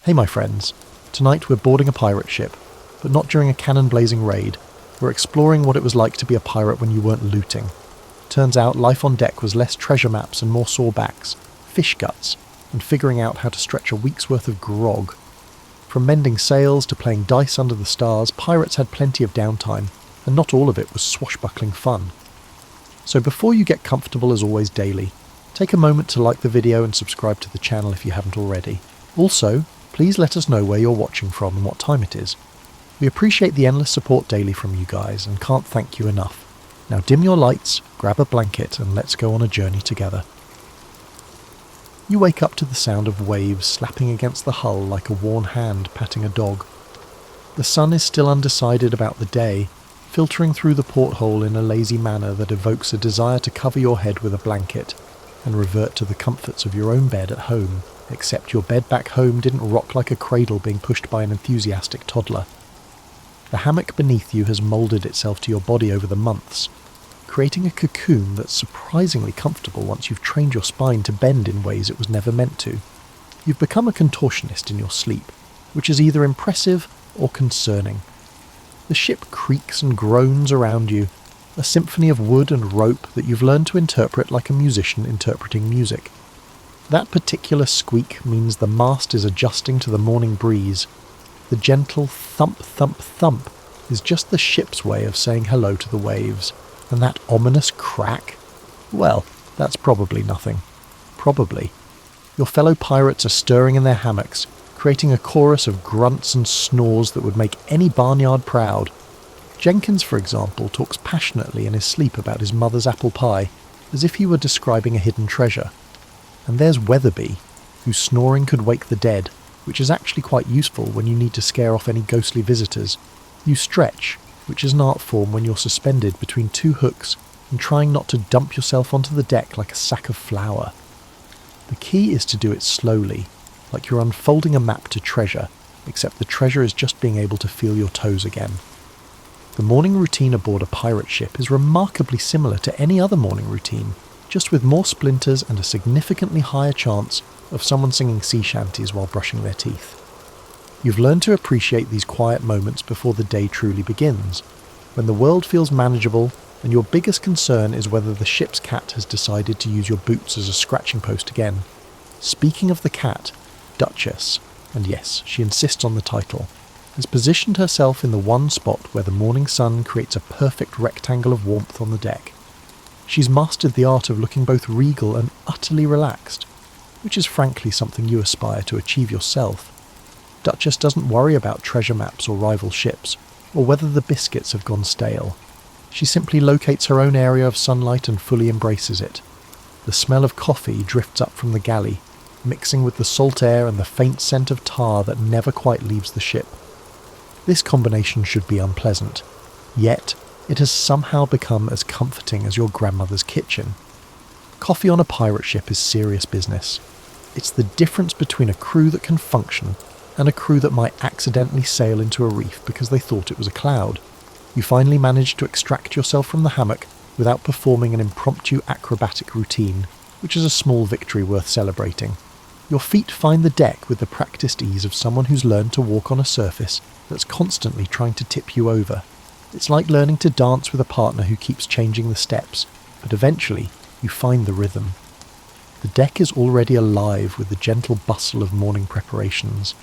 Hey my friends, tonight we're boarding a pirate ship, but not during a cannon-blazing raid. We're exploring what it was like to be a pirate when you weren't looting. Turns out life on deck was less treasure maps and more sore backs, fish guts, and figuring out how to stretch a week's worth of grog. From mending sails to playing dice under the stars, pirates had plenty of downtime, and not all of it was swashbuckling fun. So before you get comfortable as always daily, take a moment to like the video and subscribe to the channel if you haven't already. Also, please let us know where you're watching from and what time it is. We appreciate the endless support daily from you guys and can't thank you enough. Now dim your lights, grab a blanket and let's go on a journey together. You wake up to the sound of waves slapping against the hull like a worn hand patting a dog. The sun is still undecided about the day, filtering through the porthole in a lazy manner that evokes a desire to cover your head with a blanket and revert to the comforts of your own bed at home. Except your bed back home didn't rock like a cradle being pushed by an enthusiastic toddler. The hammock beneath you has moulded itself to your body over the months, creating a cocoon that's surprisingly comfortable once you've trained your spine to bend in ways it was never meant to. You've become a contortionist in your sleep, which is either impressive or concerning. The ship creaks and groans around you, a symphony of wood and rope that you've learned to interpret like a musician interpreting music. That particular squeak means the mast is adjusting to the morning breeze. The gentle thump, thump, thump is just the ship's way of saying hello to the waves. And that ominous crack? Well, that's probably nothing. Probably. Your fellow pirates are stirring in their hammocks, creating a chorus of grunts and snores that would make any barnyard proud. Jenkins, for example, talks passionately in his sleep about his mother's apple pie, as if he were describing a hidden treasure. And there's Weatherby, whose snoring could wake the dead, which is actually quite useful when you need to scare off any ghostly visitors. You stretch, which is an art form when you're suspended between two hooks and trying not to dump yourself onto the deck like a sack of flour. The key is to do it slowly, like you're unfolding a map to treasure, except the treasure is just being able to feel your toes again. The morning routine aboard a pirate ship is remarkably similar to any other morning routine, just with more splinters and a significantly higher chance of someone singing sea shanties while brushing their teeth. You've learned to appreciate these quiet moments before the day truly begins, when the world feels manageable and your biggest concern is whether the ship's cat has decided to use your boots as a scratching post again. Speaking of the cat, Duchess, and yes, she insists on the title, has positioned herself in the one spot where the morning sun creates a perfect rectangle of warmth on the deck. She's mastered the art of looking both regal and utterly relaxed, which is frankly something you aspire to achieve yourself. Duchess doesn't worry about treasure maps or rival ships, or whether the biscuits have gone stale. She simply locates her own area of sunlight and fully embraces it. The smell of coffee drifts up from the galley, mixing with the salt air and the faint scent of tar that never quite leaves the ship. This combination should be unpleasant, yet it has somehow become as comforting as your grandmother's kitchen. Coffee on a pirate ship is serious business. It's the difference between a crew that can function and a crew that might accidentally sail into a reef because they thought it was a cloud. You finally manage to extract yourself from the hammock without performing an impromptu acrobatic routine, which is a small victory worth celebrating. Your feet find the deck with the practiced ease of someone who's learned to walk on a surface that's constantly trying to tip you over. It's like learning to dance with a partner who keeps changing the steps, but eventually you find the rhythm. The deck is already alive with the gentle bustle of morning preparations.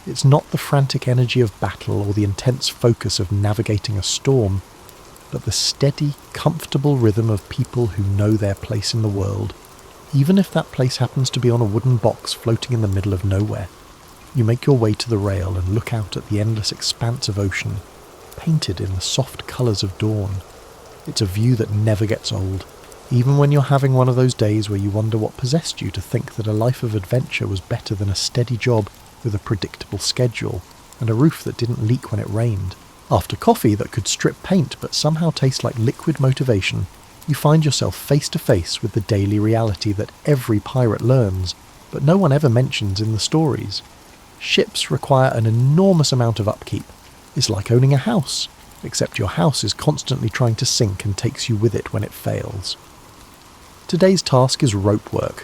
It's not the frantic energy of battle or the intense focus of navigating a storm, but the steady, comfortable rhythm of people who know their place in the world, even if that place happens to be on a wooden box floating in the middle of nowhere. You make your way to the rail and look out at the endless expanse of ocean, painted in the soft colours of dawn. It's a view that never gets old, even when you're having one of those days where you wonder what possessed you to think that a life of adventure was better than a steady job with a predictable schedule and a roof that didn't leak when it rained. After coffee that could strip paint but somehow taste like liquid motivation, you find yourself face to face with the daily reality that every pirate learns, but no one ever mentions in the stories. Ships require an enormous amount of upkeep. It's like owning a house, except your house is constantly trying to sink and takes you with it when it fails. Today's task is rope work,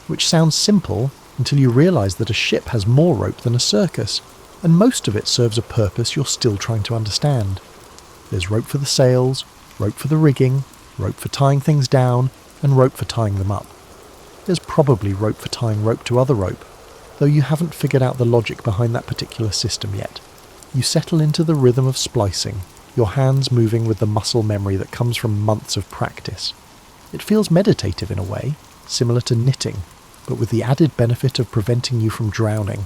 which sounds simple, until you realise that a ship has more rope than a circus, and most of it serves a purpose you're still trying to understand. There's rope for the sails, rope for the rigging, rope for tying things down, and rope for tying them up. There's probably rope for tying rope to other rope, though you haven't figured out the logic behind that particular system yet. You settle into the rhythm of splicing, your hands moving with the muscle memory that comes from months of practice. It feels meditative in a way, similar to knitting, but with the added benefit of preventing you from drowning.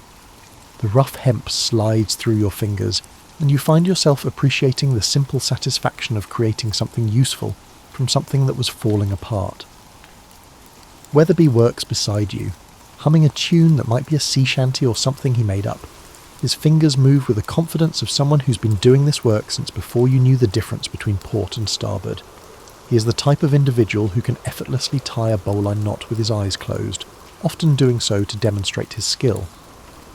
The rough hemp slides through your fingers, and you find yourself appreciating the simple satisfaction of creating something useful from something that was falling apart. Weatherby works beside you, humming a tune that might be a sea shanty or something he made up. His fingers move with the confidence of someone who's been doing this work since before you knew the difference between port and starboard. He is the type of individual who can effortlessly tie a bowline knot with his eyes closed, often doing so to demonstrate his skill.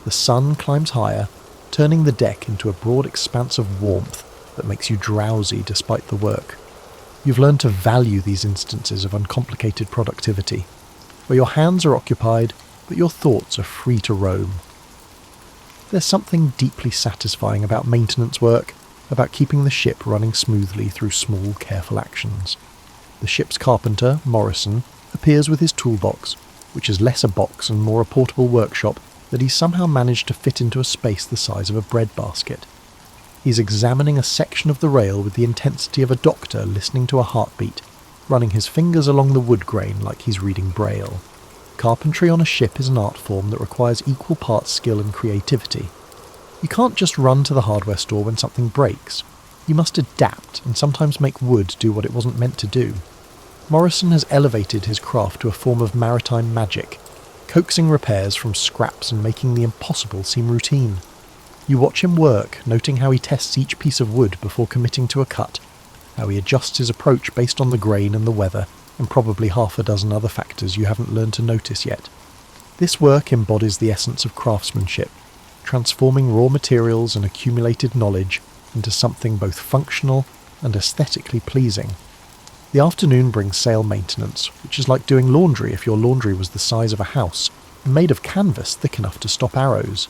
The sun climbs higher, turning the deck into a broad expanse of warmth that makes you drowsy despite the work. You've learned to value these instances of uncomplicated productivity, where your hands are occupied, but your thoughts are free to roam. There's something deeply satisfying about maintenance work, about keeping the ship running smoothly through small, careful actions. The ship's carpenter, Morrison, appears with his toolbox, which is less a box and more a portable workshop that he's somehow managed to fit into a space the size of a breadbasket. He's examining a section of the rail with the intensity of a doctor listening to a heartbeat, running his fingers along the wood grain like he's reading Braille. Carpentry on a ship is an art form that requires equal parts skill and creativity. You can't just run to the hardware store when something breaks. You must adapt and sometimes make wood do what it wasn't meant to do. Morrison has elevated his craft to a form of maritime magic, coaxing repairs from scraps and making the impossible seem routine. You watch him work, noting how he tests each piece of wood before committing to a cut, how he adjusts his approach based on the grain and the weather, and probably half a dozen other factors you haven't learned to notice yet. This work embodies the essence of craftsmanship, transforming raw materials and accumulated knowledge into something both functional and aesthetically pleasing. The afternoon brings sail maintenance, which is like doing laundry if your laundry was the size of a house and made of canvas thick enough to stop arrows.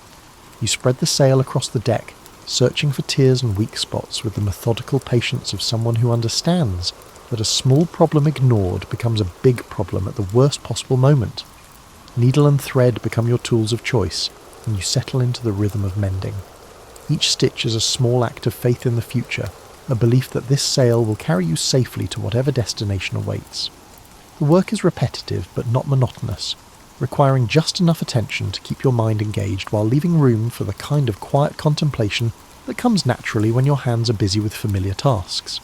You spread the sail across the deck, searching for tears and weak spots with the methodical patience of someone who understands that a small problem ignored becomes a big problem at the worst possible moment. Needle and thread become your tools of choice, and you settle into the rhythm of mending. Each stitch is a small act of faith in the future, a belief that this sail will carry you safely to whatever destination awaits. The work is repetitive but not monotonous, requiring just enough attention to keep your mind engaged while leaving room for the kind of quiet contemplation that comes naturally when your hands are busy with familiar tasks.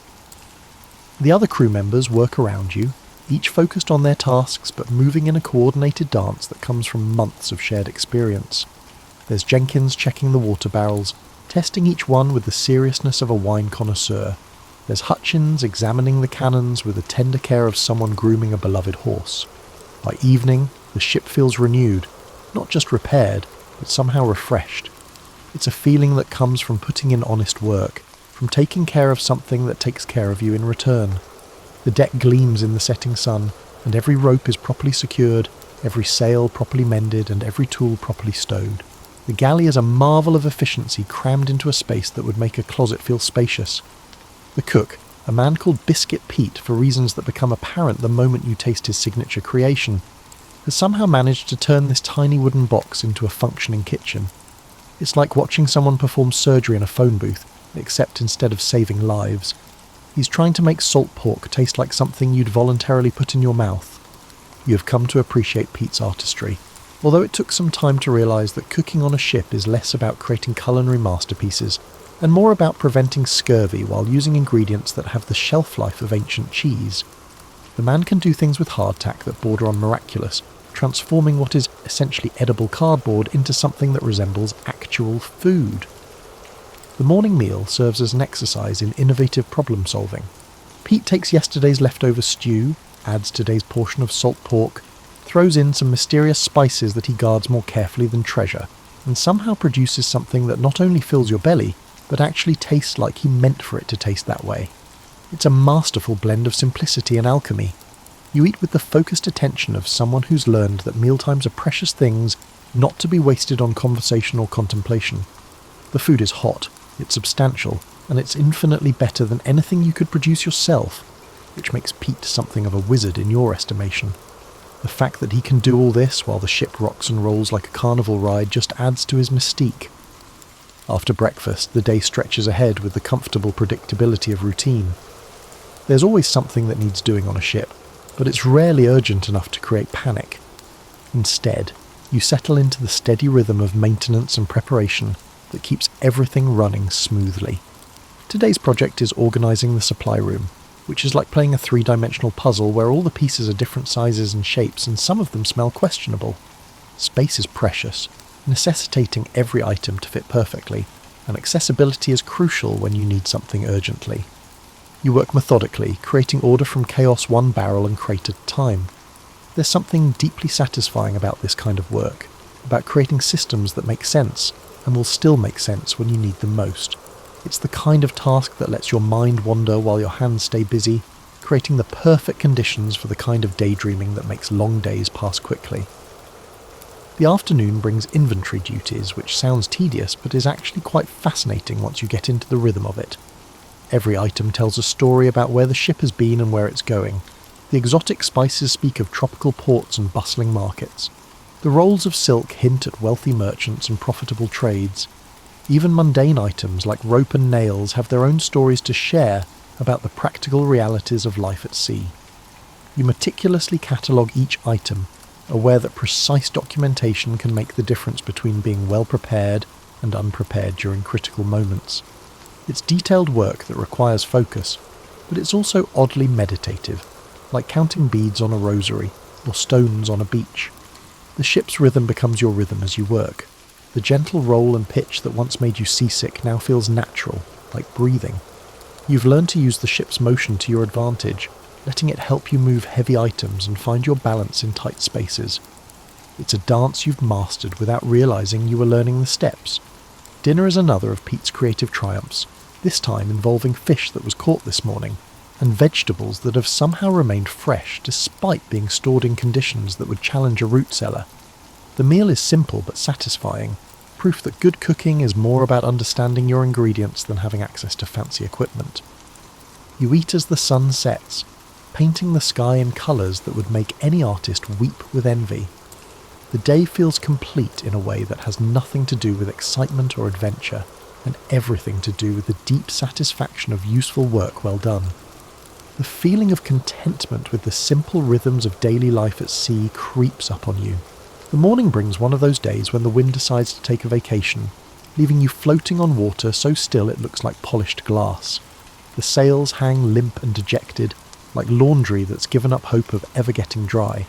The other crew members work around you, each focused on their tasks but moving in a coordinated dance that comes from months of shared experience. There's Jenkins checking the water barrels, testing each one with the seriousness of a wine connoisseur. There's Hutchins examining the cannons with the tender care of someone grooming a beloved horse. By evening, the ship feels renewed, not just repaired, but somehow refreshed. It's a feeling that comes from putting in honest work, from taking care of something that takes care of you in return. The deck gleams in the setting sun, and every rope is properly secured, every sail properly mended, and every tool properly stowed. The galley is a marvel of efficiency crammed into a space that would make a closet feel spacious. The cook, a man called Biscuit Pete for reasons that become apparent the moment you taste his signature creation, has somehow managed to turn this tiny wooden box into a functioning kitchen. It's like watching someone perform surgery in a phone booth, except instead of saving lives. He's trying to make salt pork taste like something you'd voluntarily put in your mouth. You have come to appreciate Pete's artistry, although it took some time to realise that cooking on a ship is less about creating culinary masterpieces and more about preventing scurvy while using ingredients that have the shelf life of ancient cheese. The man can do things with hardtack that border on miraculous, transforming what is essentially edible cardboard into something that resembles actual food. The morning meal serves as an exercise in innovative problem solving. Pete takes yesterday's leftover stew, adds today's portion of salt pork, throws in some mysterious spices that he guards more carefully than treasure, and somehow produces something that not only fills your belly, but actually tastes like he meant for it to taste that way. It's a masterful blend of simplicity and alchemy. You eat with the focused attention of someone who's learned that mealtimes are precious things not to be wasted on conversation or contemplation. The food is hot, it's substantial, and it's infinitely better than anything you could produce yourself, which makes Pete something of a wizard in your estimation. The fact that he can do all this while the ship rocks and rolls like a carnival ride just adds to his mystique. After breakfast, the day stretches ahead with the comfortable predictability of routine. There's always something that needs doing on a ship, but it's rarely urgent enough to create panic. Instead, you settle into the steady rhythm of maintenance and preparation that keeps everything running smoothly. Today's project is organising the supply room, which is like playing a three-dimensional puzzle where all the pieces are different sizes and shapes and some of them smell questionable. Space is precious, necessitating every item to fit perfectly, and accessibility is crucial when you need something urgently. You work methodically, creating order from chaos one barrel and crate at a time. There's something deeply satisfying about this kind of work, about creating systems that make sense, and will still make sense when you need them most. It's the kind of task that lets your mind wander while your hands stay busy, creating the perfect conditions for the kind of daydreaming that makes long days pass quickly. The afternoon brings inventory duties, which sounds tedious but is actually quite fascinating once you get into the rhythm of it. Every item tells a story about where the ship has been and where it's going. The exotic spices speak of tropical ports and bustling markets. The rolls of silk hint at wealthy merchants and profitable trades. Even mundane items like rope and nails have their own stories to share about the practical realities of life at sea. You meticulously catalogue each item, aware that precise documentation can make the difference between being well prepared and unprepared during critical moments. It's detailed work that requires focus, but it's also oddly meditative, like counting beads on a rosary or stones on a beach. The ship's rhythm becomes your rhythm as you work. The gentle roll and pitch that once made you seasick now feels natural, like breathing. You've learned to use the ship's motion to your advantage, letting it help you move heavy items and find your balance in tight spaces. It's a dance you've mastered without realising you were learning the steps. Dinner is another of Pete's creative triumphs, this time involving fish that was caught this morning, and vegetables that have somehow remained fresh despite being stored in conditions that would challenge a root cellar. The meal is simple but satisfying, proof that good cooking is more about understanding your ingredients than having access to fancy equipment. You eat as the sun sets, painting the sky in colours that would make any artist weep with envy. The day feels complete in a way that has nothing to do with excitement or adventure, and everything to do with the deep satisfaction of useful work well done. The feeling of contentment with the simple rhythms of daily life at sea creeps up on you. The morning brings one of those days when the wind decides to take a vacation, leaving you floating on water so still it looks like polished glass. The sails hang limp and dejected, like laundry that's given up hope of ever getting dry.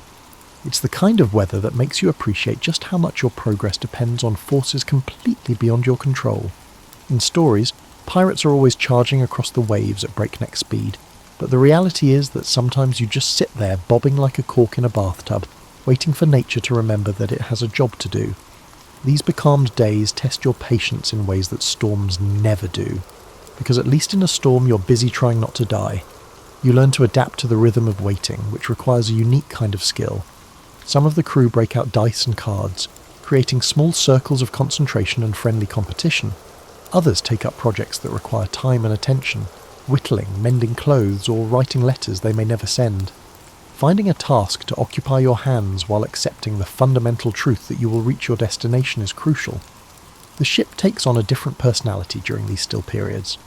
It's the kind of weather that makes you appreciate just how much your progress depends on forces completely beyond your control. In stories, pirates are always charging across the waves at breakneck speed, but the reality is that sometimes you just sit there bobbing like a cork in a bathtub, waiting for nature to remember that it has a job to do. These becalmed days test your patience in ways that storms never do, because at least in a storm you're busy trying not to die. You learn to adapt to the rhythm of waiting, which requires a unique kind of skill. Some of the crew break out dice and cards, creating small circles of concentration and friendly competition. Others take up projects that require time and attention, whittling, mending clothes, or writing letters they may never send. Finding a task to occupy your hands while accepting the fundamental truth that you will reach your destination is crucial. The ship takes on a different personality during these still periods.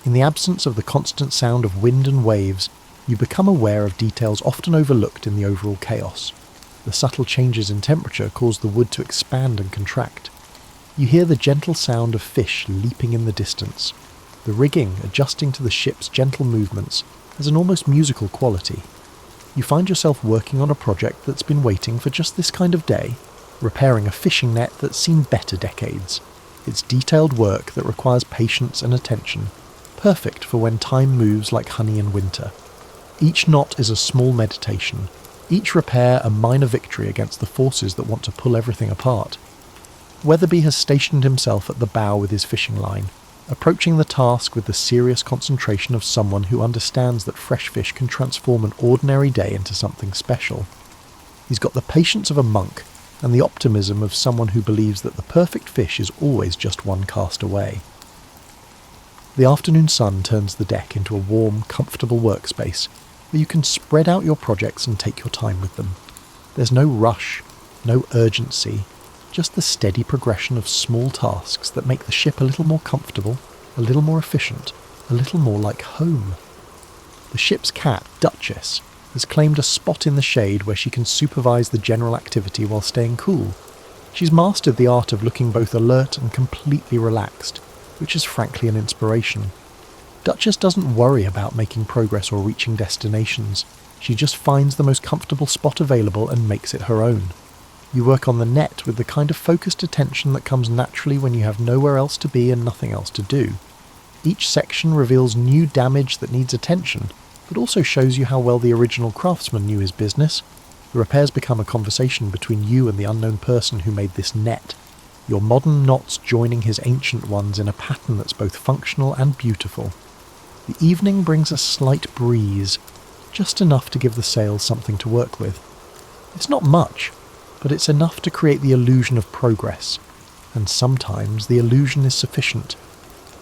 In the absence of the constant sound of wind and waves, you become aware of details often overlooked in the overall chaos. The subtle changes in temperature cause the wood to expand and contract. You hear the gentle sound of fish leaping in the distance. The rigging, adjusting to the ship's gentle movements, has an almost musical quality. You find yourself working on a project that's been waiting for just this kind of day, repairing a fishing net that's seen better decades. It's detailed work that requires patience and attention, perfect for when time moves like honey in winter. Each knot is a small meditation, each repair a minor victory against the forces that want to pull everything apart. Weatherby has stationed himself at the bow with his fishing line. approaching the task with the serious concentration of someone who understands that fresh fish can transform an ordinary day into something special. He's got the patience of a monk and the optimism of someone who believes that the perfect fish is always just one cast away. The afternoon sun turns the deck into a warm, comfortable workspace where you can spread out your projects and take your time with them. There's no rush, no urgency, just the steady progression of small tasks that make the ship a little more comfortable, a little more efficient, a little more like home. The ship's cat, Duchess, has claimed a spot in the shade where she can supervise the general activity while staying cool. She's mastered the art of looking both alert and completely relaxed, which is frankly an inspiration. Duchess doesn't worry about making progress or reaching destinations. She just finds the most comfortable spot available and makes it her own. You work on the net with the kind of focused attention that comes naturally when you have nowhere else to be and nothing else to do. Each section reveals new damage that needs attention, but also shows you how well the original craftsman knew his business. The repairs become a conversation between you and the unknown person who made this net, your modern knots joining his ancient ones in a pattern that's both functional and beautiful. The evening brings a slight breeze, just enough to give the sails something to work with. It's not much, but it's enough to create the illusion of progress, and sometimes the illusion is sufficient.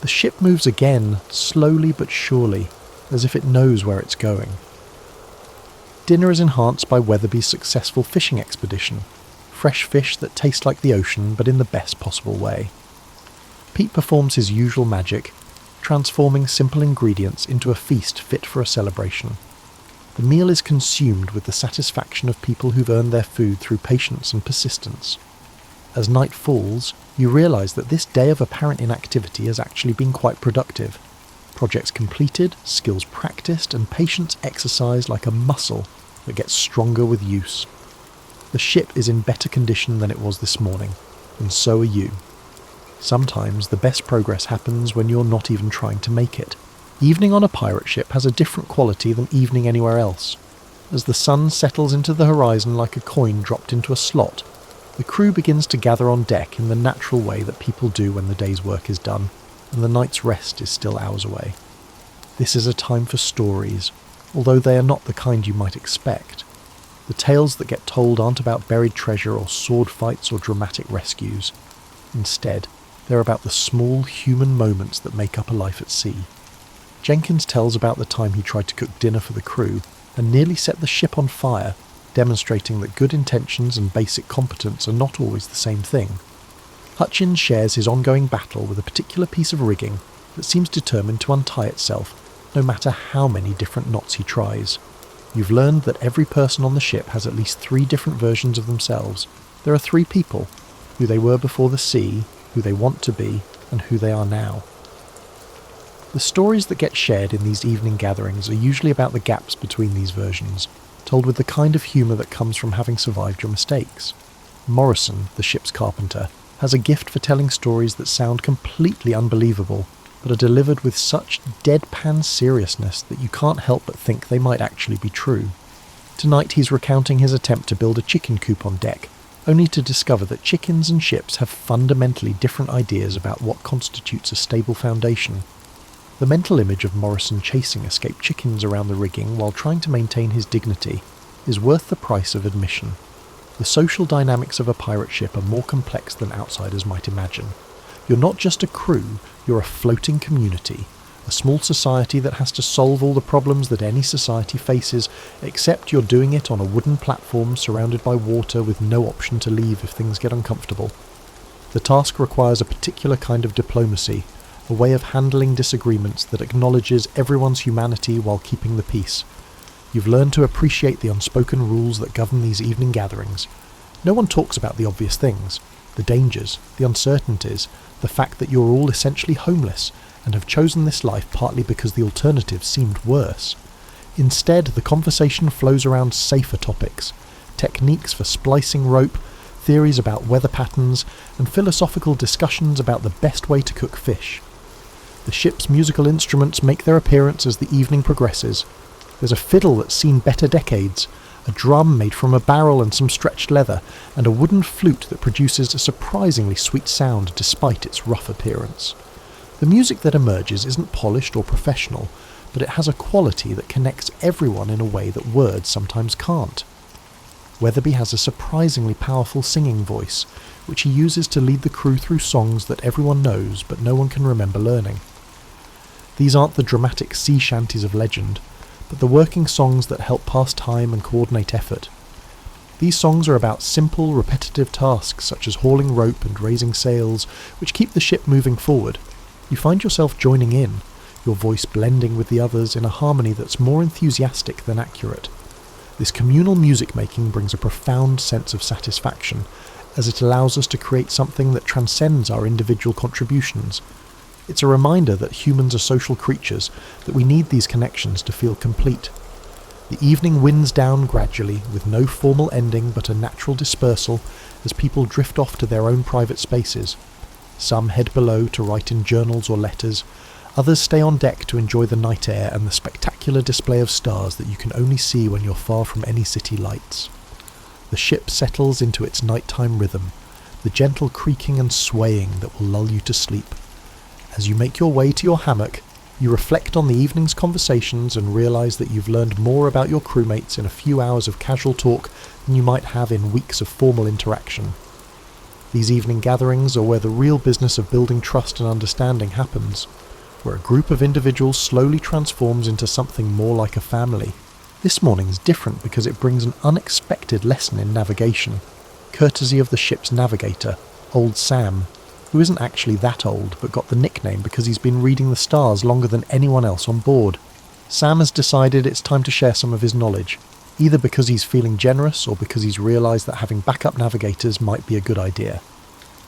The ship moves again, slowly but surely, as if it knows where it's going. Dinner is enhanced by Weatherby's successful fishing expedition, fresh fish that taste like the ocean but in the best possible way. Pete performs his usual magic, transforming simple ingredients into a feast fit for a celebration. The meal is consumed with the satisfaction of people who've earned their food through patience and persistence. As night falls, you realise that this day of apparent inactivity has actually been quite productive. Projects completed, skills practiced, and patience exercised like a muscle that gets stronger with use. The ship is in better condition than it was this morning, and so are you. Sometimes the best progress happens when you're not even trying to make it. Evening on a pirate ship has a different quality than evening anywhere else. As the sun settles into the horizon like a coin dropped into a slot, the crew begins to gather on deck in the natural way that people do when the day's work is done, and the night's rest is still hours away. This is a time for stories, although they are not the kind you might expect. The tales that get told aren't about buried treasure or sword fights or dramatic rescues. Instead, they're about the small human moments that make up a life at sea. Jenkins tells about the time he tried to cook dinner for the crew and nearly set the ship on fire, demonstrating that good intentions and basic competence are not always the same thing. Hutchins shares his ongoing battle with a particular piece of rigging that seems determined to untie itself, no matter how many different knots he tries. You've learned that every person on the ship has at least 3 different versions of themselves. There are 3 people, who they were before the sea, who they want to be, and who they are now. The stories that get shared in these evening gatherings are usually about the gaps between these versions, told with the kind of humour that comes from having survived your mistakes. Morrison, the ship's carpenter, has a gift for telling stories that sound completely unbelievable, but are delivered with such deadpan seriousness that you can't help but think they might actually be true. Tonight he's recounting his attempt to build a chicken coop on deck, only to discover that chickens and ships have fundamentally different ideas about what constitutes a stable foundation. The mental image of Morrison chasing escaped chickens around the rigging while trying to maintain his dignity is worth the price of admission. The social dynamics of a pirate ship are more complex than outsiders might imagine. You're not just a crew, you're a floating community, a small society that has to solve all the problems that any society faces, except you're doing it on a wooden platform surrounded by water with no option to leave if things get uncomfortable. The task requires a particular kind of diplomacy, a way of handling disagreements that acknowledges everyone's humanity while keeping the peace. You've learned to appreciate the unspoken rules that govern these evening gatherings. No one talks about the obvious things, the dangers, the uncertainties, the fact that you're all essentially homeless and have chosen this life partly because the alternatives seemed worse. Instead, the conversation flows around safer topics, techniques for splicing rope, theories about weather patterns, and philosophical discussions about the best way to cook fish. The ship's musical instruments make their appearance as the evening progresses. There's a fiddle that's seen better decades, a drum made from a barrel and some stretched leather, and a wooden flute that produces a surprisingly sweet sound despite its rough appearance. The music that emerges isn't polished or professional, but it has a quality that connects everyone in a way that words sometimes can't. Weatherby has a surprisingly powerful singing voice, which he uses to lead the crew through songs that everyone knows but no one can remember learning. These aren't the dramatic sea shanties of legend, but the working songs that help pass time and coordinate effort. These songs are about simple, repetitive tasks such as hauling rope and raising sails, which keep the ship moving forward. You find yourself joining in, your voice blending with the others in a harmony that's more enthusiastic than accurate. This communal music-making brings a profound sense of satisfaction, as it allows us to create something that transcends our individual contributions. It's a reminder that humans are social creatures, that we need these connections to feel complete. The evening winds down gradually, with no formal ending but a natural dispersal as people drift off to their own private spaces. Some head below to write in journals or letters, others stay on deck to enjoy the night air and the spectacular display of stars that you can only see when you're far from any city lights. The ship settles into its nighttime rhythm, the gentle creaking and swaying that will lull you to sleep. As you make your way to your hammock, you reflect on the evening's conversations and realise that you've learned more about your crewmates in a few hours of casual talk than you might have in weeks of formal interaction. These evening gatherings are where the real business of building trust and understanding happens, where a group of individuals slowly transforms into something more like a family. This morning's different because it brings an unexpected lesson in navigation, courtesy of the ship's navigator, Old Sam, who isn't actually that old but got the nickname because he's been reading the stars longer than anyone else on board. Sam has decided it's time to share some of his knowledge, either because he's feeling generous or because he's realised that having backup navigators might be a good idea.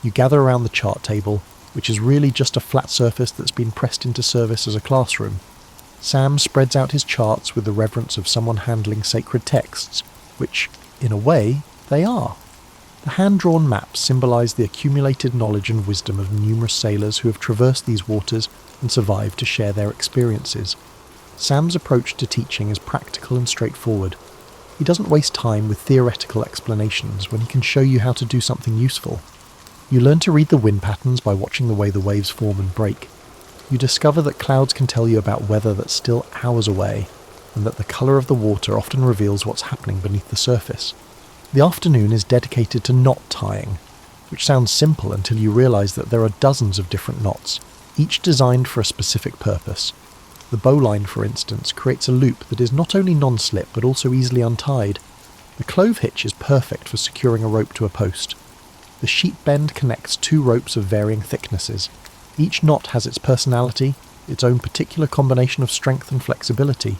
You gather around the chart table, which is really just a flat surface that's been pressed into service as a classroom. Sam spreads out his charts with the reverence of someone handling sacred texts, which, in a way, they are. The hand-drawn maps symbolise the accumulated knowledge and wisdom of numerous sailors who have traversed these waters and survived to share their experiences. Sam's approach to teaching is practical and straightforward. He doesn't waste time with theoretical explanations when he can show you how to do something useful. You learn to read the wind patterns by watching the way the waves form and break. You discover that clouds can tell you about weather that's still hours away, and that the colour of the water often reveals what's happening beneath the surface. The afternoon is dedicated to knot tying, which sounds simple until you realise that there are dozens of different knots, each designed for a specific purpose. The bowline, for instance, creates a loop that is not only non-slip but also easily untied. The clove hitch is perfect for securing a rope to a post. The sheet bend connects two ropes of varying thicknesses. Each knot has its personality, its own particular combination of strength and flexibility.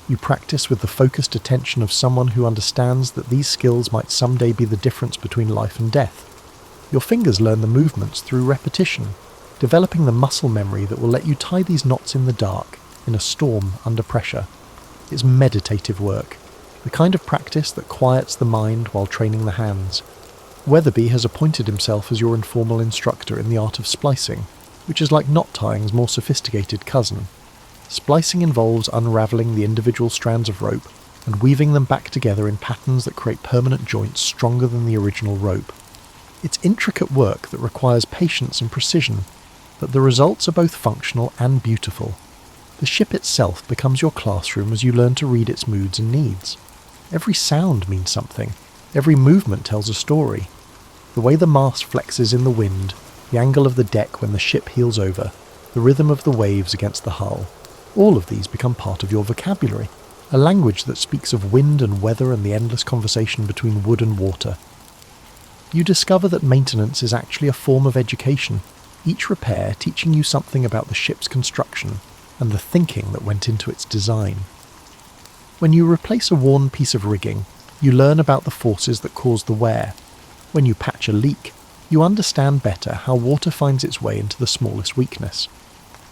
You practice with the focused attention of someone who understands that these skills might someday be the difference between life and death. Your fingers learn the movements through repetition, developing the muscle memory that will let you tie these knots in the dark, in a storm under pressure. It's meditative work, the kind of practice that quiets the mind while training the hands. Weatherby has appointed himself as your informal instructor in the art of splicing, which is like knot tying's more sophisticated cousin. Splicing involves unravelling the individual strands of rope and weaving them back together in patterns that create permanent joints stronger than the original rope. It's intricate work that requires patience and precision, but the results are both functional and beautiful. The ship itself becomes your classroom as you learn to read its moods and needs. Every sound means something. Every movement tells a story. The way the mast flexes in the wind, the angle of the deck when the ship heels over, the rhythm of the waves against the hull, all of these become part of your vocabulary, a language that speaks of wind and weather and the endless conversation between wood and water. You discover that maintenance is actually a form of education, each repair teaching you something about the ship's construction and the thinking that went into its design. When you replace a worn piece of rigging, you learn about the forces that cause the wear. When you patch a leak, you understand better how water finds its way into the smallest weakness.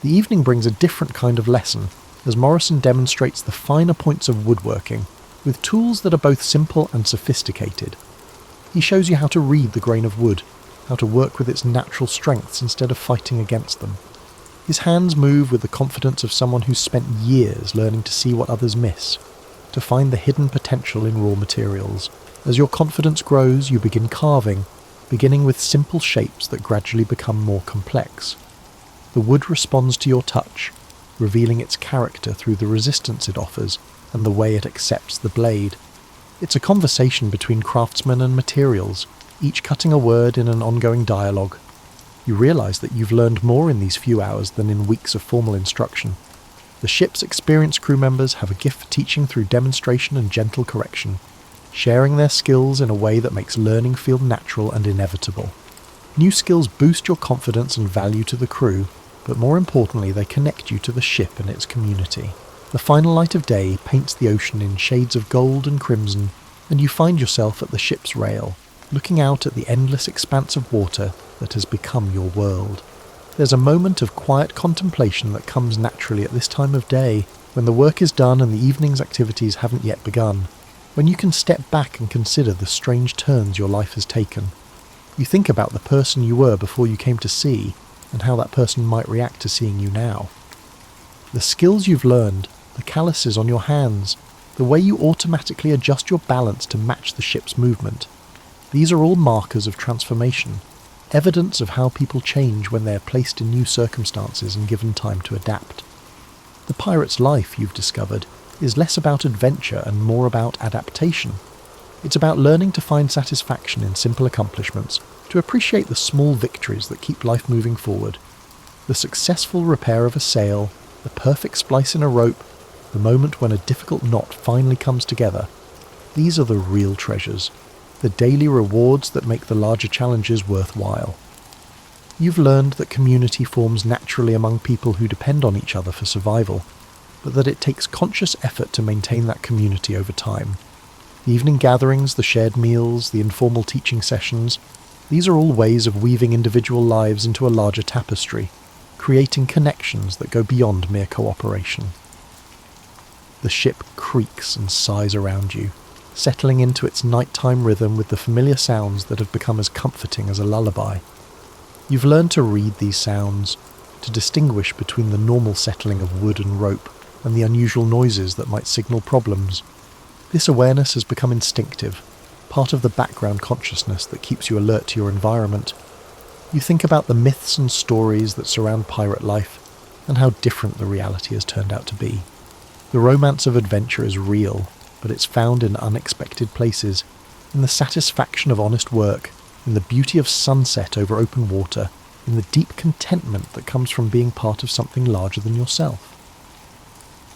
The evening brings a different kind of lesson, as Morrison demonstrates the finer points of woodworking, with tools that are both simple and sophisticated. He shows you how to read the grain of wood, how to work with its natural strengths instead of fighting against them. His hands move with the confidence of someone who's spent years learning to see what others miss, to find the hidden potential in raw materials. As your confidence grows, you begin carving, beginning with simple shapes that gradually become more complex. The The wood responds to your touch, revealing its character through the resistance it offers and the way it accepts the blade. It's a conversation between craftsmen and materials, each cutting a word in an ongoing dialogue. You realise that you've learned more in these few hours than in weeks of formal instruction. The ship's experienced crew members have a gift for teaching through demonstration and gentle correction, sharing their skills in a way that makes learning feel natural and inevitable. New skills boost your confidence and value to the crew, but more importantly they connect you to the ship and its community. The final light of day paints the ocean in shades of gold and crimson, and you find yourself at the ship's rail, looking out at the endless expanse of water that has become your world. There's a moment of quiet contemplation that comes naturally at this time of day, when the work is done and the evening's activities haven't yet begun, when you can step back and consider the strange turns your life has taken. You think about the person you were before you came to sea, and how that person might react to seeing you now. The skills you've learned, the calluses on your hands, the way you automatically adjust your balance to match the ship's movement, these are all markers of transformation, evidence of how people change when they are placed in new circumstances and given time to adapt. The pirate's life, you've discovered, is less about adventure and more about adaptation. It's about learning to find satisfaction in simple accomplishments, to appreciate the small victories that keep life moving forward. The successful repair of a sail, the perfect splice in a rope, the moment when a difficult knot finally comes together. These are the real treasures, the daily rewards that make the larger challenges worthwhile. You've learned that community forms naturally among people who depend on each other for survival, but that it takes conscious effort to maintain that community over time. The evening gatherings, the shared meals, the informal teaching sessions, these are all ways of weaving individual lives into a larger tapestry, creating connections that go beyond mere cooperation. The ship creaks and sighs around you, settling into its nighttime rhythm with the familiar sounds that have become as comforting as a lullaby. You've learned to read these sounds, to distinguish between the normal settling of wood and rope and the unusual noises that might signal problems. This awareness has become instinctive, part of the background consciousness that keeps you alert to your environment. You think about the myths and stories that surround pirate life, and how different the reality has turned out to be. The romance of adventure is real, but it's found in unexpected places, in the satisfaction of honest work, in the beauty of sunset over open water, in the deep contentment that comes from being part of something larger than yourself.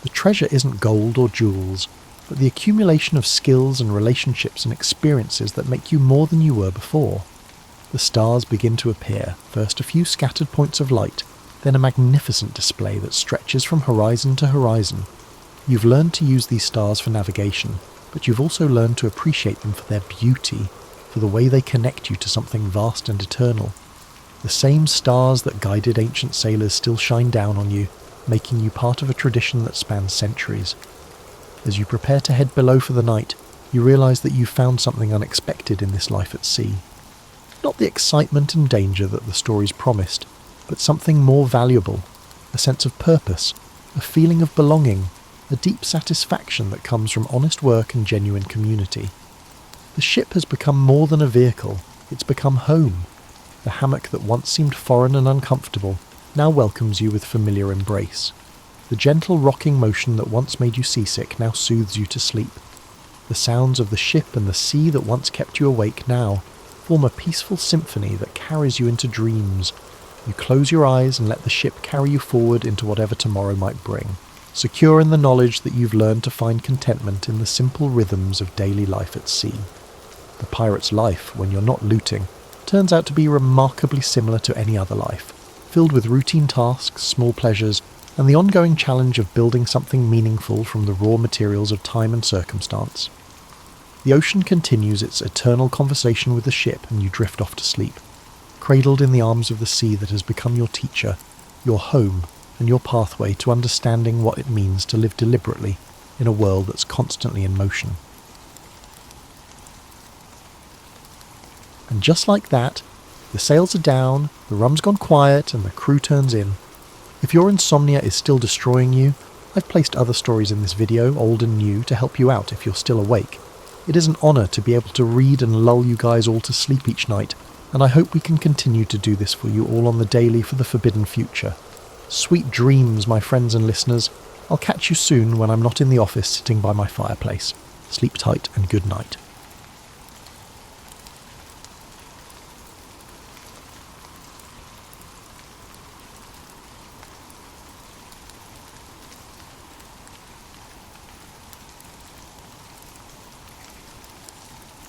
The treasure isn't gold or jewels, but the accumulation of skills and relationships and experiences that make you more than you were before. The stars begin to appear, first a few scattered points of light, then a magnificent display that stretches from horizon to horizon. You've learned to use these stars for navigation, but you've also learned to appreciate them for their beauty, for the way they connect you to something vast and eternal. The same stars that guided ancient sailors still shine down on you, making you part of a tradition that spans centuries. As you prepare to head below for the night, you realise that you've found something unexpected in this life at sea. Not the excitement and danger that the stories promised, but something more valuable, a sense of purpose, a feeling of belonging, a deep satisfaction that comes from honest work and genuine community. The ship has become more than a vehicle, it's become home. The hammock that once seemed foreign and uncomfortable now welcomes you with familiar embrace. The gentle rocking motion that once made you seasick now soothes you to sleep. The sounds of the ship and the sea that once kept you awake now form a peaceful symphony that carries you into dreams. You close your eyes and let the ship carry you forward into whatever tomorrow might bring, secure in the knowledge that you've learned to find contentment in the simple rhythms of daily life at sea. The pirate's life, when you're not looting, turns out to be remarkably similar to any other life, filled with routine tasks, small pleasures, and the ongoing challenge of building something meaningful from the raw materials of time and circumstance. The ocean continues its eternal conversation with the ship and you drift off to sleep, cradled in the arms of the sea that has become your teacher, your home, and your pathway to understanding what it means to live deliberately in a world that's constantly in motion. And just like that, the sails are down, the rum's gone quiet, and the crew turns in. If your insomnia is still destroying you, I've placed other stories in this video, old and new, to help you out if you're still awake. It is an honour to be able to read and lull you guys all to sleep each night, and I hope we can continue to do this for you all on the daily for the forbidden future. Sweet dreams, my friends and listeners. I'll catch you soon when I'm not in the office sitting by my fireplace. Sleep tight and good night.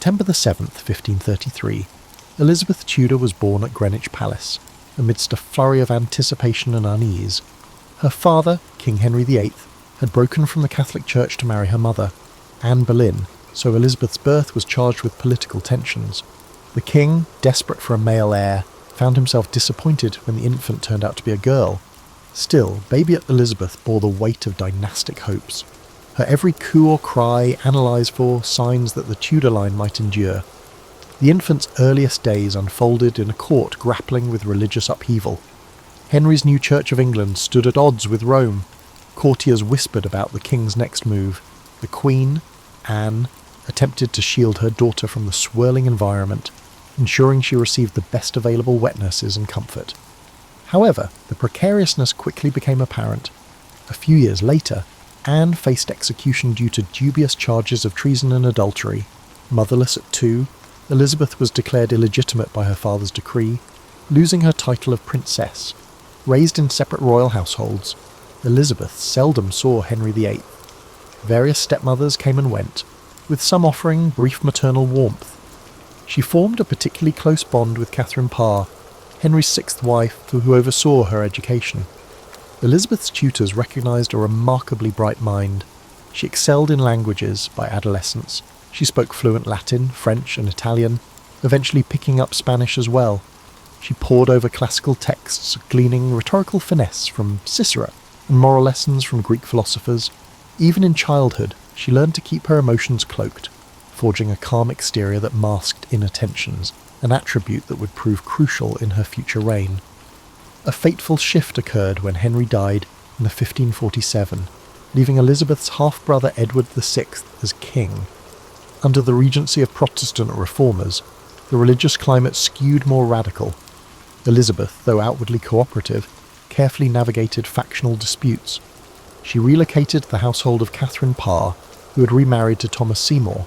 September the 7th, 1533, Elizabeth Tudor was born at Greenwich Palace, amidst a flurry of anticipation and unease. Her father, King Henry VIII, had broken from the Catholic Church to marry her mother, Anne Boleyn, so Elizabeth's birth was charged with political tensions. The king, desperate for a male heir, found himself disappointed when the infant turned out to be a girl. Still, baby Elizabeth bore the weight of dynastic hopes. Her every coo or cry analysed for signs that the Tudor line might endure. The infant's earliest days unfolded in a court grappling with religious upheaval. Henry's new Church of England stood at odds with Rome. Courtiers whispered about the king's next move. The Queen, Anne, attempted to shield her daughter from the swirling environment, ensuring she received the best available wet nurses and comfort. However, the precariousness quickly became apparent. A few years later, Anne faced execution due to dubious charges of treason and adultery. Motherless at 2, Elizabeth was declared illegitimate by her father's decree, losing her title of princess. Raised in separate royal households, Elizabeth seldom saw Henry VIII. Various stepmothers came and went, with some offering brief maternal warmth. She formed a particularly close bond with Catherine Parr, Henry's 6th wife, who oversaw her education. Elizabeth's tutors recognised a remarkably bright mind. She excelled in languages by adolescence. She spoke fluent Latin, French and Italian, eventually picking up Spanish as well. She pored over classical texts, gleaning rhetorical finesse from Cicero and moral lessons from Greek philosophers. Even in childhood, she learned to keep her emotions cloaked, forging a calm exterior that masked inner tensions, an attribute that would prove crucial in her future reign. A fateful shift occurred when Henry died in 1547, leaving Elizabeth's half-brother Edward VI as king. Under the regency of Protestant reformers, the religious climate skewed more radical. Elizabeth, though outwardly cooperative, carefully navigated factional disputes. She relocated the household of Catherine Parr, who had remarried to Thomas Seymour.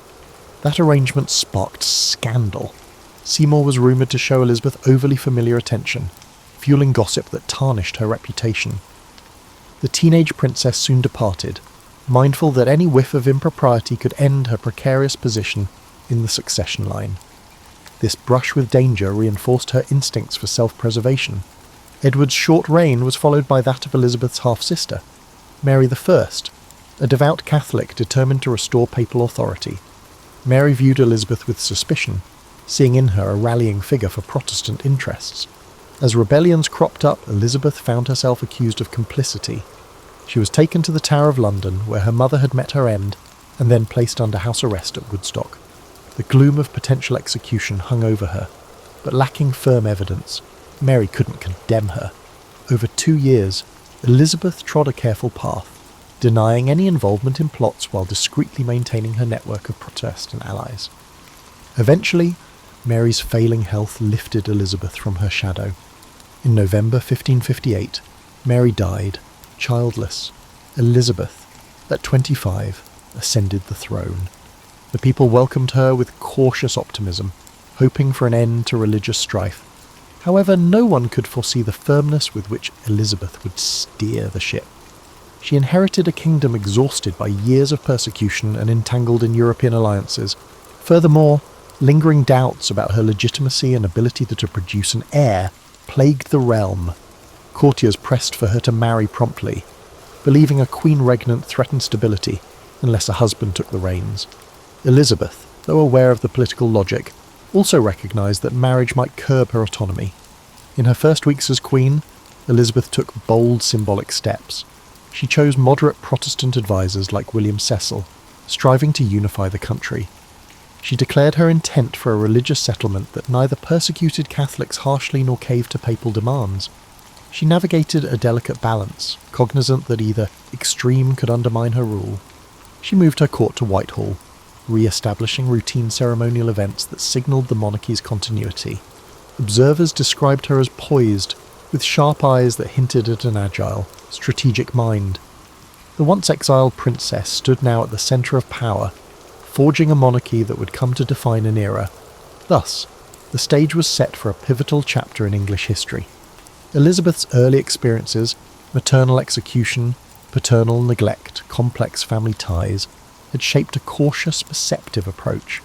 That arrangement sparked scandal. Seymour was rumoured to show Elizabeth overly familiar attention, fueling gossip that tarnished her reputation. The teenage princess soon departed, mindful that any whiff of impropriety could end her precarious position in the succession line. This brush with danger reinforced her instincts for self-preservation. Edward's short reign was followed by that of Elizabeth's half-sister, Mary I, a devout Catholic determined to restore papal authority. Mary viewed Elizabeth with suspicion, seeing in her a rallying figure for Protestant interests. As rebellions cropped up, Elizabeth found herself accused of complicity. She was taken to the Tower of London, where her mother had met her end, and then placed under house arrest at Woodstock. The gloom of potential execution hung over her, but lacking firm evidence, Mary couldn't condemn her. Over 2 years, Elizabeth trod a careful path, denying any involvement in plots while discreetly maintaining her network of Protestant allies. Eventually, Mary's failing health lifted Elizabeth from her shadow. In November 1558, Mary died, childless. Elizabeth, at 25, ascended the throne. The people welcomed her with cautious optimism, hoping for an end to religious strife. However, no one could foresee the firmness with which Elizabeth would steer the ship. She inherited a kingdom exhausted by years of persecution and entangled in European alliances. Furthermore, lingering doubts about her legitimacy and ability to produce an heir plagued the realm. Courtiers pressed for her to marry promptly, believing a queen regnant threatened stability unless a husband took the reins. Elizabeth, though aware of the political logic, also recognised that marriage might curb her autonomy. In her first weeks as queen, Elizabeth took bold symbolic steps. She chose moderate Protestant advisers like William Cecil, striving to unify the country. She declared her intent for a religious settlement that neither persecuted Catholics harshly nor caved to papal demands. She navigated a delicate balance, cognizant that either extreme could undermine her rule. She moved her court to Whitehall, re-establishing routine ceremonial events that signalled the monarchy's continuity. Observers described her as poised, with sharp eyes that hinted at an agile, strategic mind. The once exiled princess stood now at the centre of power, forging a monarchy that would come to define an era. Thus, the stage was set for a pivotal chapter in English history. Elizabeth's early experiences, maternal execution, paternal neglect, complex family ties, had shaped a cautious, perceptive approach.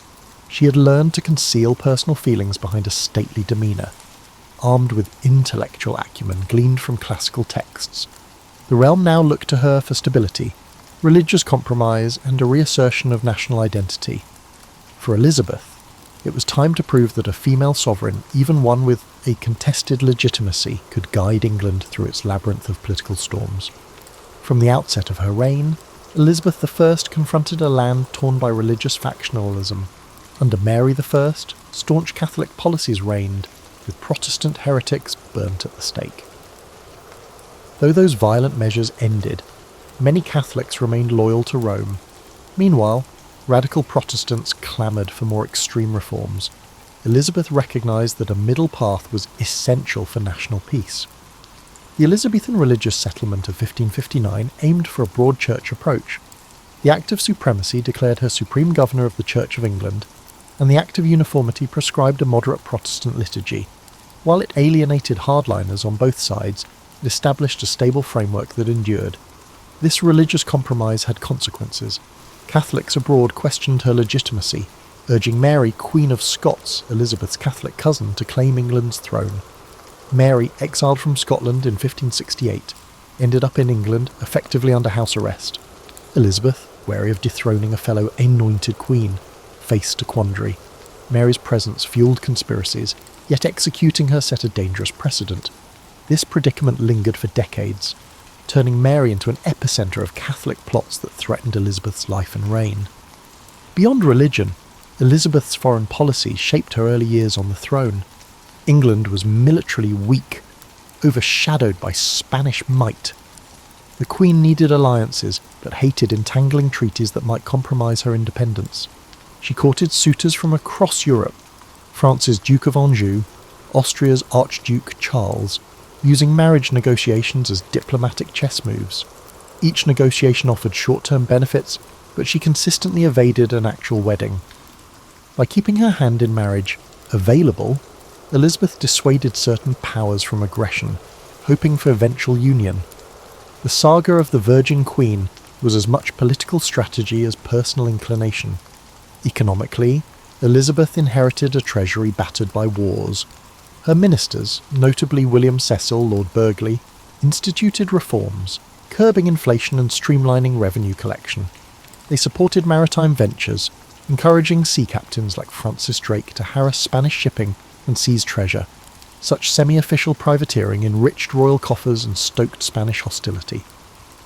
She had learned to conceal personal feelings behind a stately demeanour, armed with intellectual acumen gleaned from classical texts. The realm now looked to her for stability, religious compromise, and a reassertion of national identity. For Elizabeth, it was time to prove that a female sovereign, even one with a contested legitimacy, could guide England through its labyrinth of political storms. From the outset of her reign, Elizabeth I confronted a land torn by religious factionalism. Under Mary I, staunch Catholic policies reigned, with Protestant heretics burnt at the stake. Though those violent measures ended, many Catholics remained loyal to Rome. Meanwhile, radical Protestants clamoured for more extreme reforms. Elizabeth recognised that a middle path was essential for national peace. The Elizabethan religious settlement of 1559 aimed for a broad church approach. The Act of Supremacy declared her supreme governor of the Church of England, and the Act of Uniformity prescribed a moderate Protestant liturgy. While it alienated hardliners on both sides, it established a stable framework that endured. This religious compromise had consequences. Catholics abroad questioned her legitimacy, urging Mary, Queen of Scots, Elizabeth's Catholic cousin, to claim England's throne. Mary, exiled from Scotland in 1568, ended up in England, effectively under house arrest. Elizabeth, wary of dethroning a fellow anointed queen, faced a quandary. Mary's presence fueled conspiracies, yet executing her set a dangerous precedent. This predicament lingered for decades, turning Mary into an epicentre of Catholic plots that threatened Elizabeth's life and reign. Beyond religion, Elizabeth's foreign policy shaped her early years on the throne. England was militarily weak, overshadowed by Spanish might. The Queen needed alliances, but hated entangling treaties that might compromise her independence. She courted suitors from across Europe, France's Duke of Anjou, Austria's Archduke Charles, using marriage negotiations as diplomatic chess moves. Each negotiation offered short-term benefits, but she consistently evaded an actual wedding. By keeping her hand in marriage available, Elizabeth dissuaded certain powers from aggression, hoping for eventual union. The saga of the Virgin Queen was as much political strategy as personal inclination. Economically, Elizabeth inherited a treasury battered by wars. Her ministers, notably William Cecil, Lord Burghley, instituted reforms, curbing inflation and streamlining revenue collection. They supported maritime ventures, encouraging sea captains like Francis Drake to harass Spanish shipping and seize treasure. Such semi-official privateering enriched royal coffers and stoked Spanish hostility,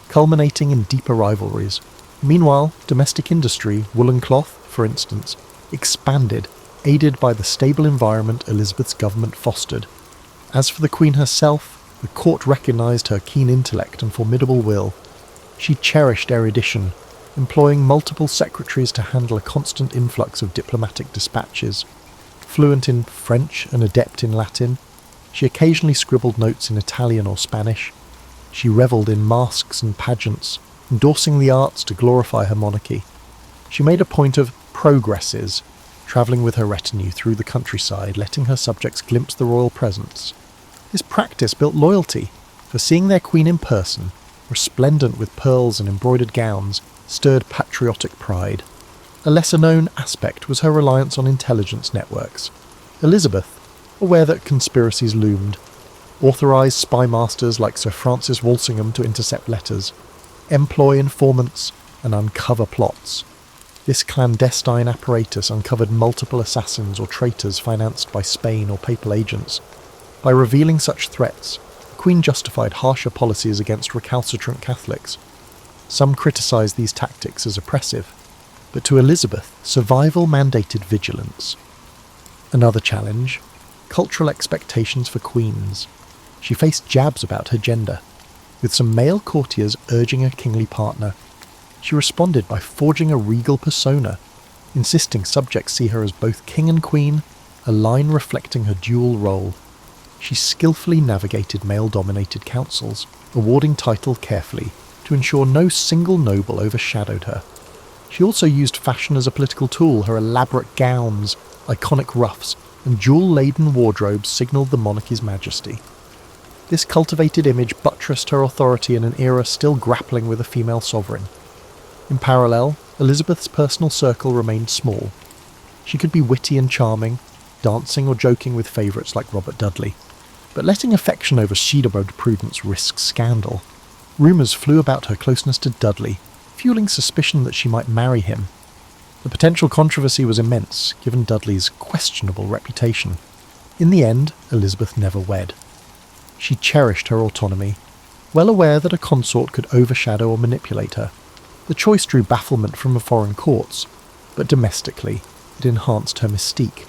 culminating in deeper rivalries. Meanwhile, domestic industry, woolen cloth, for instance, expanded, aided by the stable environment Elizabeth's government fostered. As for the Queen herself, the court recognised her keen intellect and formidable will. She cherished erudition, employing multiple secretaries to handle a constant influx of diplomatic dispatches. Fluent in French and adept in Latin, she occasionally scribbled notes in Italian or Spanish. She revelled in masques and pageants, endorsing the arts to glorify her monarchy. She made a point of progresses, travelling with her retinue through the countryside, letting her subjects glimpse the royal presence. This practice built loyalty, for seeing their queen in person, resplendent with pearls and embroidered gowns, stirred patriotic pride. A lesser-known aspect was her reliance on intelligence networks. Elizabeth, aware that conspiracies loomed, authorised spy masters like Sir Francis Walsingham to intercept letters, employ informants, and uncover plots. This clandestine apparatus uncovered multiple assassins or traitors financed by Spain or papal agents. By revealing such threats, the Queen justified harsher policies against recalcitrant Catholics. Some criticised these tactics as oppressive, but to Elizabeth, survival mandated vigilance. Another challenge: cultural expectations for queens. She faced jabs about her gender, with some male courtiers urging a kingly partner. She responded by forging a regal persona, insisting subjects see her as both king and queen, a line reflecting her dual role. She skillfully navigated male-dominated councils, awarding title carefully to ensure no single noble overshadowed her. She also used fashion as a political tool. Her elaborate gowns, iconic ruffs, and jewel-laden wardrobes signalled the monarchy's majesty. This cultivated image buttressed her authority in an era still grappling with a female sovereign. In parallel, Elizabeth's personal circle remained small. She could be witty and charming, dancing or joking with favourites like Robert Dudley, but letting affection overshadowed prudence risks scandal. Rumours flew about her closeness to Dudley, fueling suspicion that she might marry him. The potential controversy was immense, given Dudley's questionable reputation. In the end, Elizabeth never wed. She cherished her autonomy, well aware that a consort could overshadow or manipulate her. The choice drew bafflement from the foreign courts, but domestically, it enhanced her mystique.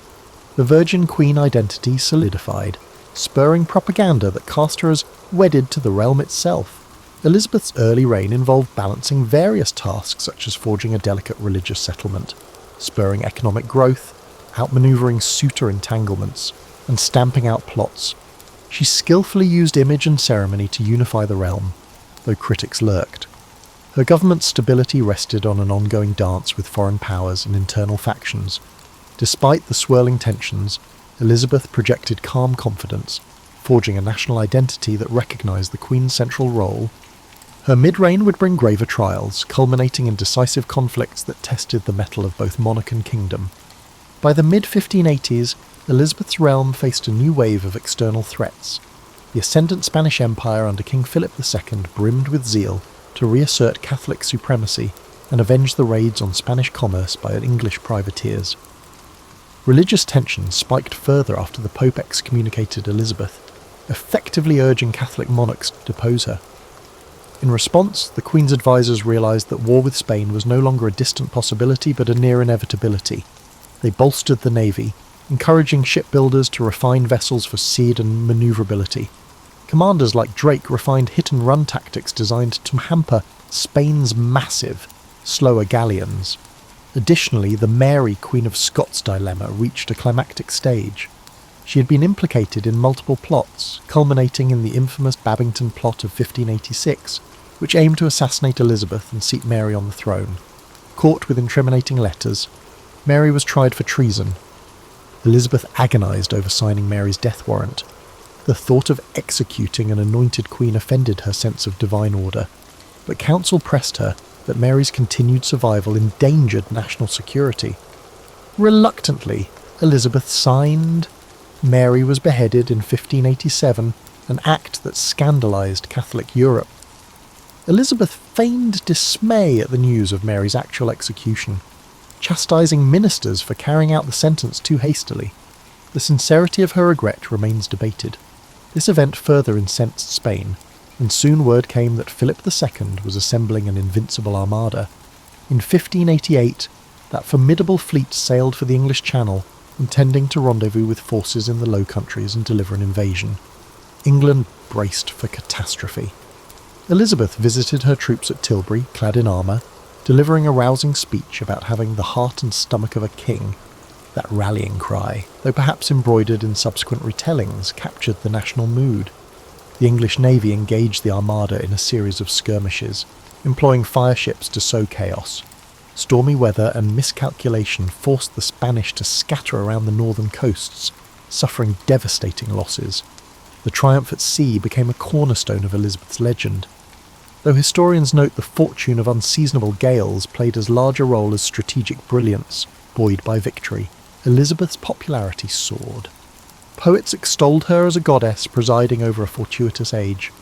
The Virgin Queen identity solidified, spurring propaganda that cast her as wedded to the realm itself. Elizabeth's early reign involved balancing various tasks such as forging a delicate religious settlement, spurring economic growth, outmanoeuvring suitor entanglements, and stamping out plots. She skillfully used image and ceremony to unify the realm, though critics lurked. Her government's stability rested on an ongoing dance with foreign powers and internal factions. Despite the swirling tensions, Elizabeth projected calm confidence, forging a national identity that recognised the Queen's central role. Her mid-reign would bring graver trials, culminating in decisive conflicts that tested the mettle of both monarch and kingdom. By the mid-1580s, Elizabeth's realm faced a new wave of external threats. The ascendant Spanish Empire under King Philip II brimmed with zeal to reassert Catholic supremacy and avenge the raids on Spanish commerce by English privateers. Religious tensions spiked further after the Pope excommunicated Elizabeth, effectively urging Catholic monarchs to depose her. In response, the Queen's advisors realised that war with Spain was no longer a distant possibility but a near inevitability. They bolstered the navy, encouraging shipbuilders to refine vessels for speed and manoeuvrability. Commanders like Drake refined hit-and-run tactics designed to hamper Spain's massive, slower galleons. Additionally, the Mary, Queen of Scots dilemma reached a climactic stage. She had been implicated in multiple plots, culminating in the infamous Babington plot of 1586, which aimed to assassinate Elizabeth and seat Mary on the throne. Caught with incriminating letters, Mary was tried for treason. Elizabeth agonised over signing Mary's death warrant. The thought of executing an anointed queen offended her sense of divine order, but counsel pressed her that Mary's continued survival endangered national security. Reluctantly, Elizabeth signed. Mary was beheaded in 1587, an act that scandalised Catholic Europe. Elizabeth feigned dismay at the news of Mary's actual execution, chastising ministers for carrying out the sentence too hastily. The sincerity of her regret remains debated. This event further incensed Spain, and soon word came that Philip II was assembling an invincible armada. In 1588, that formidable fleet sailed for the English Channel, intending to rendezvous with forces in the Low Countries and deliver an invasion. England braced for catastrophe. Elizabeth visited her troops at Tilbury, clad in armour, delivering a rousing speech about having the heart and stomach of a king. That rallying cry, though perhaps embroidered in subsequent retellings, captured the national mood. The English Navy engaged the Armada in a series of skirmishes, employing fireships to sow chaos. Stormy weather and miscalculation forced the Spanish to scatter around the northern coasts, suffering devastating losses. The triumph at sea became a cornerstone of Elizabeth's legend, though historians note the fortune of unseasonable gales played as large a role as strategic brilliance, buoyed by victory. Elizabeth's popularity soared. Poets extolled her as a goddess presiding over a fortuitous age.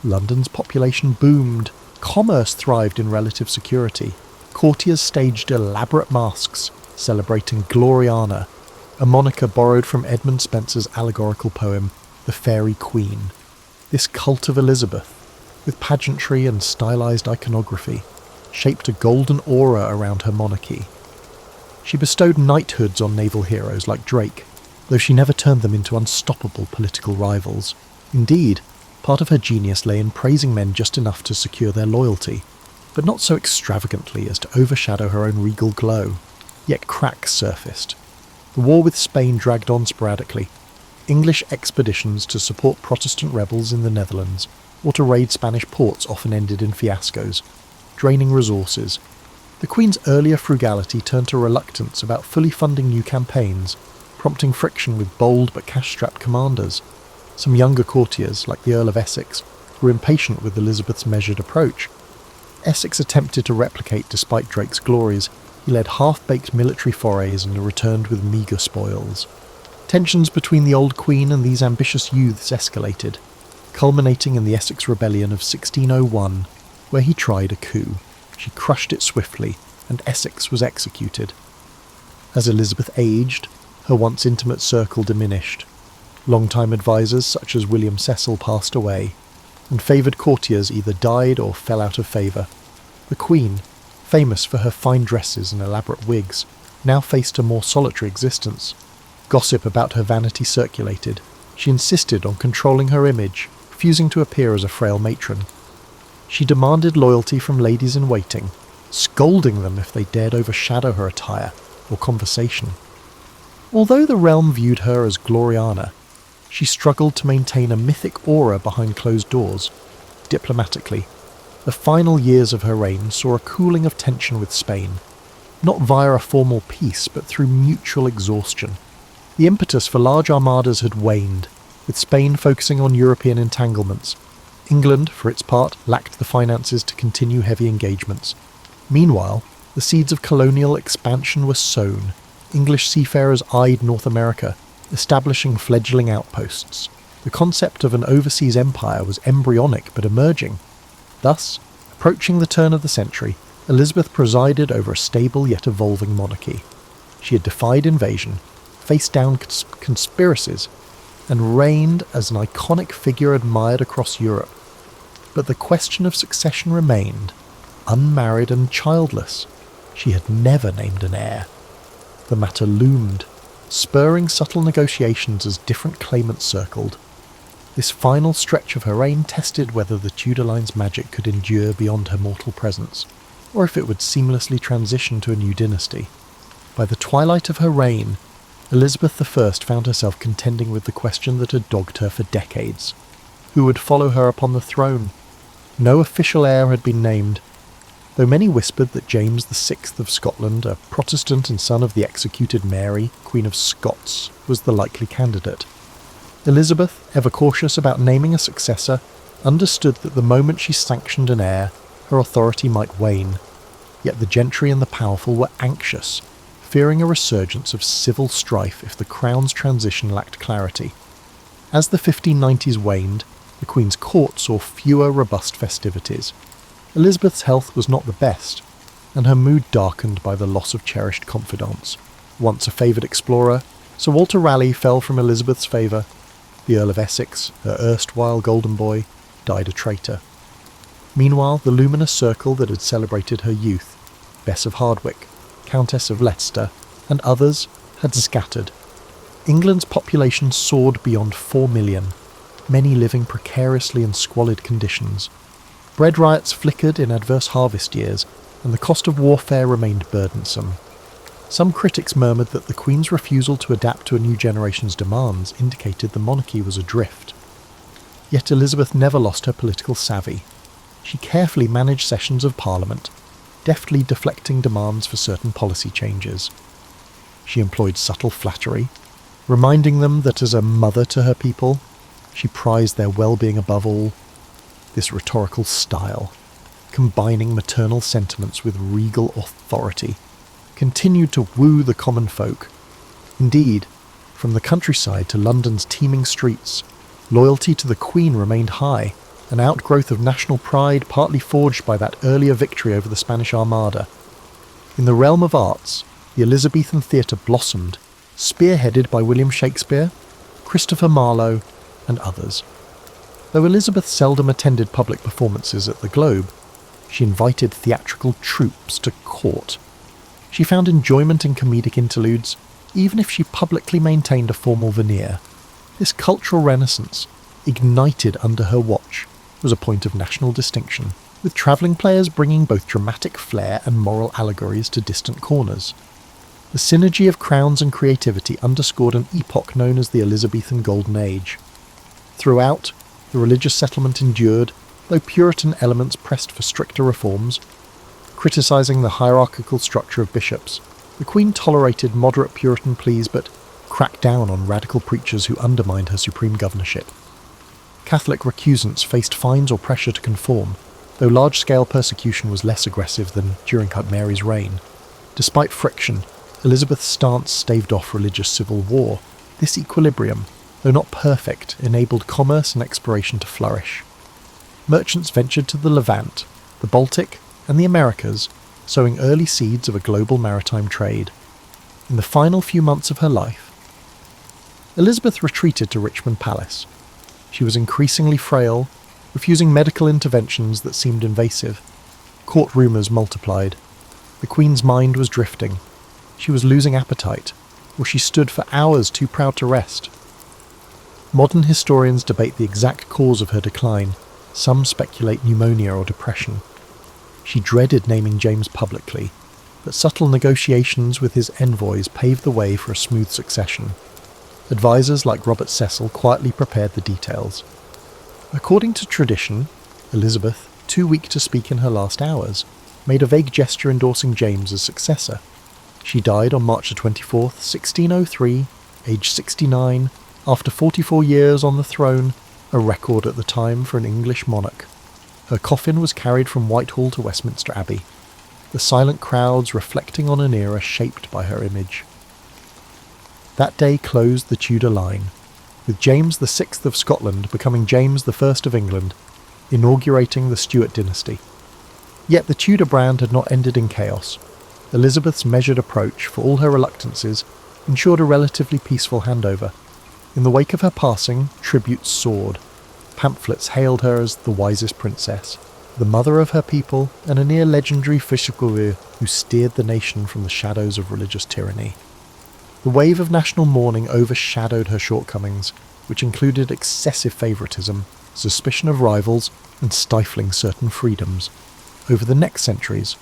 London's population boomed, commerce thrived in relative security. Courtiers staged elaborate masques, celebrating Gloriana, a moniker borrowed from Edmund Spenser's allegorical poem, The Fairy Queen. This cult of Elizabeth, with pageantry and stylized iconography, shaped a golden aura around her monarchy. She bestowed knighthoods on naval heroes like Drake, though she never turned them into unstoppable political rivals. Indeed, part of her genius lay in praising men just enough to secure their loyalty, but not so extravagantly as to overshadow her own regal glow. Yet cracks surfaced. The war with Spain dragged on sporadically. English expeditions to support Protestant rebels in the Netherlands or to raid Spanish ports often ended in fiascos, draining resources. The Queen's earlier frugality turned to reluctance about fully funding new campaigns, prompting friction with bold but cash-strapped commanders. Some younger courtiers, like the Earl of Essex, were impatient with Elizabeth's measured approach. Essex attempted to replicate despite Drake's glories. He led half-baked military forays and returned with meagre spoils. Tensions between the old Queen and these ambitious youths escalated, culminating in the Essex Rebellion of 1601, where he tried a coup. She crushed it swiftly, and Essex was executed. As Elizabeth aged, her once intimate circle diminished. Long-time advisers such as William Cecil passed away, and favoured courtiers either died or fell out of favour. The Queen, famous for her fine dresses and elaborate wigs, now faced a more solitary existence. Gossip about her vanity circulated. She insisted on controlling her image, refusing to appear as a frail matron. She demanded loyalty from ladies-in-waiting, scolding them if they dared overshadow her attire or conversation. Although the realm viewed her as Gloriana, she struggled to maintain a mythic aura behind closed doors. Diplomatically, the final years of her reign saw a cooling of tension with Spain, not via a formal peace but through mutual exhaustion. The impetus for large armadas had waned, with Spain focusing on European entanglements. England, for its part, lacked the finances to continue heavy engagements. Meanwhile, the seeds of colonial expansion were sown. English seafarers eyed North America, establishing fledgling outposts. The concept of an overseas empire was embryonic but emerging. Thus, approaching the turn of the century, Elizabeth presided over a stable yet evolving monarchy. She had defied invasion, faced down conspiracies, and reigned as an iconic figure admired across Europe. But the question of succession remained, unmarried and childless. She had never named an heir. The matter loomed, spurring subtle negotiations as different claimants circled. This final stretch of her reign tested whether the Tudor line's magic could endure beyond her mortal presence, or if it would seamlessly transition to a new dynasty. By the twilight of her reign, Elizabeth I found herself contending with the question that had dogged her for decades. Who would follow her upon the throne? No official heir had been named, though many whispered that James VI of Scotland, a Protestant and son of the executed Mary, Queen of Scots, was the likely candidate. Elizabeth, ever cautious about naming a successor, understood that the moment she sanctioned an heir, her authority might wane. Yet the gentry and the powerful were anxious, fearing a resurgence of civil strife if the crown's transition lacked clarity. As the 1590s waned, the Queen's court saw fewer robust festivities. Elizabeth's health was not the best, and her mood darkened by the loss of cherished confidants. Once a favoured explorer, Sir Walter Raleigh fell from Elizabeth's favour. The Earl of Essex, her erstwhile golden boy, died a traitor. Meanwhile, the luminous circle that had celebrated her youth, Bess of Hardwicke, Countess of Leicester, and others, had scattered. England's population soared beyond 4 million, many living precariously in squalid conditions. Bread riots flickered in adverse harvest years, and the cost of warfare remained burdensome. Some critics murmured that the Queen's refusal to adapt to a new generation's demands indicated the monarchy was adrift. Yet Elizabeth never lost her political savvy. She carefully managed sessions of Parliament, deftly deflecting demands for certain policy changes. She employed subtle flattery, reminding them that as a mother to her people, she prized their well-being above all. This rhetorical style, combining maternal sentiments with regal authority, continued to woo the common folk. Indeed, from the countryside to London's teeming streets, loyalty to the Queen remained high, an outgrowth of national pride partly forged by that earlier victory over the Spanish Armada. In the realm of arts, the Elizabethan theatre blossomed, spearheaded by William Shakespeare, Christopher Marlowe, and others. Though Elizabeth seldom attended public performances at the Globe, she invited theatrical troupes to court. She found enjoyment in comedic interludes, even if she publicly maintained a formal veneer. This cultural renaissance, ignited under her watch, was a point of national distinction, with travelling players bringing both dramatic flair and moral allegories to distant corners. The synergy of crowns and creativity underscored an epoch known as the Elizabethan Golden Age. Throughout, the religious settlement endured, though Puritan elements pressed for stricter reforms. Criticising the hierarchical structure of bishops, the Queen tolerated moderate Puritan pleas but cracked down on radical preachers who undermined her supreme governorship. Catholic recusants faced fines or pressure to conform, though large-scale persecution was less aggressive than during Mary's reign. Despite friction, Elizabeth's stance staved off religious civil war. This equilibrium, though not perfect, enabled commerce and exploration to flourish. Merchants ventured to the Levant, the Baltic, and the Americas, sowing early seeds of a global maritime trade. In the final few months of her life, Elizabeth retreated to Richmond Palace. She was increasingly frail, refusing medical interventions that seemed invasive. Court rumours multiplied. The Queen's mind was drifting. She was losing appetite, or she stood for hours too proud to rest. Modern historians debate the exact cause of her decline. Some speculate pneumonia or depression. She dreaded naming James publicly, but subtle negotiations with his envoys paved the way for a smooth succession. Advisors like Robert Cecil quietly prepared the details. According to tradition, Elizabeth, too weak to speak in her last hours, made a vague gesture endorsing James as successor. She died on March 24, 1603, aged 69, after 44 years on the throne, a record at the time for an English monarch. Her coffin was carried from Whitehall to Westminster Abbey, the silent crowds reflecting on an era shaped by her image. That day closed the Tudor line, with James VI of Scotland becoming James I of England, inaugurating the Stuart dynasty. Yet the Tudor brand had not ended in chaos. Elizabeth's measured approach, for all her reluctances, ensured a relatively peaceful handover. In the wake of her passing, tributes soared. Pamphlets hailed her as the wisest princess, the mother of her people, and a near-legendary figure who steered the nation from the shadows of religious tyranny. The wave of national mourning overshadowed her shortcomings, which included excessive favouritism, suspicion of rivals, and stifling certain freedoms. Over the next centuries,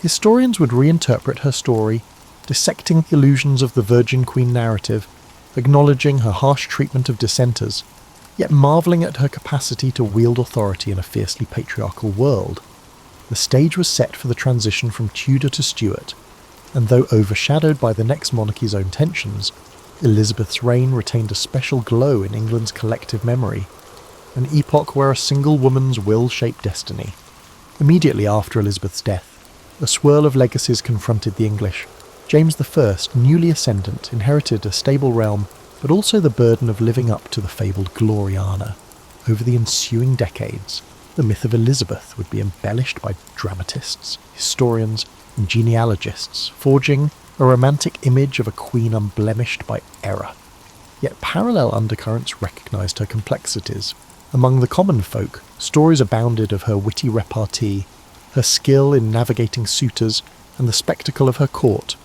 historians would reinterpret her story, dissecting the illusions of the Virgin Queen narrative, acknowledging her harsh treatment of dissenters, yet marvelling at her capacity to wield authority in a fiercely patriarchal world. The stage was set for the transition from Tudor to Stuart, and though overshadowed by the next monarchy's own tensions, Elizabeth's reign retained a special glow in England's collective memory, an epoch where a single woman's will shaped destiny. Immediately after Elizabeth's death, a swirl of legacies confronted the English. James I, newly ascendant, inherited a stable realm, but also the burden of living up to the fabled Gloriana. Over the ensuing decades, the myth of Elizabeth would be embellished by dramatists, historians, and genealogists, forging a romantic image of a queen unblemished by error. Yet parallel undercurrents recognised her complexities. Among the common folk, stories abounded of her witty repartee, her skill in navigating suitors, and the spectacle of her court.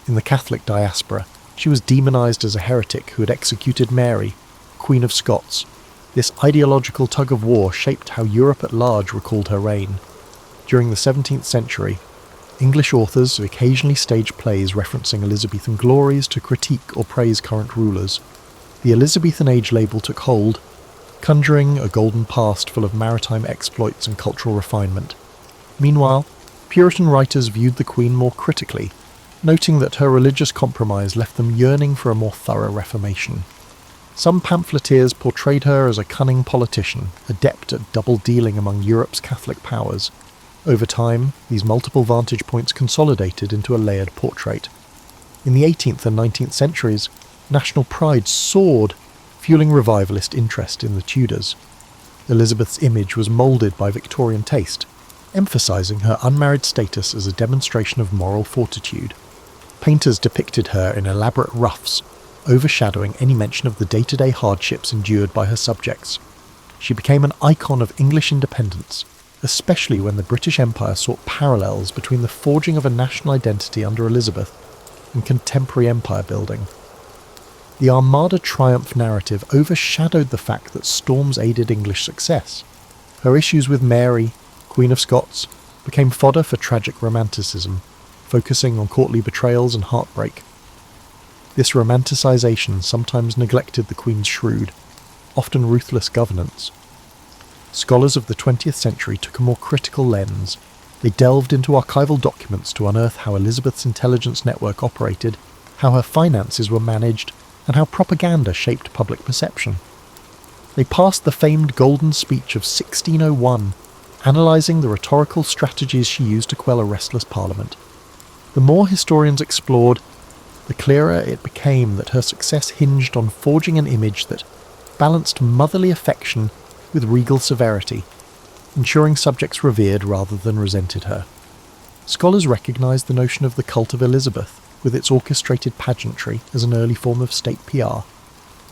In the Catholic diaspora, she was demonised as a heretic who had executed Mary, Queen of Scots. This ideological tug-of-war shaped how Europe at large recalled her reign. During the 17th century, English authors occasionally staged plays referencing Elizabethan glories to critique or praise current rulers. The Elizabethan Age label took hold, conjuring a golden past full of maritime exploits and cultural refinement. Meanwhile, Puritan writers viewed the Queen more critically, noting that her religious compromise left them yearning for a more thorough reformation. Some pamphleteers portrayed her as a cunning politician, adept at double-dealing among Europe's Catholic powers. Over time, these multiple vantage points consolidated into a layered portrait. In the 18th and 19th centuries, national pride soared, fueling revivalist interest in the Tudors. Elizabeth's image was moulded by Victorian taste, emphasising her unmarried status as a demonstration of moral fortitude. Painters depicted her in elaborate ruffs, overshadowing any mention of the day-to-day hardships endured by her subjects. She became an icon of English independence, especially when the British Empire sought parallels between the forging of a national identity under Elizabeth and contemporary empire building. The Armada triumph narrative overshadowed the fact that storms aided English success. Her issues with Mary, Queen of Scots, became fodder for tragic romanticism. focusing on courtly betrayals and heartbreak. This romanticisation sometimes neglected the Queen's shrewd, often ruthless governance. Scholars of the 20th century took a more critical lens. They delved into archival documents to unearth how Elizabeth's intelligence network operated, how her finances were managed, and how propaganda shaped public perception. They passed the famed Golden Speech of 1601, analysing the rhetorical strategies she used to quell a restless parliament. The more historians explored, the clearer it became that her success hinged on forging an image that balanced motherly affection with regal severity, ensuring subjects revered rather than resented her. Scholars recognised the notion of the cult of Elizabeth, with its orchestrated pageantry, as an early form of state PR.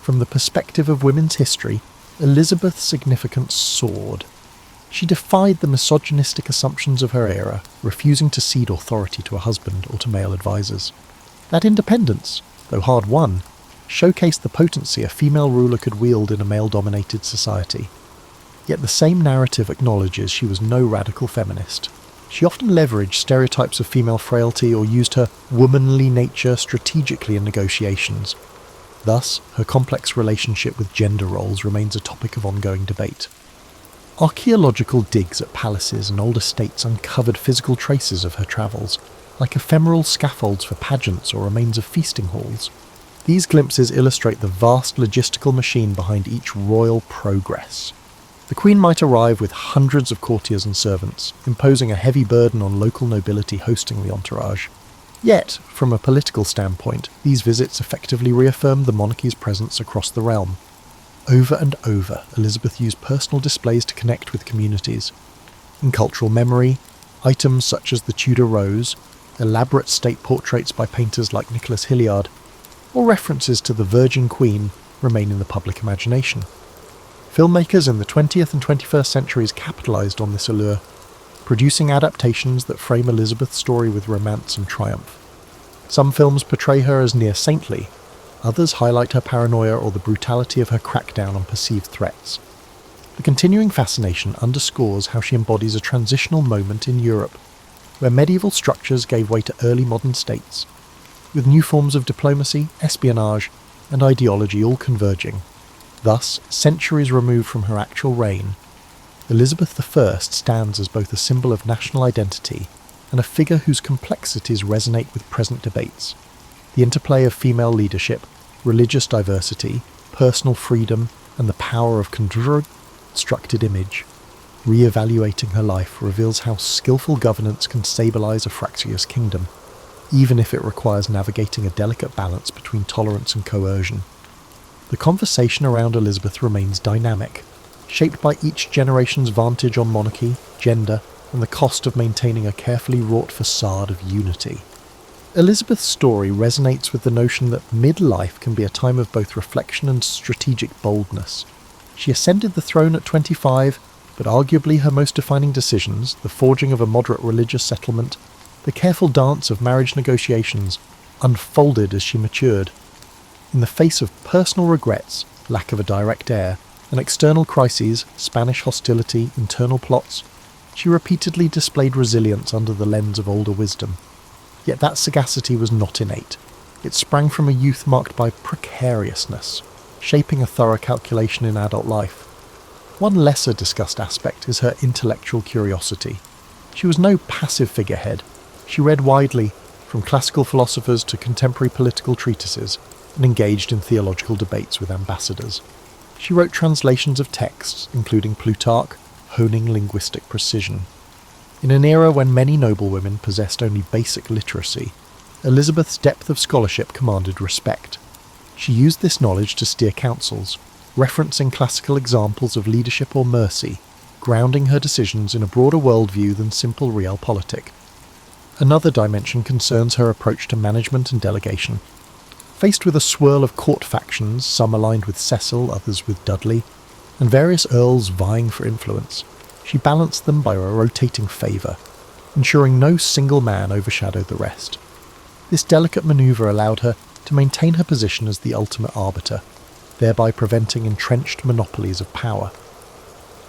From the perspective of women's history, Elizabeth's significance soared. She defied the misogynistic assumptions of her era, refusing to cede authority to a husband or to male advisors. That independence, though hard-won, showcased the potency a female ruler could wield in a male-dominated society. Yet the same narrative acknowledges she was no radical feminist. She often leveraged stereotypes of female frailty or used her womanly nature strategically in negotiations. Thus, her complex relationship with gender roles remains a topic of ongoing debate. Archaeological digs at palaces and old estates uncovered physical traces of her travels, like ephemeral scaffolds for pageants or remains of feasting halls. These glimpses illustrate the vast logistical machine behind each royal progress. The Queen might arrive with hundreds of courtiers and servants, imposing a heavy burden on local nobility hosting the entourage. Yet, from a political standpoint, these visits effectively reaffirmed the monarchy's presence across the realm. Over and over, Elizabeth used personal displays to connect with communities. In cultural memory, items such as the Tudor Rose, elaborate state portraits by painters like Nicholas Hilliard, or references to the Virgin Queen remain in the public imagination. Filmmakers in the 20th and 21st centuries capitalised on this allure, producing adaptations that frame Elizabeth's story with romance and triumph. Some films portray her as near saintly, others highlight her paranoia or the brutality of her crackdown on perceived threats. The continuing fascination underscores how she embodies a transitional moment in Europe, where medieval structures gave way to early modern states, with new forms of diplomacy, espionage, and ideology all converging. Thus, centuries removed from her actual reign, Elizabeth I stands as both a symbol of national identity and a figure whose complexities resonate with present debates. The interplay of female leadership, religious diversity, personal freedom, and the power of constructed image. Re-evaluating her life reveals how skillful governance can stabilise a fractious kingdom, even if it requires navigating a delicate balance between tolerance and coercion. The conversation around Elizabeth remains dynamic, shaped by each generation's vantage on monarchy, gender, and the cost of maintaining a carefully wrought facade of unity. Elizabeth's story resonates with the notion that midlife can be a time of both reflection and strategic boldness. She ascended the throne at 25, but arguably her most defining decisions, the forging of a moderate religious settlement, the careful dance of marriage negotiations, unfolded as she matured. In the face of personal regrets, lack of a direct heir, and external crises, Spanish hostility, internal plots, she repeatedly displayed resilience under the lens of older wisdom. Yet that sagacity was not innate. It sprang from a youth marked by precariousness, shaping a thorough calculation in adult life. One lesser discussed aspect is her intellectual curiosity. She was no passive figurehead. She read widely, from classical philosophers to contemporary political treatises, and engaged in theological debates with ambassadors. She wrote translations of texts, including Plutarch, honing linguistic precision. In an era when many noblewomen possessed only basic literacy, Elizabeth's depth of scholarship commanded respect. She used this knowledge to steer councils, referencing classical examples of leadership or mercy, grounding her decisions in a broader worldview than simple realpolitik. Another dimension concerns her approach to management and delegation. Faced with a swirl of court factions, some aligned with Cecil, others with Dudley, and various earls vying for influence, she balanced them by a rotating favour, ensuring no single man overshadowed the rest. This delicate manoeuvre allowed her to maintain her position as the ultimate arbiter, thereby preventing entrenched monopolies of power.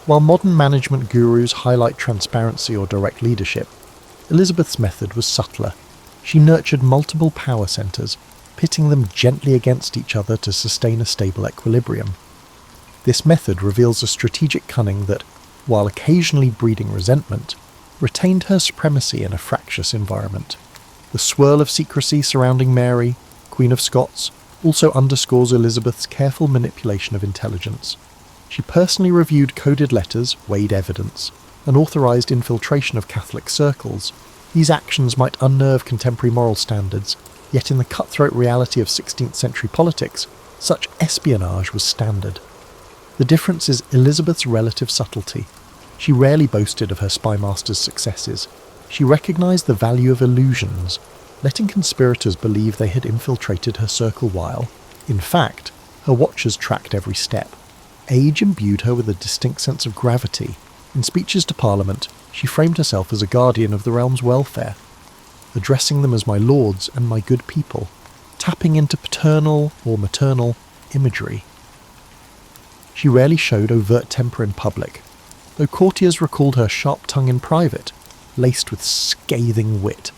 While modern management gurus highlight transparency or direct leadership, Elizabeth's method was subtler. She nurtured multiple power centres, pitting them gently against each other to sustain a stable equilibrium. This method reveals a strategic cunning that, while occasionally breeding resentment, retained her supremacy in a fractious environment. The swirl of secrecy surrounding Mary, Queen of Scots, also underscores Elizabeth's careful manipulation of intelligence. She personally reviewed coded letters, weighed evidence, and authorised infiltration of Catholic circles. These actions might unnerve contemporary moral standards, yet in the cutthroat reality of 16th century politics, such espionage was standard. The difference is Elizabeth's relative subtlety. She rarely boasted of her spymaster's successes. She recognised the value of illusions, letting conspirators believe they had infiltrated her circle while, in fact, her watchers tracked every step. Age imbued her with a distinct sense of gravity. In speeches to Parliament, she framed herself as a guardian of the realm's welfare, addressing them as my lords and my good people, tapping into paternal or maternal imagery. She rarely showed overt temper in public, though courtiers recalled her sharp tongue in private, laced with scathing wit.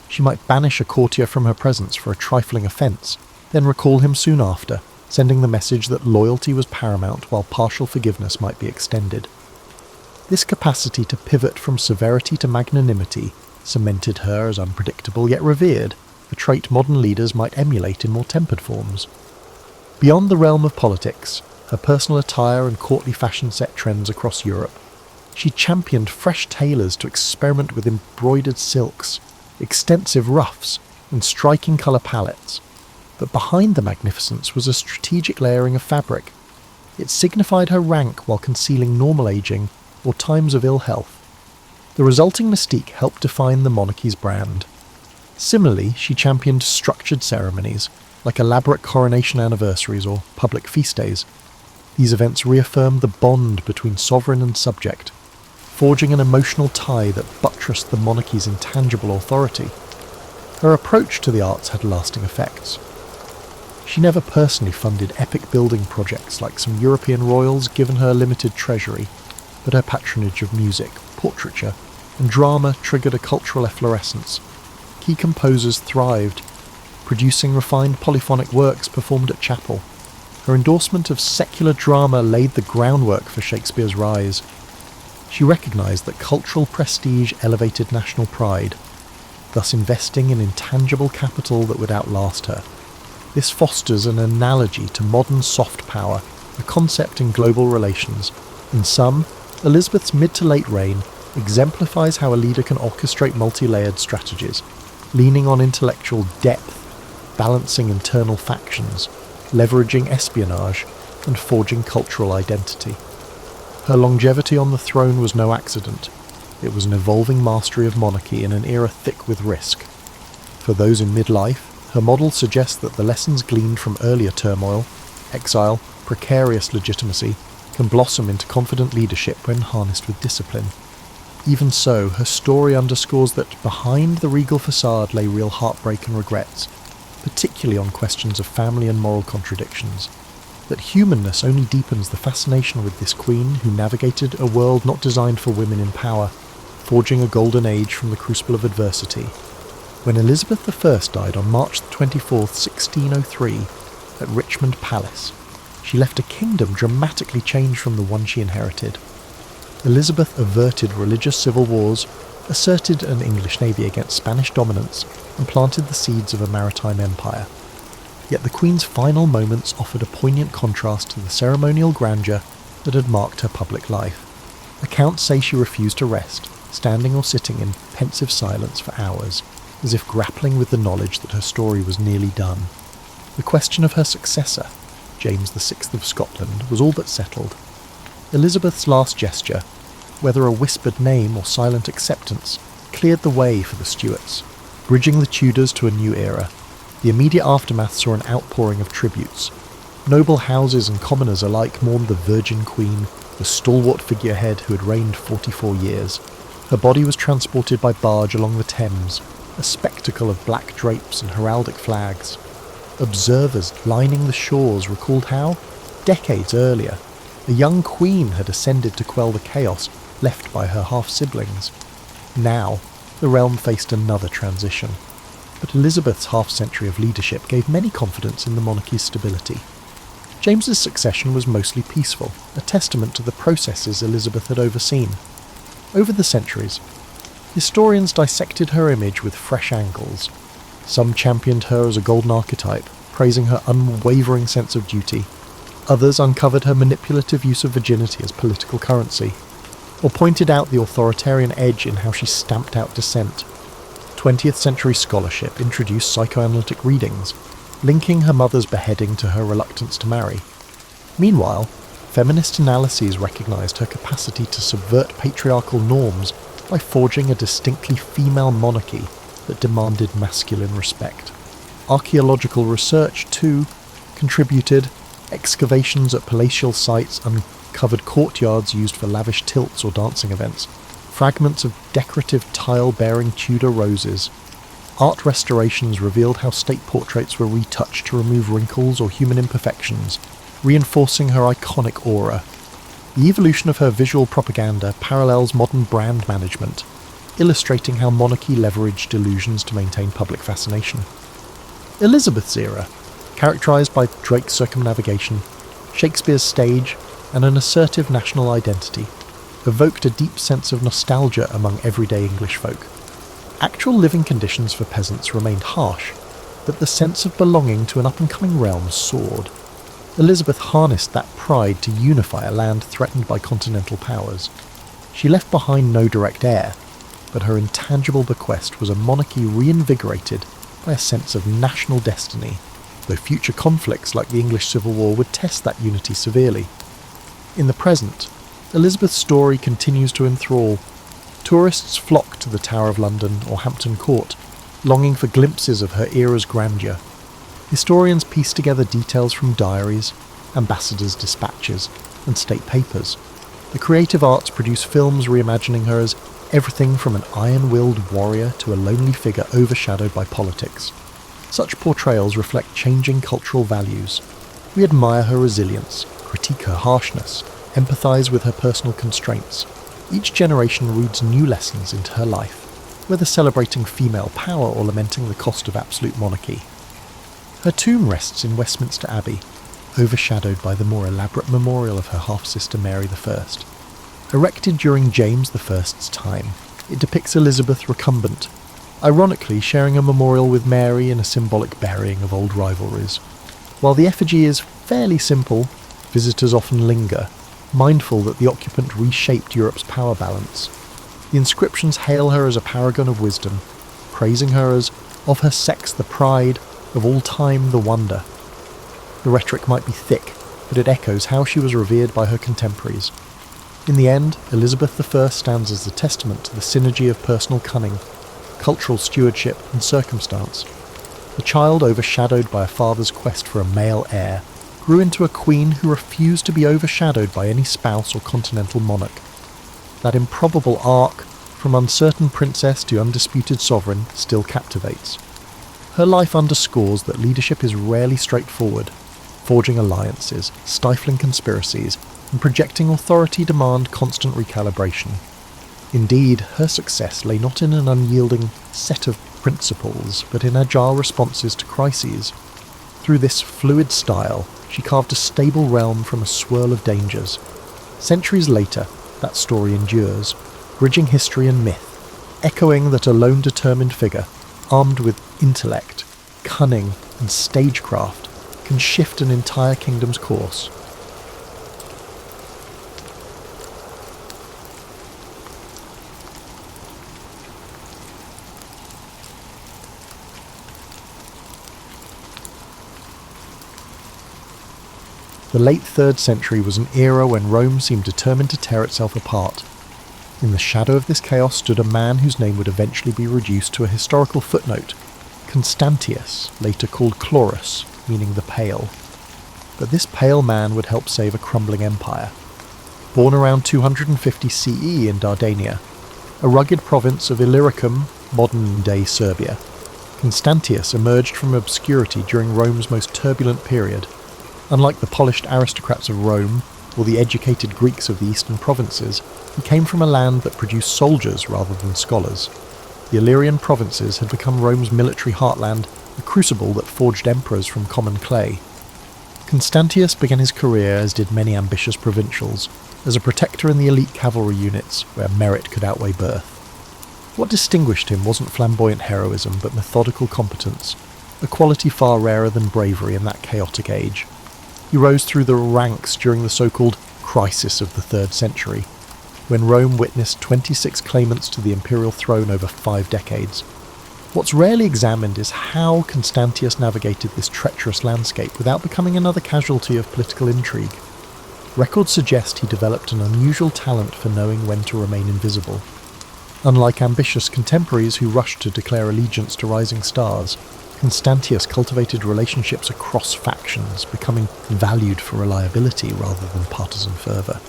She might banish a courtier from her presence for a trifling offence, then recall him soon after, sending the message that loyalty was paramount while partial forgiveness might be extended. This capacity to pivot from severity to magnanimity cemented her as unpredictable yet revered, a trait modern leaders might emulate in more tempered forms. Beyond the realm of politics, her personal attire and courtly fashion set trends across Europe. She championed fresh tailors to experiment with embroidered silks, extensive ruffs, and striking colour palettes. But behind the magnificence was a strategic layering of fabric. It signified her rank while concealing normal ageing or times of ill health. The resulting mystique helped define the monarchy's brand. Similarly, she championed structured ceremonies, like elaborate coronation anniversaries or public feast days. These events reaffirmed the bond between sovereign and subject, forging an emotional tie that buttressed the monarchy's intangible authority. Her approach to the arts had lasting effects. She never personally funded epic building projects like some European royals given her limited treasury, but her patronage of music, portraiture, and drama triggered a cultural efflorescence. Key composers thrived, producing refined polyphonic works performed at chapel. Her endorsement of secular drama laid the groundwork for Shakespeare's rise. She recognised that cultural prestige elevated national pride, thus investing in intangible capital that would outlast her. This fosters an analogy to modern soft power, a concept in global relations. In sum, Elizabeth's mid to late reign exemplifies how a leader can orchestrate multi-layered strategies, leaning on intellectual depth, balancing internal factions, leveraging espionage, and forging cultural identity. Her longevity on the throne was no accident. It was an evolving mastery of monarchy in an era thick with risk. For those in midlife, her model suggests that the lessons gleaned from earlier turmoil, exile, precarious legitimacy, can blossom into confident leadership when harnessed with discipline. Even so, her story underscores that behind the regal facade lay real heartbreak and regrets, particularly on questions of family and moral contradictions. That humanness only deepens the fascination with this queen who navigated a world not designed for women in power, forging a golden age from the crucible of adversity. When Elizabeth I died on March 24, 1603, at Richmond Palace, she left a kingdom dramatically changed from the one she inherited. Elizabeth averted religious civil wars, asserted an English navy against Spanish dominance, and planted the seeds of a maritime empire. Yet the Queen's final moments offered a poignant contrast to the ceremonial grandeur that had marked her public life. Accounts say she refused to rest, standing or sitting in pensive silence for hours, as if grappling with the knowledge that her story was nearly done. The question of her successor, James VI of Scotland, was all but settled. Elizabeth's last gesture, whether a whispered name or silent acceptance, cleared the way for the Stuarts, bridging the Tudors to a new era. The immediate aftermath saw an outpouring of tributes. Noble houses and commoners alike mourned the Virgin Queen, the stalwart figurehead who had reigned 44 years. Her body was transported by barge along the Thames, a spectacle of black drapes and heraldic flags. Observers lining the shores recalled how, decades earlier, a young queen had ascended to quell the chaos left by her half-siblings. Now, the realm faced another transition. but Elizabeth's half-century of leadership gave many confidence in the monarchy's stability. James's succession was mostly peaceful, a testament to the processes Elizabeth had overseen. Over the centuries, historians dissected her image with fresh angles. Some championed her as a golden archetype, praising her unwavering sense of duty. Others uncovered her manipulative use of virginity as political currency, or pointed out the authoritarian edge in how she stamped out dissent. 20th century scholarship introduced psychoanalytic readings, linking her mother's beheading to her reluctance to marry. Meanwhile, feminist analyses recognised her capacity to subvert patriarchal norms by forging a distinctly female monarchy that demanded masculine respect. Archaeological research, too, contributed. Excavations at palatial sites uncovered courtyards used for lavish tilts or dancing events, fragments of decorative tile-bearing Tudor roses. Art restorations revealed how state portraits were retouched to remove wrinkles or human imperfections, reinforcing her iconic aura. The evolution of her visual propaganda parallels modern brand management, illustrating how monarchy leveraged illusions to maintain public fascination. Elizabeth's era, characterised by Drake's circumnavigation, Shakespeare's stage, and an assertive national identity, evoked a deep sense of nostalgia among everyday English folk. Actual living conditions for peasants remained harsh, but the sense of belonging to an up-and-coming realm soared. Elizabeth harnessed that pride to unify a land threatened by continental powers. She left behind no direct heir, but her intangible bequest was a monarchy reinvigorated by a sense of national destiny, though future conflicts like the English Civil War would test that unity severely. In the present, Elizabeth's story continues to enthrall. Tourists flock to the Tower of London or Hampton Court, longing for glimpses of her era's grandeur. Historians piece together details from diaries, ambassadors' dispatches, and state papers. The creative arts produce films reimagining her as everything from an iron-willed warrior to a lonely figure overshadowed by politics. Such portrayals reflect changing cultural values. We admire her resilience, critique her harshness, empathise with her personal constraints. Each generation reads new lessons into her life, whether celebrating female power or lamenting the cost of absolute monarchy. Her tomb rests in Westminster Abbey, overshadowed by the more elaborate memorial of her half-sister Mary I. Erected during James I's time, it depicts Elizabeth recumbent, ironically sharing a memorial with Mary in a symbolic burying of old rivalries. While the effigy is fairly simple, visitors often linger, mindful that the occupant reshaped Europe's power balance. The inscriptions hail her as a paragon of wisdom, praising her as, of her sex the pride, of all time the wonder. The rhetoric might be thick, but it echoes how she was revered by her contemporaries. In the end, Elizabeth I stands as a testament to the synergy of personal cunning, cultural stewardship, and circumstance. The child overshadowed by a father's quest for a male heir grew into a queen who refused to be overshadowed by any spouse or continental monarch. That improbable arc, from uncertain princess to undisputed sovereign, still captivates. Her life underscores that leadership is rarely straightforward, forging alliances, stifling conspiracies, and projecting authority demand constant recalibration. Indeed, her success lay not in an unyielding set of principles, but in agile responses to crises. Through this fluid style, she carved a stable realm from a swirl of dangers. Centuries later, that story endures, bridging history and myth, echoing that a lone determined figure, armed with intellect, cunning, and stagecraft, can shift an entire kingdom's course. The late 3rd century was an era when Rome seemed determined to tear itself apart. In the shadow of this chaos stood a man whose name would eventually be reduced to a historical footnote, Constantius, later called Chlorus, meaning the Pale. But this pale man would help save a crumbling empire. Born around 250 CE in Dardania, a rugged province of Illyricum, modern-day Serbia, Constantius emerged from obscurity during Rome's most turbulent period. Unlike the polished aristocrats of Rome, or the educated Greeks of the eastern provinces, he came from a land that produced soldiers rather than scholars. The the Illyrian provinces had become Rome's military heartland, a crucible that forged emperors from common clay. Constantius began his career, as did many ambitious provincials, as a protector in the elite cavalry units where merit could outweigh birth. What distinguished him wasn't flamboyant heroism, but methodical competence, a quality far rarer than bravery in that chaotic age. He rose through the ranks during the so-called crisis of the 3rd century, when Rome witnessed 26 claimants to the imperial throne over 5 decades. What's rarely examined is how Constantius navigated this treacherous landscape without becoming another casualty of political intrigue. Records suggest he developed an unusual talent for knowing when to remain invisible. Unlike ambitious contemporaries who rushed to declare allegiance to rising stars, Constantius cultivated relationships across factions, becoming valued for reliability rather than partisan fervour.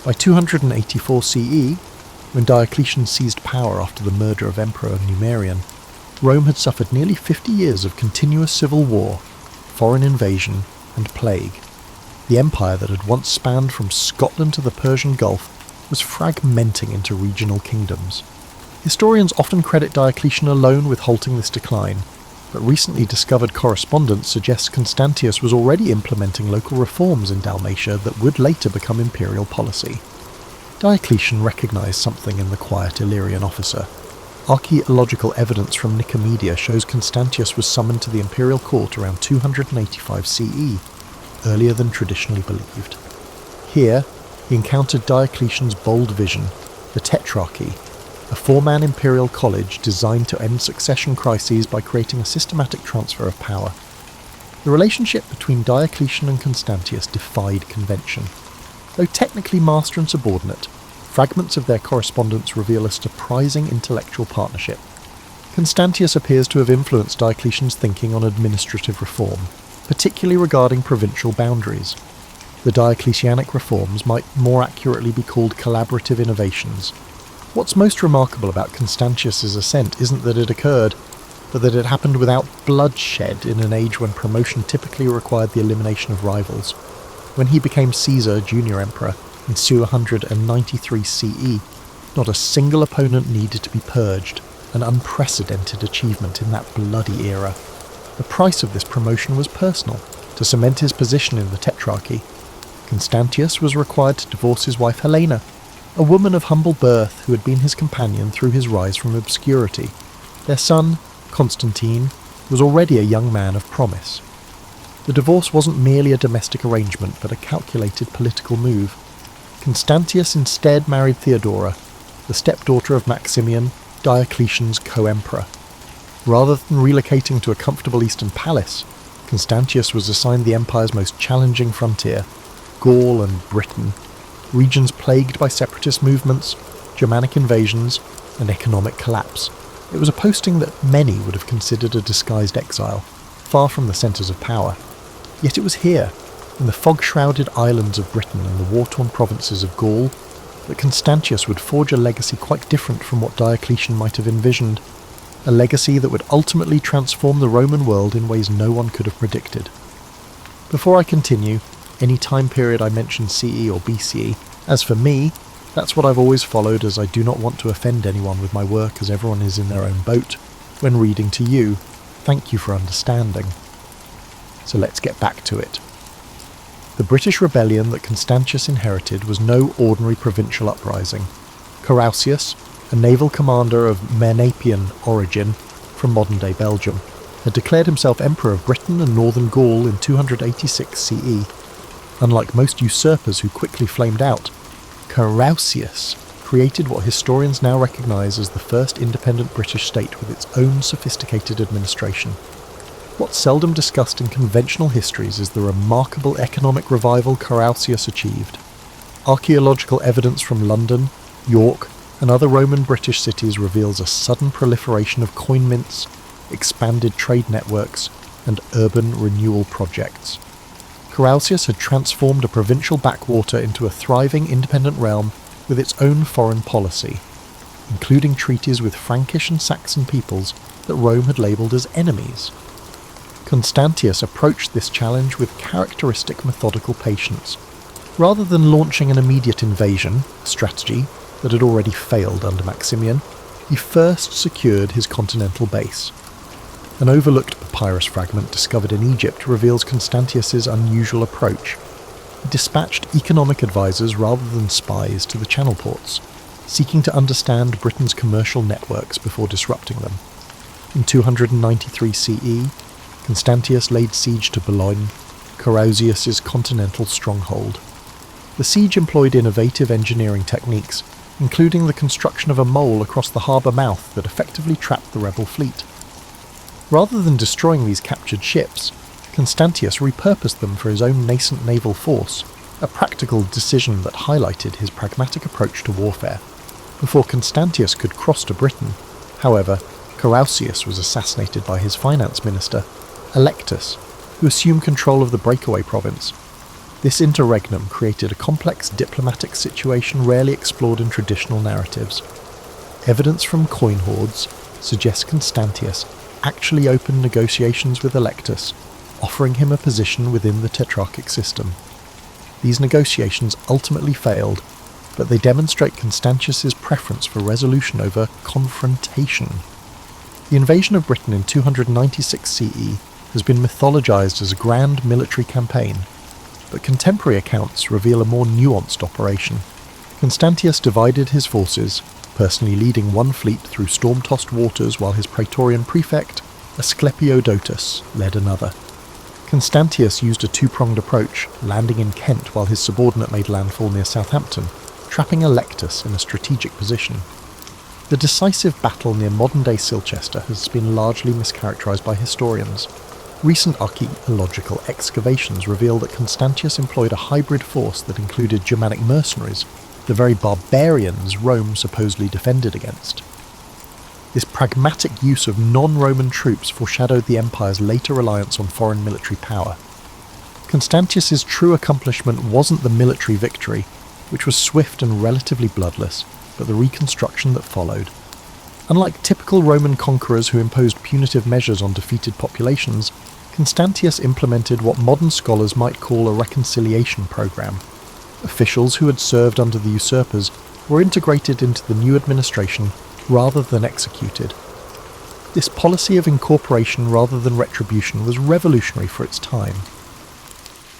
By 284 CE, when Diocletian seized power after the murder of Emperor Numerian, Rome had suffered nearly 50 years of continuous civil war, foreign invasion, and plague. The empire that had once spanned from Scotland to the Persian Gulf was fragmenting into regional kingdoms. Historians often credit Diocletian alone with halting this decline, but recently discovered correspondence suggests Constantius was already implementing local reforms in Dalmatia that would later become imperial policy. Diocletian recognised something in the quiet Illyrian officer. Archaeological evidence from Nicomedia shows Constantius was summoned to the imperial court around 285 CE, earlier than traditionally believed. Here, he encountered Diocletian's bold vision, the Tetrarchy, a 4-man imperial college designed to end succession crises by creating a systematic transfer of power. The relationship between Diocletian and Constantius defied convention. Though technically master and subordinate, fragments of their correspondence reveal a surprising intellectual partnership. Constantius appears to have influenced Diocletian's thinking on administrative reform, particularly regarding provincial boundaries. The Diocletianic reforms might more accurately be called collaborative innovations. What's most remarkable about Constantius's ascent isn't that it occurred, but that it happened without bloodshed in an age when promotion typically required the elimination of rivals. When he became Caesar, junior emperor, in 293 CE, not a single opponent needed to be purged, an unprecedented achievement in that bloody era. The price of this promotion was personal. To cement his position in the Tetrarchy, Constantius was required to divorce his wife Helena, a woman of humble birth who had been his companion through his rise from obscurity. Their son, Constantine, was already a young man of promise. The divorce wasn't merely a domestic arrangement, but a calculated political move. Constantius instead married Theodora, the stepdaughter of Maximian, Diocletian's co-emperor. Rather than relocating to a comfortable eastern palace, Constantius was assigned the empire's most challenging frontier, Gaul and Britain, regions plagued by separatist movements, Germanic invasions, and economic collapse. It was a posting that many would have considered a disguised exile, far from the centres of power. Yet it was here, in the fog-shrouded islands of Britain and the war-torn provinces of Gaul, that Constantius would forge a legacy quite different from what Diocletian might have envisioned, a legacy that would ultimately transform the Roman world in ways no one could have predicted. Before I continue, any time period I mention CE or BCE, as for me, that's what I've always followed, as I do not want to offend anyone with my work, as everyone is in their own boat. When reading to you, thank you for understanding. So let's get back to it. The British rebellion that Constantius inherited was no ordinary provincial uprising. Carausius, a naval commander of Menapian origin from modern-day Belgium, had declared himself Emperor of Britain and Northern Gaul in 286 CE. Unlike most usurpers who quickly flamed out, Carausius created what historians now recognise as the first independent British state with its own sophisticated administration. What's seldom discussed in conventional histories is the remarkable economic revival Carausius achieved. Archaeological evidence from London, York, and other Roman British cities reveals a sudden proliferation of coin mints, expanded trade networks, and urban renewal projects. Carausius had transformed a provincial backwater into a thriving independent realm with its own foreign policy, including treaties with Frankish and Saxon peoples that Rome had labelled as enemies. Constantius approached this challenge with characteristic methodical patience. Rather than launching an immediate invasion, a strategy that had already failed under Maximian, he first secured his continental base. An overlooked papyrus fragment discovered in Egypt reveals Constantius's unusual approach. He dispatched economic advisors rather than spies to the channel ports, seeking to understand Britain's commercial networks before disrupting them. In 293 CE, Constantius laid siege to Boulogne, Carausius's continental stronghold. The siege employed innovative engineering techniques, including the construction of a mole across the harbour mouth that effectively trapped the rebel fleet. Rather than destroying these captured ships, Constantius repurposed them for his own nascent naval force, a practical decision that highlighted his pragmatic approach to warfare. Before Constantius could cross to Britain, however, Carausius was assassinated by his finance minister, Electus, who assumed control of the breakaway province. This interregnum created a complex diplomatic situation rarely explored in traditional narratives. Evidence from coin hoards suggests Constantius actually opened negotiations with Electus, offering him a position within the tetrarchic system. These negotiations ultimately failed, but they demonstrate Constantius's preference for resolution over confrontation. The invasion of Britain in 296 CE has been mythologized as a grand military campaign, but contemporary accounts reveal a more nuanced operation. Constantius divided his forces, personally leading one fleet through storm-tossed waters while his praetorian prefect, Asclepiodotus, led another. Constantius used a two-pronged approach, landing in Kent while his subordinate made landfall near Southampton, trapping Electus in a strategic position. The decisive battle near modern-day Silchester has been largely mischaracterized by historians. Recent archaeological excavations reveal that Constantius employed a hybrid force that included Germanic mercenaries, the very barbarians Rome supposedly defended against. This pragmatic use of non-Roman troops foreshadowed the empire's later reliance on foreign military power. Constantius's true accomplishment wasn't the military victory, which was swift and relatively bloodless, but the reconstruction that followed. Unlike typical Roman conquerors who imposed punitive measures on defeated populations, Constantius implemented what modern scholars might call a reconciliation program. Officials who had served under the usurpers were integrated into the new administration rather than executed. This policy of incorporation rather than retribution was revolutionary for its time.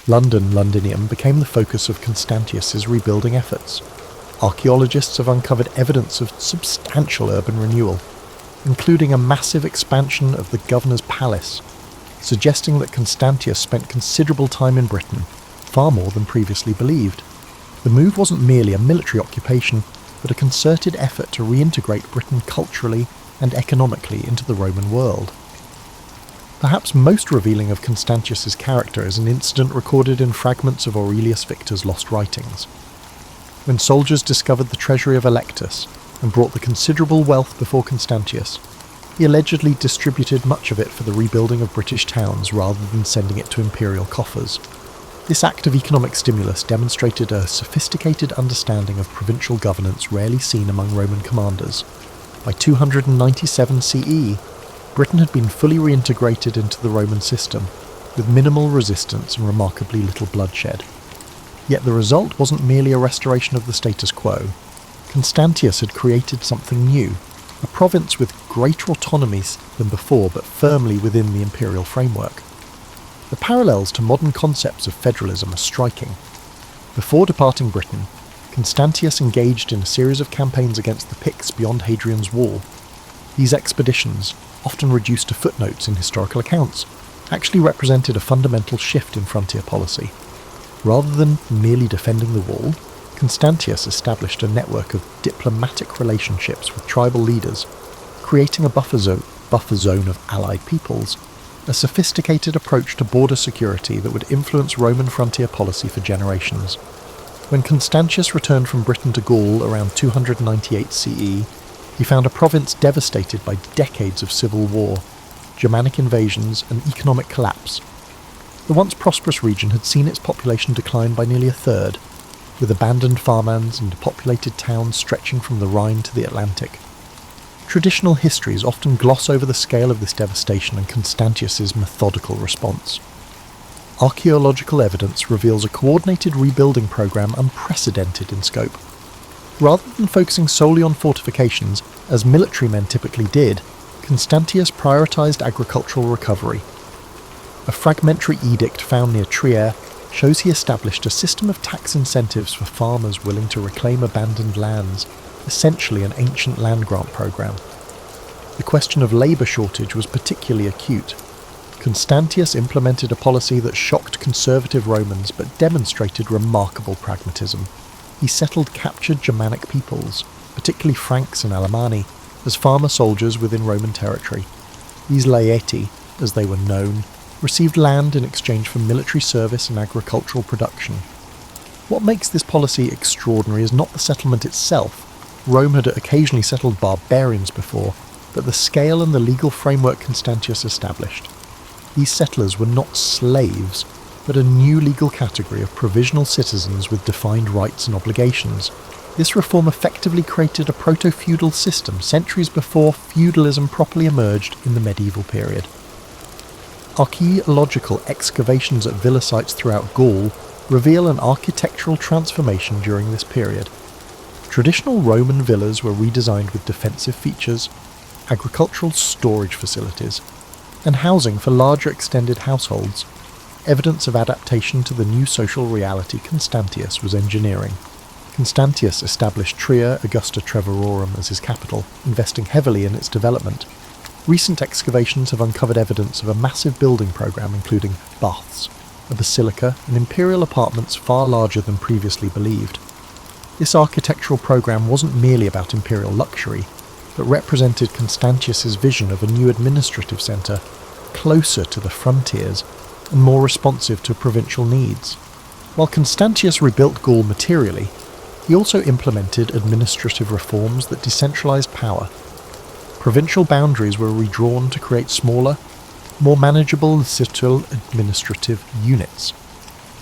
Londinium became the focus of Constantius's rebuilding efforts. Archaeologists have uncovered evidence of substantial urban renewal, including a massive expansion of the governor's palace, suggesting that Constantius spent considerable time in Britain, far more than previously believed. The move wasn't merely a military occupation, but a concerted effort to reintegrate Britain culturally and economically into the Roman world. Perhaps most revealing of Constantius's character is an incident recorded in fragments of Aurelius Victor's lost writings. When soldiers discovered the treasury of Electus and brought the considerable wealth before Constantius, he allegedly distributed much of it for the rebuilding of British towns rather than sending it to imperial coffers. This act of economic stimulus demonstrated a sophisticated understanding of provincial governance rarely seen among Roman commanders. By 297 CE, Britain had been fully reintegrated into the Roman system, with minimal resistance and remarkably little bloodshed. Yet the result wasn't merely a restoration of the status quo. Constantius had created something new, a province with greater autonomy than before but firmly within the imperial framework. The parallels to modern concepts of federalism are striking. Before departing Britain, Constantius engaged in a series of campaigns against the Picts beyond Hadrian's Wall. These expeditions, often reduced to footnotes in historical accounts, actually represented a fundamental shift in frontier policy. Rather than merely defending the wall, Constantius established a network of diplomatic relationships with tribal leaders, creating a buffer zone of allied peoples, a sophisticated approach to border security that would influence Roman frontier policy for generations. When Constantius returned from Britain to Gaul around 298 CE, he found a province devastated by decades of civil war, Germanic invasions, and economic collapse. The once prosperous region had seen its population decline by nearly a third, with abandoned farmlands and depopulated towns stretching from the Rhine to the Atlantic. Traditional histories often gloss over the scale of this devastation and Constantius's methodical response. Archaeological evidence reveals a coordinated rebuilding program unprecedented in scope. Rather than focusing solely on fortifications, as military men typically did, Constantius prioritised agricultural recovery. A fragmentary edict found near Trier shows he established a system of tax incentives for farmers willing to reclaim abandoned lands, essentially an ancient land grant programme. The question of labour shortage was particularly acute. Constantius implemented a policy that shocked conservative Romans but demonstrated remarkable pragmatism. He settled captured Germanic peoples, particularly Franks and Alemanni, as farmer soldiers within Roman territory. These laeti, as they were known, received land in exchange for military service and agricultural production. What makes this policy extraordinary is not the settlement itself. Rome had occasionally settled barbarians before, but the scale and the legal framework Constantius established. These settlers were not slaves, but a new legal category of provisional citizens with defined rights and obligations. This reform effectively created a proto-feudal system centuries before feudalism properly emerged in the medieval period. Archaeological excavations at villa sites throughout Gaul reveal an architectural transformation during this period. Traditional Roman villas were redesigned with defensive features, agricultural storage facilities, and housing for larger extended households, evidence of adaptation to the new social reality Constantius was engineering. Constantius established Trier Augusta Treverorum as his capital, investing heavily in its development. Recent excavations have uncovered evidence of a massive building programme including baths, a basilica, and imperial apartments far larger than previously believed. This architectural programme wasn't merely about imperial luxury, but represented Constantius's vision of a new administrative centre, closer to the frontiers and more responsive to provincial needs. While Constantius rebuilt Gaul materially, he also implemented administrative reforms that decentralised power. Provincial boundaries were redrawn to create smaller, more manageable citadel administrative units.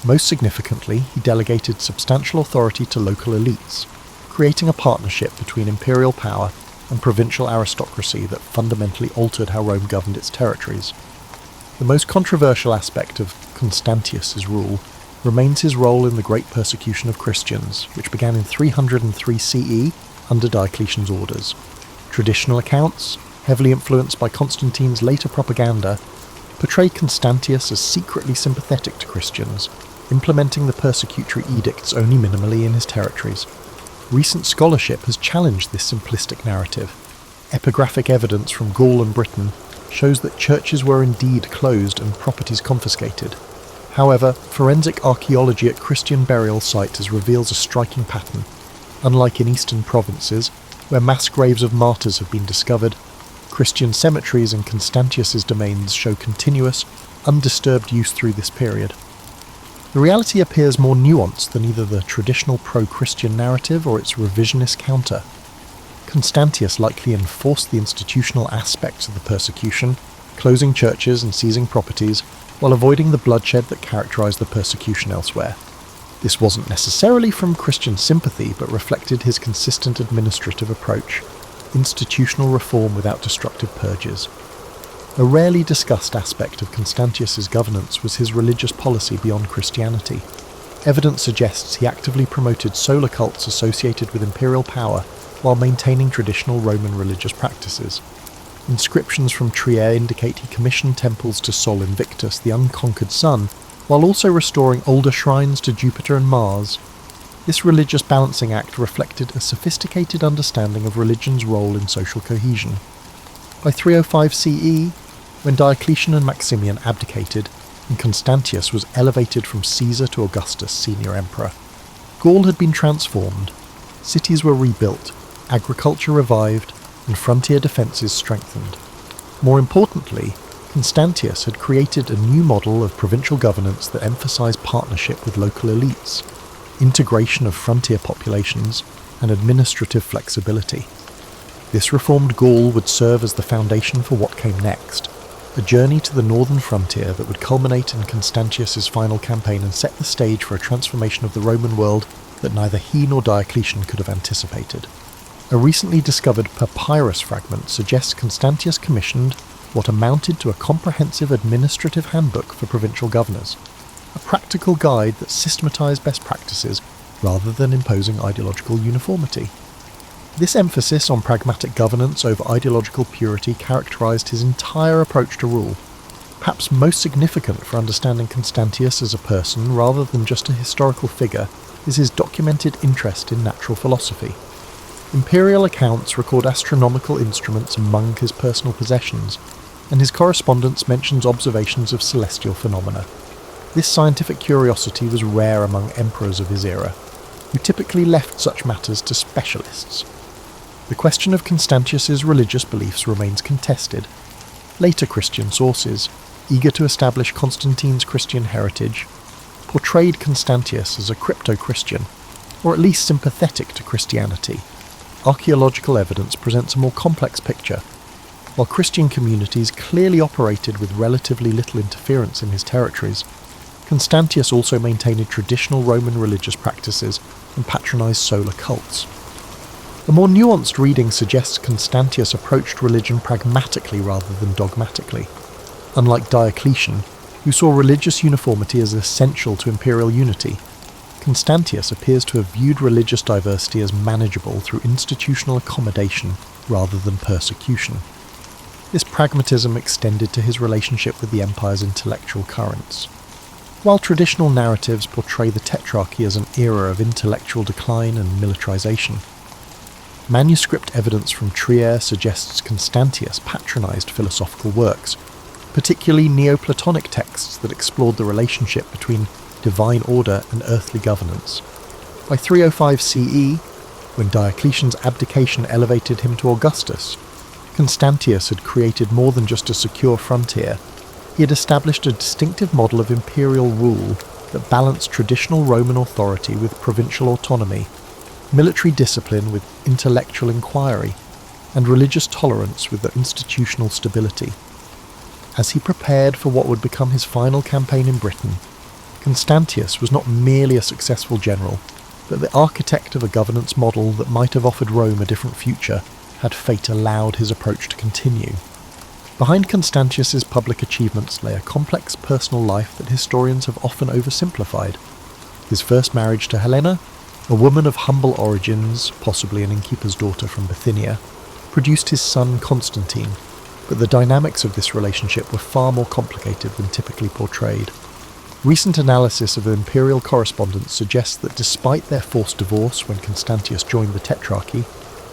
Most significantly, he delegated substantial authority to local elites, creating a partnership between imperial power and provincial aristocracy that fundamentally altered how Rome governed its territories. The most controversial aspect of Constantius's rule remains his role in the Great Persecution of Christians, which began in 303 CE under Diocletian's orders. Traditional accounts, heavily influenced by Constantine's later propaganda, portray Constantius as secretly sympathetic to Christians, implementing the persecutory edicts only minimally in his territories. Recent scholarship has challenged this simplistic narrative. Epigraphic evidence from Gaul and Britain shows that churches were indeed closed and properties confiscated. However, forensic archaeology at Christian burial sites reveals a striking pattern. Unlike in eastern provinces, where mass graves of martyrs have been discovered, Christian cemeteries in Constantius's domains show continuous, undisturbed use through this period. The reality appears more nuanced than either the traditional pro-Christian narrative or its revisionist counter. Constantius likely enforced the institutional aspects of the persecution, closing churches and seizing properties, while avoiding the bloodshed that characterised the persecution elsewhere. This wasn't necessarily from Christian sympathy, but reflected his consistent administrative approach, institutional reform without destructive purges. A rarely discussed aspect of Constantius's governance was his religious policy beyond Christianity. Evidence suggests he actively promoted solar cults associated with imperial power while maintaining traditional Roman religious practices. Inscriptions from Trier indicate he commissioned temples to Sol Invictus, the unconquered sun, while also restoring older shrines to Jupiter and Mars. This religious balancing act reflected a sophisticated understanding of religion's role in social cohesion. By 305 CE, when Diocletian and Maximian abdicated, and Constantius was elevated from Caesar to Augustus, senior emperor, Gaul had been transformed. Cities were rebuilt, agriculture revived, and frontier defences strengthened. More importantly, Constantius had created a new model of provincial governance that emphasised partnership with local elites, integration of frontier populations, and administrative flexibility. This reformed Gaul would serve as the foundation for what came next, a journey to the northern frontier that would culminate in Constantius's final campaign and set the stage for a transformation of the Roman world that neither he nor Diocletian could have anticipated. A recently discovered papyrus fragment suggests Constantius commissioned what amounted to a comprehensive administrative handbook for provincial governors, a practical guide that systematised best practices, rather than imposing ideological uniformity. This emphasis on pragmatic governance over ideological purity characterized his entire approach to rule. Perhaps most significant for understanding Constantius as a person rather than just a historical figure is his documented interest in natural philosophy. Imperial accounts record astronomical instruments among his personal possessions, and his correspondence mentions observations of celestial phenomena. This scientific curiosity was rare among emperors of his era, who typically left such matters to specialists. The question of Constantius's religious beliefs remains contested. Later Christian sources, eager to establish Constantine's Christian heritage, portrayed Constantius as a crypto-Christian, or at least sympathetic to Christianity. Archaeological evidence presents a more complex picture. While Christian communities clearly operated with relatively little interference in his territories, Constantius also maintained traditional Roman religious practices and patronized solar cults. A more nuanced reading suggests Constantius approached religion pragmatically rather than dogmatically. Unlike Diocletian, who saw religious uniformity as essential to imperial unity, Constantius appears to have viewed religious diversity as manageable through institutional accommodation rather than persecution. This pragmatism extended to his relationship with the empire's intellectual currents. While traditional narratives portray the Tetrarchy as an era of intellectual decline and militarization, manuscript evidence from Trier suggests Constantius patronized philosophical works, particularly Neoplatonic texts that explored the relationship between divine order and earthly governance. By 305 CE, when Diocletian's abdication elevated him to Augustus, Constantius had created more than just a secure frontier. He had established a distinctive model of imperial rule that balanced traditional Roman authority with provincial autonomy, military discipline with intellectual inquiry, and religious tolerance with the institutional stability. As he prepared for what would become his final campaign in Britain, Constantius was not merely a successful general, but the architect of a governance model that might have offered Rome a different future had fate allowed his approach to continue. Behind Constantius's public achievements lay a complex personal life that historians have often oversimplified. His first marriage to Helena, a woman of humble origins, possibly an innkeeper's daughter from Bithynia, produced his son Constantine, but the dynamics of this relationship were far more complicated than typically portrayed. Recent analysis of the imperial correspondence suggests that despite their forced divorce when Constantius joined the Tetrarchy,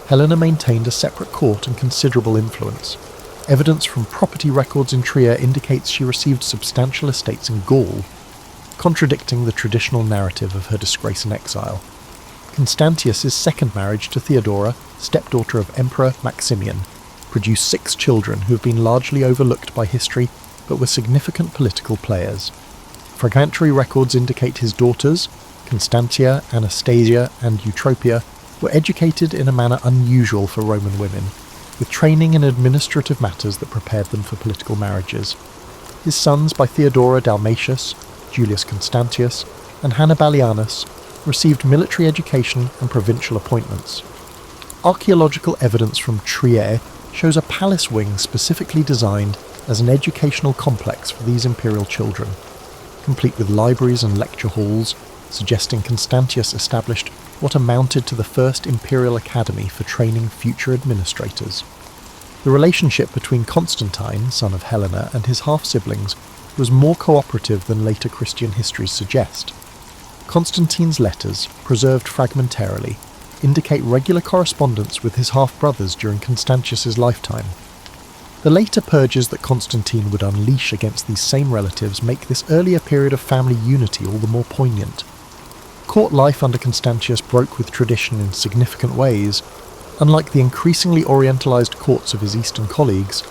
Helena maintained a separate court and considerable influence. Evidence from property records in Trier indicates she received substantial estates in Gaul, contradicting the traditional narrative of her disgrace and exile. Constantius's second marriage to Theodora, stepdaughter of Emperor Maximian, produced 6 children who have been largely overlooked by history but were significant political players. Fragmentary records indicate his daughters, Constantia, Anastasia, and Eutropia, were educated in a manner unusual for Roman women, with training in administrative matters that prepared them for political marriages. His sons by Theodora Dalmatius, Julius Constantius, and Hannibalianus received military education and provincial appointments. Archaeological evidence from Trier shows a palace wing specifically designed as an educational complex for these imperial children, complete with libraries and lecture halls, suggesting Constantius established what amounted to the first imperial academy for training future administrators. The relationship between Constantine, son of Helena, and his half-siblings was more cooperative than later Christian histories suggest. Constantine's letters, preserved fragmentarily, indicate regular correspondence with his half-brothers during Constantius's lifetime. The later purges that Constantine would unleash against these same relatives make this earlier period of family unity all the more poignant. Court life under Constantius broke with tradition in significant ways. Unlike the increasingly orientalized courts of his eastern colleagues,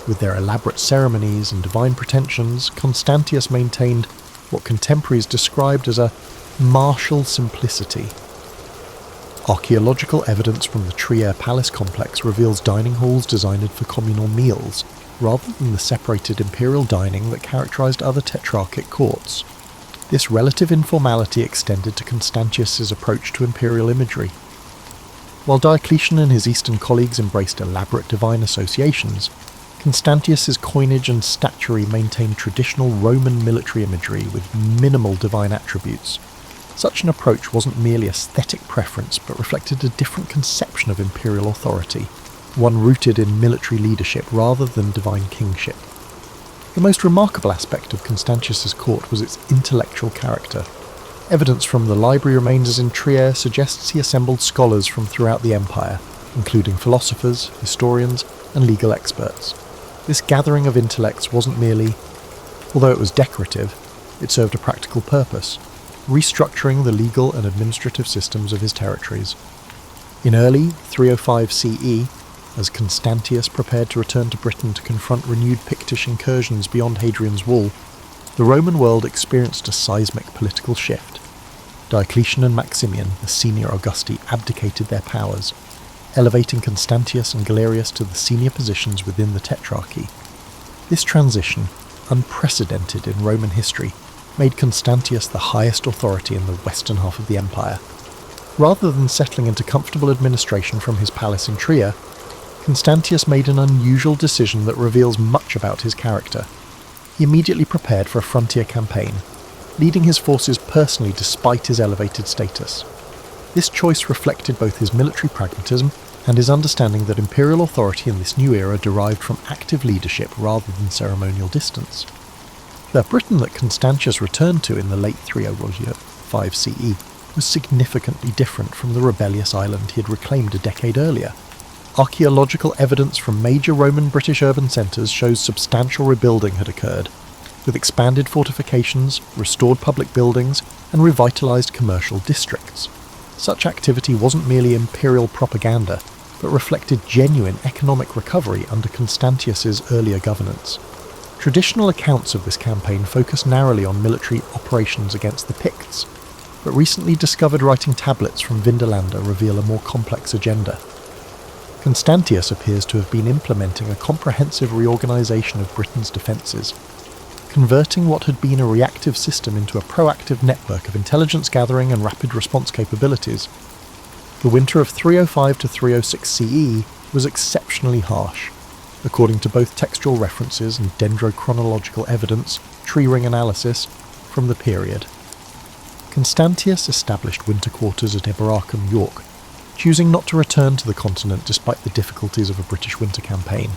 with their elaborate ceremonies and divine pretensions, Constantius maintained what contemporaries described as a martial simplicity. Archaeological evidence from the Trier palace complex reveals dining halls designed for communal meals, rather than the separated imperial dining that characterized other tetrarchic courts. This relative informality extended to Constantius's approach to imperial imagery. While Diocletian and his eastern colleagues embraced elaborate divine associations, Constantius's coinage and statuary maintained traditional Roman military imagery with minimal divine attributes. Such an approach wasn't merely aesthetic preference, but reflected a different conception of imperial authority, one rooted in military leadership rather than divine kingship. The most remarkable aspect of Constantius's court was its intellectual character. Evidence from the library remains in Trier suggests he assembled scholars from throughout the empire, including philosophers, historians, and legal experts. This gathering of intellects wasn't merely, although it was decorative, it served a practical purpose, restructuring the legal and administrative systems of his territories. In early 305 CE, as Constantius prepared to return to Britain to confront renewed Pictish incursions beyond Hadrian's Wall, the Roman world experienced a seismic political shift. Diocletian and Maximian, the senior Augusti, abdicated their powers, elevating Constantius and Galerius to the senior positions within the Tetrarchy. This transition, unprecedented in Roman history, made Constantius the highest authority in the western half of the empire. Rather than settling into comfortable administration from his palace in Trier, Constantius made an unusual decision that reveals much about his character. He immediately prepared for a frontier campaign, leading his forces personally despite his elevated status. This choice reflected both his military pragmatism and his understanding that imperial authority in this new era derived from active leadership rather than ceremonial distance. The Britain that Constantius returned to in the late 305 CE was significantly different from the rebellious island he had reclaimed a decade earlier. Archaeological evidence from major Roman British urban centres shows substantial rebuilding had occurred, with expanded fortifications, restored public buildings, and revitalised commercial districts. Such activity wasn't merely imperial propaganda, but reflected genuine economic recovery under Constantius's earlier governance. Traditional accounts of this campaign focus narrowly on military operations against the Picts, but recently discovered writing tablets from Vindolanda reveal a more complex agenda. Constantius appears to have been implementing a comprehensive reorganisation of Britain's defences, converting what had been a reactive system into a proactive network of intelligence gathering and rapid response capabilities. The winter of 305 to 306 CE was exceptionally harsh, according to both textual references and dendrochronological evidence, tree ring analysis, from the period. Constantius established winter quarters at Eboracum, York, choosing not to return to the continent despite the difficulties of a British winter campaign.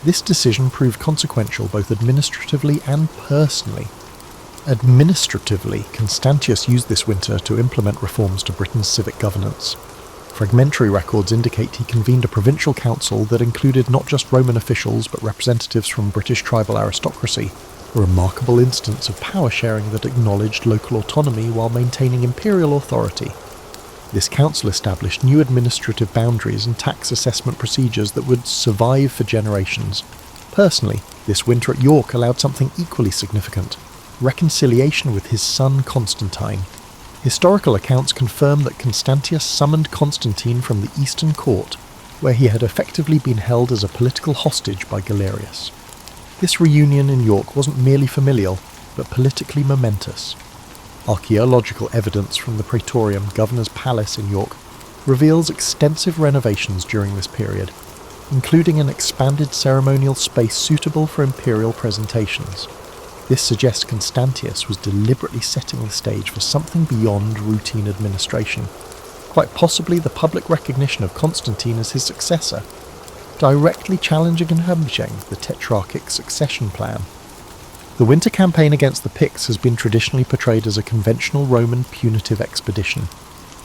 This decision proved consequential both administratively and personally. Administratively, Constantius used this winter to implement reforms to Britain's civic governance. Fragmentary records indicate he convened a provincial council that included not just Roman officials but representatives from British tribal aristocracy, a remarkable instance of power sharing that acknowledged local autonomy while maintaining imperial authority. This council established new administrative boundaries and tax assessment procedures that would survive for generations. Personally, this winter at York allowed something equally significant: reconciliation with his son Constantine. Historical accounts confirm that Constantius summoned Constantine from the Eastern Court, where he had effectively been held as a political hostage by Galerius. This reunion in York wasn't merely familial, but politically momentous. Archaeological evidence from the Praetorium, Governor's Palace in York, reveals extensive renovations during this period, including an expanded ceremonial space suitable for imperial presentations. This suggests Constantius was deliberately setting the stage for something beyond routine administration, quite possibly the public recognition of Constantine as his successor, directly challenging and humbugging the Tetrarchic succession plan. The winter campaign against the Picts has been traditionally portrayed as a conventional Roman punitive expedition,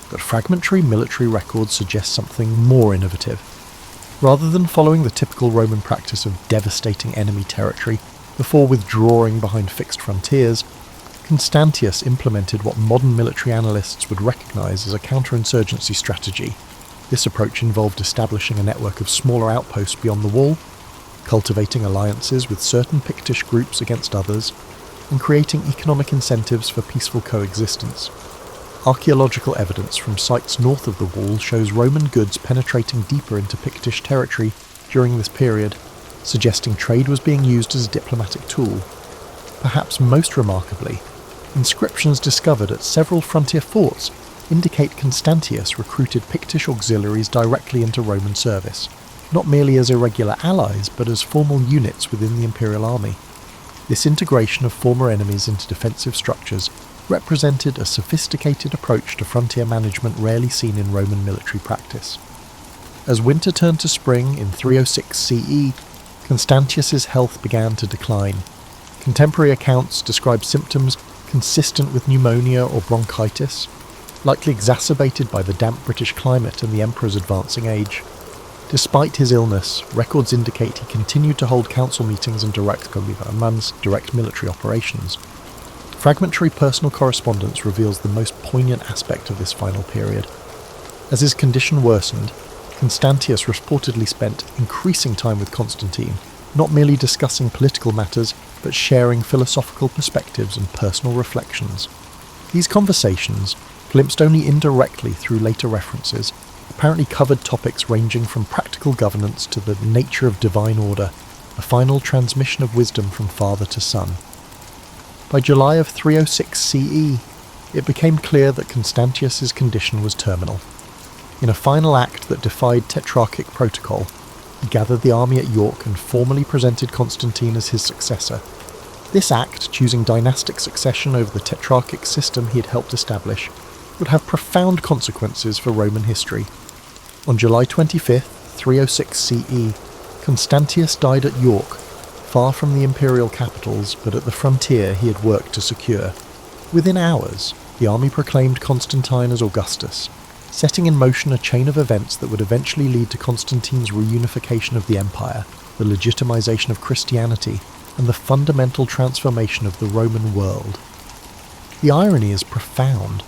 but fragmentary military records suggest something more innovative. Rather than following the typical Roman practice of devastating enemy territory before withdrawing behind fixed frontiers, Constantius implemented what modern military analysts would recognise as a counterinsurgency strategy. This approach involved establishing a network of smaller outposts beyond the wall, cultivating alliances with certain Pictish groups against others, and creating economic incentives for peaceful coexistence. Archaeological evidence from sites north of the wall shows Roman goods penetrating deeper into Pictish territory during this period, suggesting trade was being used as a diplomatic tool. Perhaps most remarkably, inscriptions discovered at several frontier forts indicate Constantius recruited Pictish auxiliaries directly into Roman service, not merely as irregular allies, but as formal units within the imperial army. This integration of former enemies into defensive structures represented a sophisticated approach to frontier management rarely seen in Roman military practice. As winter turned to spring in 306 CE, Constantius's health began to decline. Contemporary accounts describe symptoms consistent with pneumonia or bronchitis, likely exacerbated by the damp British climate and the emperor's advancing age. Despite his illness, records indicate he continued to hold council meetings and direct military operations. Fragmentary personal correspondence reveals the most poignant aspect of this final period. As his condition worsened, Constantius reportedly spent increasing time with Constantine, not merely discussing political matters, but sharing philosophical perspectives and personal reflections. These conversations, glimpsed only indirectly through later references, apparently covered topics ranging from practical governance to the nature of divine order, a final transmission of wisdom from father to son. By July of 306 CE, it became clear that Constantius's condition was terminal. In a final act that defied tetrarchic protocol, he gathered the army at York and formally presented Constantine as his successor. This act, choosing dynastic succession over the tetrarchic system he had helped establish, would have profound consequences for Roman history. On July 25, 306 CE, Constantius died at York, far from the imperial capitals but at the frontier he had worked to secure. Within hours, the army proclaimed Constantine as Augustus, setting in motion a chain of events that would eventually lead to Constantine's reunification of the empire, the legitimization of Christianity, and the fundamental transformation of the Roman world. The irony is profound.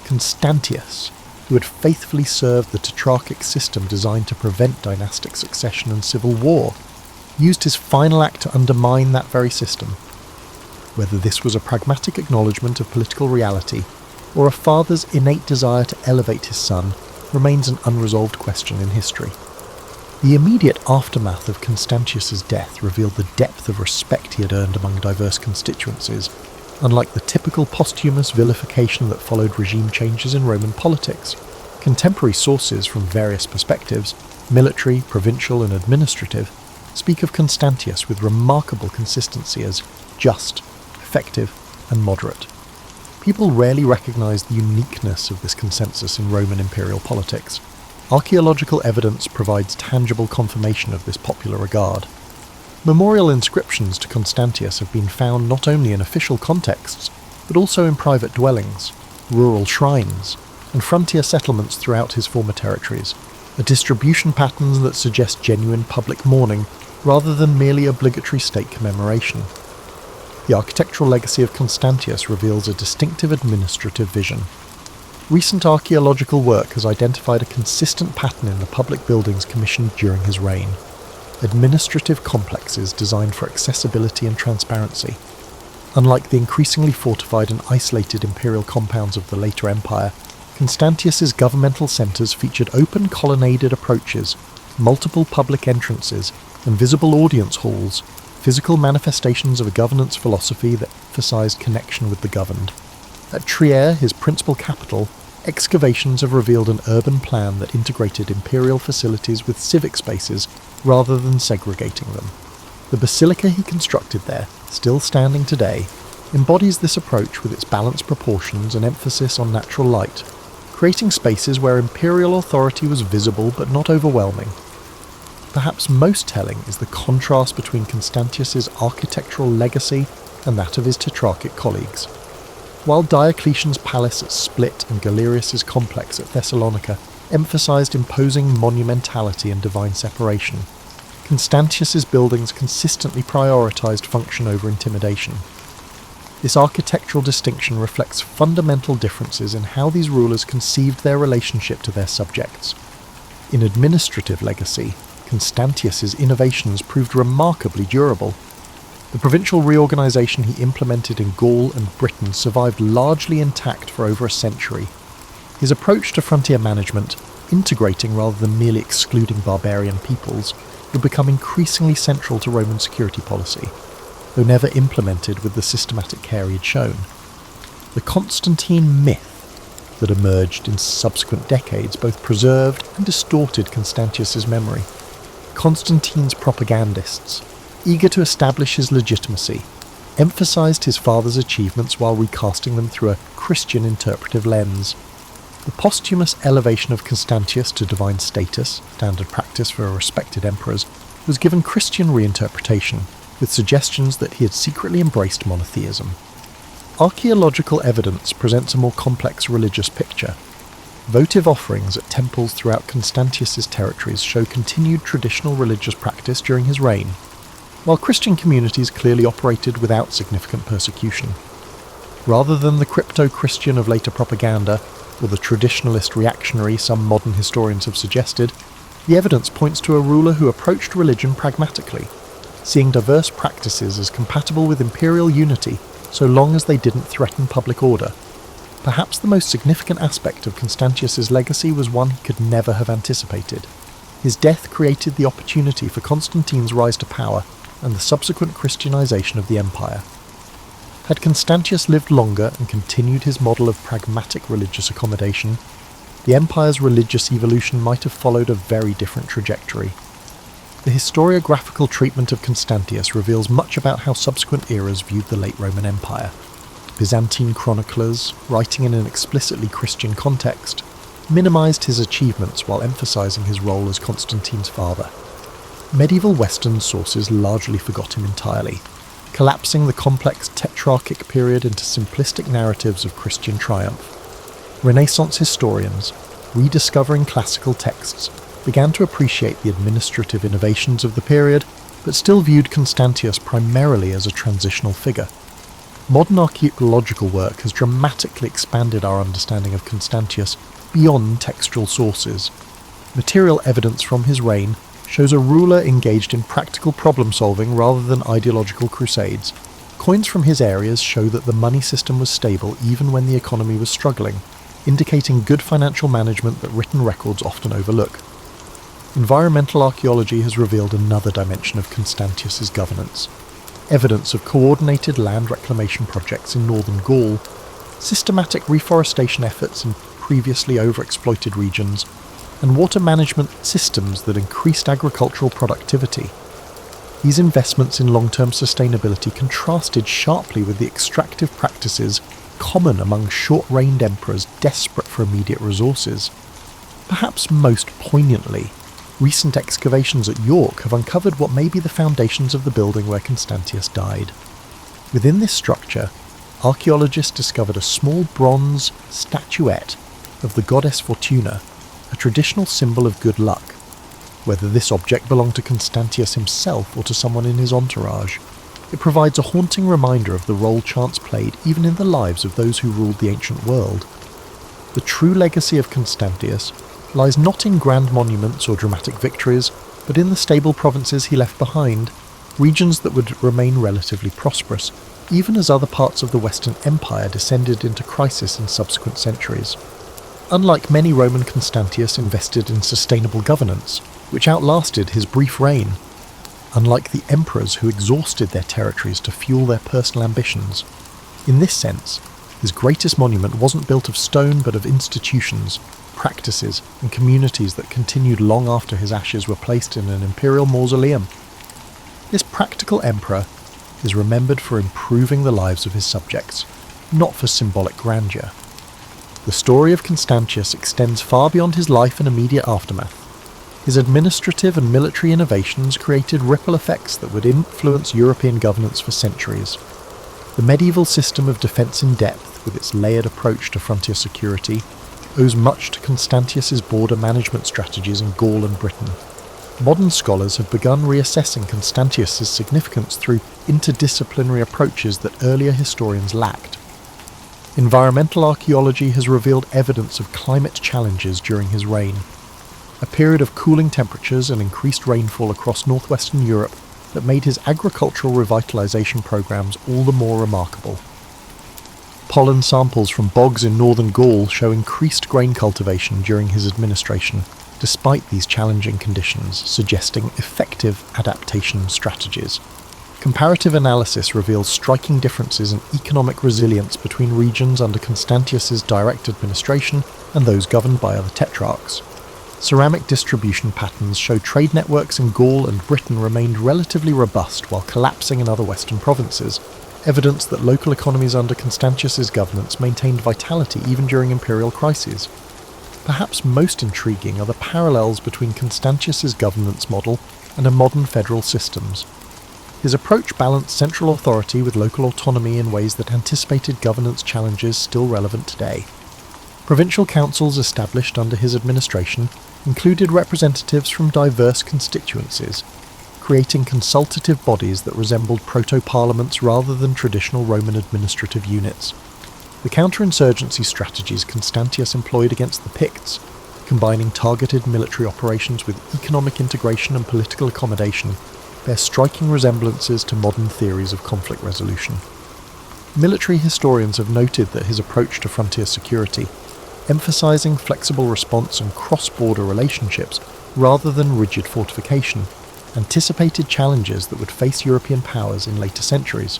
Constantius, who had faithfully served the tetrarchic system designed to prevent dynastic succession and civil war, used his final act to undermine that very system. Whether this was a pragmatic acknowledgement of political reality, or a father's innate desire to elevate his son, remains an unresolved question in history. The immediate aftermath of Constantius's death revealed the depth of respect he had earned among diverse constituencies, unlike the typical posthumous vilification that followed regime changes in Roman politics. Contemporary sources from various perspectives, military, provincial and administrative, speak of Constantius with remarkable consistency as just, effective and moderate. People rarely recognize the uniqueness of this consensus in Roman imperial politics. Archaeological evidence provides tangible confirmation of this popular regard. Memorial inscriptions to Constantius have been found not only in official contexts, but also in private dwellings, rural shrines, and frontier settlements throughout his former territories, a distribution pattern that suggests genuine public mourning rather than merely obligatory state commemoration. The architectural legacy of Constantius reveals a distinctive administrative vision. Recent archaeological work has identified a consistent pattern in the public buildings commissioned during his reign. Administrative complexes designed for accessibility and transparency. Unlike the increasingly fortified and isolated imperial compounds of the later empire, Constantius's governmental centres featured open colonnaded approaches, multiple public entrances, and visible audience halls, physical manifestations of a governance philosophy that emphasized connection with the governed. At Trier, his principal capital, excavations have revealed an urban plan that integrated imperial facilities with civic spaces rather than segregating them. The basilica he constructed there, still standing today, embodies this approach with its balanced proportions and emphasis on natural light, creating spaces where imperial authority was visible but not overwhelming. Perhaps most telling is the contrast between Constantius's architectural legacy and that of his tetrarchic colleagues. While Diocletian's palace at Split and Galerius's complex at Thessalonica emphasized imposing monumentality and divine separation, Constantius's buildings consistently prioritized function over intimidation. This architectural distinction reflects fundamental differences in how these rulers conceived their relationship to their subjects. In administrative legacy, Constantius's innovations proved remarkably durable. The provincial reorganisation he implemented in Gaul and Britain survived largely intact for over a century. His approach to frontier management, integrating rather than merely excluding barbarian peoples, would become increasingly central to Roman security policy, though never implemented with the systematic care he had shown. The Constantine myth that emerged in subsequent decades both preserved and distorted Constantius's memory. Constantine's propagandists, eager to establish his legitimacy, emphasised his father's achievements while recasting them through a Christian interpretive lens. The posthumous elevation of Constantius to divine status, standard practice for respected emperors, was given Christian reinterpretation, with suggestions that he had secretly embraced monotheism. Archaeological evidence presents a more complex religious picture. Votive offerings at temples throughout Constantius's territories show continued traditional religious practice during his reign, while Christian communities clearly operated without significant persecution. Rather than the crypto-Christian of later propaganda, or the traditionalist reactionary some modern historians have suggested, the evidence points to a ruler who approached religion pragmatically, seeing diverse practices as compatible with imperial unity so long as they didn't threaten public order. Perhaps the most significant aspect of Constantius's legacy was one he could never have anticipated. His death created the opportunity for Constantine's rise to power and the subsequent Christianization of the empire. Had Constantius lived longer and continued his model of pragmatic religious accommodation, the empire's religious evolution might have followed a very different trajectory. The historiographical treatment of Constantius reveals much about how subsequent eras viewed the late Roman Empire. Byzantine chroniclers, writing in an explicitly Christian context, minimized his achievements while emphasizing his role as Constantine's father. Medieval Western sources largely forgot him entirely, collapsing the complex tetrarchic period into simplistic narratives of Christian triumph. Renaissance historians, rediscovering classical texts, began to appreciate the administrative innovations of the period, but still viewed Constantius primarily as a transitional figure. Modern archaeological work has dramatically expanded our understanding of Constantius beyond textual sources. Material evidence from his reign shows a ruler engaged in practical problem-solving rather than ideological crusades. Coins from his areas show that the money system was stable even when the economy was struggling, indicating good financial management that written records often overlook. Environmental archaeology has revealed another dimension of Constantius's governance. Evidence of coordinated land reclamation projects in northern Gaul, systematic reforestation efforts in previously overexploited regions, and water management systems that increased agricultural productivity. These investments in long-term sustainability contrasted sharply with the extractive practices common among short-reigned emperors desperate for immediate resources. Perhaps most poignantly, recent excavations at York have uncovered what may be the foundations of the building where Constantius died. Within this structure, archaeologists discovered a small bronze statuette of the goddess Fortuna, a traditional symbol of good luck. Whether this object belonged to Constantius himself or to someone in his entourage, it provides a haunting reminder of the role chance played even in the lives of those who ruled the ancient world. The true legacy of Constantius lies not in grand monuments or dramatic victories, but in the stable provinces he left behind, regions that would remain relatively prosperous, even as other parts of the Western Empire descended into crisis in subsequent centuries. Unlike many Roman, Constantius invested in sustainable governance, which outlasted his brief reign. Unlike the emperors who exhausted their territories to fuel their personal ambitions. In this sense, his greatest monument wasn't built of stone but of institutions, practices, and communities that continued long after his ashes were placed in an imperial mausoleum. This practical emperor is remembered for improving the lives of his subjects, not for symbolic grandeur. The story of Constantius extends far beyond his life and immediate aftermath. His administrative and military innovations created ripple effects that would influence European governance for centuries. The medieval system of defence in depth, with its layered approach to frontier security, owes much to Constantius's border management strategies in Gaul and Britain. Modern scholars have begun reassessing Constantius's significance through interdisciplinary approaches that earlier historians lacked. Environmental archaeology has revealed evidence of climate challenges during his reign. A period of cooling temperatures and increased rainfall across northwestern Europe that made his agricultural revitalization programs all the more remarkable. Pollen samples from bogs in northern Gaul show increased grain cultivation during his administration, despite these challenging conditions, suggesting effective adaptation strategies. Comparative analysis reveals striking differences in economic resilience between regions under Constantius's direct administration and those governed by other tetrarchs. Ceramic distribution patterns show trade networks in Gaul and Britain remained relatively robust while collapsing in other western provinces, evidence that local economies under Constantius's governance maintained vitality even during imperial crises. Perhaps most intriguing are the parallels between Constantius's governance model and a modern federal systems. His approach balanced central authority with local autonomy in ways that anticipated governance challenges still relevant today. Provincial councils established under his administration included representatives from diverse constituencies, creating consultative bodies that resembled proto-parliaments rather than traditional Roman administrative units. The counterinsurgency strategies Constantius employed against the Picts, combining targeted military operations with economic integration and political accommodation, bear striking resemblances to modern theories of conflict resolution. Military historians have noted that his approach to frontier security, emphasizing flexible response and cross-border relationships rather than rigid fortification, anticipated challenges that would face European powers in later centuries.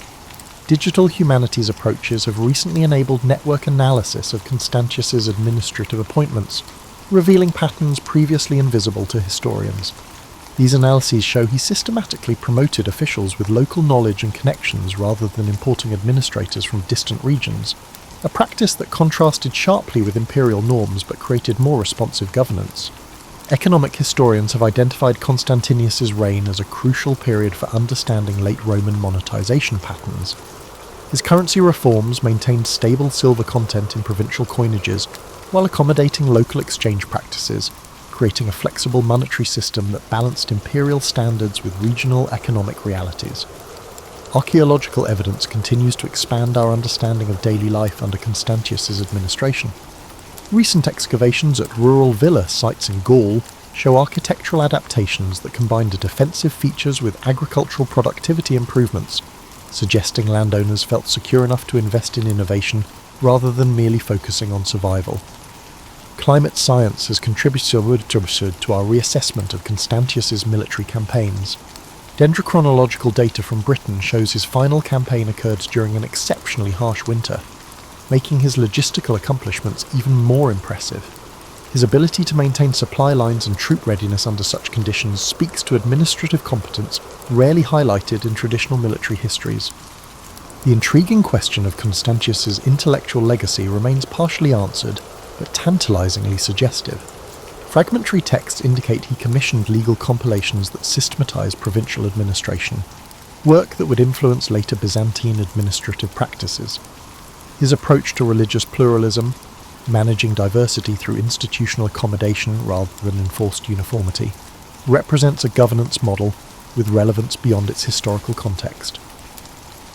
Digital humanities approaches have recently enabled network analysis of Constantius's administrative appointments, revealing patterns previously invisible to historians. These analyses show he systematically promoted officials with local knowledge and connections rather than importing administrators from distant regions, a practice that contrasted sharply with imperial norms but created more responsive governance. Economic historians have identified Constantius's reign as a crucial period for understanding late Roman monetization patterns. His currency reforms maintained stable silver content in provincial coinages while accommodating local exchange practices, creating a flexible monetary system that balanced imperial standards with regional economic realities. Archaeological evidence continues to expand our understanding of daily life under Constantius's administration. Recent excavations at rural villa sites in Gaul show architectural adaptations that combined defensive features with agricultural productivity improvements, suggesting landowners felt secure enough to invest in innovation rather than merely focusing on survival. Climate science has contributed to our reassessment of Constantius's military campaigns. Dendrochronological data from Britain shows his final campaign occurred during an exceptionally harsh winter, making his logistical accomplishments even more impressive. His ability to maintain supply lines and troop readiness under such conditions speaks to administrative competence rarely highlighted in traditional military histories. The intriguing question of Constantius's intellectual legacy remains partially answered, but tantalizingly suggestive. Fragmentary texts indicate he commissioned legal compilations that systematize provincial administration, work that would influence later Byzantine administrative practices. His approach to religious pluralism, managing diversity through institutional accommodation rather than enforced uniformity, represents a governance model with relevance beyond its historical context.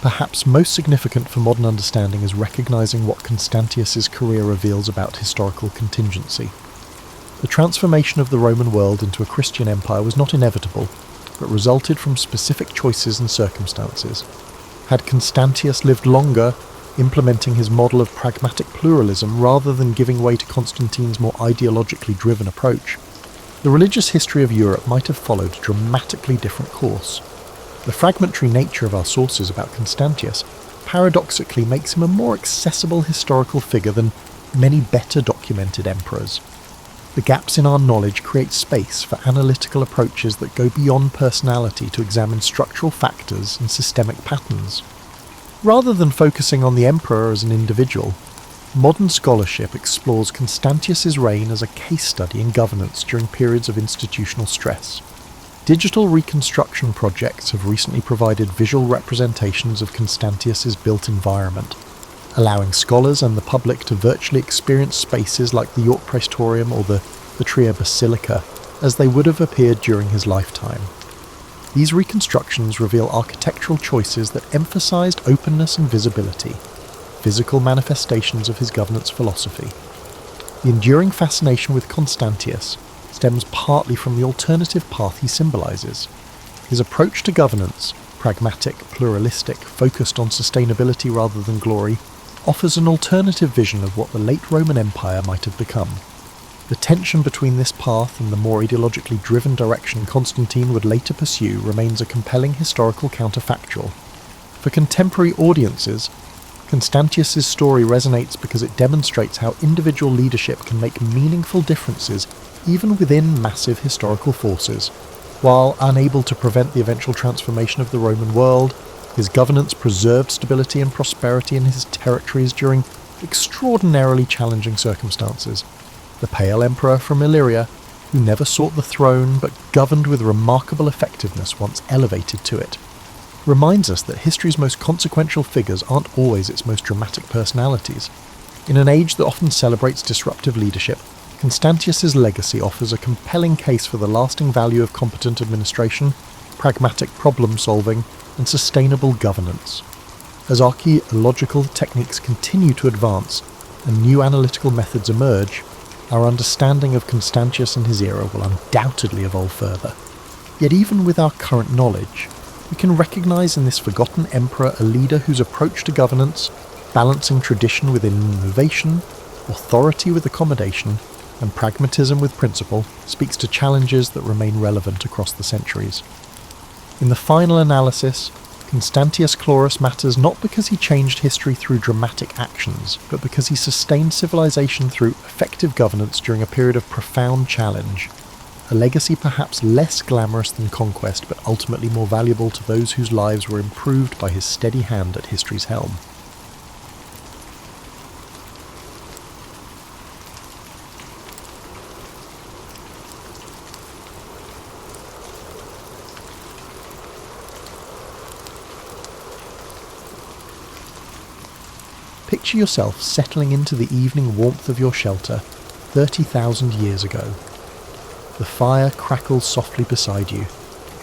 Perhaps most significant for modern understanding is recognizing what Constantius's career reveals about historical contingency. The transformation of the Roman world into a Christian empire was not inevitable, but resulted from specific choices and circumstances. Had Constantius lived longer, implementing his model of pragmatic pluralism rather than giving way to Constantine's more ideologically driven approach, the religious history of Europe might have followed a dramatically different course. The fragmentary nature of our sources about Constantius paradoxically makes him a more accessible historical figure than many better documented emperors. The gaps in our knowledge create space for analytical approaches that go beyond personality to examine structural factors and systemic patterns. Rather than focusing on the emperor as an individual, modern scholarship explores Constantius's reign as a case study in governance during periods of institutional stress. Digital reconstruction projects have recently provided visual representations of Constantius's built environment, allowing scholars and the public to virtually experience spaces like the York Praetorium or the Trier Basilica as they would have appeared during his lifetime. These reconstructions reveal architectural choices that emphasized openness and visibility, physical manifestations of his governance philosophy. The enduring fascination with Constantius stems partly from the alternative path he symbolizes. His approach to governance, pragmatic, pluralistic, focused on sustainability rather than glory, offers an alternative vision of what the late Roman Empire might have become. The tension between this path and the more ideologically driven direction Constantine would later pursue remains a compelling historical counterfactual. For contemporary audiences, Constantius's story resonates because it demonstrates how individual leadership can make meaningful differences even within massive historical forces. While unable to prevent the eventual transformation of the Roman world, His governance preserved stability and prosperity in his territories during extraordinarily challenging circumstances. The Pale Emperor from Illyria, who never sought the throne but governed with remarkable effectiveness once elevated to it, reminds us that history's most consequential figures aren't always its most dramatic personalities. In an age that often celebrates disruptive leadership, Constantius's legacy offers a compelling case for the lasting value of competent administration, pragmatic problem-solving, and sustainable governance. As archaeological techniques continue to advance and new analytical methods emerge, our understanding of Constantius and his era will undoubtedly evolve further. Yet even with our current knowledge, we can recognise in this forgotten emperor a leader whose approach to governance, balancing tradition with innovation, authority with accommodation, and pragmatism with principle, speaks to challenges that remain relevant across the centuries. In the final analysis, Constantius Chlorus matters not because he changed history through dramatic actions, but because he sustained civilization through effective governance during a period of profound challenge. A legacy perhaps less glamorous than conquest, but ultimately more valuable to those whose lives were improved by his steady hand at history's helm. Picture yourself settling into the evening warmth of your shelter 30,000 years ago. The fire crackles softly beside you,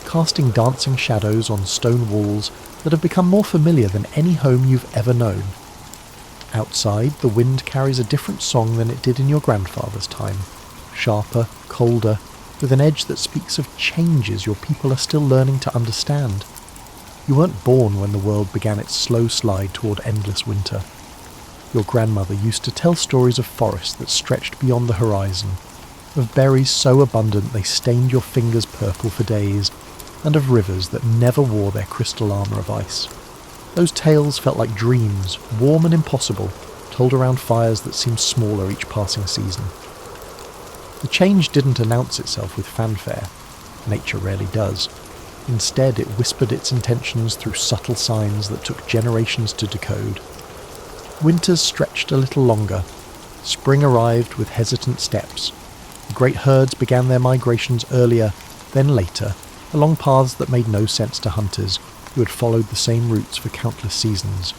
casting dancing shadows on stone walls that have become more familiar than any home you've ever known. Outside, the wind carries a different song than it did in your grandfather's time, sharper, colder, with an edge that speaks of changes your people are still learning to understand. You weren't born when the world began its slow slide toward endless winter. Your grandmother used to tell stories of forests that stretched beyond the horizon, of berries so abundant they stained your fingers purple for days, and of rivers that never wore their crystal armour of ice. Those tales felt like dreams, warm and impossible, told around fires that seemed smaller each passing season. The change didn't announce itself with fanfare. Nature rarely does. Instead, it whispered its intentions through subtle signs that took generations to decode. Winters stretched a little longer. Spring arrived with hesitant steps. The great herds began their migrations earlier, then later, along paths that made no sense to hunters who had followed the same routes for countless seasons.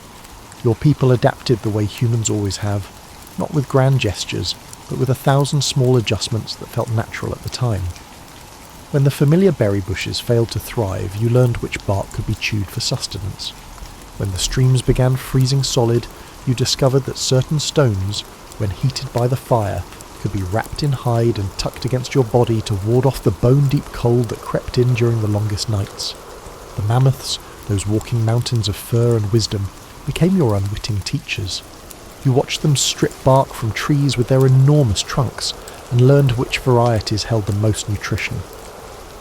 Your people adapted the way humans always have, not with grand gestures, but with 1,000 small adjustments that felt natural at the time. When the familiar berry bushes failed to thrive, you learned which bark could be chewed for sustenance. When the streams began freezing solid, you discovered that certain stones, when heated by the fire, could be wrapped in hide and tucked against your body to ward off the bone-deep cold that crept in during the longest nights. The mammoths, those walking mountains of fur and wisdom, became your unwitting teachers. You watched them strip bark from trees with their enormous trunks and learned which varieties held the most nutrition.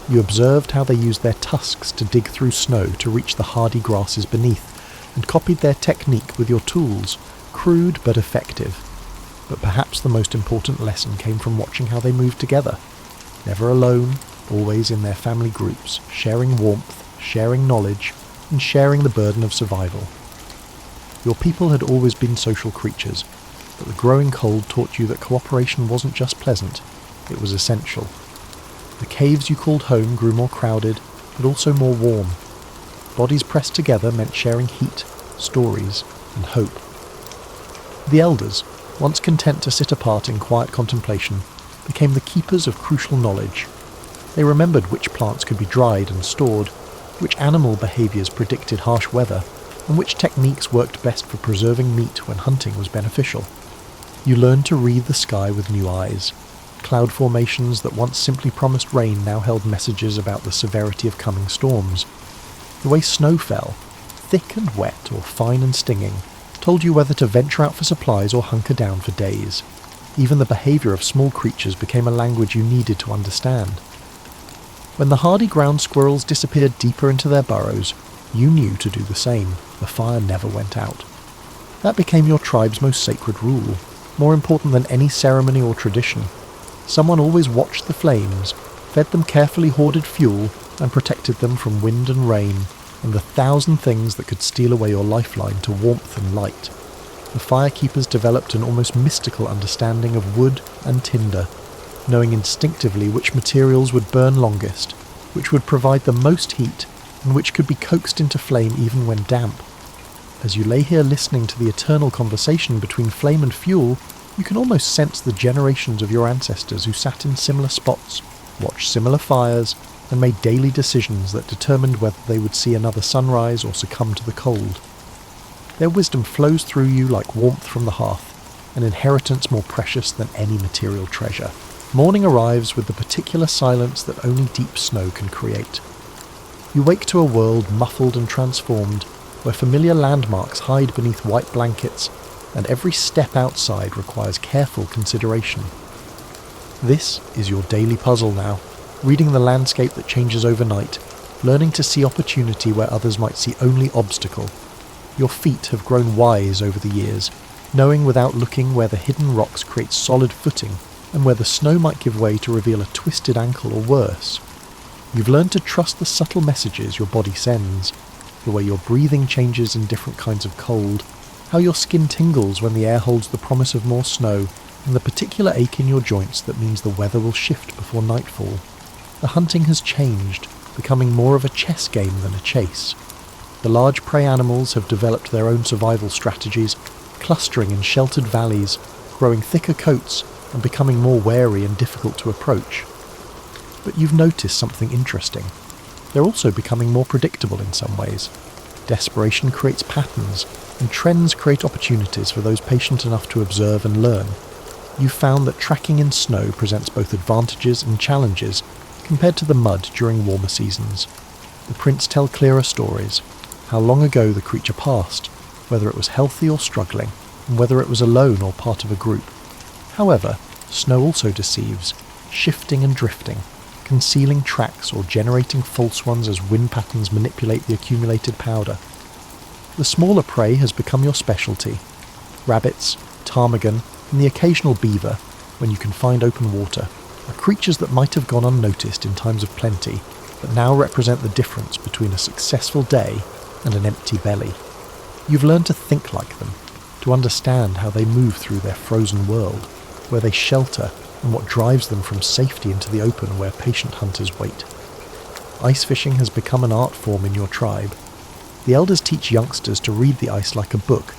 You observed how they used their tusks to dig through snow to reach the hardy grasses beneath, and copied their technique with your tools, crude but effective. But perhaps the most important lesson came from watching how they moved together. Never alone, always in their family groups, sharing warmth, sharing knowledge, and sharing the burden of survival. Your people had always been social creatures, but the growing cold taught you that cooperation wasn't just pleasant, it was essential. The caves you called home grew more crowded, but also more warm. Bodies pressed together meant sharing heat, stories, and hope. The elders, once content to sit apart in quiet contemplation, became the keepers of crucial knowledge. They remembered which plants could be dried and stored, which animal behaviours predicted harsh weather, and which techniques worked best for preserving meat when hunting was beneficial. You learned to read the sky with new eyes. Cloud formations that once simply promised rain now held messages about the severity of coming storms. The way snow fell, thick and wet or fine and stinging, told you whether to venture out for supplies or hunker down for days. Even the behaviour of small creatures became a language you needed to understand. When the hardy ground squirrels disappeared deeper into their burrows, you knew to do the same. The fire never went out. That became your tribe's most sacred rule, more important than any ceremony or tradition. Someone always watched the flames, fed them carefully hoarded fuel, and protected them from wind and rain, and the 1,000 things that could steal away your lifeline to warmth and light. The firekeepers developed an almost mystical understanding of wood and tinder, knowing instinctively which materials would burn longest, which would provide the most heat, and which could be coaxed into flame even when damp. As you lay here listening to the eternal conversation between flame and fuel, you can almost sense the generations of your ancestors who sat in similar spots, watched similar fires, and made daily decisions that determined whether they would see another sunrise or succumb to the cold. Their wisdom flows through you like warmth from the hearth, an inheritance more precious than any material treasure. Morning arrives with the particular silence that only deep snow can create. You wake to a world muffled and transformed, where familiar landmarks hide beneath white blankets, and every step outside requires careful consideration. This is your daily puzzle now, reading the landscape that changes overnight, learning to see opportunity where others might see only obstacle. Your feet have grown wise over the years, knowing without looking where the hidden rocks create solid footing, and where the snow might give way to reveal a twisted ankle or worse. You've learned to trust the subtle messages your body sends, the way your breathing changes in different kinds of cold, how your skin tingles when the air holds the promise of more snow, and the particular ache in your joints that means the weather will shift before nightfall. The hunting has changed, becoming more of a chess game than a chase. The large prey animals have developed their own survival strategies, clustering in sheltered valleys, growing thicker coats, and becoming more wary and difficult to approach. But you've noticed something interesting. They're also becoming more predictable in some ways. Desperation creates patterns, and trends create opportunities for those patient enough to observe and learn. You've found that tracking in snow presents both advantages and challenges compared to the mud during warmer seasons. The prints tell clearer stories, how long ago the creature passed, whether it was healthy or struggling, and whether it was alone or part of a group. However, snow also deceives, shifting and drifting, concealing tracks or generating false ones as wind patterns manipulate the accumulated powder. The smaller prey has become your specialty. Rabbits, ptarmigan, and the occasional beaver, when you can find open water, are creatures that might have gone unnoticed in times of plenty, but now represent the difference between a successful day and an empty belly. You've learned to think like them, to understand how they move through their frozen world, where they shelter, and what drives them from safety into the open where patient hunters wait. Ice fishing has become an art form in your tribe. The elders teach youngsters to read the ice like a book,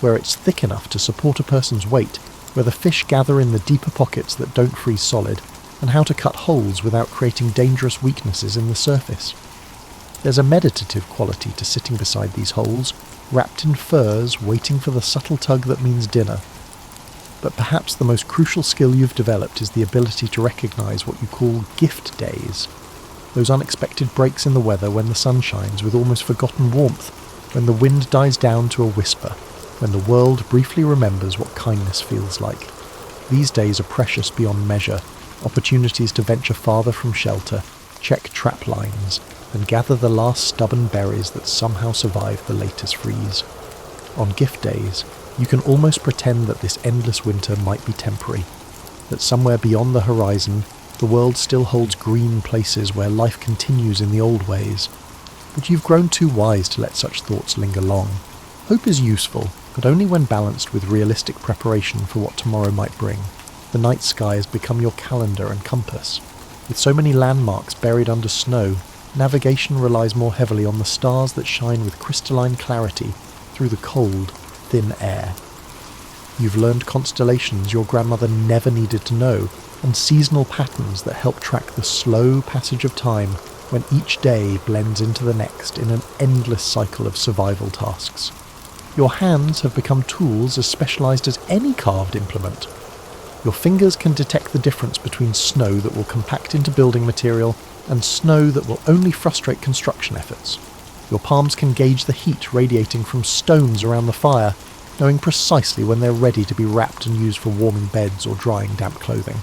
where it's thick enough to support a person's weight, where the fish gather in the deeper pockets that don't freeze solid, and how to cut holes without creating dangerous weaknesses in the surface. There's a meditative quality to sitting beside these holes, wrapped in furs, waiting for the subtle tug that means dinner. But perhaps the most crucial skill you've developed is the ability to recognise what you call gift days. Those unexpected breaks in the weather when the sun shines with almost forgotten warmth, when the wind dies down to a whisper, when the world briefly remembers what kindness feels like. These days are precious beyond measure, opportunities to venture farther from shelter, check trap lines, and gather the last stubborn berries that somehow survived the latest freeze. On gift days, you can almost pretend that this endless winter might be temporary, that somewhere beyond the horizon, the world still holds green places where life continues in the old ways. But you've grown too wise to let such thoughts linger long. Hope is useful, but only when balanced with realistic preparation for what tomorrow might bring. The night sky has become your calendar and compass. With so many landmarks buried under snow, navigation relies more heavily on the stars that shine with crystalline clarity through the cold, thin air. You've learned constellations your grandmother never needed to know, and seasonal patterns that help track the slow passage of time when each day blends into the next in an endless cycle of survival tasks. Your hands have become tools as specialised as any carved implement. Your fingers can detect the difference between snow that will compact into building material and snow that will only frustrate construction efforts. Your palms can gauge the heat radiating from stones around the fire, knowing precisely when they're ready to be wrapped and used for warming beds or drying damp clothing.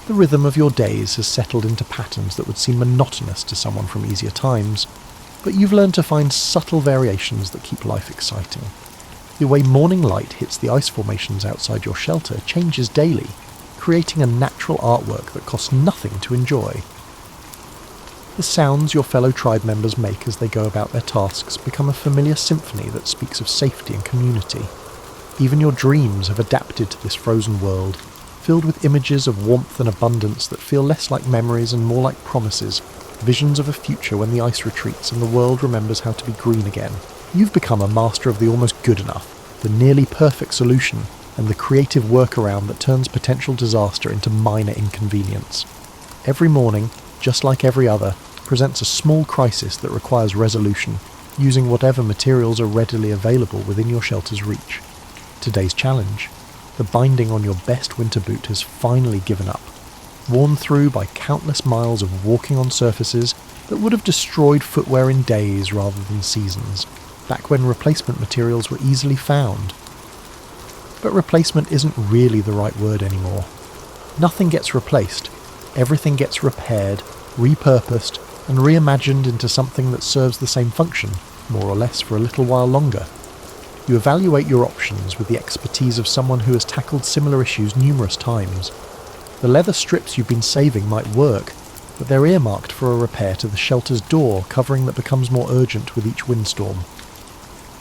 The rhythm of your days has settled into patterns that would seem monotonous to someone from easier times, but you've learned to find subtle variations that keep life exciting. The way morning light hits the ice formations outside your shelter changes daily, creating a natural artwork that costs nothing to enjoy. The sounds your fellow tribe members make as they go about their tasks become a familiar symphony that speaks of safety and community. Even your dreams have adapted to this frozen world, filled with images of warmth and abundance that feel less like memories and more like promises, visions of a future when the ice retreats and the world remembers how to be green again. You've become a master of the almost good enough, the nearly perfect solution, and the creative workaround that turns potential disaster into minor inconvenience. Every morning, just like every other, presents a small crisis that requires resolution, using whatever materials are readily available within your shelter's reach. Today's challenge: the binding on your best winter boot has finally given up, worn through by countless miles of walking on surfaces that would have destroyed footwear in days rather than seasons, back when replacement materials were easily found. But replacement isn't really the right word anymore. Nothing gets replaced. Everything gets repaired, repurposed, and reimagined into something that serves the same function, more or less for a little while longer. You evaluate your options with the expertise of someone who has tackled similar issues numerous times. The leather strips you've been saving might work, but they're earmarked for a repair to the shelter's door covering that becomes more urgent with each windstorm.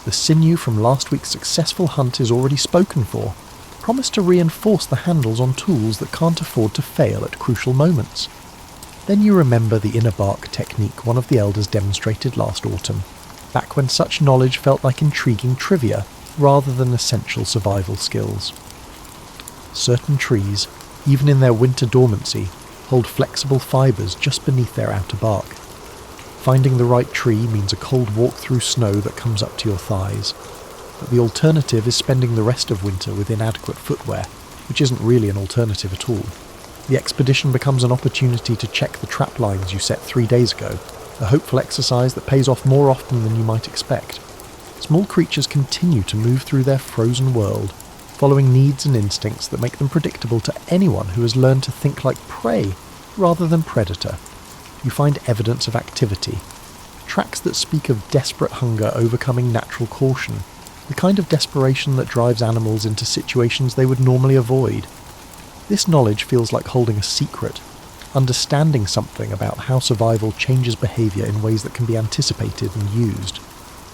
The sinew from last week's successful hunt is already spoken for. Promise to reinforce the handles on tools that can't afford to fail at crucial moments. Then you remember the inner bark technique one of the elders demonstrated last autumn, back when such knowledge felt like intriguing trivia rather than essential survival skills. Certain trees, even in their winter dormancy, hold flexible fibres just beneath their outer bark. Finding the right tree means a cold walk through snow that comes up to your thighs, but the alternative is spending the rest of winter with inadequate footwear, which isn't really an alternative at all. The expedition becomes an opportunity to check the trap lines you set 3 days ago, a hopeful exercise that pays off more often than you might expect. Small creatures continue to move through their frozen world, following needs and instincts that make them predictable to anyone who has learned to think like prey rather than predator. You find evidence of activity, tracks that speak of desperate hunger overcoming natural caution, the kind of desperation that drives animals into situations they would normally avoid. This knowledge feels like holding a secret, understanding something about how survival changes behaviour in ways that can be anticipated and used.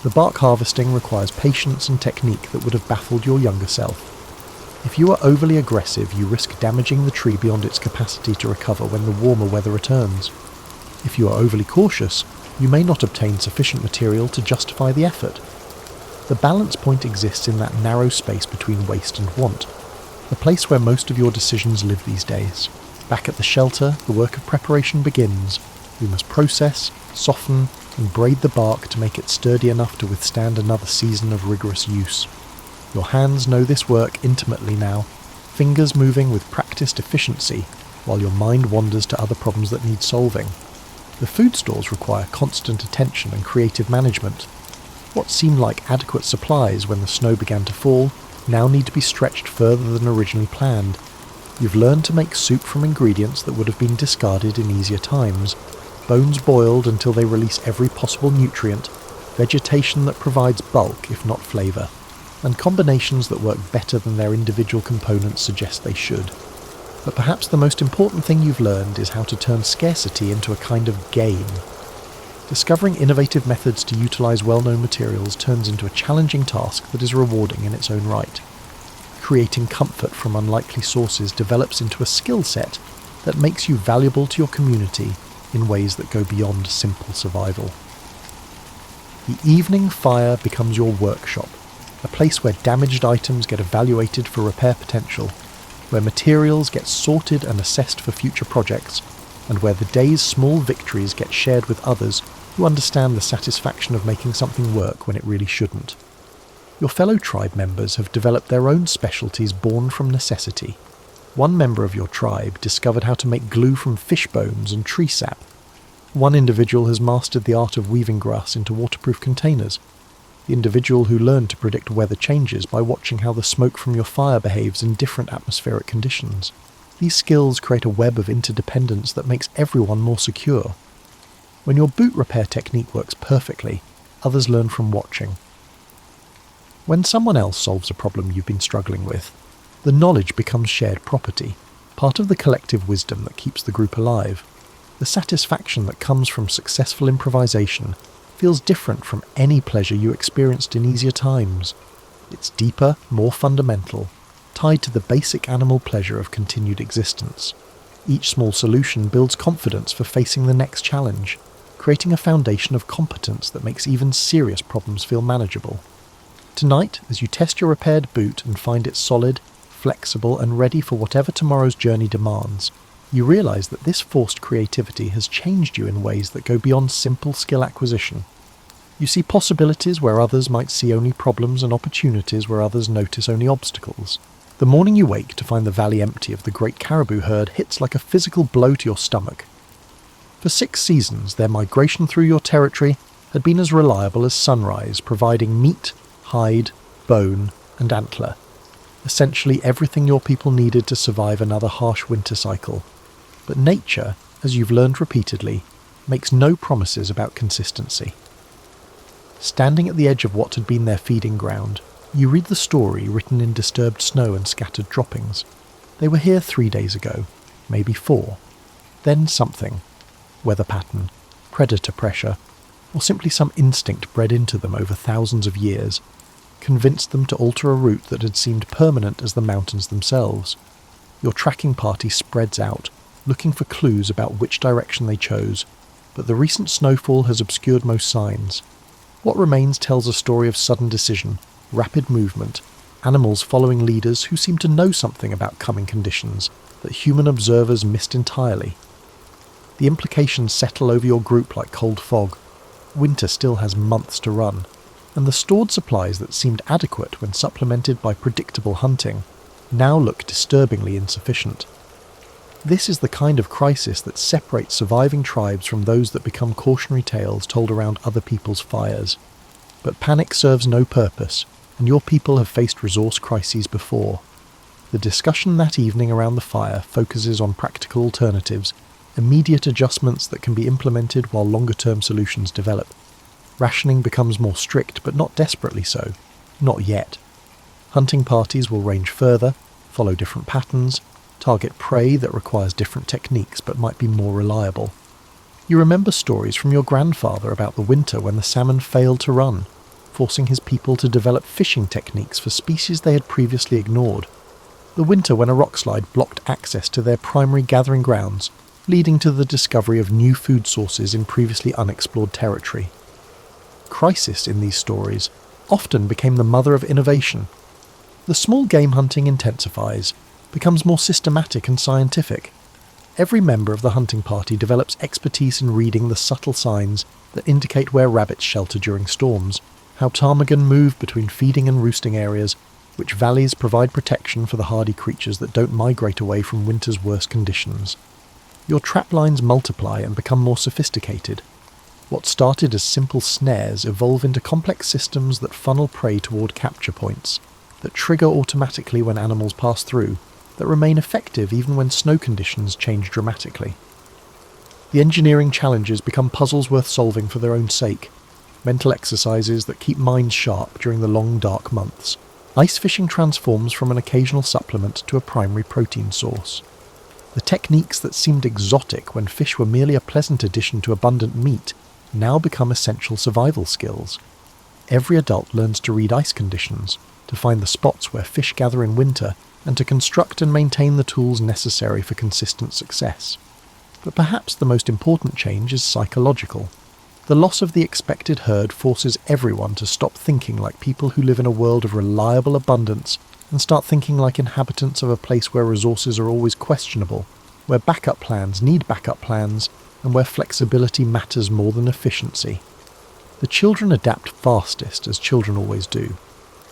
The bark harvesting requires patience and technique that would have baffled your younger self. If you are overly aggressive, you risk damaging the tree beyond its capacity to recover when the warmer weather returns. If you are overly cautious, you may not obtain sufficient material to justify the effort. The balance point exists in that narrow space between waste and want, the place where most of your decisions live these days. Back at the shelter, the work of preparation begins. We must process, soften, and braid the bark to make it sturdy enough to withstand another season of rigorous use. Your hands know this work intimately now, fingers moving with practiced efficiency, while your mind wanders to other problems that need solving. The food stores require constant attention and creative management. What seemed like adequate supplies when the snow began to fall now need to be stretched further than originally planned. You've learned to make soup from ingredients that would have been discarded in easier times, bones boiled until they release every possible nutrient, vegetation that provides bulk if not flavour, and combinations that work better than their individual components suggest they should. But perhaps the most important thing you've learned is how to turn scarcity into a kind of game. Discovering innovative methods to utilise well-known materials turns into a challenging task that is rewarding in its own right. Creating comfort from unlikely sources develops into a skill set that makes you valuable to your community in ways that go beyond simple survival. The evening fire becomes your workshop, a place where damaged items get evaluated for repair potential, where materials get sorted and assessed for future projects, and where the day's small victories get shared with others who understand the satisfaction of making something work when it really shouldn't. Your fellow tribe members have developed their own specialties born from necessity. One member of your tribe discovered how to make glue from fish bones and tree sap. One individual has mastered the art of weaving grass into waterproof containers. The individual who learned to predict weather changes by watching how the smoke from your fire behaves in different atmospheric conditions. These skills create a web of interdependence that makes everyone more secure. When your boot repair technique works perfectly, others learn from watching. When someone else solves a problem you've been struggling with, the knowledge becomes shared property, part of the collective wisdom that keeps the group alive. The satisfaction that comes from successful improvisation feels different from any pleasure you experienced in easier times. It's deeper, more fundamental, tied to the basic animal pleasure of continued existence. Each small solution builds confidence for facing the next challenge, creating a foundation of competence that makes even serious problems feel manageable. Tonight, as you test your repaired boot and find it solid, flexible and ready for whatever tomorrow's journey demands, you realise that this forced creativity has changed you in ways that go beyond simple skill acquisition. You see possibilities where others might see only problems and opportunities where others notice only obstacles. The morning you wake to find the valley empty of the great caribou herd hits like a physical blow to your stomach. For 6 seasons, their migration through your territory had been as reliable as sunrise, providing meat, hide, bone, and antler. Essentially everything your people needed to survive another harsh winter cycle. But nature, as you've learned repeatedly, makes no promises about consistency. Standing at the edge of what had been their feeding ground, you read the story written in disturbed snow and scattered droppings. They were here 3 days ago, maybe 4. Then something, weather pattern, predator pressure, or simply some instinct bred into them over thousands of years, convinced them to alter a route that had seemed permanent as the mountains themselves. Your tracking party spreads out, looking for clues about which direction they chose, but the recent snowfall has obscured most signs. What remains tells a story of sudden decision, rapid movement, animals following leaders who seem to know something about coming conditions that human observers missed entirely. The implications settle over your group like cold fog. Winter still has months to run, and the stored supplies that seemed adequate when supplemented by predictable hunting now look disturbingly insufficient. This is the kind of crisis that separates surviving tribes from those that become cautionary tales told around other people's fires. But panic serves no purpose, and your people have faced resource crises before. The discussion that evening around the fire focuses on practical alternatives, immediate adjustments that can be implemented while longer-term solutions develop. Rationing becomes more strict, but not desperately so. Not yet. Hunting parties will range further, follow different patterns, target prey that requires different techniques but might be more reliable. You remember stories from your grandfather about the winter when the salmon failed to run, forcing his people to develop fishing techniques for species they had previously ignored. The winter when a rockslide blocked access to their primary gathering grounds, leading to the discovery of new food sources in previously unexplored territory. Crisis in these stories often became the mother of innovation. The small game hunting intensifies, becomes more systematic and scientific. Every member of the hunting party develops expertise in reading the subtle signs that indicate where rabbits shelter during storms, how ptarmigan move between feeding and roosting areas, which valleys provide protection for the hardy creatures that don't migrate away from winter's worst conditions. Your trap lines multiply and become more sophisticated. What started as simple snares evolve into complex systems that funnel prey toward capture points, that trigger automatically when animals pass through, that remain effective even when snow conditions change dramatically. The engineering challenges become puzzles worth solving for their own sake, mental exercises that keep minds sharp during the long dark months. Ice fishing transforms from an occasional supplement to a primary protein source. The techniques that seemed exotic when fish were merely a pleasant addition to abundant meat now become essential survival skills. Every adult learns to read ice conditions, to find the spots where fish gather in winter, and to construct and maintain the tools necessary for consistent success. But perhaps the most important change is psychological. The loss of the expected herd forces everyone to stop thinking like people who live in a world of reliable abundance and start thinking like inhabitants of a place where resources are always questionable, where backup plans need backup plans, and where flexibility matters more than efficiency. The children adapt fastest, as children always do.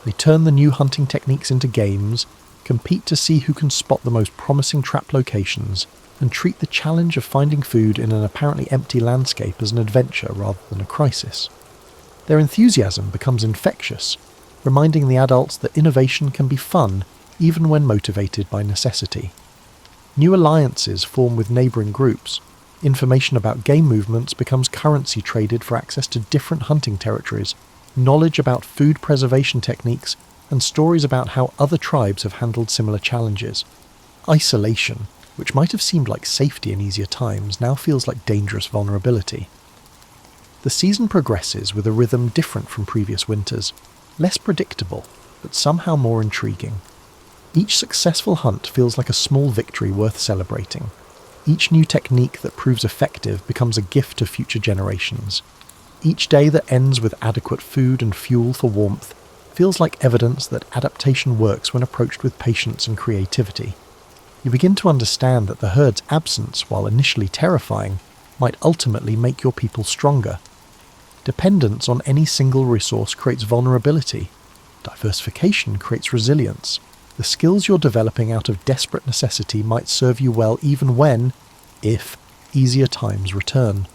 They turn the new hunting techniques into games, compete to see who can spot the most promising trap locations, and treat the challenge of finding food in an apparently empty landscape as an adventure rather than a crisis. Their enthusiasm becomes infectious, reminding the adults that innovation can be fun even when motivated by necessity. New alliances form with neighbouring groups. Information about game movements becomes currency traded for access to different hunting territories, knowledge about food preservation techniques, and stories about how other tribes have handled similar challenges. Isolation, which might have seemed like safety in easier times, now feels like dangerous vulnerability. The season progresses with a rhythm different from previous winters, less predictable, but somehow more intriguing. Each successful hunt feels like a small victory worth celebrating. Each new technique that proves effective becomes a gift to future generations. Each day that ends with adequate food and fuel for warmth feels like evidence that adaptation works when approached with patience and creativity. You begin to understand that the herd's absence, while initially terrifying, might ultimately make your people stronger. Dependence on any single resource creates vulnerability. Diversification creates resilience. The skills you're developing out of desperate necessity might serve you well even when, if, easier times return.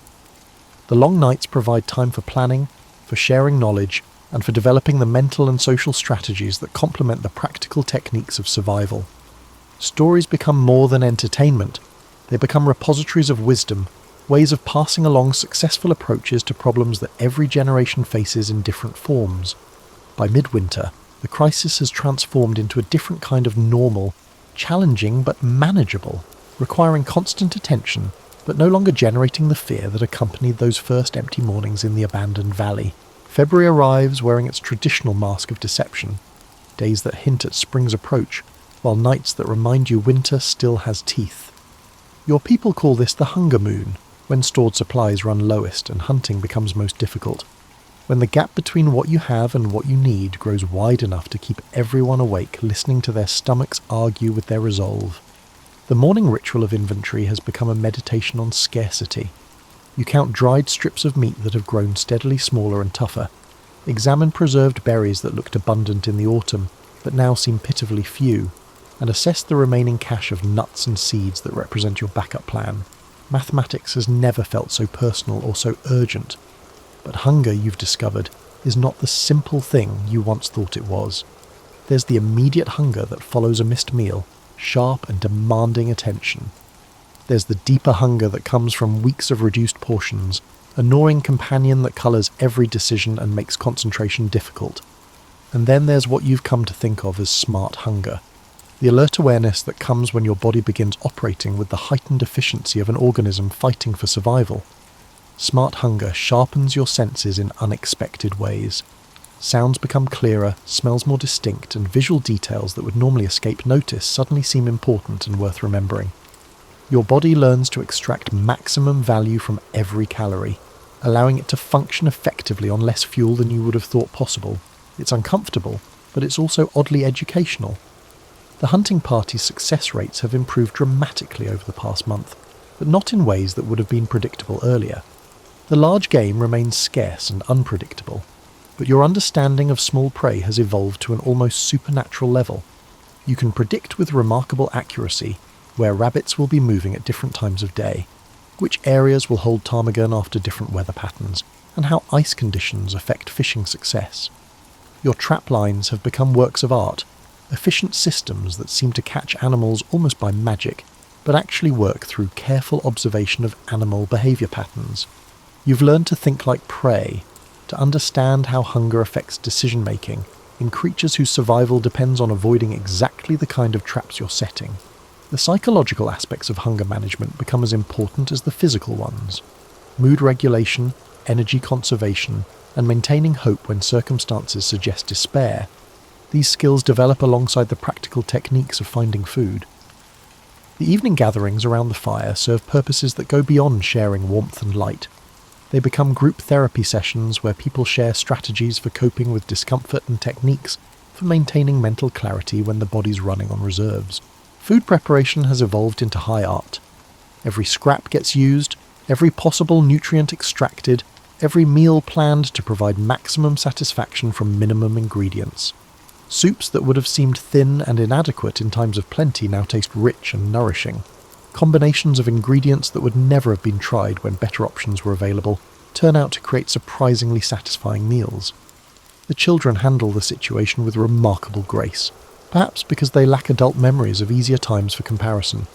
The long nights provide time for planning, for sharing knowledge, and for developing the mental and social strategies that complement the practical techniques of survival. Stories become more than entertainment. They become repositories of wisdom, ways of passing along successful approaches to problems that every generation faces in different forms. By midwinter, the crisis has transformed into a different kind of normal, challenging but manageable, requiring constant attention, but no longer generating the fear that accompanied those first empty mornings in the abandoned valley. February arrives wearing its traditional mask of deception, days that hint at spring's approach, while nights that remind you winter still has teeth. Your people call this the hunger moon, when stored supplies run lowest and hunting becomes most difficult, when the gap between what you have and what you need grows wide enough to keep everyone awake listening to their stomachs argue with their resolve. The morning ritual of inventory has become a meditation on scarcity. You count dried strips of meat that have grown steadily smaller and tougher, examine preserved berries that looked abundant in the autumn but now seem pitifully few, and assess the remaining cache of nuts and seeds that represent your backup plan. Mathematics has never felt so personal or so urgent. But hunger, you've discovered, is not the simple thing you once thought it was. There's the immediate hunger that follows a missed meal, sharp and demanding attention. There's the deeper hunger that comes from weeks of reduced portions, a gnawing companion that colours every decision and makes concentration difficult. And then there's what you've come to think of as smart hunger, the alert awareness that comes when your body begins operating with the heightened efficiency of an organism fighting for survival. Smart hunger sharpens your senses in unexpected ways. Sounds become clearer, smells more distinct, and visual details that would normally escape notice suddenly seem important and worth remembering. Your body learns to extract maximum value from every calorie, allowing it to function effectively on less fuel than you would have thought possible. It's uncomfortable, but it's also oddly educational. The hunting party's success rates have improved dramatically over the past month, but not in ways that would have been predictable earlier. The large game remains scarce and unpredictable, but your understanding of small prey has evolved to an almost supernatural level. You can predict with remarkable accuracy where rabbits will be moving at different times of day, which areas will hold ptarmigan after different weather patterns, and how ice conditions affect fishing success. Your trap lines have become works of art, efficient systems that seem to catch animals almost by magic, but actually work through careful observation of animal behaviour patterns. You've learned to think like prey, to understand how hunger affects decision-making in creatures whose survival depends on avoiding exactly the kind of traps you're setting. The psychological aspects of hunger management become as important as the physical ones. Mood regulation, energy conservation, and maintaining hope when circumstances suggest despair. These skills develop alongside the practical techniques of finding food. The evening gatherings around the fire serve purposes that go beyond sharing warmth and light. They become group therapy sessions where people share strategies for coping with discomfort and techniques for maintaining mental clarity when the body's running on reserves. Food preparation has evolved into high art. Every scrap gets used, every possible nutrient extracted, every meal planned to provide maximum satisfaction from minimum ingredients. Soups that would have seemed thin and inadequate in times of plenty now taste rich and nourishing. Combinations of ingredients that would never have been tried when better options were available turn out to create surprisingly satisfying meals. The children handle the situation with remarkable grace, perhaps because they lack adult memories of easier times for comparison.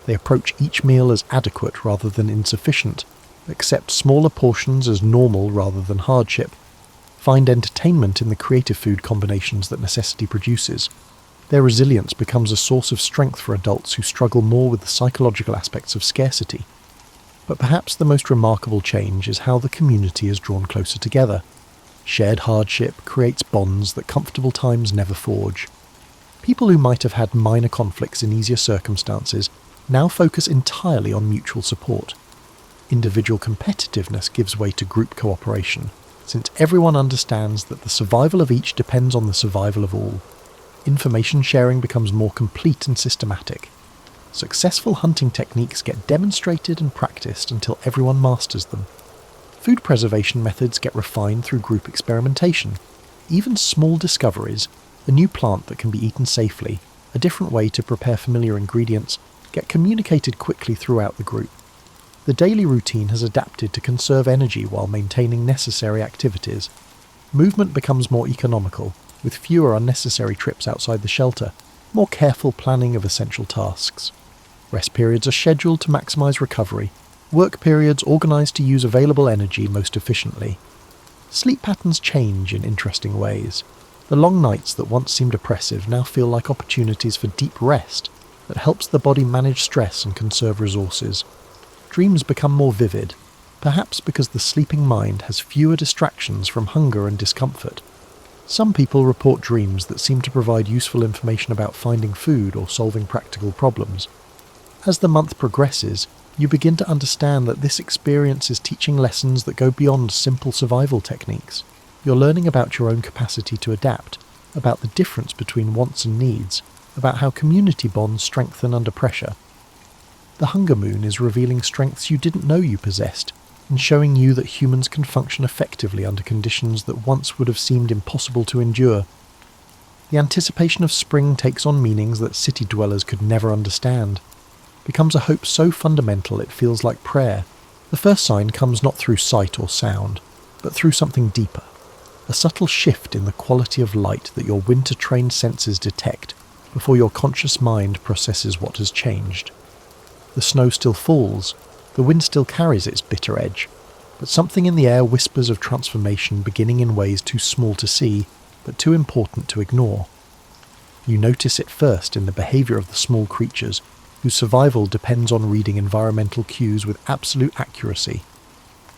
They approach each meal as adequate rather than insufficient, accept smaller portions as normal rather than hardship, find entertainment in the creative food combinations that necessity produces. Their resilience becomes a source of strength for adults who struggle more with the psychological aspects of scarcity. But perhaps the most remarkable change is how the community is drawn closer together. Shared hardship creates bonds that comfortable times never forge. People who might have had minor conflicts in easier circumstances now focus entirely on mutual support. Individual competitiveness gives way to group cooperation, since everyone understands that the survival of each depends on the survival of all. Information sharing becomes more complete and systematic. Successful hunting techniques get demonstrated and practiced until everyone masters them. Food preservation methods get refined through group experimentation. Even small discoveries, a new plant that can be eaten safely, a different way to prepare familiar ingredients, get communicated quickly throughout the group. The daily routine has adapted to conserve energy while maintaining necessary activities. Movement becomes more economical, with fewer unnecessary trips outside the shelter, more careful planning of essential tasks. Rest periods are scheduled to maximise recovery, work periods organised to use available energy most efficiently. Sleep patterns change in interesting ways. The long nights that once seemed oppressive now feel like opportunities for deep rest that helps the body manage stress and conserve resources. Dreams become more vivid, perhaps because the sleeping mind has fewer distractions from hunger and discomfort. Some people report dreams that seem to provide useful information about finding food or solving practical problems. As the month progresses, you begin to understand that this experience is teaching lessons that go beyond simple survival techniques. You're learning about your own capacity to adapt, about the difference between wants and needs, about how community bonds strengthen under pressure. The hunger moon is revealing strengths you didn't know you possessed, and showing you that humans can function effectively under conditions that once would have seemed impossible to endure. The anticipation of spring takes on meanings that city dwellers could never understand. Becomes a hope so fundamental it feels like prayer. The first sign comes not through sight or sound, but through something deeper. A subtle shift in the quality of light that your winter-trained senses detect before your conscious mind processes what has changed. The snow still falls, the wind still carries its bitter edge, but something in the air whispers of transformation beginning in ways too small to see, but too important to ignore. You notice it first in the behaviour of the small creatures, whose survival depends on reading environmental cues with absolute accuracy.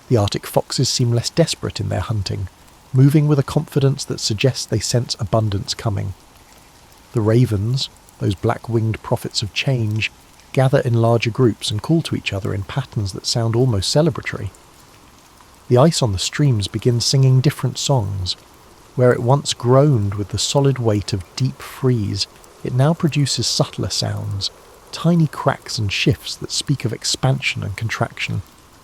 The Arctic foxes seem less desperate in their hunting, moving with a confidence that suggests they sense abundance coming. The ravens, those black-winged prophets of change, gather in larger groups and call to each other in patterns that sound almost celebratory. The ice on the streams begins singing different songs. Where it once groaned with the solid weight of deep freeze, it now produces subtler sounds, tiny cracks and shifts that speak of expansion and contraction,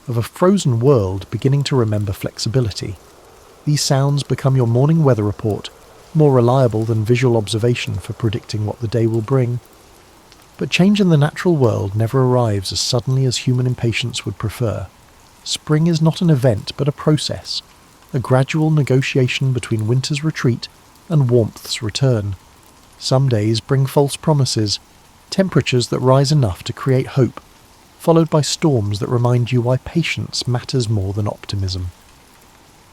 of a frozen world beginning to remember flexibility. These sounds become your morning weather report, more reliable than visual observation for predicting what the day will bring. But change in the natural world never arrives as suddenly as human impatience would prefer. Spring is not an event but a process, a gradual negotiation between winter's retreat and warmth's return. Some days bring false promises, temperatures that rise enough to create hope, followed by storms that remind you why patience matters more than optimism.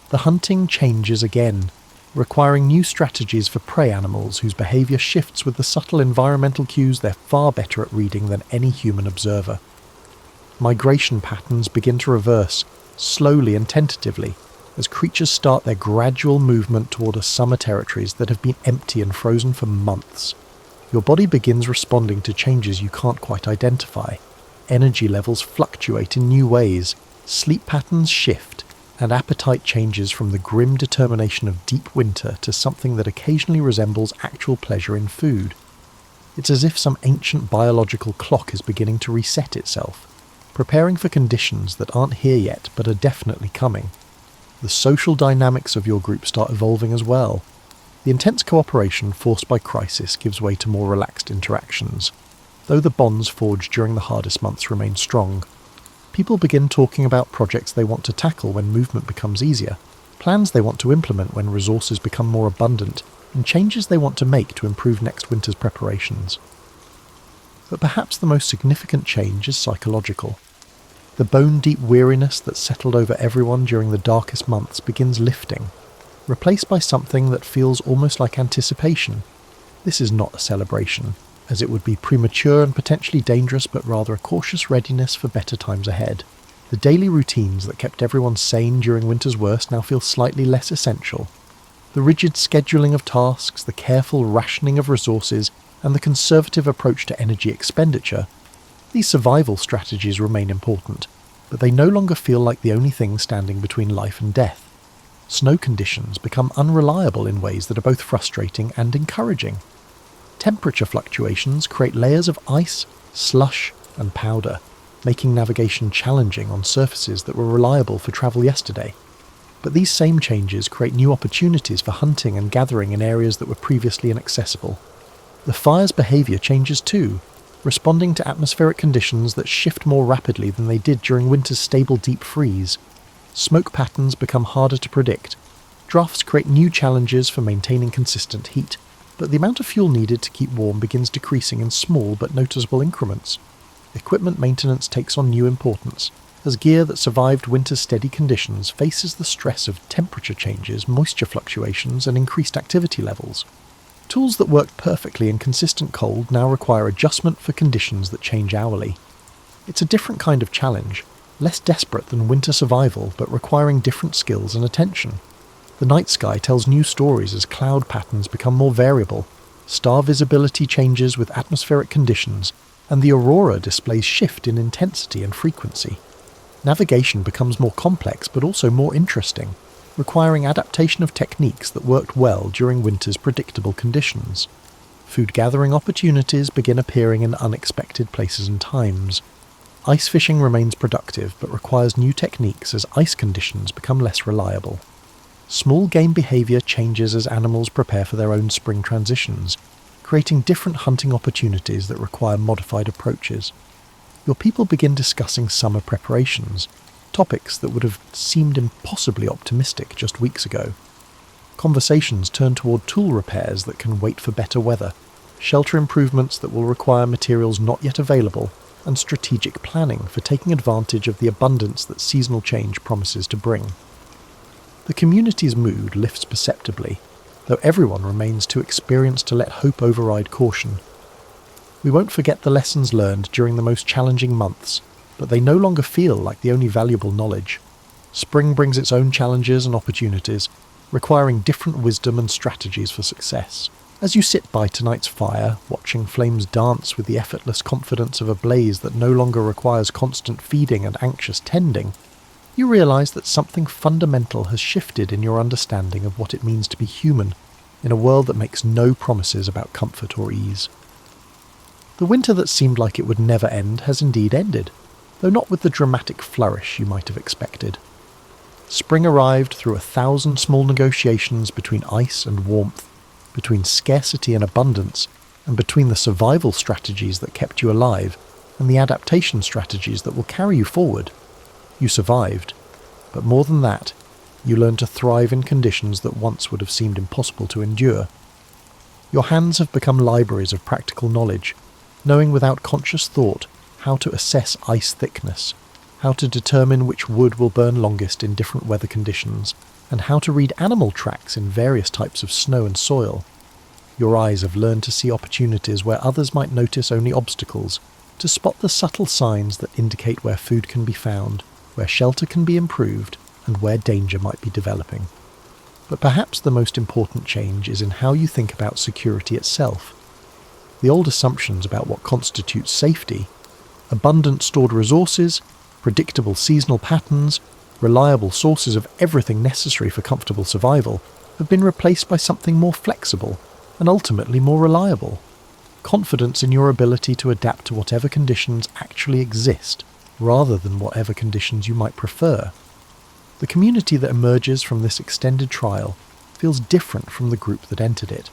The hunting changes again, requiring new strategies for prey animals whose behaviour shifts with the subtle environmental cues they're far better at reading than any human observer. Migration patterns begin to reverse, slowly and tentatively, as creatures start their gradual movement toward summer territories that have been empty and frozen for months. Your body begins responding to changes you can't quite identify. Energy levels fluctuate in new ways, sleep patterns shift, and appetite changes from the grim determination of deep winter to something that occasionally resembles actual pleasure in food. It's as if some ancient biological clock is beginning to reset itself, preparing for conditions that aren't here yet but are definitely coming. The social dynamics of your group start evolving as well. The intense cooperation forced by crisis gives way to more relaxed interactions, though the bonds forged during the hardest months remain strong. People begin talking about projects they want to tackle when movement becomes easier, plans they want to implement when resources become more abundant, and changes they want to make to improve next winter's preparations. But perhaps the most significant change is psychological. The bone-deep weariness that settled over everyone during the darkest months begins lifting, replaced by something that feels almost like anticipation. This is not a celebration, as it would be premature and potentially dangerous, but rather a cautious readiness for better times ahead. The daily routines that kept everyone sane during winter's worst now feel slightly less essential. The rigid scheduling of tasks, the careful rationing of resources, and the conservative approach to energy expenditure, these survival strategies remain important, but they no longer feel like the only thing standing between life and death. Snow conditions become unreliable in ways that are both frustrating and encouraging. Temperature fluctuations create layers of ice, slush, and powder, making navigation challenging on surfaces that were reliable for travel yesterday. But these same changes create new opportunities for hunting and gathering in areas that were previously inaccessible. The fire's behaviour changes too, responding to atmospheric conditions that shift more rapidly than they did during winter's stable deep freeze. Smoke patterns become harder to predict. Drafts create new challenges for maintaining consistent heat, but the amount of fuel needed to keep warm begins decreasing in small but noticeable increments. Equipment maintenance takes on new importance, as gear that survived winter's steady conditions faces the stress of temperature changes, moisture fluctuations, and increased activity levels. Tools that worked perfectly in consistent cold now require adjustment for conditions that change hourly. It's a different kind of challenge, less desperate than winter survival, but requiring different skills and attention. The night sky tells new stories as cloud patterns become more variable, star visibility changes with atmospheric conditions, and the aurora displays shift in intensity and frequency. Navigation becomes more complex but also more interesting, requiring adaptation of techniques that worked well during winter's predictable conditions. Food gathering opportunities begin appearing in unexpected places and times. Ice fishing remains productive but requires new techniques as ice conditions become less reliable. Small game behaviour changes as animals prepare for their own spring transitions, creating different hunting opportunities that require modified approaches. Your people begin discussing summer preparations, topics that would have seemed impossibly optimistic just weeks ago. Conversations turn toward tool repairs that can wait for better weather, shelter improvements that will require materials not yet available, and strategic planning for taking advantage of the abundance that seasonal change promises to bring. The community's mood lifts perceptibly, though everyone remains too experienced to let hope override caution. We won't forget the lessons learned during the most challenging months, but they no longer feel like the only valuable knowledge. Spring brings its own challenges and opportunities, requiring different wisdom and strategies for success. As you sit by tonight's fire, watching flames dance with the effortless confidence of a blaze that no longer requires constant feeding and anxious tending, you realise that something fundamental has shifted in your understanding of what it means to be human in a world that makes no promises about comfort or ease. The winter that seemed like it would never end has indeed ended, though not with the dramatic flourish you might have expected. Spring arrived through 1,000 small negotiations between ice and warmth, between scarcity and abundance, and between the survival strategies that kept you alive and the adaptation strategies that will carry you forward. You survived, but more than that, you learned to thrive in conditions that once would have seemed impossible to endure. Your hands have become libraries of practical knowledge, knowing without conscious thought how to assess ice thickness, how to determine which wood will burn longest in different weather conditions, and how to read animal tracks in various types of snow and soil. Your eyes have learned to see opportunities where others might notice only obstacles, to spot the subtle signs that indicate where food can be found, where shelter can be improved, and where danger might be developing. But perhaps the most important change is in how you think about security itself. The old assumptions about what constitutes safety, abundant stored resources, predictable seasonal patterns, reliable sources of everything necessary for comfortable survival, have been replaced by something more flexible and ultimately more reliable. Confidence in your ability to adapt to whatever conditions actually exist, rather than whatever conditions you might prefer. The community that emerges from this extended trial feels different from the group that entered it.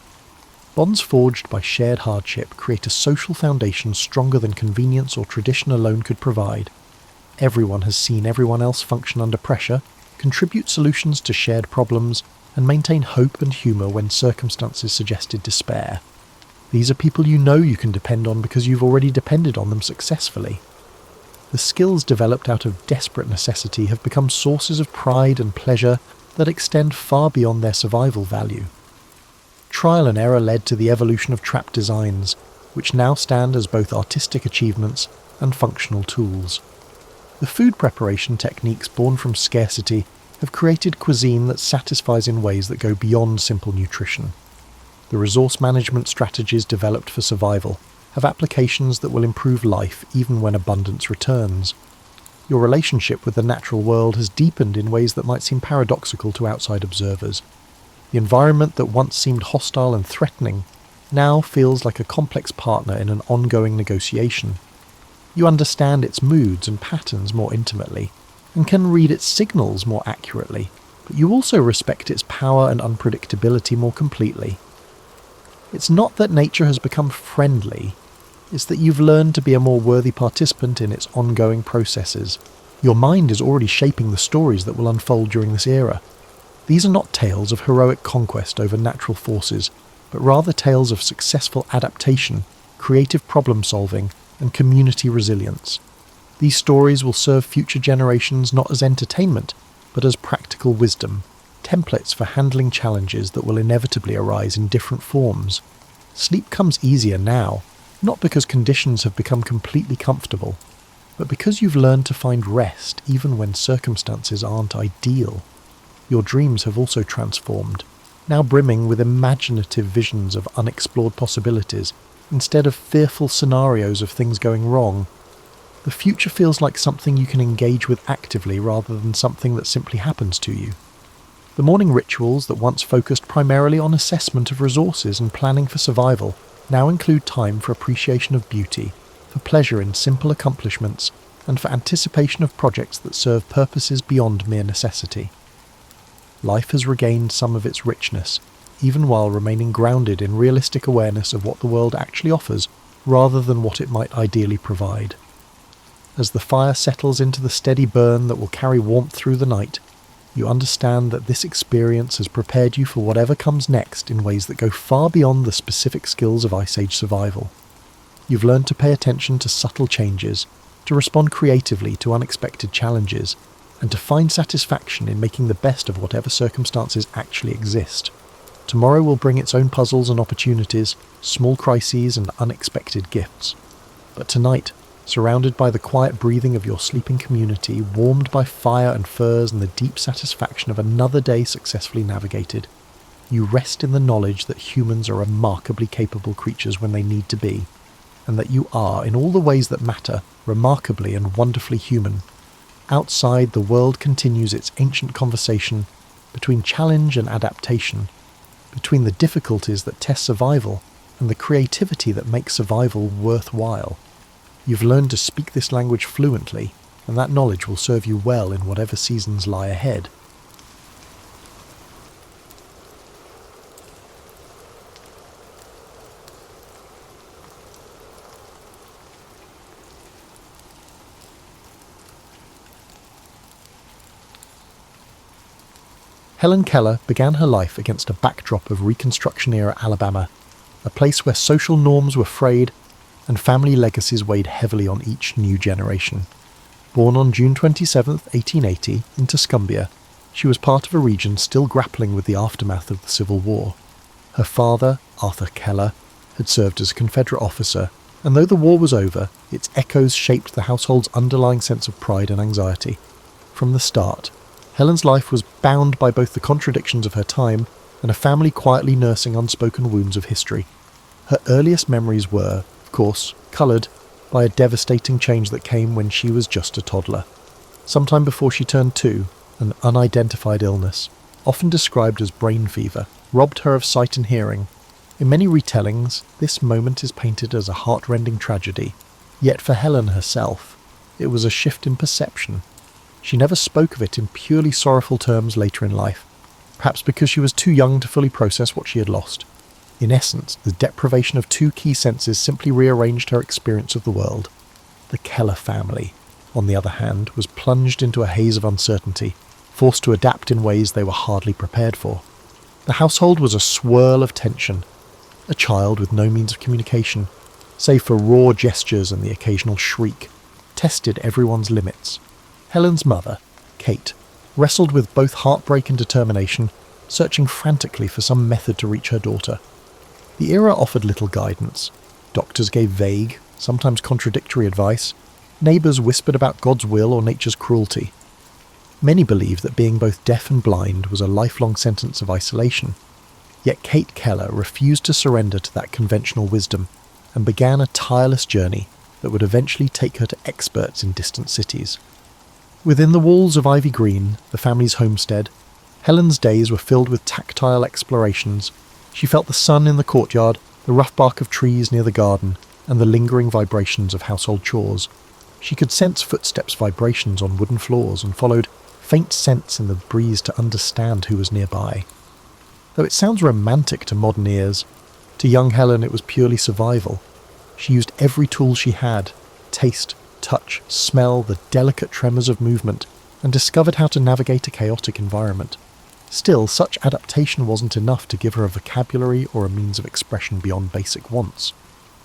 Bonds forged by shared hardship create a social foundation stronger than convenience or tradition alone could provide. Everyone has seen everyone else function under pressure, contribute solutions to shared problems, and maintain hope and humour when circumstances suggested despair. These are people you know you can depend on because you've already depended on them successfully. The skills developed out of desperate necessity have become sources of pride and pleasure that extend far beyond their survival value. Trial and error led to the evolution of trap designs, which now stand as both artistic achievements and functional tools. The food preparation techniques born from scarcity have created cuisine that satisfies in ways that go beyond simple nutrition. The resource management strategies developed for survival have applications that will improve life even when abundance returns. Your relationship with the natural world has deepened in ways that might seem paradoxical to outside observers. The environment that once seemed hostile and threatening now feels like a complex partner in an ongoing negotiation. You understand its moods and patterns more intimately, and can read its signals more accurately, but you also respect its power and unpredictability more completely. It's not that nature has become friendly, it's that you've learned to be a more worthy participant in its ongoing processes. Your mind is already shaping the stories that will unfold during this era. These are not tales of heroic conquest over natural forces, but rather tales of successful adaptation, creative problem-solving, and community resilience. These stories will serve future generations not as entertainment, but as practical wisdom, templates for handling challenges that will inevitably arise in different forms. Sleep comes easier now, not because conditions have become completely comfortable, but because you've learned to find rest even when circumstances aren't ideal. Your dreams have also transformed, now brimming with imaginative visions of unexplored possibilities, instead of fearful scenarios of things going wrong. The future feels like something you can engage with actively rather than something that simply happens to you. The morning rituals that once focused primarily on assessment of resources and planning for survival now include time for appreciation of beauty, for pleasure in simple accomplishments, and for anticipation of projects that serve purposes beyond mere necessity. Life has regained some of its richness, even while remaining grounded in realistic awareness of what the world actually offers, rather than what it might ideally provide. As the fire settles into the steady burn that will carry warmth through the night, you understand that this experience has prepared you for whatever comes next in ways that go far beyond the specific skills of Ice Age survival. You've learned to pay attention to subtle changes, to respond creatively to unexpected challenges, and to find satisfaction in making the best of whatever circumstances actually exist. Tomorrow will bring its own puzzles and opportunities, small crises and unexpected gifts. But tonight, surrounded by the quiet breathing of your sleeping community, warmed by fire and furs and the deep satisfaction of another day successfully navigated, you rest in the knowledge that humans are remarkably capable creatures when they need to be, and that you are, in all the ways that matter, remarkably and wonderfully human. Outside, the world continues its ancient conversation between challenge and adaptation, between the difficulties that test survival and the creativity that makes survival worthwhile. You've learned to speak this language fluently, and that knowledge will serve you well in whatever seasons lie ahead. Helen Keller began her life against a backdrop of Reconstruction-era Alabama, a place where social norms were frayed and family legacies weighed heavily on each new generation. Born on June 27, 1880, in Tuscumbia, she was part of a region still grappling with the aftermath of the Civil War. Her father, Arthur Keller, had served as a Confederate officer, and though the war was over, its echoes shaped the household's underlying sense of pride and anxiety. From the start, Helen's life was bound by both the contradictions of her time and a family quietly nursing unspoken wounds of history. Her earliest memories were, of course, coloured by a devastating change that came when she was just a toddler. Sometime before she turned 2, an unidentified illness, often described as brain fever, robbed her of sight and hearing. In many retellings, this moment is painted as a heart-rending tragedy, yet for Helen herself, it was a shift in perception. She never spoke of it in purely sorrowful terms later in life, perhaps because she was too young to fully process what she had lost. In essence, the deprivation of 2 key senses simply rearranged her experience of the world. The Keller family, on the other hand, was plunged into a haze of uncertainty, forced to adapt in ways they were hardly prepared for. The household was a swirl of tension, a child with no means of communication, save for raw gestures and the occasional shriek, tested everyone's limits. Helen's mother, Kate, wrestled with both heartbreak and determination, searching frantically for some method to reach her daughter. The era offered little guidance. Doctors gave vague, sometimes contradictory advice. Neighbours whispered about God's will or nature's cruelty. Many believed that being both deaf and blind was a lifelong sentence of isolation. Yet Kate Keller refused to surrender to that conventional wisdom and began a tireless journey that would eventually take her to experts in distant cities. Within the walls of Ivy Green, the family's homestead, Helen's days were filled with tactile explorations. She felt the sun in the courtyard, the rough bark of trees near the garden, and the lingering vibrations of household chores. She could sense footsteps' vibrations on wooden floors and followed faint scents in the breeze to understand who was nearby. Though it sounds romantic to modern ears, to young Helen it was purely survival. She used every tool she had, taste, touch, smell, the delicate tremors of movement, and discovered how to navigate a chaotic environment. Still, such adaptation wasn't enough to give her a vocabulary or a means of expression beyond basic wants.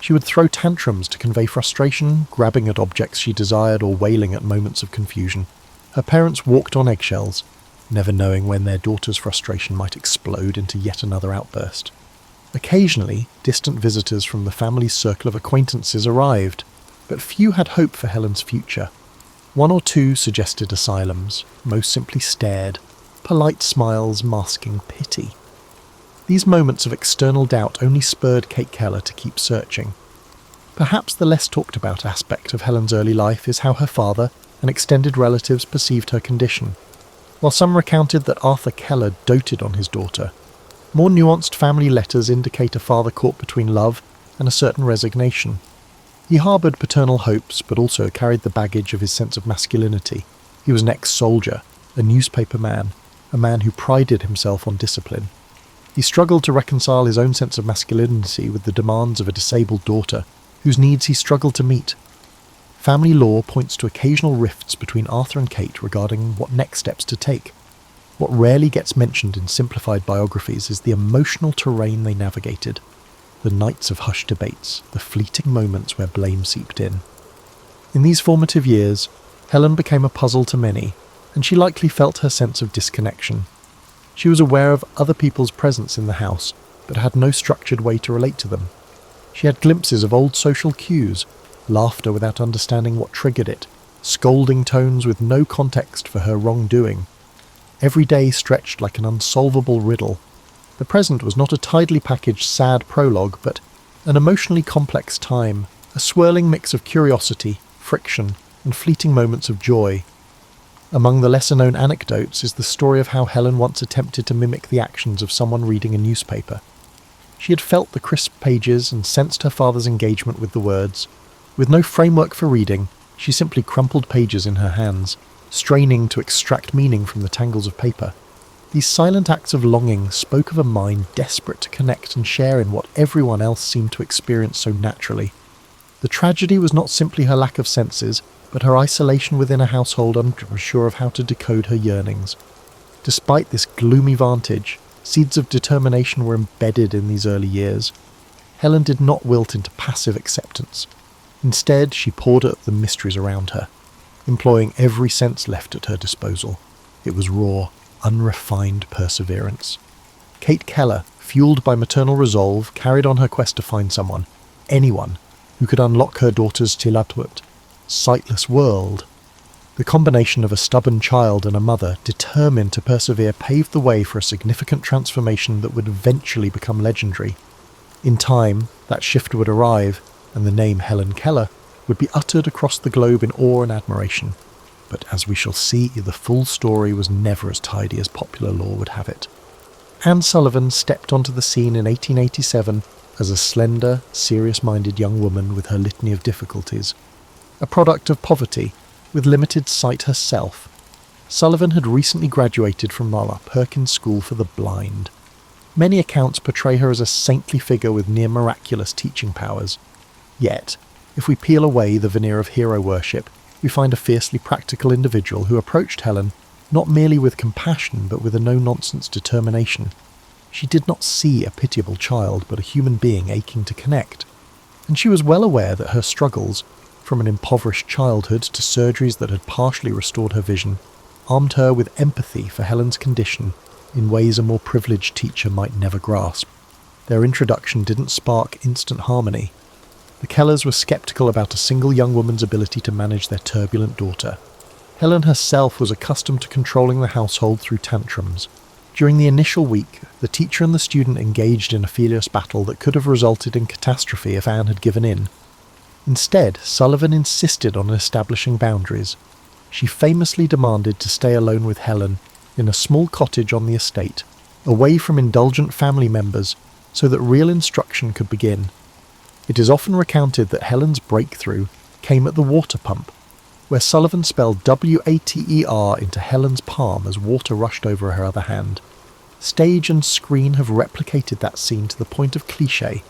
She would throw tantrums to convey frustration, grabbing at objects she desired or wailing at moments of confusion. Her parents walked on eggshells, never knowing when their daughter's frustration might explode into yet another outburst. Occasionally, distant visitors from the family's circle of acquaintances arrived, but few had hope for Helen's future. One or two suggested asylums, most simply stared, polite smiles masking pity. These moments of external doubt only spurred Kate Keller to keep searching. Perhaps the less talked about aspect of Helen's early life is how her father and extended relatives perceived her condition. While some recounted that Arthur Keller doted on his daughter, more nuanced family letters indicate a father caught between love and a certain resignation. He harboured paternal hopes, but also carried the baggage of his sense of masculinity. He was an ex-soldier, a newspaper man, a man who prided himself on discipline. He struggled to reconcile his own sense of masculinity with the demands of a disabled daughter, whose needs he struggled to meet. Family lore points to occasional rifts between Arthur and Kate regarding what next steps to take. What rarely gets mentioned in simplified biographies is the emotional terrain they navigated, the nights of hushed debates, the fleeting moments where blame seeped in. In these formative years, Helen became a puzzle to many, and she likely felt her sense of disconnection. She was aware of other people's presence in the house, but had no structured way to relate to them. She had glimpses of old social cues, laughter without understanding what triggered it, scolding tones with no context for her wrongdoing. Every day stretched like an unsolvable riddle. The present was not a tidily packaged sad prologue, but an emotionally complex time, a swirling mix of curiosity, friction, and fleeting moments of joy. Among the lesser-known anecdotes is the story of how Helen once attempted to mimic the actions of someone reading a newspaper. She had felt the crisp pages and sensed her father's engagement with the words. With no framework for reading, she simply crumpled pages in her hands, straining to extract meaning from the tangles of paper. These silent acts of longing spoke of a mind desperate to connect and share in what everyone else seemed to experience so naturally. The tragedy was not simply her lack of senses, but her isolation within a household unsure of how to decode her yearnings. Despite this gloomy vantage, seeds of determination were embedded in these early years. Helen did not wilt into passive acceptance. Instead, she pored at the mysteries around her, employing every sense left at her disposal. It was raw, unrefined perseverance. Kate Keller, fueled by maternal resolve, carried on her quest to find someone, anyone, who could unlock her daughter's Tilatwut, sightless world. The combination of a stubborn child and a mother determined to persevere paved the way for a significant transformation that would eventually become legendary. In time, that shift would arrive, and the name Helen Keller would be uttered across the globe in awe and admiration. But as we shall see, the full story was never as tidy as popular lore would have it. Anne Sullivan stepped onto the scene in 1887 as a slender, serious-minded young woman with her litany of difficulties. A product of poverty, with limited sight herself, Sullivan had recently graduated from Perkins School for the Blind. Many accounts portray her as a saintly figure with near-miraculous teaching powers. Yet, if we peel away the veneer of hero worship, we find a fiercely practical individual who approached Helen not merely with compassion but with a no-nonsense determination. She did not see a pitiable child but a human being aching to connect. And she was well aware that her struggles, from an impoverished childhood to surgeries that had partially restored her vision, armed her with empathy for Helen's condition in ways a more privileged teacher might never grasp. Their introduction didn't spark instant harmony. The Kellers were sceptical about a single young woman's ability to manage their turbulent daughter. Helen herself was accustomed to controlling the household through tantrums. During the initial week, the teacher and the student engaged in a furious battle that could have resulted in catastrophe if Anne had given in. Instead, Sullivan insisted on establishing boundaries. She famously demanded to stay alone with Helen in a small cottage on the estate, away from indulgent family members, so that real instruction could begin. It is often recounted that Helen's breakthrough came at the water pump, where Sullivan spelled W-A-T-E-R into Helen's palm as water rushed over her other hand. Stage and screen have replicated that scene to the point of cliché.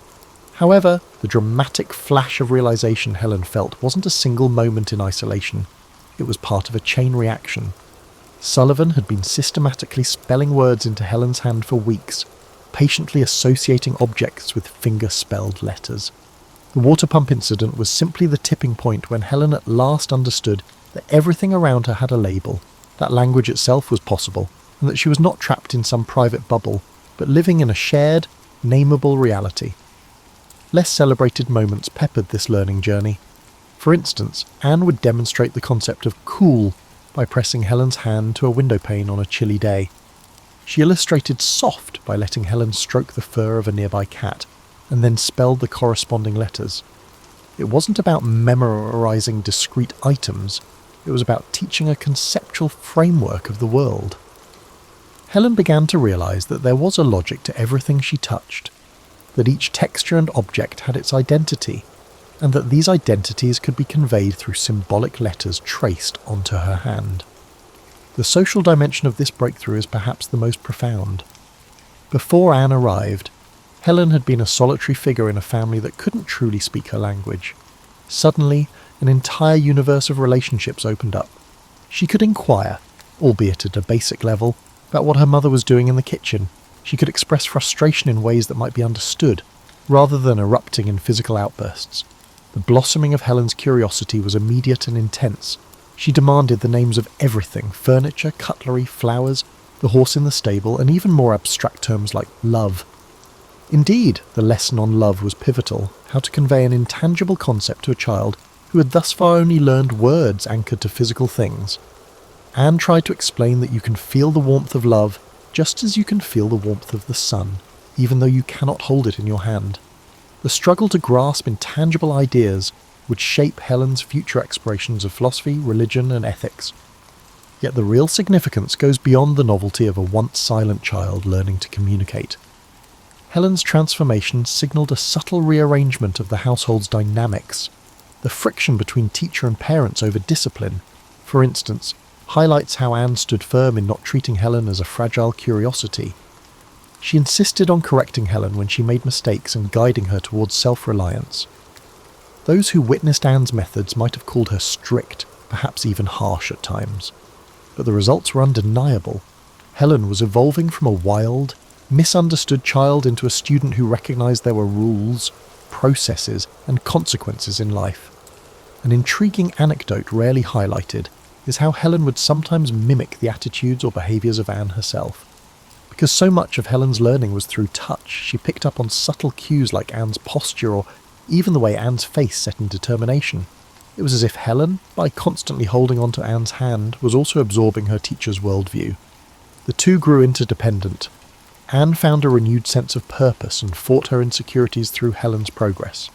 However, the dramatic flash of realization Helen felt wasn't a single moment in isolation. It was part of a chain reaction. Sullivan had been systematically spelling words into Helen's hand for weeks, patiently associating objects with finger-spelled letters. The water pump incident was simply the tipping point when Helen at last understood that everything around her had a label, that language itself was possible, and that she was not trapped in some private bubble, but living in a shared, nameable reality. Less celebrated moments peppered this learning journey. For instance, Anne would demonstrate the concept of cool by pressing Helen's hand to a window pane on a chilly day. She illustrated soft by letting Helen stroke the fur of a nearby cat, and then spelled the corresponding letters. It wasn't about memorizing discrete items, it was about teaching a conceptual framework of the world. Helen began to realize that there was a logic to everything she touched, that each texture and object had its identity, and that these identities could be conveyed through symbolic letters traced onto her hand. The social dimension of this breakthrough is perhaps the most profound. Before Anne arrived, Helen had been a solitary figure in a family that couldn't truly speak her language. Suddenly, an entire universe of relationships opened up. She could inquire, albeit at a basic level, about what her mother was doing in the kitchen. She could express frustration in ways that might be understood, rather than erupting in physical outbursts. The blossoming of Helen's curiosity was immediate and intense. She demanded the names of everything: furniture, cutlery, flowers, the horse in the stable, and even more abstract terms like love. Indeed, the lesson on love was pivotal, how to convey an intangible concept to a child who had thus far only learned words anchored to physical things. Anne tried to explain that you can feel the warmth of love just as you can feel the warmth of the sun, even though you cannot hold it in your hand. The struggle to grasp intangible ideas would shape Helen's future explorations of philosophy, religion, and ethics. Yet the real significance goes beyond the novelty of a once silent child learning to communicate. Helen's transformation signalled a subtle rearrangement of the household's dynamics. The friction between teacher and parents over discipline, for instance, highlights how Anne stood firm in not treating Helen as a fragile curiosity. She insisted on correcting Helen when she made mistakes and guiding her towards self-reliance. Those who witnessed Anne's methods might have called her strict, perhaps even harsh at times. But the results were undeniable. Helen was evolving from a wild, misunderstood child into a student who recognized there were rules, processes, and consequences in life. An intriguing anecdote rarely highlighted is how Helen would sometimes mimic the attitudes or behaviours of Anne herself. Because so much of Helen's learning was through touch, she picked up on subtle cues like Anne's posture or even the way Anne's face set in determination. It was as if Helen, by constantly holding on to Anne's hand, was also absorbing her teacher's worldview. The two grew interdependent. Anne found a renewed sense of purpose and fought her insecurities through Helen's progress,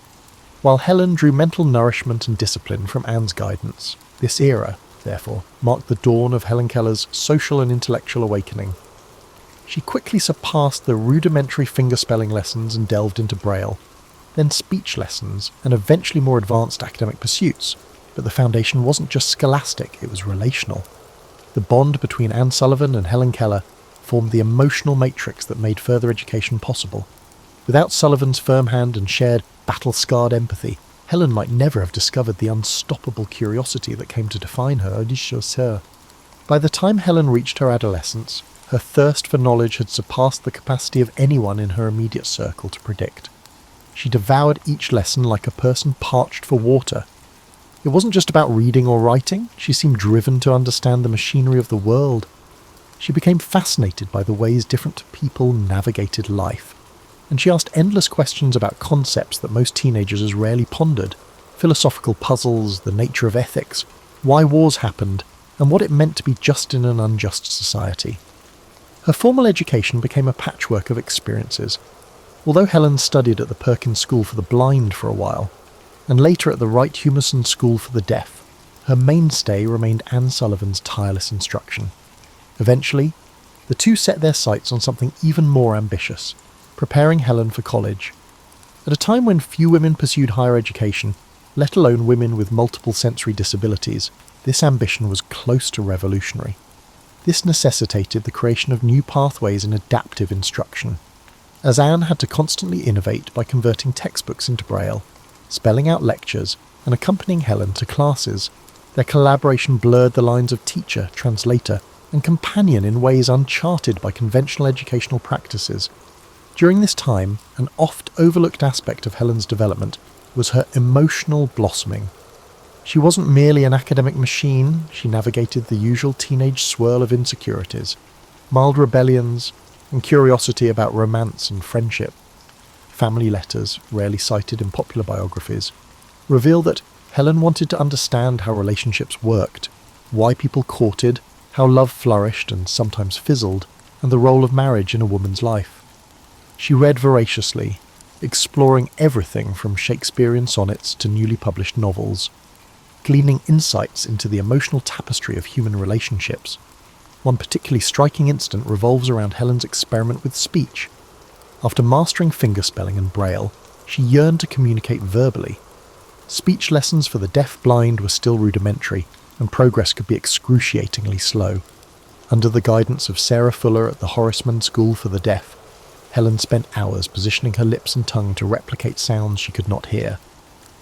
while Helen drew mental nourishment and discipline from Anne's guidance. This era, therefore, marked the dawn of Helen Keller's social and intellectual awakening. She quickly surpassed the rudimentary fingerspelling lessons and delved into Braille, then speech lessons, and eventually more advanced academic pursuits. But the foundation wasn't just scholastic, it was relational. The bond between Anne Sullivan and Helen Keller formed the emotional matrix that made further education possible. Without Sullivan's firm hand and shared, battle-scarred empathy, Helen might never have discovered the unstoppable curiosity that came to define her. By the time Helen reached her adolescence, her thirst for knowledge had surpassed the capacity of anyone in her immediate circle to predict. She devoured each lesson like a person parched for water. It wasn't just about reading or writing, she seemed driven to understand the machinery of the world. She became fascinated by the ways different people navigated life, and she asked endless questions about concepts that most teenagers rarely pondered: philosophical puzzles, the nature of ethics, why wars happened, and what it meant to be just in an unjust society. Her formal education became a patchwork of experiences. Although Helen studied at the Perkins School for the Blind for a while, and later at the Wright Humason School for the Deaf, her mainstay remained Anne Sullivan's tireless instruction. Eventually, the two set their sights on something even more ambitious: preparing Helen for college. At a time when few women pursued higher education, let alone women with multiple sensory disabilities, this ambition was close to revolutionary. This necessitated the creation of new pathways in adaptive instruction, as Anne had to constantly innovate by converting textbooks into Braille, spelling out lectures, and accompanying Helen to classes. Their collaboration blurred the lines of teacher, translator, and companion in ways uncharted by conventional educational practices. During this time, an oft-overlooked aspect of Helen's development was her emotional blossoming. She wasn't merely an academic machine, she navigated the usual teenage swirl of insecurities, mild rebellions, and curiosity about romance and friendship. Family letters, rarely cited in popular biographies, reveal that Helen wanted to understand how relationships worked, why people courted, how love flourished and sometimes fizzled, and the role of marriage in a woman's life. She read voraciously, exploring everything from Shakespearean sonnets to newly published novels, gleaning insights into the emotional tapestry of human relationships. One particularly striking incident revolves around Helen's experiment with speech. After mastering fingerspelling and Braille, she yearned to communicate verbally. Speech lessons for the deaf-blind were still rudimentary, and progress could be excruciatingly slow. Under the guidance of Sarah Fuller at the Horseman School for the Deaf, Helen spent hours positioning her lips and tongue to replicate sounds she could not hear.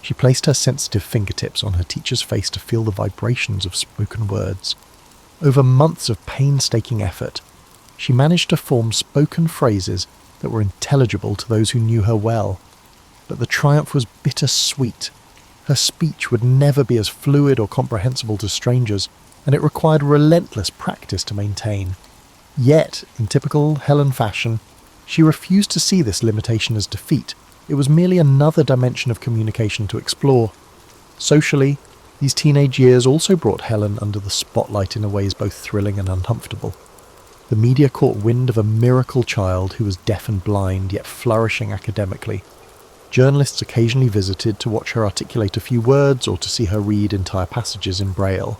She placed her sensitive fingertips on her teacher's face to feel the vibrations of spoken words. Over months of painstaking effort, she managed to form spoken phrases that were intelligible to those who knew her well. But the triumph was bittersweet. Her speech would never be as fluid or comprehensible to strangers, and it required relentless practice to maintain. Yet, in typical Helen fashion, she refused to see this limitation as defeat. It was merely another dimension of communication to explore. Socially, these teenage years also brought Helen under the spotlight in ways both thrilling and uncomfortable. The media caught wind of a miracle child who was deaf and blind, yet flourishing academically. Journalists occasionally visited to watch her articulate a few words or to see her read entire passages in Braille.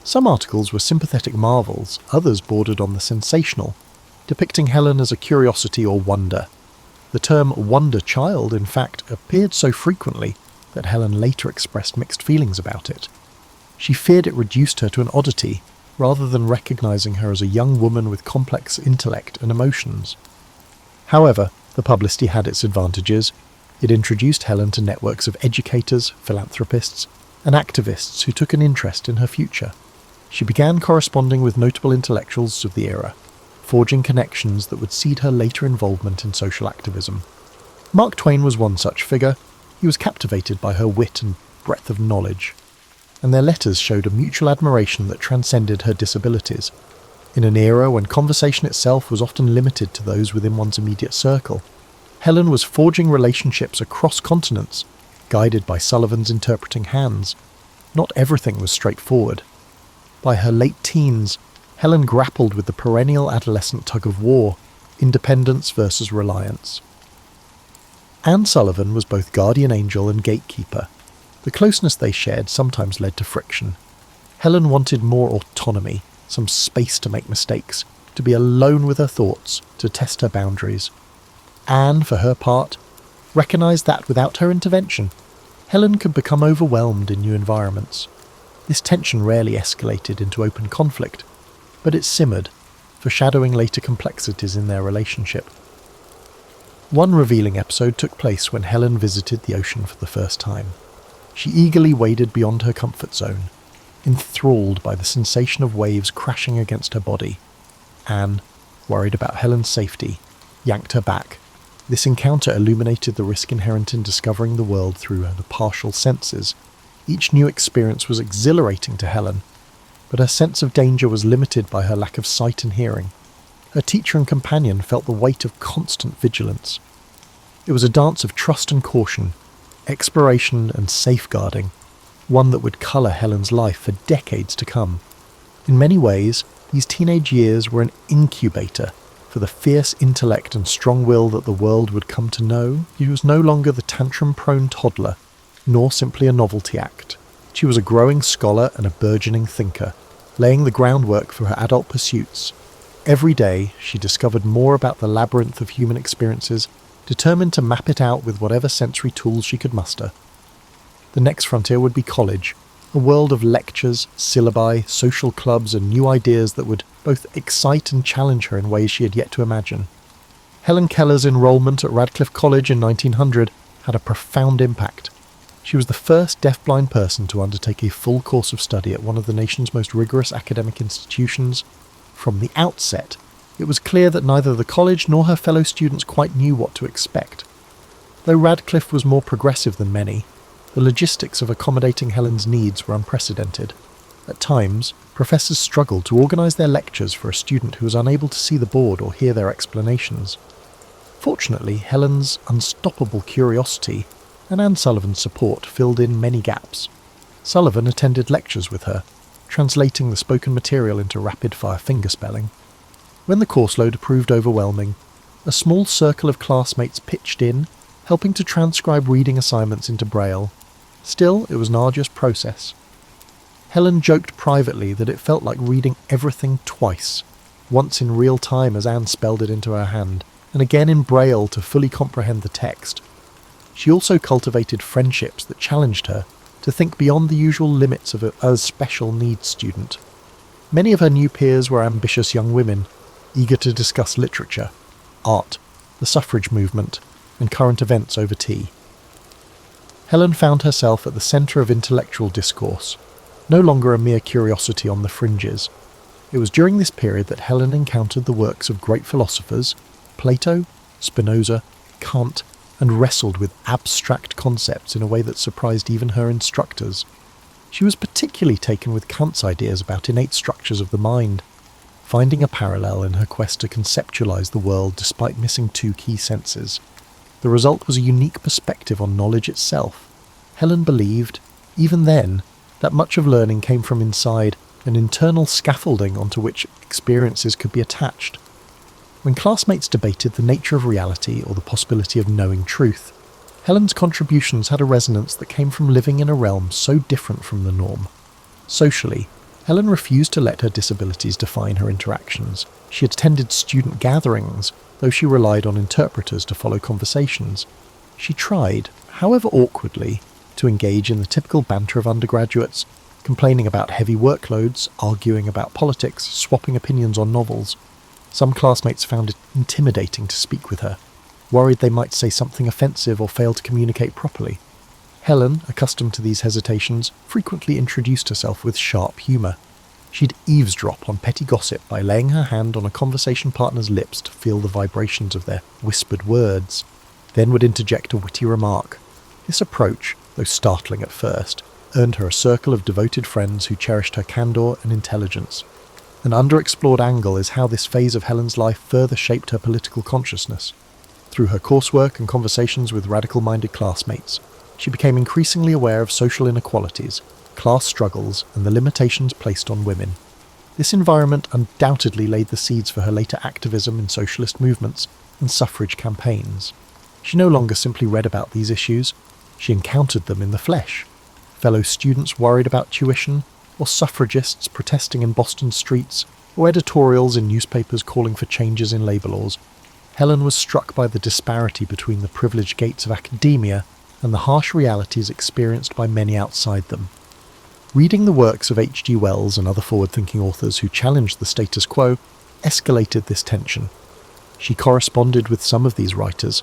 Some articles were sympathetic marvels, others bordered on the sensational, depicting Helen as a curiosity or wonder. The term wonder child, in fact, appeared so frequently that Helen later expressed mixed feelings about it. She feared it reduced her to an oddity, rather than recognizing her as a young woman with complex intellect and emotions. However, the publicity had its advantages. It introduced Helen to networks of educators, philanthropists, and activists who took an interest in her future. She began corresponding with notable intellectuals of the era, forging connections that would seed her later involvement in social activism. Mark Twain was one such figure. He was captivated by her wit and breadth of knowledge, and their letters showed a mutual admiration that transcended her disabilities. In an era when conversation itself was often limited to those within one's immediate circle, Helen was forging relationships across continents, guided by Sullivan's interpreting hands. Not everything was straightforward. By her late teens, Helen grappled with the perennial adolescent tug-of-war, independence versus reliance. Anne Sullivan was both guardian angel and gatekeeper. The closeness they shared sometimes led to friction. Helen wanted more autonomy, some space to make mistakes, to be alone with her thoughts, to test her boundaries. Anne, for her part, recognised that without her intervention, Helen could become overwhelmed in new environments. This tension rarely escalated into open conflict, but it simmered, foreshadowing later complexities in their relationship. One revealing episode took place when Helen visited the ocean for the first time. She eagerly waded beyond her comfort zone, enthralled by the sensation of waves crashing against her body. Anne, worried about Helen's safety, yanked her back. This encounter illuminated the risk inherent in discovering the world through the partial senses. Each new experience was exhilarating to Helen, but her sense of danger was limited by her lack of sight and hearing. Her teacher and companion felt the weight of constant vigilance. It was a dance of trust and caution, exploration and safeguarding, one that would colour Helen's life for decades to come. In many ways, these teenage years were an incubator for the fierce intellect and strong will that the world would come to know. She was no longer the tantrum-prone toddler, nor simply a novelty act. She was a growing scholar and a burgeoning thinker, laying the groundwork for her adult pursuits. Every day, she discovered more about the labyrinth of human experiences, determined to map it out with whatever sensory tools she could muster. The next frontier would be college, a world of lectures, syllabi, social clubs, and new ideas that would both excite and challenge her in ways she had yet to imagine. Helen Keller's enrolment at Radcliffe College in 1900 had a profound impact. She was the first deafblind person to undertake a full course of study at one of the nation's most rigorous academic institutions. From the outset, it was clear that neither the college nor her fellow students quite knew what to expect. Though Radcliffe was more progressive than many, the logistics of accommodating Helen's needs were unprecedented. At times, professors struggled to organise their lectures for a student who was unable to see the board or hear their explanations. Fortunately, Helen's unstoppable curiosity and Anne Sullivan's support filled in many gaps. Sullivan attended lectures with her, translating the spoken material into rapid-fire fingerspelling. When the course load proved overwhelming, a small circle of classmates pitched in, helping to transcribe reading assignments into Braille. Still, it was an arduous process. Helen joked privately that it felt like reading everything twice, once in real time as Anne spelled it into her hand, and again in Braille to fully comprehend the text. She also cultivated friendships that challenged her to think beyond the usual limits of a special needs student. Many of her new peers were ambitious young women, eager to discuss literature, art, the suffrage movement, and current events over tea. Helen found herself at the centre of intellectual discourse, no longer a mere curiosity on the fringes. It was during this period that Helen encountered the works of great philosophers, Plato, Spinoza, Kant, and wrestled with abstract concepts in a way that surprised even her instructors. She was particularly taken with Kant's ideas about innate structures of the mind, finding a parallel in her quest to conceptualize the world despite missing two key senses. The result was a unique perspective on knowledge itself. Helen believed, even then, that much of learning came from inside, an internal scaffolding onto which experiences could be attached. When classmates debated the nature of reality or the possibility of knowing truth, Helen's contributions had a resonance that came from living in a realm so different from the norm. Socially, Helen refused to let her disabilities define her interactions. She attended student gatherings, though she relied on interpreters to follow conversations. She tried, however awkwardly, to engage in the typical banter of undergraduates, complaining about heavy workloads, arguing about politics, swapping opinions on novels. Some classmates found it intimidating to speak with her, worried they might say something offensive or fail to communicate properly. Helen, accustomed to these hesitations, frequently introduced herself with sharp humour. She'd eavesdrop on petty gossip by laying her hand on a conversation partner's lips to feel the vibrations of their whispered words, then would interject a witty remark. This approach, though startling at first, earned her a circle of devoted friends who cherished her candour and intelligence. An underexplored angle is how this phase of Helen's life further shaped her political consciousness. Through her coursework and conversations with radical-minded classmates, she became increasingly aware of social inequalities, class struggles, and the limitations placed on women. This environment undoubtedly laid the seeds for her later activism in socialist movements and suffrage campaigns. She no longer simply read about these issues, she encountered them in the flesh. Fellow students worried about tuition, or suffragists protesting in Boston streets, or editorials in newspapers calling for changes in labour laws. Helen was struck by the disparity between the privileged gates of academia and the harsh realities experienced by many outside them. Reading the works of H.G. Wells and other forward-thinking authors who challenged the status quo escalated this tension. She corresponded with some of these writers,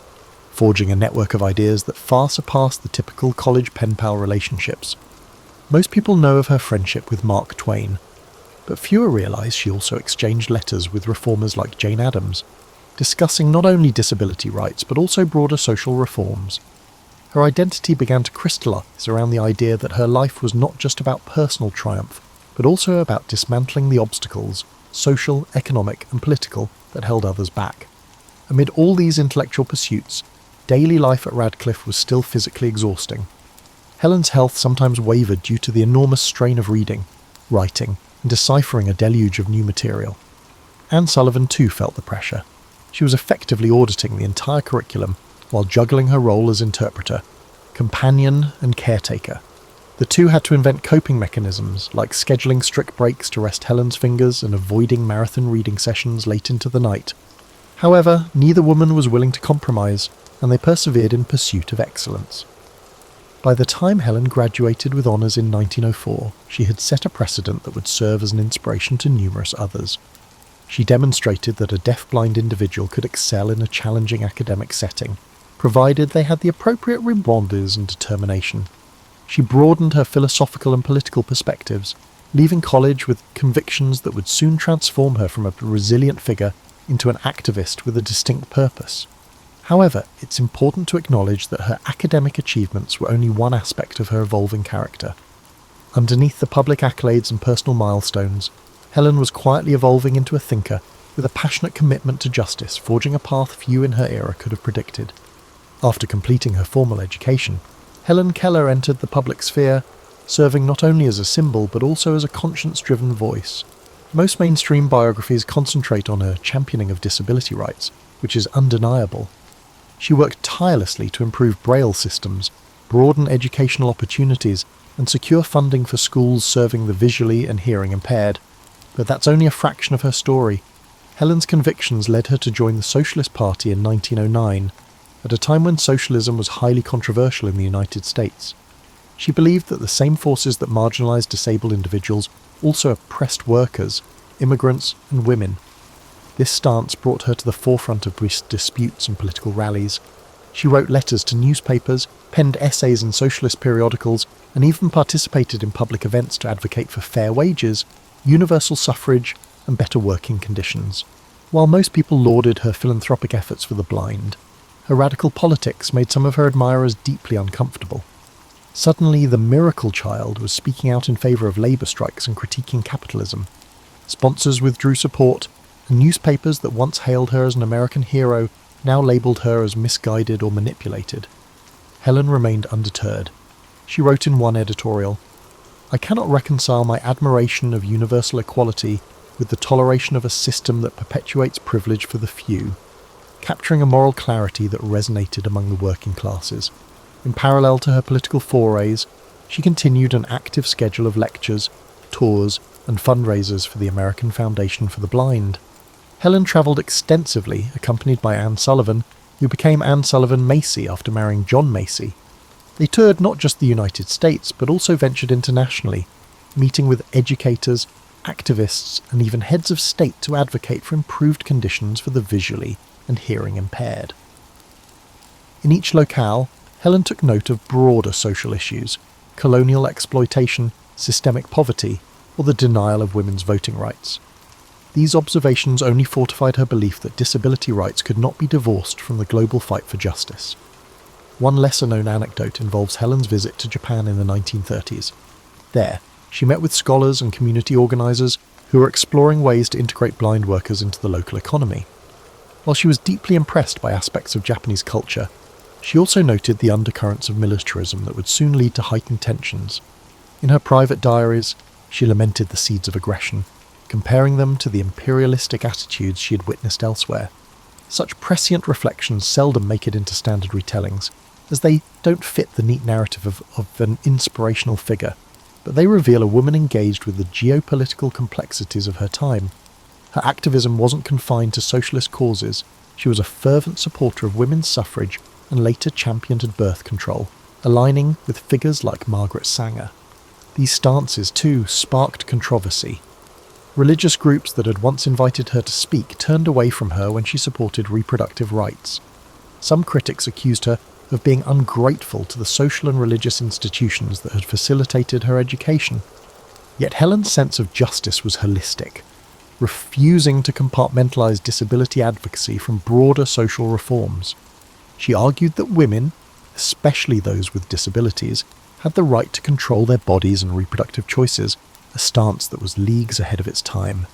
forging a network of ideas that far surpassed the typical college pen-pal relationships. Most people know of her friendship with Mark Twain, but fewer realise she also exchanged letters with reformers like Jane Addams, discussing not only disability rights but also broader social reforms. Her identity began to crystallise around the idea that her life was not just about personal triumph, but also about dismantling the obstacles, social, economic, and political, that held others back. Amid all these intellectual pursuits, daily life at Radcliffe was still physically exhausting. Helen's health sometimes wavered due to the enormous strain of reading, writing, and deciphering a deluge of new material. Anne Sullivan too felt the pressure. She was effectively auditing the entire curriculum while juggling her role as interpreter, companion, and caretaker. The two had to invent coping mechanisms, like scheduling strict breaks to rest Helen's fingers and avoiding marathon reading sessions late into the night. However, neither woman was willing to compromise, and they persevered in pursuit of excellence. By the time Helen graduated with honours in 1904, she had set a precedent that would serve as an inspiration to numerous others. She demonstrated that a deaf-blind individual could excel in a challenging academic setting, provided they had the appropriate rebonders and determination. She broadened her philosophical and political perspectives, leaving college with convictions that would soon transform her from a resilient figure into an activist with a distinct purpose. However, it's important to acknowledge that her academic achievements were only one aspect of her evolving character. Underneath the public accolades and personal milestones, Helen was quietly evolving into a thinker with a passionate commitment to justice, forging a path few in her era could have predicted. After completing her formal education, Helen Keller entered the public sphere, serving not only as a symbol but also as a conscience-driven voice. Most mainstream biographies concentrate on her championing of disability rights, which is undeniable. She worked tirelessly to improve Braille systems, broaden educational opportunities, and secure funding for schools serving the visually and hearing impaired. But that's only a fraction of her story. Helen's convictions led her to join the Socialist Party in 1909, at a time when socialism was highly controversial in the United States. She believed that the same forces that marginalised disabled individuals also oppressed workers, immigrants, and women. This stance brought her to the forefront of disputes and political rallies. She wrote letters to newspapers, penned essays in socialist periodicals, and even participated in public events to advocate for fair wages, universal suffrage, and better working conditions. While most people lauded her philanthropic efforts for the blind, her radical politics made some of her admirers deeply uncomfortable. Suddenly, the miracle child was speaking out in favour of labour strikes and critiquing capitalism. Sponsors withdrew support, and newspapers that once hailed her as an American hero now labelled her as misguided or manipulated. Helen remained undeterred. She wrote in one editorial, "I cannot reconcile my admiration of universal equality with the toleration of a system that perpetuates privilege for the few," capturing a moral clarity that resonated among the working classes. In parallel to her political forays, she continued an active schedule of lectures, tours, and fundraisers for the American Foundation for the Blind. Helen travelled extensively, accompanied by Anne Sullivan, who became Anne Sullivan Macy after marrying John Macy. They toured not just the United States, but also ventured internationally, meeting with educators, activists, and even heads of state to advocate for improved conditions for the visually and hearing impaired. In each locale, Helen took note of broader social issues: colonial exploitation, systemic poverty, or the denial of women's voting rights. These observations only fortified her belief that disability rights could not be divorced from the global fight for justice. One lesser-known anecdote involves Helen's visit to Japan in the 1930s. There, she met with scholars and community organisers who were exploring ways to integrate blind workers into the local economy. While she was deeply impressed by aspects of Japanese culture, she also noted the undercurrents of militarism that would soon lead to heightened tensions. In her private diaries, she lamented the seeds of aggression, comparing them to the imperialistic attitudes she had witnessed elsewhere. Such prescient reflections seldom make it into standard retellings, as they don't fit the neat narrative of an inspirational figure, but they reveal a woman engaged with the geopolitical complexities of her time. Her activism wasn't confined to socialist causes. She was a fervent supporter of women's suffrage and later championed birth control, aligning with figures like Margaret Sanger. These stances, too, sparked controversy. Religious groups that had once invited her to speak turned away from her when she supported reproductive rights. Some critics accused her of being ungrateful to the social and religious institutions that had facilitated her education. Yet Helen's sense of justice was holistic, refusing to compartmentalise disability advocacy from broader social reforms. She argued that women, especially those with disabilities, had the right to control their bodies and reproductive choices, a stance that was leagues ahead of its time.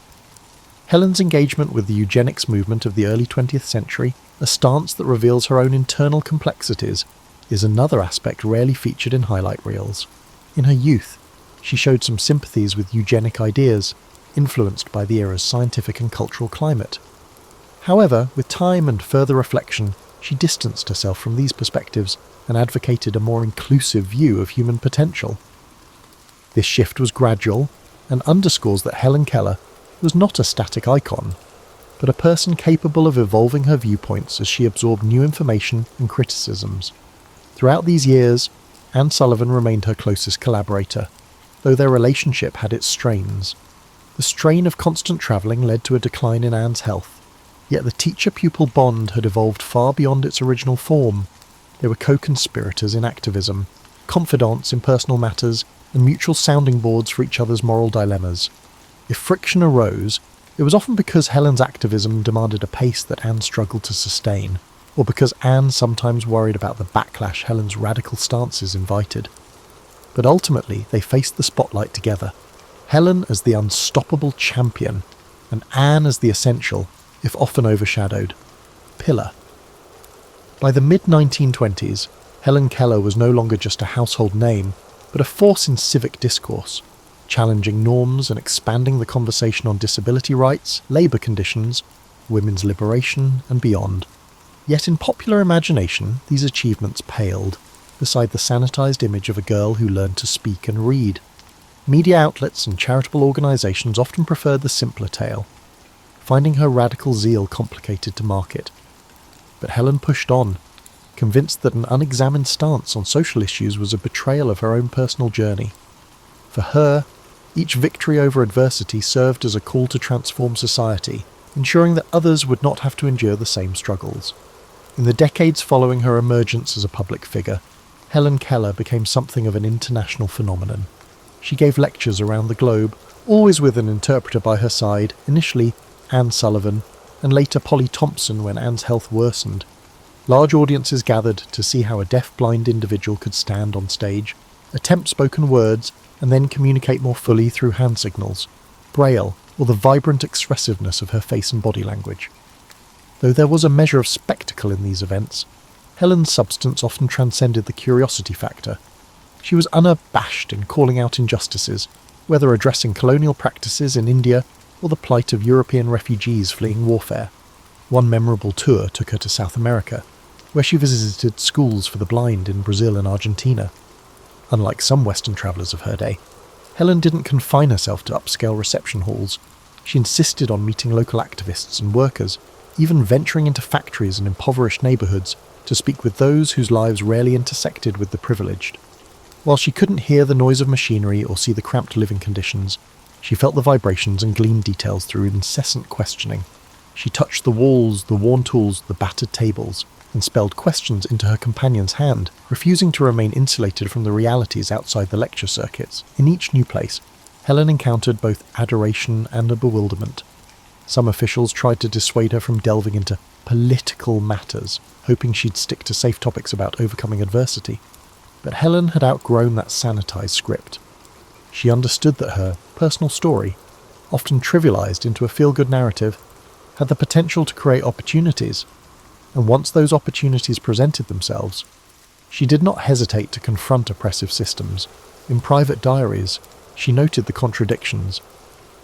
Helen's engagement with the eugenics movement of the early 20th century, a stance that reveals her own internal complexities, is another aspect rarely featured in highlight reels. In her youth, she showed some sympathies with eugenic ideas, influenced by the era's scientific and cultural climate. However, with time and further reflection, she distanced herself from these perspectives and advocated a more inclusive view of human potential. This shift was gradual and underscores that Helen Keller was not a static icon, but a person capable of evolving her viewpoints as she absorbed new information and criticisms. Throughout these years, Anne Sullivan remained her closest collaborator, though their relationship had its strains. The strain of constant travelling led to a decline in Anne's health, yet the teacher-pupil bond had evolved far beyond its original form. They were co-conspirators in activism, confidants in personal matters, and mutual sounding boards for each other's moral dilemmas. If friction arose, it was often because Helen's activism demanded a pace that Anne struggled to sustain, or because Anne sometimes worried about the backlash Helen's radical stances invited. But ultimately, they faced the spotlight together. Helen as the unstoppable champion, and Anne as the essential, if often overshadowed, pillar. By the mid-1920s, Helen Keller was no longer just a household name, but a force in civic discourse, challenging norms and expanding the conversation on disability rights, labour conditions, women's liberation, and beyond. Yet in popular imagination, these achievements paled, beside the sanitised image of a girl who learned to speak and read. Media outlets and charitable organisations often preferred the simpler tale, finding her radical zeal complicated to market. But Helen pushed on, convinced that an unexamined stance on social issues was a betrayal of her own personal journey. For her, each victory over adversity served as a call to transform society, ensuring that others would not have to endure the same struggles. In the decades following her emergence as a public figure, Helen Keller became something of an international phenomenon. She gave lectures around the globe, always with an interpreter by her side, initially Anne Sullivan, and later Polly Thompson when Anne's health worsened. Large audiences gathered to see how a deaf-blind individual could stand on stage, attempt spoken words, and then communicate more fully through hand signals, braille, or the vibrant expressiveness of her face and body language. Though there was a measure of spectacle in these events, Helen's substance often transcended the curiosity factor. She was unabashed in calling out injustices, whether addressing colonial practices in India or the plight of European refugees fleeing warfare. One memorable tour took her to South America, where she visited schools for the blind in Brazil and Argentina. Unlike some Western travellers of her day, Helen didn't confine herself to upscale reception halls. She insisted on meeting local activists and workers, even venturing into factories and impoverished neighbourhoods to speak with those whose lives rarely intersected with the privileged. While she couldn't hear the noise of machinery or see the cramped living conditions, she felt the vibrations and gleaned details through incessant questioning. She touched the walls, the worn tools, the battered tables, and spelled questions into her companion's hand, refusing to remain insulated from the realities outside the lecture circuits. In each new place, Helen encountered both adoration and a bewilderment. Some officials tried to dissuade her from delving into political matters, hoping she'd stick to safe topics about overcoming adversity. But Helen had outgrown that sanitized script. She understood that her personal story, often trivialized into a feel-good narrative, had the potential to create opportunities, and once those opportunities presented themselves, she did not hesitate to confront oppressive systems. In private diaries, she noted the contradictions.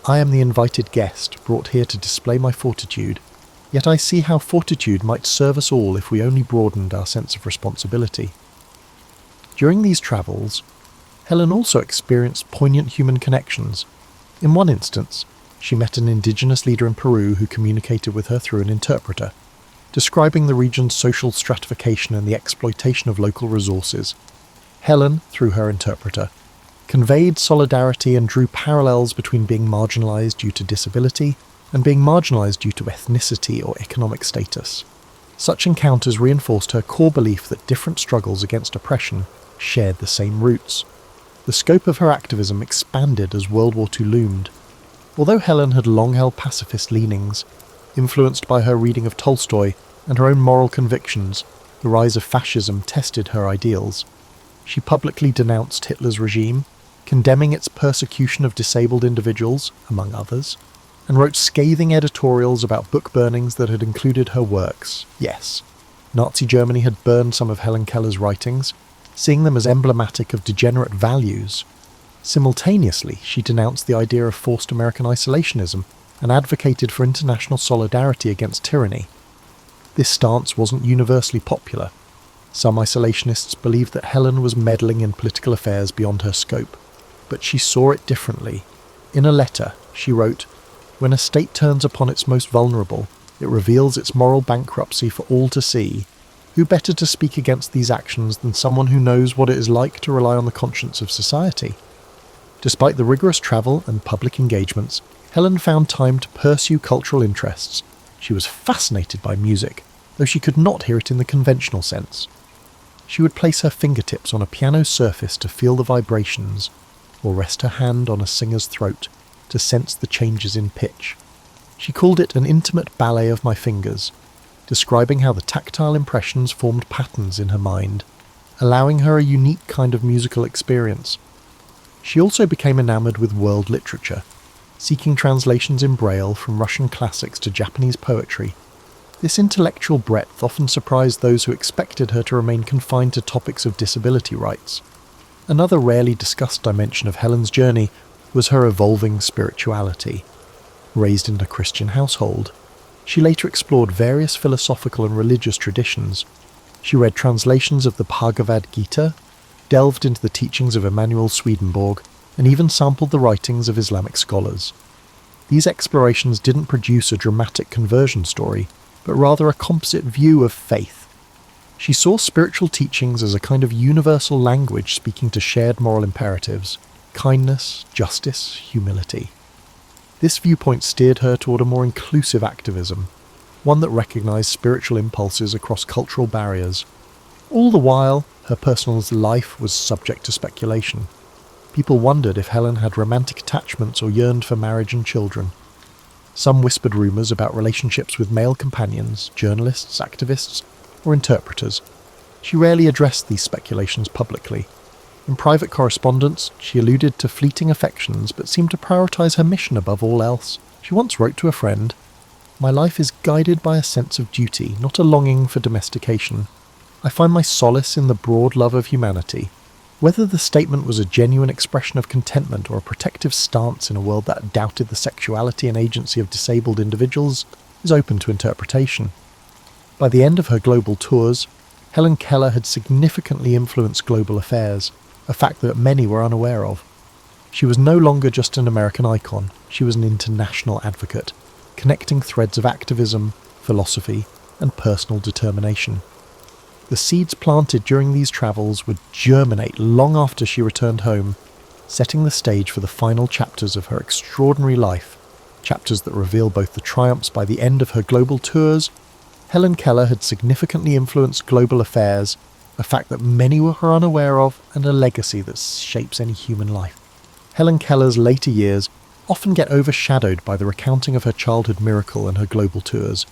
"I am the invited guest, brought here to display my fortitude, yet I see how fortitude might serve us all if we only broadened our sense of responsibility." During these travels, Helen also experienced poignant human connections. In one instance, she met an indigenous leader in Peru who communicated with her through an interpreter, describing the region's social stratification and the exploitation of local resources. Helen, through her interpreter, conveyed solidarity and drew parallels between being marginalized due to disability and being marginalized due to ethnicity or economic status. Such encounters reinforced her core belief that different struggles against oppression shared the same roots. The scope of her activism expanded as World War II loomed. Although Helen had long held pacifist leanings, influenced by her reading of Tolstoy and her own moral convictions, the rise of fascism tested her ideals. She publicly denounced Hitler's regime, condemning its persecution of disabled individuals, among others, and wrote scathing editorials about book burnings that had included her works. Yes, Nazi Germany had burned some of Helen Keller's writings, seeing them as emblematic of degenerate values. Simultaneously, she denounced the idea of forced American isolationism and advocated for international solidarity against tyranny. This stance wasn't universally popular. Some isolationists believed that Helen was meddling in political affairs beyond her scope, but she saw it differently. In a letter, she wrote, "When a state turns upon its most vulnerable, it reveals its moral bankruptcy for all to see. Who better to speak against these actions than someone who knows what it is like to rely on the conscience of society?" Despite the rigorous travel and public engagements, Helen found time to pursue cultural interests. She was fascinated by music, though she could not hear it in the conventional sense. She would place her fingertips on a piano's surface to feel the vibrations, or rest her hand on a singer's throat to sense the changes in pitch. She called it an intimate ballet of my fingers, describing how the tactile impressions formed patterns in her mind, allowing her a unique kind of musical experience. She also became enamoured with world literature, seeking translations in Braille from Russian classics to Japanese poetry. This intellectual breadth often surprised those who expected her to remain confined to topics of disability rights. Another rarely discussed dimension of Helen's journey was her evolving spirituality. Raised in a Christian household, she later explored various philosophical and religious traditions. She read translations of the Bhagavad Gita, delved into the teachings of Emanuel Swedenborg, and even sampled the writings of Islamic scholars. These explorations didn't produce a dramatic conversion story, but rather a composite view of faith. She saw spiritual teachings as a kind of universal language speaking to shared moral imperatives: kindness, justice, humility. This viewpoint steered her toward a more inclusive activism, one that recognized spiritual impulses across cultural barriers. All the while, her personal life was subject to speculation. People wondered if Helen had romantic attachments or yearned for marriage and children. Some whispered rumours about relationships with male companions, journalists, activists, or interpreters. She rarely addressed these speculations publicly. In private correspondence, she alluded to fleeting affections but seemed to prioritise her mission above all else. She once wrote to a friend, "My life is guided by a sense of duty, not a longing for domestication. I find my solace in the broad love of humanity." Whether the statement was a genuine expression of contentment or a protective stance in a world that doubted the sexuality and agency of disabled individuals is open to interpretation. By the end of her global tours, Helen Keller had significantly influenced global affairs, a fact that many were unaware of. She was no longer just an American icon, she was an international advocate, connecting threads of activism, philosophy, and personal determination. The seeds planted during these travels would germinate long after she returned home, setting the stage for the final chapters of her extraordinary life, chapters that reveal both the triumphs by the end of her global tours. Helen Keller had significantly influenced global affairs, a fact that many were unaware of, and a legacy that shapes any human life. Helen Keller's later years often get overshadowed by the recounting of her childhood miracle and her global tours,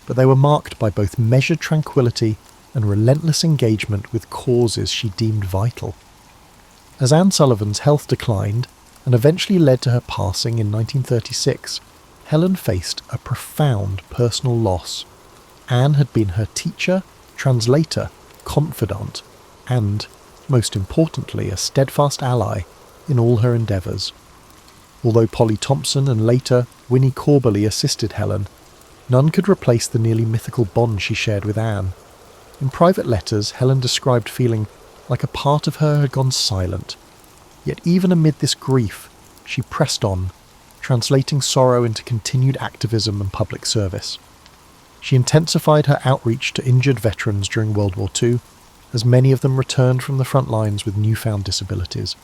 but they were marked by both measured tranquility and relentless engagement with causes she deemed vital. As Anne Sullivan's health declined and eventually led to her passing in 1936, Helen faced a profound personal loss. Anne had been her teacher, translator, confidant, and, most importantly, a steadfast ally in all her endeavours. Although Polly Thompson and later Winnie Corbally assisted Helen, none could replace the nearly mythical bond she shared with Anne. In private letters, Helen described feeling like a part of her had gone silent. Yet even amid this grief, she pressed on, translating sorrow into continued activism and public service. She intensified her outreach to injured veterans during World War II, as many of them returned from the front lines with newfound disabilities.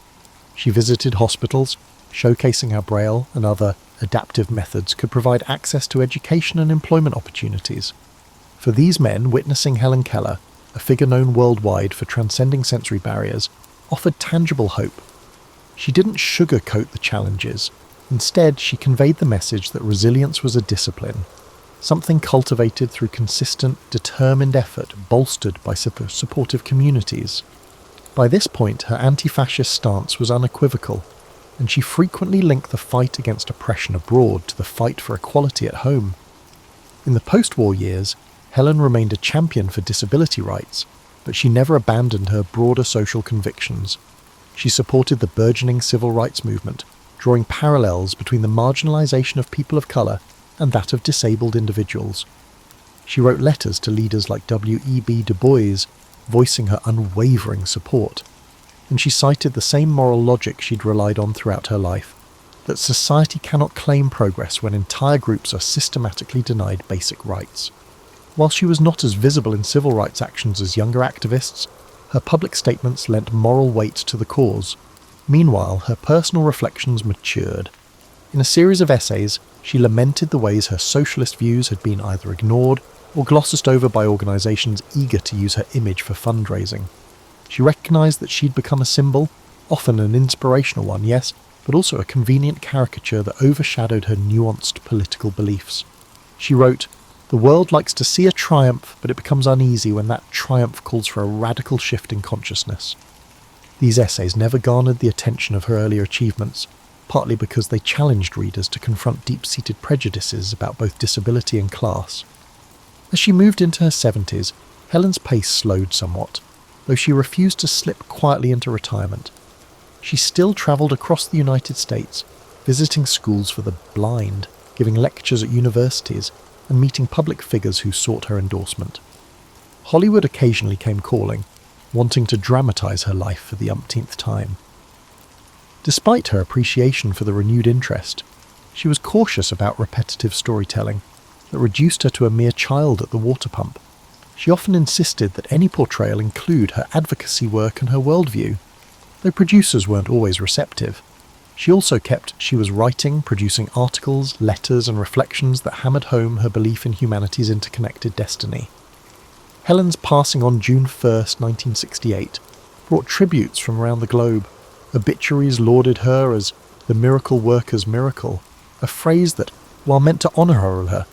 She visited hospitals, showcasing how Braille and other adaptive methods could provide access to education and employment opportunities. For these men, witnessing Helen Keller, a figure known worldwide for transcending sensory barriers, offered tangible hope. She didn't sugarcoat the challenges. Instead, she conveyed the message that resilience was a discipline, something cultivated through consistent, determined effort bolstered by supportive communities. By this point, her anti-fascist stance was unequivocal, and she frequently linked the fight against oppression abroad to the fight for equality at home. In the post-war years, Helen remained a champion for disability rights, but she never abandoned her broader social convictions. She supported the burgeoning civil rights movement, drawing parallels between the marginalisation of people of colour and that of disabled individuals. She wrote letters to leaders like W.E.B. Du Bois, voicing her unwavering support, and she cited the same moral logic she'd relied on throughout her life, that society cannot claim progress when entire groups are systematically denied basic rights. While she was not as visible in civil rights actions as younger activists, her public statements lent moral weight to the cause. Meanwhile, her personal reflections matured. In a series of essays, she lamented the ways her socialist views had been either ignored or glossed over by organisations eager to use her image for fundraising. She recognised that she'd become a symbol, often an inspirational one, yes, but also a convenient caricature that overshadowed her nuanced political beliefs. She wrote, "The world likes to see a triumph, but it becomes uneasy when that triumph calls for a radical shift in consciousness." These essays never garnered the attention of her earlier achievements, partly because they challenged readers to confront deep-seated prejudices about both disability and class. As she moved into her 70s, Helen's pace slowed somewhat, though she refused to slip quietly into retirement. She still travelled across the United States, visiting schools for the blind, giving lectures at universities, and meeting public figures who sought her endorsement. Hollywood occasionally came calling, wanting to dramatise her life for the umpteenth time. Despite her appreciation for the renewed interest, she was cautious about repetitive storytelling that reduced her to a mere child at the water pump. She often insisted that any portrayal include her advocacy work and her worldview, though producers weren't always receptive. She also kept she was writing, producing articles, letters and reflections that hammered home her belief in humanity's interconnected destiny. Helen's passing on June 1st, 1968, brought tributes from around the globe. Obituaries lauded her as the miracle worker's miracle, a phrase that, while meant to honour her,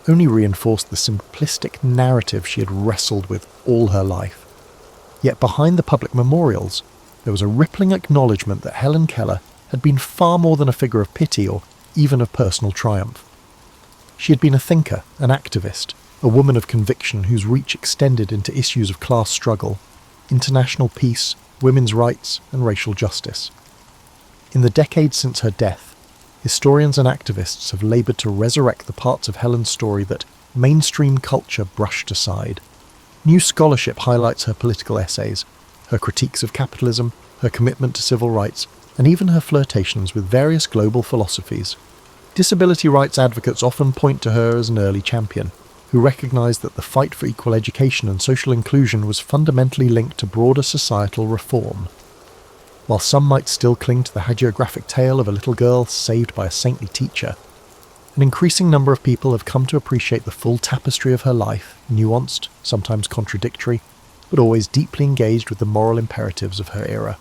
only reinforced the simplistic narrative she had wrestled with all her life. Yet behind the public memorials, there was a rippling acknowledgement that Helen Keller had been far more than a figure of pity or even of personal triumph. She had been a thinker, an activist, a woman of conviction whose reach extended into issues of class struggle, international peace, women's rights, and racial justice. In the decades since her death, historians and activists have laboured to resurrect the parts of Helen's story that mainstream culture brushed aside. New scholarship highlights her political essays, her critiques of capitalism, her commitment to civil rights, and even her flirtations with various global philosophies. Disability rights advocates often point to her as an early champion, who recognised that the fight for equal education and social inclusion was fundamentally linked to broader societal reform. While some might still cling to the hagiographic tale of a little girl saved by a saintly teacher, an increasing number of people have come to appreciate the full tapestry of her life, nuanced, sometimes contradictory, but always deeply engaged with the moral imperatives of her era.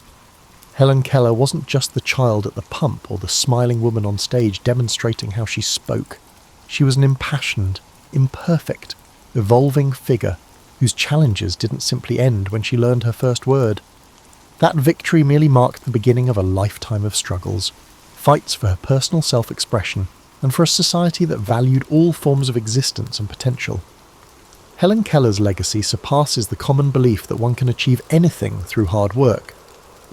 Helen Keller wasn't just the child at the pump or the smiling woman on stage demonstrating how she spoke. She was an impassioned, imperfect, evolving figure whose challenges didn't simply end when she learned her first word. That victory merely marked the beginning of a lifetime of struggles, fights for her personal self-expression, and for a society that valued all forms of existence and potential. Helen Keller's legacy surpasses the common belief that one can achieve anything through hard work.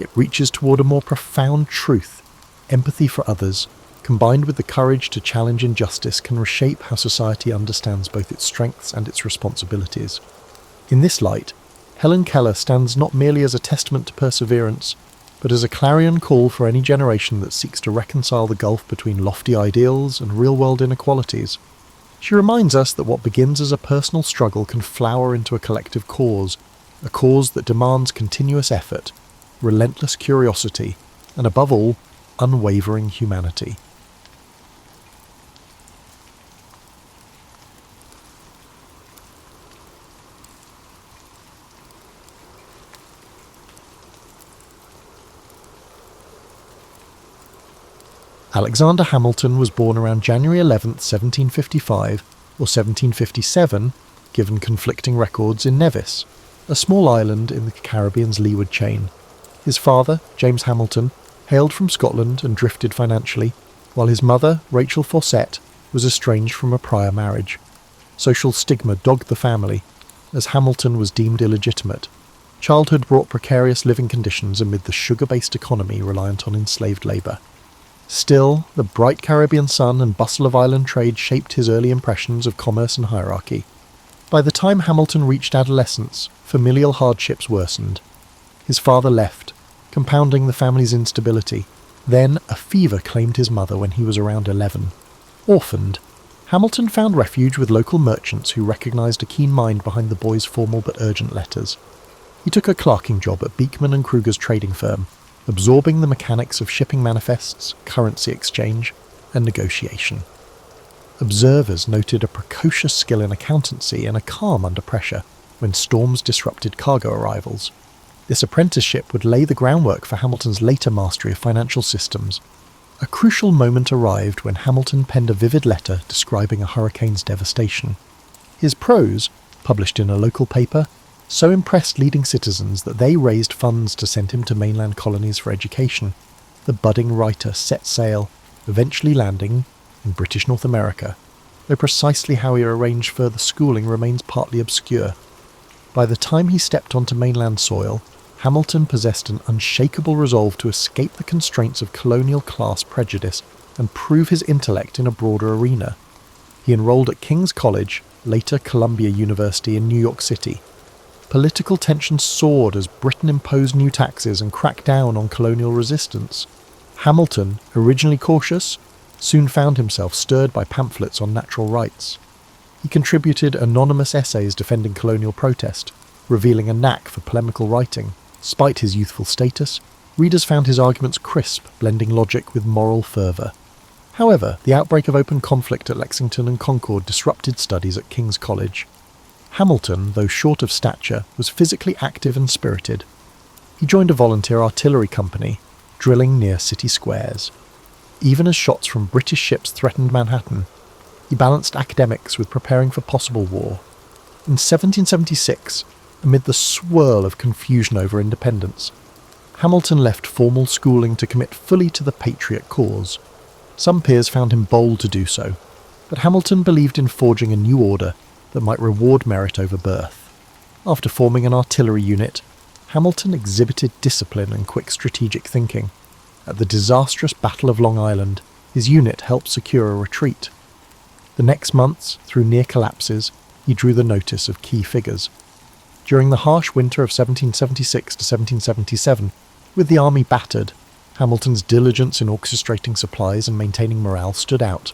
It reaches toward a more profound truth. Empathy for others, combined with the courage to challenge injustice, can reshape how society understands both its strengths and its responsibilities. In this light, Helen Keller stands not merely as a testament to perseverance, but as a clarion call for any generation that seeks to reconcile the gulf between lofty ideals and real-world inequalities. She reminds us that what begins as a personal struggle can flower into a collective cause, a cause that demands continuous effort, relentless curiosity, and above all, unwavering humanity. Alexander Hamilton was born around January 11, 1755, or 1757, given conflicting records, in Nevis, a small island in the Caribbean's leeward chain. His father, James Hamilton, hailed from Scotland and drifted financially, while his mother, Rachel Fawcett, was estranged from a prior marriage. Social stigma dogged the family, as Hamilton was deemed illegitimate. Childhood brought precarious living conditions amid the sugar-based economy reliant on enslaved labour. Still, the bright Caribbean sun and bustle of island trade shaped his early impressions of commerce and hierarchy. By the time Hamilton reached adolescence, familial hardships worsened. His father left, compounding the family's instability. Then a fever claimed his mother when he was around 11. Orphaned, Hamilton found refuge with local merchants who recognised a keen mind behind the boy's formal but urgent letters. He took a clerking job at Beekman and Kruger's trading firm, absorbing the mechanics of shipping manifests, currency exchange, and negotiation. Observers noted a precocious skill in accountancy and a calm under pressure when storms disrupted cargo arrivals. This apprenticeship would lay the groundwork for Hamilton's later mastery of financial systems. A crucial moment arrived when Hamilton penned a vivid letter describing a hurricane's devastation. His prose, published in a local paper, so impressed leading citizens that they raised funds to send him to mainland colonies for education. The budding writer set sail, eventually landing in British North America, though precisely how he arranged further schooling remains partly obscure. By the time he stepped onto mainland soil, Hamilton possessed an unshakable resolve to escape the constraints of colonial class prejudice and prove his intellect in a broader arena. He enrolled at King's College, later Columbia University in New York City. Political tensions soared as Britain imposed new taxes and cracked down on colonial resistance. Hamilton, originally cautious, soon found himself stirred by pamphlets on natural rights. He contributed anonymous essays defending colonial protest, revealing a knack for polemical writing. Despite his youthful status, readers found his arguments crisp, blending logic with moral fervour. However, the outbreak of open conflict at Lexington and Concord disrupted studies at King's College. Hamilton, though short of stature, was physically active and spirited. He joined a volunteer artillery company, drilling near city squares. Even as shots from British ships threatened Manhattan, he balanced academics with preparing for possible war. In 1776, amid the swirl of confusion over independence, Hamilton left formal schooling to commit fully to the patriot cause. Some peers found him bold to do so, but Hamilton believed in forging a new order that might reward merit over birth. After forming an artillery unit, Hamilton exhibited discipline and quick strategic thinking. At the disastrous Battle of Long Island, his unit helped secure a retreat. The next months, through near collapses, he drew the notice of key figures. During the harsh winter of 1776 to 1777, with the army battered, Hamilton's diligence in orchestrating supplies and maintaining morale stood out.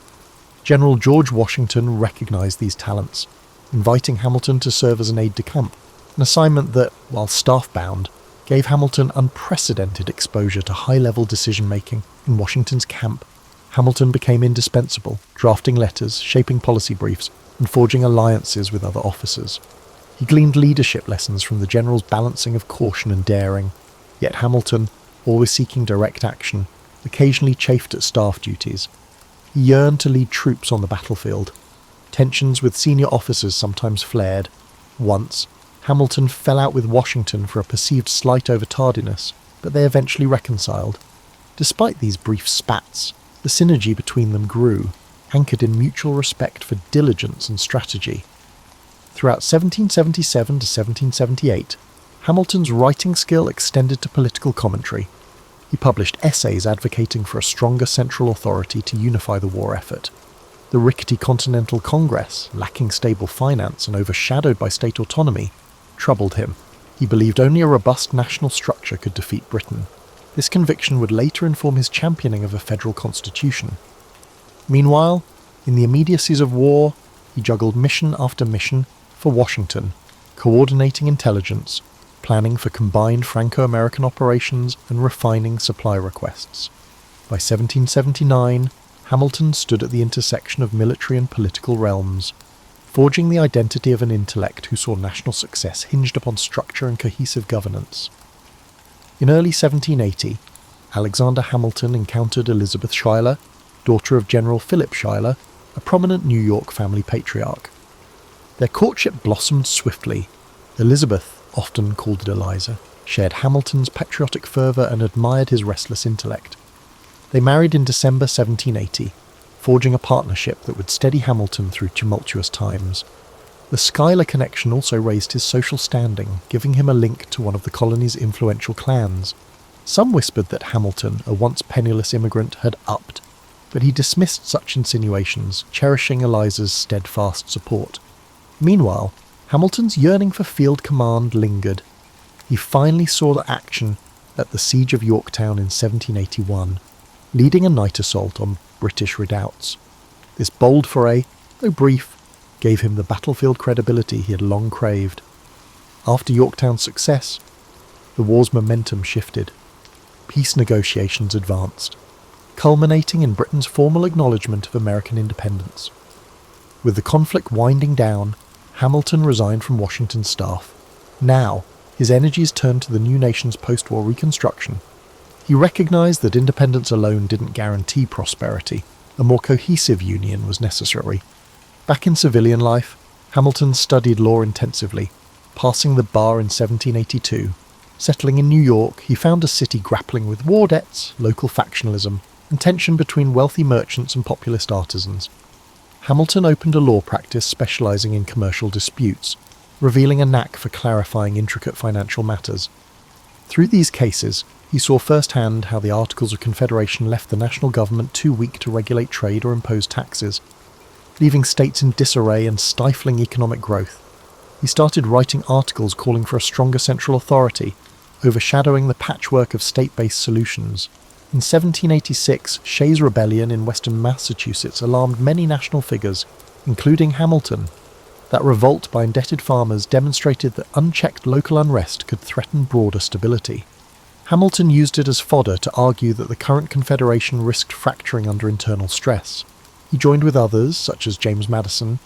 General George Washington recognised these talents, inviting Hamilton to serve as an aide-de-camp, an assignment that, while staff-bound, gave Hamilton unprecedented exposure to high-level decision-making in Washington's camp. Hamilton became indispensable, drafting letters, shaping policy briefs, and forging alliances with other officers. He gleaned leadership lessons from the general's balancing of caution and daring. Yet Hamilton, always seeking direct action, occasionally chafed at staff duties. He yearned to lead troops on the battlefield. Tensions with senior officers sometimes flared. Once, Hamilton fell out with Washington for a perceived slight over tardiness, but they eventually reconciled. Despite these brief spats, the synergy between them grew, anchored in mutual respect for diligence and strategy. Throughout 1777 to 1778, Hamilton's writing skill extended to political commentary. He published essays advocating for a stronger central authority to unify the war effort. The rickety Continental Congress, lacking stable finance and overshadowed by state autonomy, troubled him. He believed only a robust national structure could defeat Britain. This conviction would later inform his championing of a federal constitution. Meanwhile, in the immediacies of war, he juggled mission after mission for Washington, coordinating intelligence, planning for combined Franco-American operations and refining supply requests. By 1779, Hamilton stood at the intersection of military and political realms, forging the identity of an intellect who saw national success hinged upon structure and cohesive governance. In early 1780, Alexander Hamilton encountered Elizabeth Schuyler, daughter of General Philip Schuyler, a prominent New York family patriarch. Their courtship blossomed swiftly. Elizabeth, often called Eliza, shared Hamilton's patriotic fervour and admired his restless intellect. They married in December 1780, forging a partnership that would steady Hamilton through tumultuous times. The Schuyler connection also raised his social standing, giving him a link to one of the colony's influential clans. Some whispered that Hamilton, a once penniless immigrant, had upped, but he dismissed such insinuations, cherishing Eliza's steadfast support. Meanwhile, Hamilton's yearning for field command lingered. He finally saw the action at the Siege of Yorktown in 1781, leading a night assault on British redoubts. This bold foray, though brief, gave him the battlefield credibility he had long craved. After Yorktown's success, the war's momentum shifted. Peace negotiations advanced, culminating in Britain's formal acknowledgement of American independence. With the conflict winding down, Hamilton resigned from Washington's staff. Now, his energies turned to the new nation's post-war reconstruction. He recognised that independence alone didn't guarantee prosperity. A more cohesive union was necessary. Back in civilian life, Hamilton studied law intensively, passing the bar in 1782. Settling in New York, he found a city grappling with war debts, local factionalism, and tension between wealthy merchants and populist artisans. Hamilton opened a law practice specialising in commercial disputes, revealing a knack for clarifying intricate financial matters. Through these cases, he saw firsthand how the Articles of Confederation left the national government too weak to regulate trade or impose taxes, leaving states in disarray and stifling economic growth. He started writing articles calling for a stronger central authority, overshadowing the patchwork of state-based solutions. In 1786, Shays' Rebellion in western Massachusetts alarmed many national figures, including Hamilton. That revolt by indebted farmers demonstrated that unchecked local unrest could threaten broader stability. Hamilton used it as fodder to argue that the current Confederation risked fracturing under internal stress. He joined with others, such as James Madison,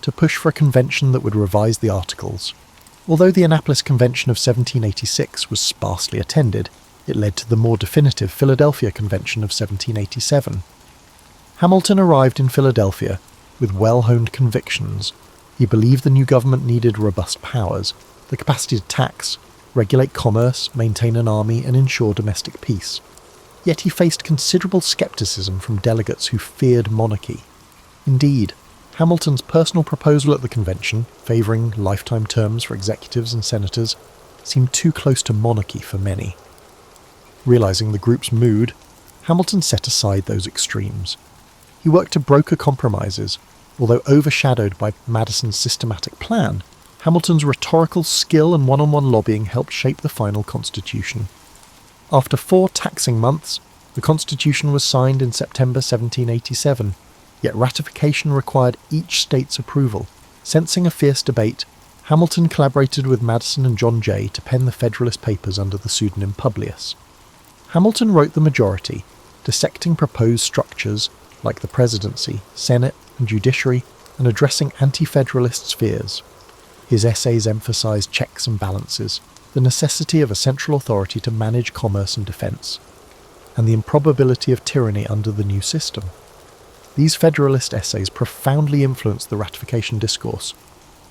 to push for a convention that would revise the Articles. Although the Annapolis Convention of 1786 was sparsely attended, it led to the more definitive Philadelphia Convention of 1787. Hamilton arrived in Philadelphia with well-honed convictions. He believed the new government needed robust powers, the capacity to tax, regulate commerce, maintain an army, and ensure domestic peace. Yet he faced considerable scepticism from delegates who feared monarchy. Indeed, Hamilton's personal proposal at the convention, favouring lifetime terms for executives and senators, seemed too close to monarchy for many. Realising the group's mood, Hamilton set aside those extremes. He worked to broker compromises. Although overshadowed by Madison's systematic plan, Hamilton's rhetorical skill and one-on-one lobbying helped shape the final constitution. After 4 taxing months, the constitution was signed in September 1787, yet ratification required each state's approval. Sensing a fierce debate, Hamilton collaborated with Madison and John Jay to pen the Federalist Papers under the pseudonym Publius. Hamilton wrote the majority, dissecting proposed structures like the presidency, Senate, and judiciary, and addressing anti-federalists' fears. His essays emphasised checks and balances, the necessity of a central authority to manage commerce and defence, and the improbability of tyranny under the new system. These Federalist essays profoundly influenced the ratification discourse,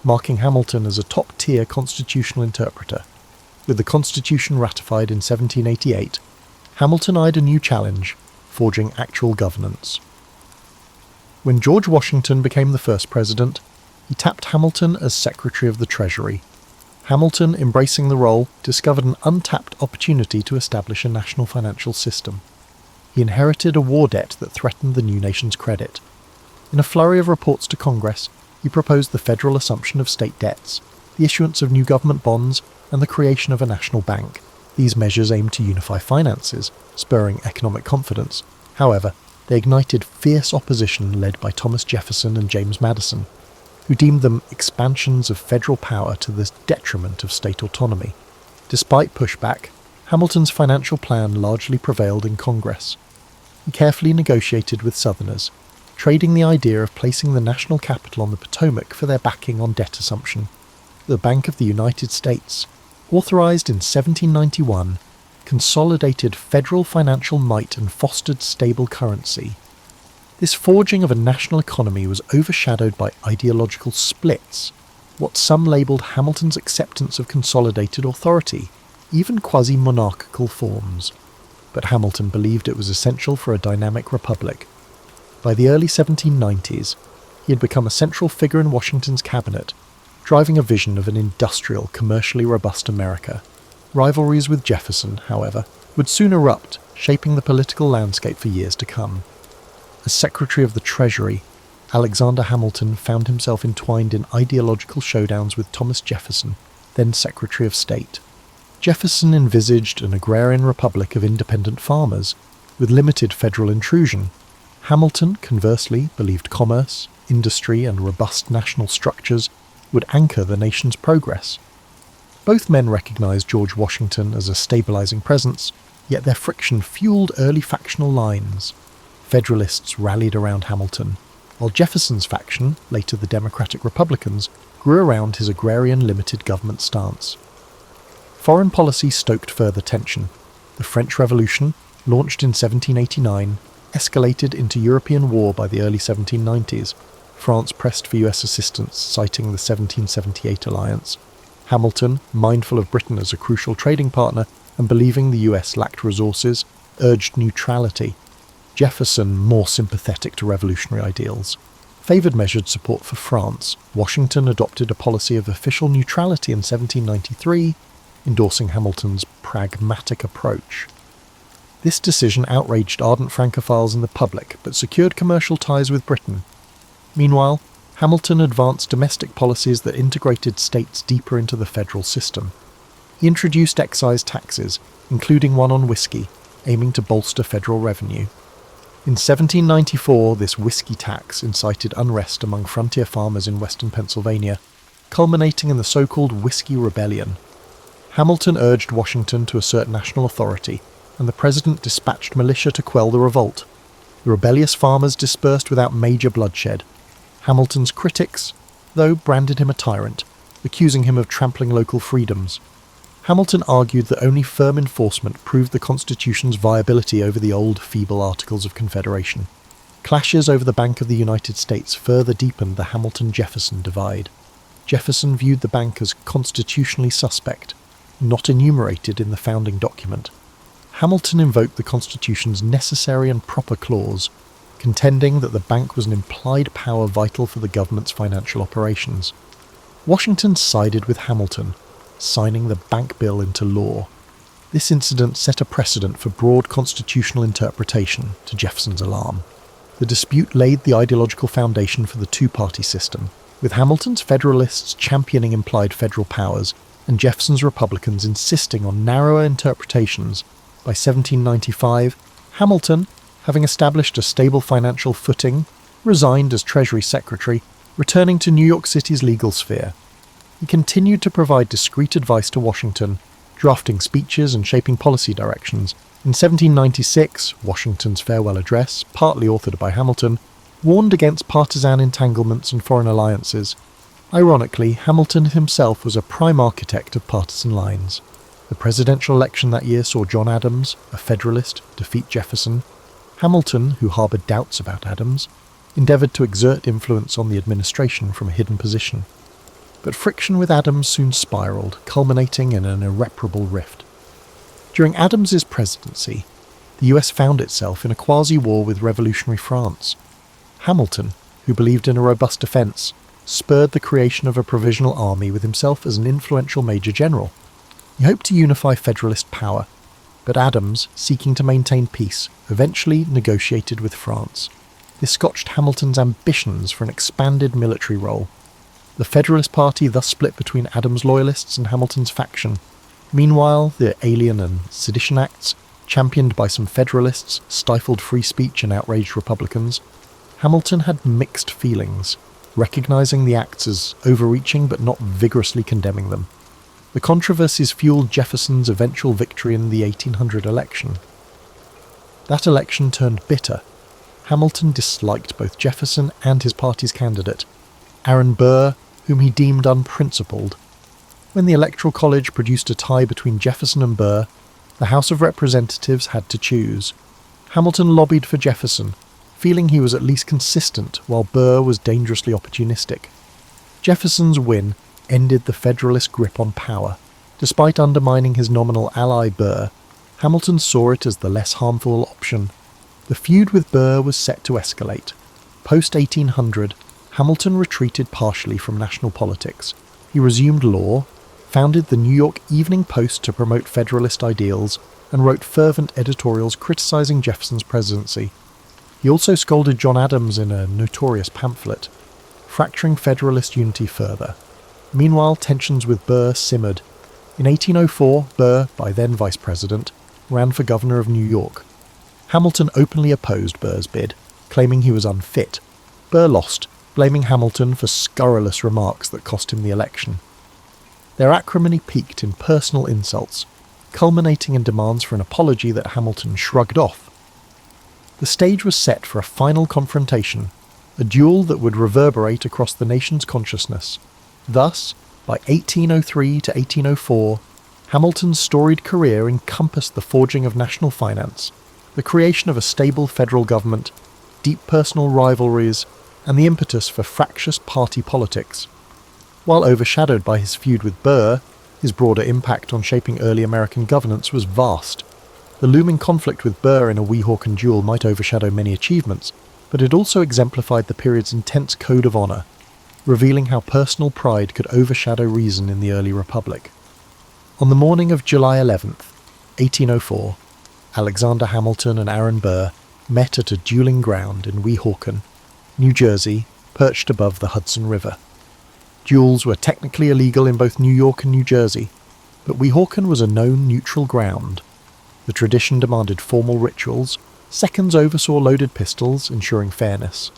marking Hamilton as a top-tier constitutional interpreter. With the Constitution ratified in 1788, Hamilton eyed a new challenge, forging actual governance. When George Washington became the first president, he tapped Hamilton as Secretary of the Treasury. Hamilton, embracing the role, discovered an untapped opportunity to establish a national financial system. He inherited a war debt that threatened the new nation's credit. In a flurry of reports to Congress, he proposed the federal assumption of state debts, the issuance of new government bonds, and the creation of a national bank. These measures aimed to unify finances, spurring economic confidence. However, they ignited fierce opposition led by Thomas Jefferson and James Madison, who deemed them expansions of federal power to the detriment of state autonomy. Despite pushback, Hamilton's financial plan largely prevailed in Congress. He carefully negotiated with Southerners, trading the idea of placing the national capital on the Potomac for their backing on debt assumption. The Bank of the United States, authorized in 1791, consolidated federal financial might and fostered stable currency. This forging of a national economy was overshadowed by ideological splits. what some labelled Hamilton's acceptance of consolidated authority, even quasi-monarchical forms. But Hamilton believed it was essential for a dynamic republic. By the early 1790s, he had become a central figure in Washington's cabinet, driving a vision of an industrial, commercially robust America. Rivalries with Jefferson, however, would soon erupt, shaping the political landscape for years to come. As Secretary of the Treasury, Alexander Hamilton found himself entwined in ideological showdowns with Thomas Jefferson, then Secretary of State. Jefferson envisaged an agrarian republic of independent farmers, with limited federal intrusion. Hamilton, conversely, believed commerce, industry, and robust national structures would anchor the nation's progress. Both men recognized George Washington as a stabilizing presence, yet their friction fueled early factional lines. Federalists rallied around Hamilton, while Jefferson's faction, later the Democratic Republicans, grew around his agrarian limited government stance. Foreign policy stoked further tension. The French Revolution, launched in 1789, escalated into European war by the early 1790s. France pressed for US assistance, citing the 1778 alliance. Hamilton, mindful of Britain as a crucial trading partner and believing the US lacked resources, urged neutrality. Jefferson, more sympathetic to revolutionary ideals, favoured measured support for France. Washington adopted a policy of official neutrality in 1793, endorsing Hamilton's pragmatic approach. This decision outraged ardent Francophiles and the public, but secured commercial ties with Britain. Meanwhile, Hamilton advanced domestic policies that integrated states deeper into the federal system. He introduced excise taxes, including one on whiskey, aiming to bolster federal revenue. In 1794, this whiskey tax incited unrest among frontier farmers in western Pennsylvania, culminating in the so-called Whiskey Rebellion. Hamilton urged Washington to assert national authority, and the president dispatched militia to quell the revolt. The rebellious farmers dispersed without major bloodshed. Hamilton's critics, though, branded him a tyrant, accusing him of trampling local freedoms. Hamilton argued that only firm enforcement proved the Constitution's viability over the old, feeble Articles of Confederation. Clashes over the Bank of the United States further deepened the Hamilton-Jefferson divide. Jefferson viewed the bank as constitutionally suspect, not enumerated in the founding document. Hamilton invoked the Constitution's necessary and proper clause, contending that the bank was an implied power vital for the government's financial operations. Washington sided with Hamilton, signing the bank bill into law. This incident set a precedent for broad constitutional interpretation, to Jefferson's alarm. The dispute laid the ideological foundation for the two-party system, with Hamilton's Federalists championing implied federal powers and Jefferson's Republicans insisting on narrower interpretations. By 1795, Hamilton, having established a stable financial footing, resigned as Treasury Secretary, returning to New York City's legal sphere. He continued to provide discreet advice to Washington, drafting speeches and shaping policy directions. In 1796, Washington's farewell address, partly authored by Hamilton, warned against partisan entanglements and foreign alliances. Ironically, Hamilton himself was a prime architect of partisan lines. The presidential election that year saw John Adams, a Federalist, defeat Jefferson. Hamilton, who harboured doubts about Adams, endeavoured to exert influence on the administration from a hidden position. But friction with Adams soon spiralled, culminating in an irreparable rift. During Adams's presidency, the US found itself in a quasi-war with revolutionary France. Hamilton, who believed in a robust defence, spurred the creation of a provisional army with himself as an influential major general. He hoped to unify Federalist power, but Adams, seeking to maintain peace, eventually negotiated with France. This scotched Hamilton's ambitions for an expanded military role. The Federalist Party thus split between Adams' loyalists and Hamilton's faction. Meanwhile, the Alien and Sedition Acts, championed by some Federalists, stifled free speech and outraged Republicans. Hamilton had mixed feelings, recognising the acts as overreaching but not vigorously condemning them. The controversies fueled Jefferson's eventual victory in the 1800 election. That election turned bitter. Hamilton disliked both Jefferson and his party's candidate, Aaron Burr, whom he deemed unprincipled. When the Electoral College produced a tie between Jefferson and Burr, the House of Representatives had to choose. Hamilton lobbied for Jefferson, feeling he was at least consistent while Burr was dangerously opportunistic. Jefferson's win ended the Federalist grip on power. Despite undermining his nominal ally Burr, Hamilton saw it as the less harmful option. The feud with Burr was set to escalate. Post-1800, Hamilton retreated partially from national politics. He resumed law, founded the New York Evening Post to promote Federalist ideals, and wrote fervent editorials criticizing Jefferson's presidency. He also scolded John Adams in a notorious pamphlet, fracturing Federalist unity further. Meanwhile, tensions with Burr simmered. In 1804, Burr, by then vice president, ran for governor of New York. Hamilton openly opposed Burr's bid, claiming he was unfit. Burr lost, blaming Hamilton for scurrilous remarks that cost him the election. Their acrimony peaked in personal insults, culminating in demands for an apology that Hamilton shrugged off. The stage was set for a final confrontation, a duel that would reverberate across the nation's consciousness. Thus, by 1803 to 1804, Hamilton's storied career encompassed the forging of national finance, the creation of a stable federal government, deep personal rivalries, and the impetus for fractious party politics. While overshadowed by his feud with Burr, his broader impact on shaping early American governance was vast. The looming conflict with Burr in a Weehawken duel might overshadow many achievements, but it also exemplified the period's intense code of honour, revealing how personal pride could overshadow reason in the early Republic. On the morning of July 11th, 1804, Alexander Hamilton and Aaron Burr met at a dueling ground in Weehawken, New Jersey, perched above the Hudson River. Duels were technically illegal in both New York and New Jersey, but Weehawken was a known neutral ground. The tradition demanded formal rituals, seconds oversaw loaded pistols, ensuring fairness.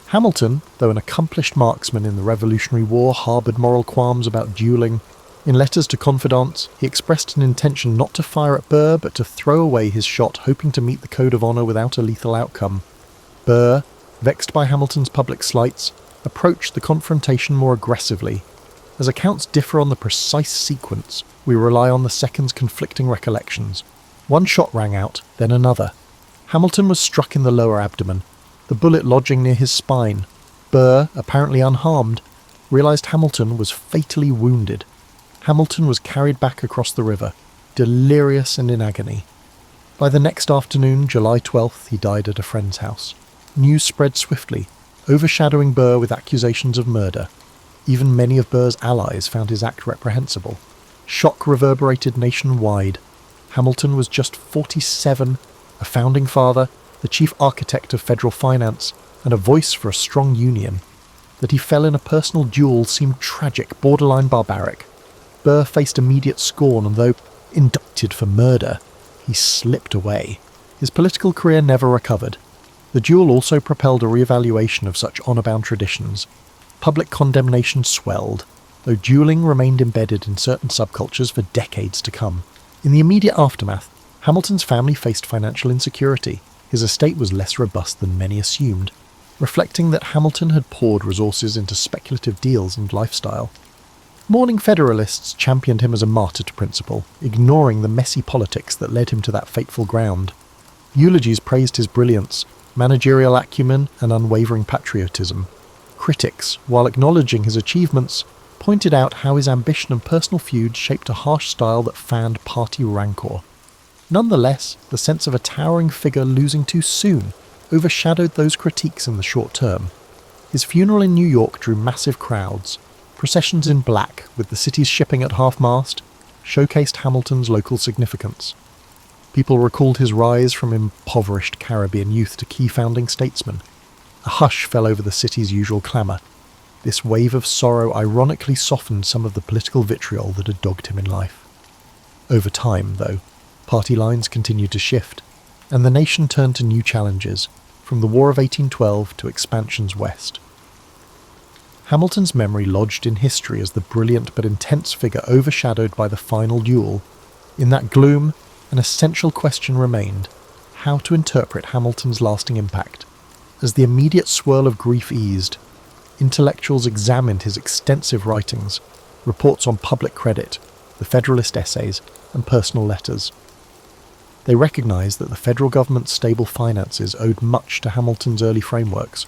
Hamilton, though an accomplished marksman in the Revolutionary War, harboured moral qualms about duelling. In letters to confidants, he expressed an intention not to fire at Burr but to throw away his shot, hoping to meet the code of honour without a lethal outcome. Burr, vexed by Hamilton's public slights, approached the confrontation more aggressively. As accounts differ on the precise sequence, we rely on the seconds' conflicting recollections. One shot rang out, then another. Hamilton was struck in the lower abdomen, the bullet lodging near his spine. Burr, apparently unharmed, realised Hamilton was fatally wounded. Hamilton was carried back across the river, delirious and in agony. By the next afternoon, July 12th, he died at a friend's house. News spread swiftly, overshadowing Burr with accusations of murder. Even many of Burr's allies found his act reprehensible. Shock reverberated nationwide. Hamilton was just 47, a founding father, the chief architect of federal finance, and a voice for a strong union. That he fell in a personal duel seemed tragic, borderline barbaric. Burr faced immediate scorn, and though indicted for murder, he slipped away. His political career never recovered. The duel also propelled a re-evaluation of such honour-bound traditions. Public condemnation swelled, though duelling remained embedded in certain subcultures for decades to come. In the immediate aftermath, Hamilton's family faced financial insecurity. His estate was less robust than many assumed, reflecting that Hamilton had poured resources into speculative deals and lifestyle. Mourning Federalists championed him as a martyr to principle, ignoring the messy politics that led him to that fateful ground. Eulogies praised his brilliance, managerial acumen, and unwavering patriotism. Critics, while acknowledging his achievements, pointed out how his ambition and personal feuds shaped a harsh style that fanned party rancour. Nonetheless, the sense of a towering figure losing too soon overshadowed those critiques in the short term. His funeral in New York drew massive crowds. Processions in black, with the city's shipping at half-mast, showcased Hamilton's local significance. People recalled his rise from impoverished Caribbean youth to key founding statesman. A hush fell over the city's usual clamour. This wave of sorrow ironically softened some of the political vitriol that had dogged him in life. Over time, though, party lines continued to shift, and the nation turned to new challenges, from the War of 1812 to expansions west. Hamilton's memory lodged in history as the brilliant but intense figure overshadowed by the final duel. In that gloom, an essential question remained: how to interpret Hamilton's lasting impact. As the immediate swirl of grief eased, intellectuals examined his extensive writings, reports on public credit, the Federalist essays, and personal letters. They recognised that the federal government's stable finances owed much to Hamilton's early frameworks.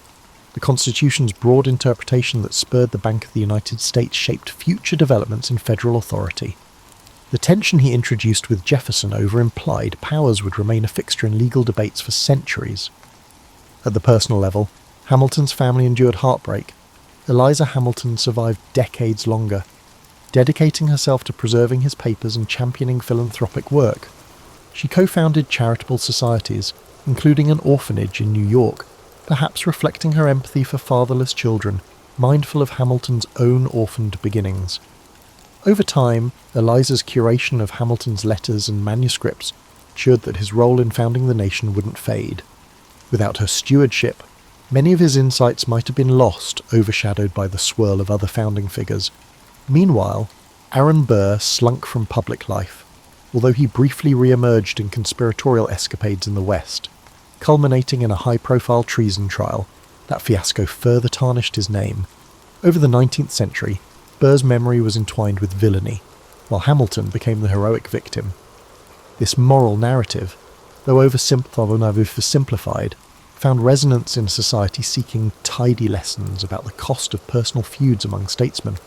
The Constitution's broad interpretation that spurred the Bank of the United States shaped future developments in federal authority. The tension he introduced with Jefferson over implied powers would remain a fixture in legal debates for centuries. At the personal level, Hamilton's family endured heartbreak. Eliza Hamilton survived decades longer, dedicating herself to preserving his papers and championing philanthropic work. She co-founded charitable societies, including an orphanage in New York, perhaps reflecting her empathy for fatherless children, mindful of Hamilton's own orphaned beginnings. Over time, Eliza's curation of Hamilton's letters and manuscripts ensured that his role in founding the nation wouldn't fade. Without her stewardship, many of his insights might have been lost, overshadowed by the swirl of other founding figures. Meanwhile, Aaron Burr slunk from public life, although he briefly re-emerged in conspiratorial escapades in the West, culminating in a high-profile treason trial. That fiasco further tarnished his name. Over the 19th century, Burr's memory was entwined with villainy, while Hamilton became the heroic victim. This moral narrative, though oversimplified, found resonance in a society seeking tidy lessons about the cost of personal feuds among statesmen.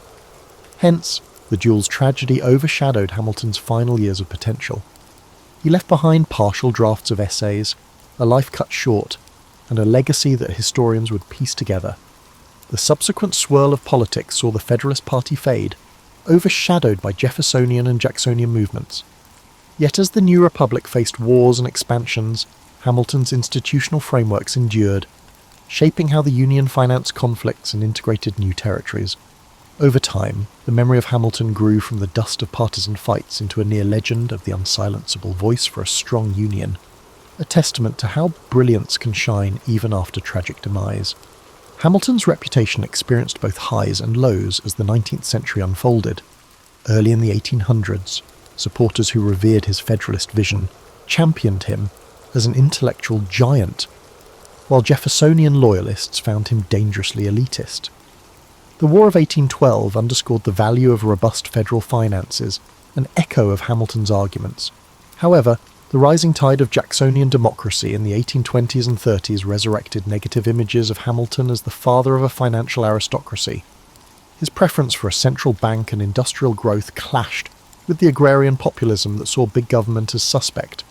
Hence, the duel's tragedy overshadowed Hamilton's final years of potential. He left behind partial drafts of essays, a life cut short, and a legacy that historians would piece together. The subsequent swirl of politics saw the Federalist Party fade, overshadowed by Jeffersonian and Jacksonian movements. Yet as the new republic faced wars and expansions, Hamilton's institutional frameworks endured, shaping how the Union financed conflicts and integrated new territories. Over time, the memory of Hamilton grew from the dust of partisan fights into a near legend of the unsilenceable voice for a strong Union, a testament to how brilliance can shine even after tragic demise. Hamilton's reputation experienced both highs and lows as the 19th century unfolded. Early in the 1800s, supporters who revered his Federalist vision championed him as an intellectual giant, while Jeffersonian loyalists found him dangerously elitist. The War of 1812 underscored the value of robust federal finances, an echo of Hamilton's arguments. However, the rising tide of Jacksonian democracy in the 1820s and 30s resurrected negative images of Hamilton as the father of a financial aristocracy. His preference for a central bank and industrial growth clashed with the agrarian populism that saw big government as suspect.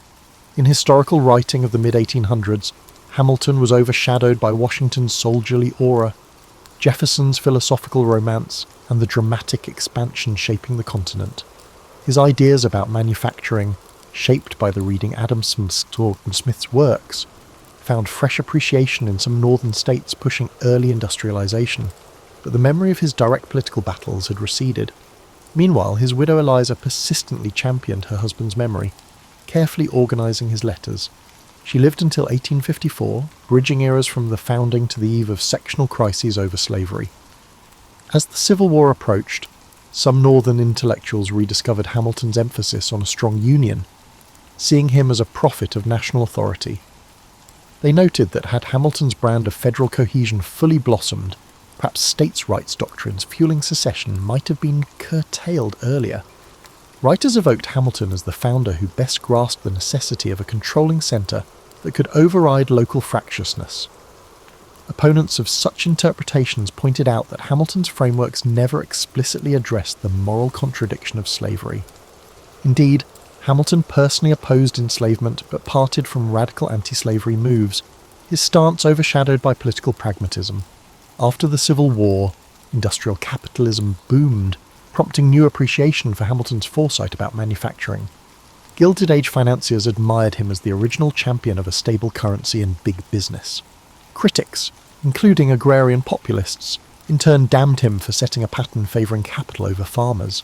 In historical writing of the mid-1800s, Hamilton was overshadowed by Washington's soldierly aura, Jefferson's philosophical romance, and the dramatic expansion shaping the continent. His ideas about manufacturing, shaped by the reading Adam Smith's works, found fresh appreciation in some northern states pushing early industrialization, but the memory of his direct political battles had receded. Meanwhile, his widow Eliza persistently championed her husband's memory, carefully organizing his letters. She lived until 1854, bridging eras from the founding to the eve of sectional crises over slavery. As the Civil War approached, some northern intellectuals rediscovered Hamilton's emphasis on a strong union, seeing him as a prophet of national authority. They noted that had Hamilton's brand of federal cohesion fully blossomed, perhaps states' rights doctrines fueling secession might have been curtailed earlier. Writers evoked Hamilton as the founder who best grasped the necessity of a controlling centre that could override local fractiousness. Opponents of such interpretations pointed out that Hamilton's frameworks never explicitly addressed the moral contradiction of slavery. Indeed, Hamilton personally opposed enslavement but parted from radical anti-slavery moves, his stance overshadowed by political pragmatism. After the Civil War, industrial capitalism boomed, prompting new appreciation for Hamilton's foresight about manufacturing. Gilded Age financiers admired him as the original champion of a stable currency and big business. Critics, including agrarian populists, in turn damned him for setting a pattern favouring capital over farmers.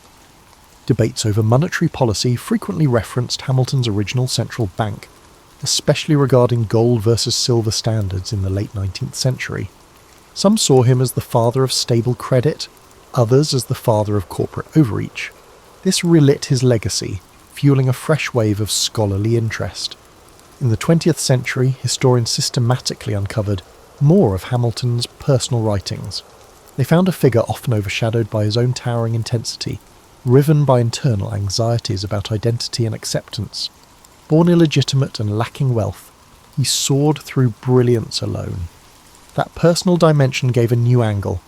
Debates over monetary policy frequently referenced Hamilton's original central bank, especially regarding gold versus silver standards in the late 19th century. Some saw him as the father of stable credit, others as the father of corporate overreach. This relit his legacy, fueling a fresh wave of scholarly interest. In the 20th century, historians systematically uncovered more of Hamilton's personal writings. They found a figure often overshadowed by his own towering intensity, riven by internal anxieties about identity and acceptance. Born illegitimate and lacking wealth, he soared through brilliance alone. That personal dimension gave a new angle.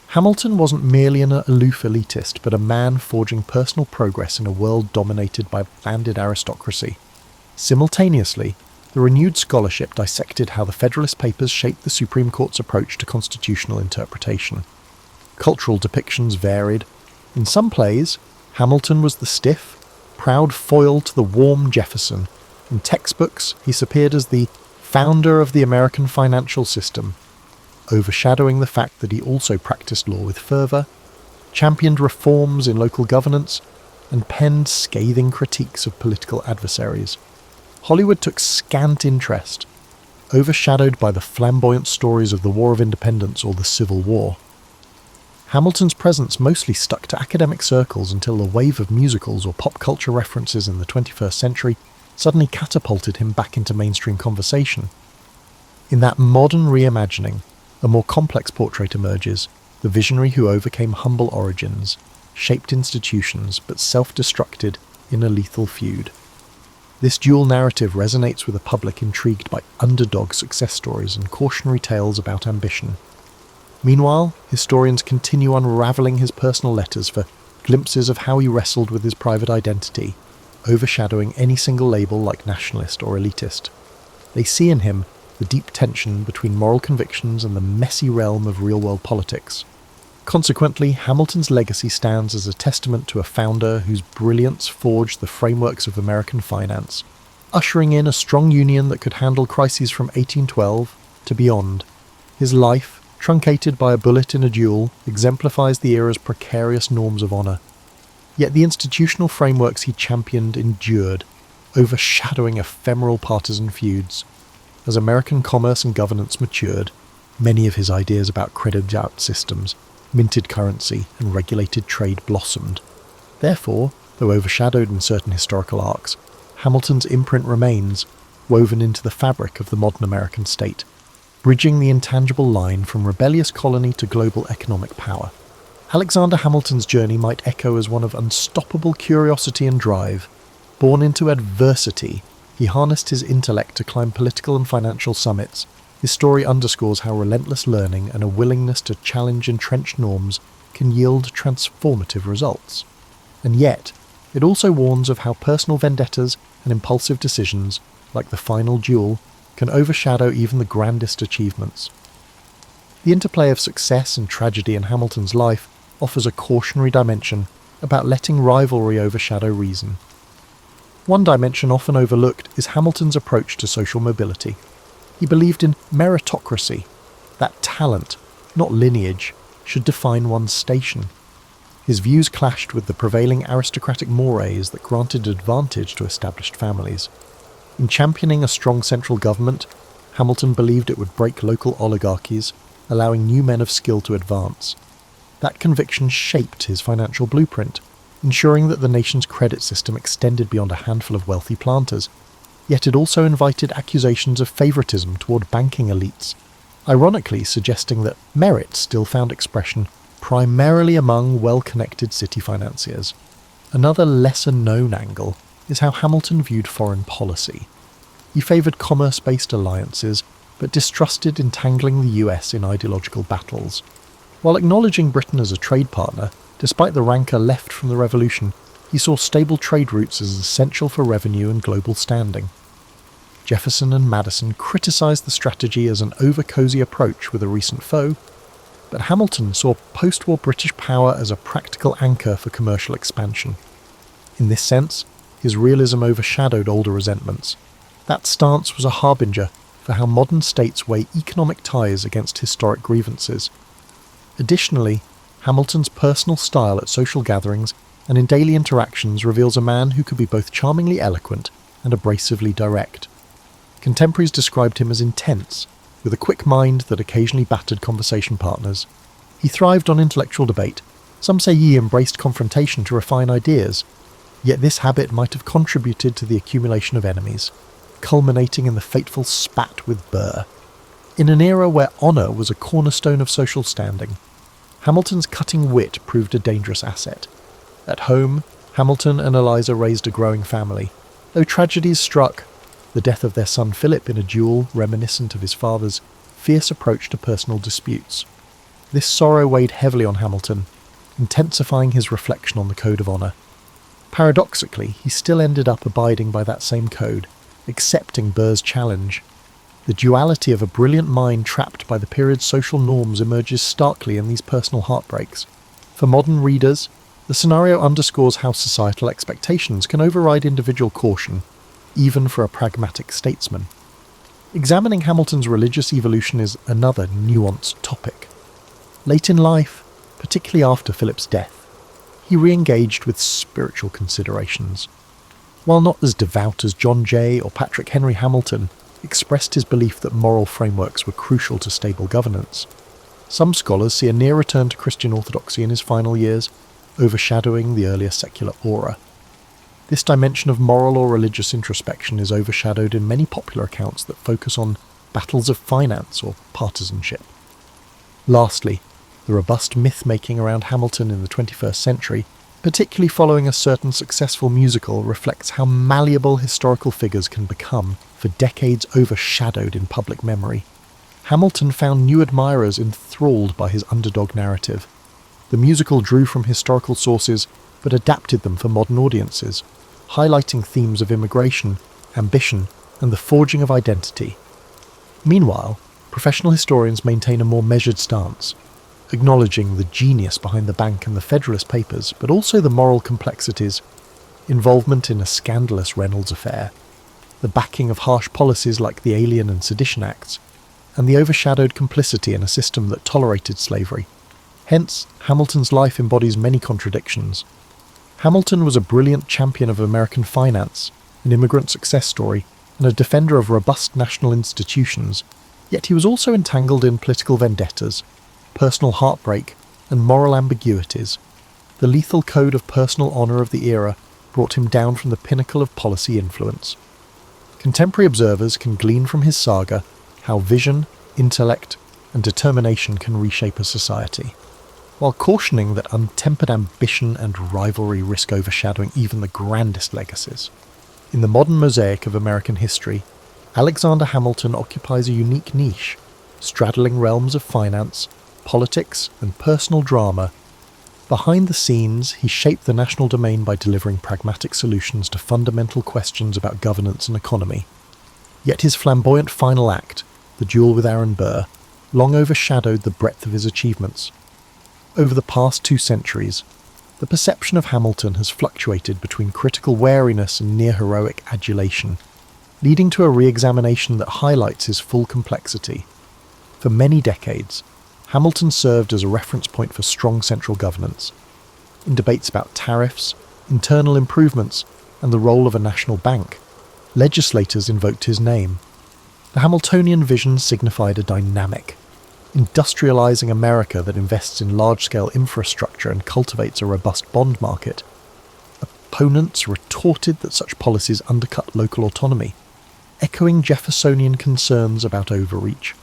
Hamilton wasn't merely an aloof elitist, but a man forging personal progress in a world dominated by landed aristocracy. Simultaneously, the renewed scholarship dissected how the Federalist Papers shaped the Supreme Court's approach to constitutional interpretation. Cultural depictions varied. In some plays, Hamilton was the stiff, proud foil to the warm Jefferson. In textbooks, he appeared as the founder of the American financial system, overshadowing the fact that he also practiced law with fervour, championed reforms in local governance, and penned scathing critiques of political adversaries. Hollywood took scant interest, overshadowed by the flamboyant stories of the War of Independence or the Civil War. Hamilton's presence mostly stuck to academic circles until the wave of musicals or pop culture references in the 21st century suddenly catapulted him back into mainstream conversation. In that modern reimagining, a more complex portrait emerges, the visionary who overcame humble origins, shaped institutions, but self-destructed in a lethal feud. This dual narrative resonates with a public intrigued by underdog success stories and cautionary tales about ambition. Meanwhile, historians continue unravelling his personal letters for glimpses of how he wrestled with his private identity, overshadowing any single label like nationalist or elitist. They see in him the deep tension between moral convictions and the messy realm of real-world politics. Consequently, Hamilton's legacy stands as a testament to a founder whose brilliance forged the frameworks of American finance, ushering in a strong union that could handle crises from 1812 to beyond. His life, truncated by a bullet in a duel, exemplifies the era's precarious norms of honour. Yet the institutional frameworks he championed endured, overshadowing ephemeral partisan feuds. As American commerce and governance matured, many of his ideas about credit-out systems, minted currency, and regulated trade blossomed. Therefore, though overshadowed in certain historical arcs, Hamilton's imprint remains, woven into the fabric of the modern American state, bridging the intangible line from rebellious colony to global economic power. Alexander Hamilton's journey might echo as one of unstoppable curiosity and drive. Born into adversity, he harnessed his intellect to climb political and financial summits. His story underscores how relentless learning and a willingness to challenge entrenched norms can yield transformative results. And yet, it also warns of how personal vendettas and impulsive decisions, like the final duel, can overshadow even the grandest achievements. The interplay of success and tragedy in Hamilton's life offers a cautionary dimension about letting rivalry overshadow reason. One dimension often overlooked is Hamilton's approach to social mobility. He believed in meritocracy, that talent, not lineage, should define one's station. His views clashed with the prevailing aristocratic mores that granted advantage to established families. In championing a strong central government, Hamilton believed it would break local oligarchies, allowing new men of skill to advance. That conviction shaped his financial blueprint, ensuring that the nation's credit system extended beyond a handful of wealthy planters. Yet it also invited accusations of favouritism toward banking elites, ironically suggesting that merit still found expression primarily among well-connected city financiers. Another lesser-known angle is how Hamilton viewed foreign policy. He favoured commerce-based alliances, but distrusted entangling the US in ideological battles. While acknowledging Britain as a trade partner, despite the rancour left from the Revolution, he saw stable trade routes as essential for revenue and global standing. Jefferson and Madison criticised the strategy as an over-cosy approach with a recent foe, but Hamilton saw post-war British power as a practical anchor for commercial expansion. In this sense, his realism overshadowed older resentments. That stance was a harbinger for how modern states weigh economic ties against historic grievances. Additionally, Hamilton's personal style at social gatherings and in daily interactions reveals a man who could be both charmingly eloquent and abrasively direct. Contemporaries described him as intense, with a quick mind that occasionally battered conversation partners. He thrived on intellectual debate. Some say he embraced confrontation to refine ideas, yet this habit might have contributed to the accumulation of enemies, culminating in the fateful spat with Burr. In an era where honour was a cornerstone of social standing, Hamilton's cutting wit proved a dangerous asset. At home, Hamilton and Eliza raised a growing family. Though tragedies struck, the death of their son Philip in a duel reminiscent of his father's, fierce approach to personal disputes. This sorrow weighed heavily on Hamilton, intensifying his reflection on the code of honour. Paradoxically, he still ended up abiding by that same code, accepting Burr's challenge. The duality of a brilliant mind trapped by the period's social norms emerges starkly in these personal heartbreaks. For modern readers, the scenario underscores how societal expectations can override individual caution, even for a pragmatic statesman. Examining Hamilton's religious evolution is another nuanced topic. Late in life, particularly after Philip's death, he re-engaged with spiritual considerations. While not as devout as John Jay or Patrick Henry Hamilton, expressed his belief that moral frameworks were crucial to stable governance. Some scholars see a near return to Christian orthodoxy in his final years, overshadowing the earlier secular aura. This dimension of moral or religious introspection is overshadowed in many popular accounts that focus on battles of finance or partisanship. Lastly, the robust myth-making around Hamilton in the 21st century, particularly following a certain successful musical, reflects how malleable historical figures can become for decades overshadowed in public memory. Hamilton found new admirers enthralled by his underdog narrative. The musical drew from historical sources but adapted them for modern audiences, highlighting themes of immigration, ambition, and the forging of identity. Meanwhile, professional historians maintain a more measured stance, acknowledging the genius behind the Bank and the Federalist Papers, but also the moral complexities, involvement in a scandalous Reynolds affair, the backing of harsh policies like the Alien and Sedition Acts, and the overshadowed complicity in a system that tolerated slavery. Hence, Hamilton's life embodies many contradictions. Hamilton was a brilliant champion of American finance, an immigrant success story, and a defender of robust national institutions, yet he was also entangled in political vendettas, personal heartbreak, and moral ambiguities. The lethal code of personal honour of the era brought him down from the pinnacle of policy influence. Contemporary observers can glean from his saga how vision, intellect, and determination can reshape a society, while cautioning that untempered ambition and rivalry risk overshadowing even the grandest legacies. In the modern mosaic of American history, Alexander Hamilton occupies a unique niche, straddling realms of finance, politics, and personal drama. Behind the scenes, he shaped the national domain by delivering pragmatic solutions to fundamental questions about governance and economy. Yet his flamboyant final act, the duel with Aaron Burr, long overshadowed the breadth of his achievements. Over the past 2 centuries, the perception of Hamilton has fluctuated between critical wariness and near-heroic adulation, leading to a re-examination that highlights his full complexity. For many decades, Hamilton served as a reference point for strong central governance. In debates about tariffs, internal improvements, and the role of a national bank, legislators invoked his name. The Hamiltonian vision signified a dynamic, industrializing America that invests in large-scale infrastructure and cultivates a robust bond market. Opponents retorted that such policies undercut local autonomy, echoing Jeffersonian concerns about overreach.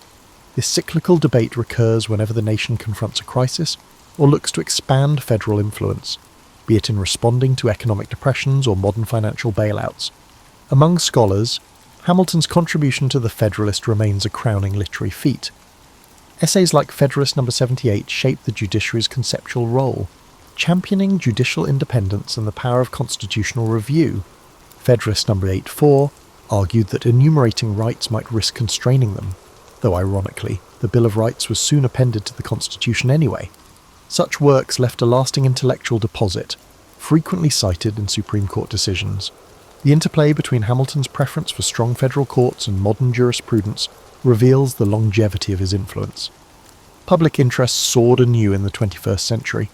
This cyclical debate recurs whenever the nation confronts a crisis or looks to expand federal influence, be it in responding to economic depressions or modern financial bailouts. Among scholars, Hamilton's contribution to the Federalist remains a crowning literary feat. Essays like Federalist No. 78 shape the judiciary's conceptual role, championing judicial independence and the power of constitutional review. Federalist No. 84 argued that enumerating rights might risk constraining them, though ironically, the Bill of Rights was soon appended to the Constitution anyway. Such works left a lasting intellectual deposit, frequently cited in Supreme Court decisions. The interplay between Hamilton's preference for strong federal courts and modern jurisprudence reveals the longevity of his influence. Public interest soared anew in the 21st century,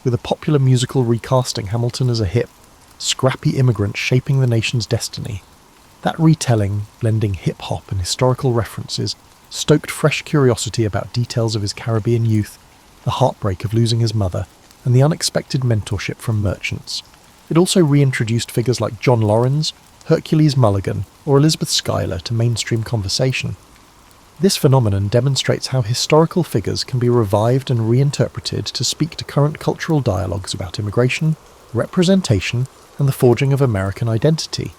with a popular musical recasting Hamilton as a hip, scrappy immigrant shaping the nation's destiny. That retelling, blending hip-hop and historical references, stoked fresh curiosity about details of his Caribbean youth, the heartbreak of losing his mother, and the unexpected mentorship from merchants. It also reintroduced figures like John Laurens, Hercules Mulligan, or Elizabeth Schuyler to mainstream conversation. This phenomenon demonstrates how historical figures can be revived and reinterpreted to speak to current cultural dialogues about immigration, representation, and the forging of American identity.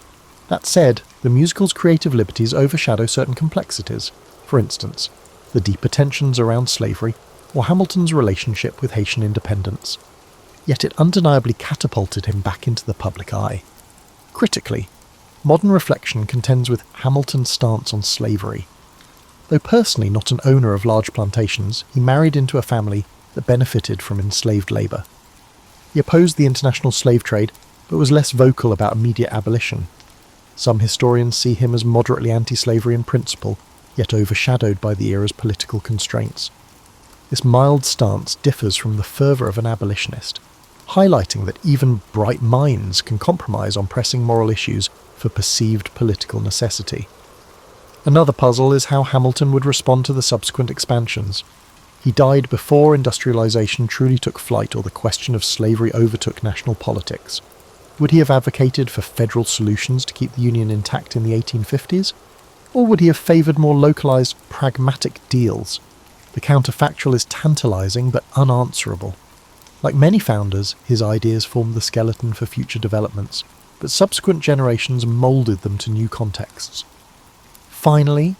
That said, the musical's creative liberties overshadow certain complexities. For instance, the deeper tensions around slavery, or Hamilton's relationship with Haitian independence. Yet it undeniably catapulted him back into the public eye. Critically, modern reflection contends with Hamilton's stance on slavery. Though personally not an owner of large plantations, he married into a family that benefited from enslaved labour. He opposed the international slave trade, but was less vocal about immediate abolition. Some historians see him as moderately anti-slavery in principle, yet overshadowed by the era's political constraints. This mild stance differs from the fervour of an abolitionist, highlighting that even bright minds can compromise on pressing moral issues for perceived political necessity. Another puzzle is how Hamilton would respond to the subsequent expansions. He died before industrialisation truly took flight or the question of slavery overtook national politics. Would he have advocated for federal solutions to keep the Union intact in the 1850s? Or would he have favoured more localised, pragmatic deals? The counterfactual is tantalising but unanswerable. Like many founders, his ideas formed the skeleton for future developments, but subsequent generations moulded them to new contexts. Finally,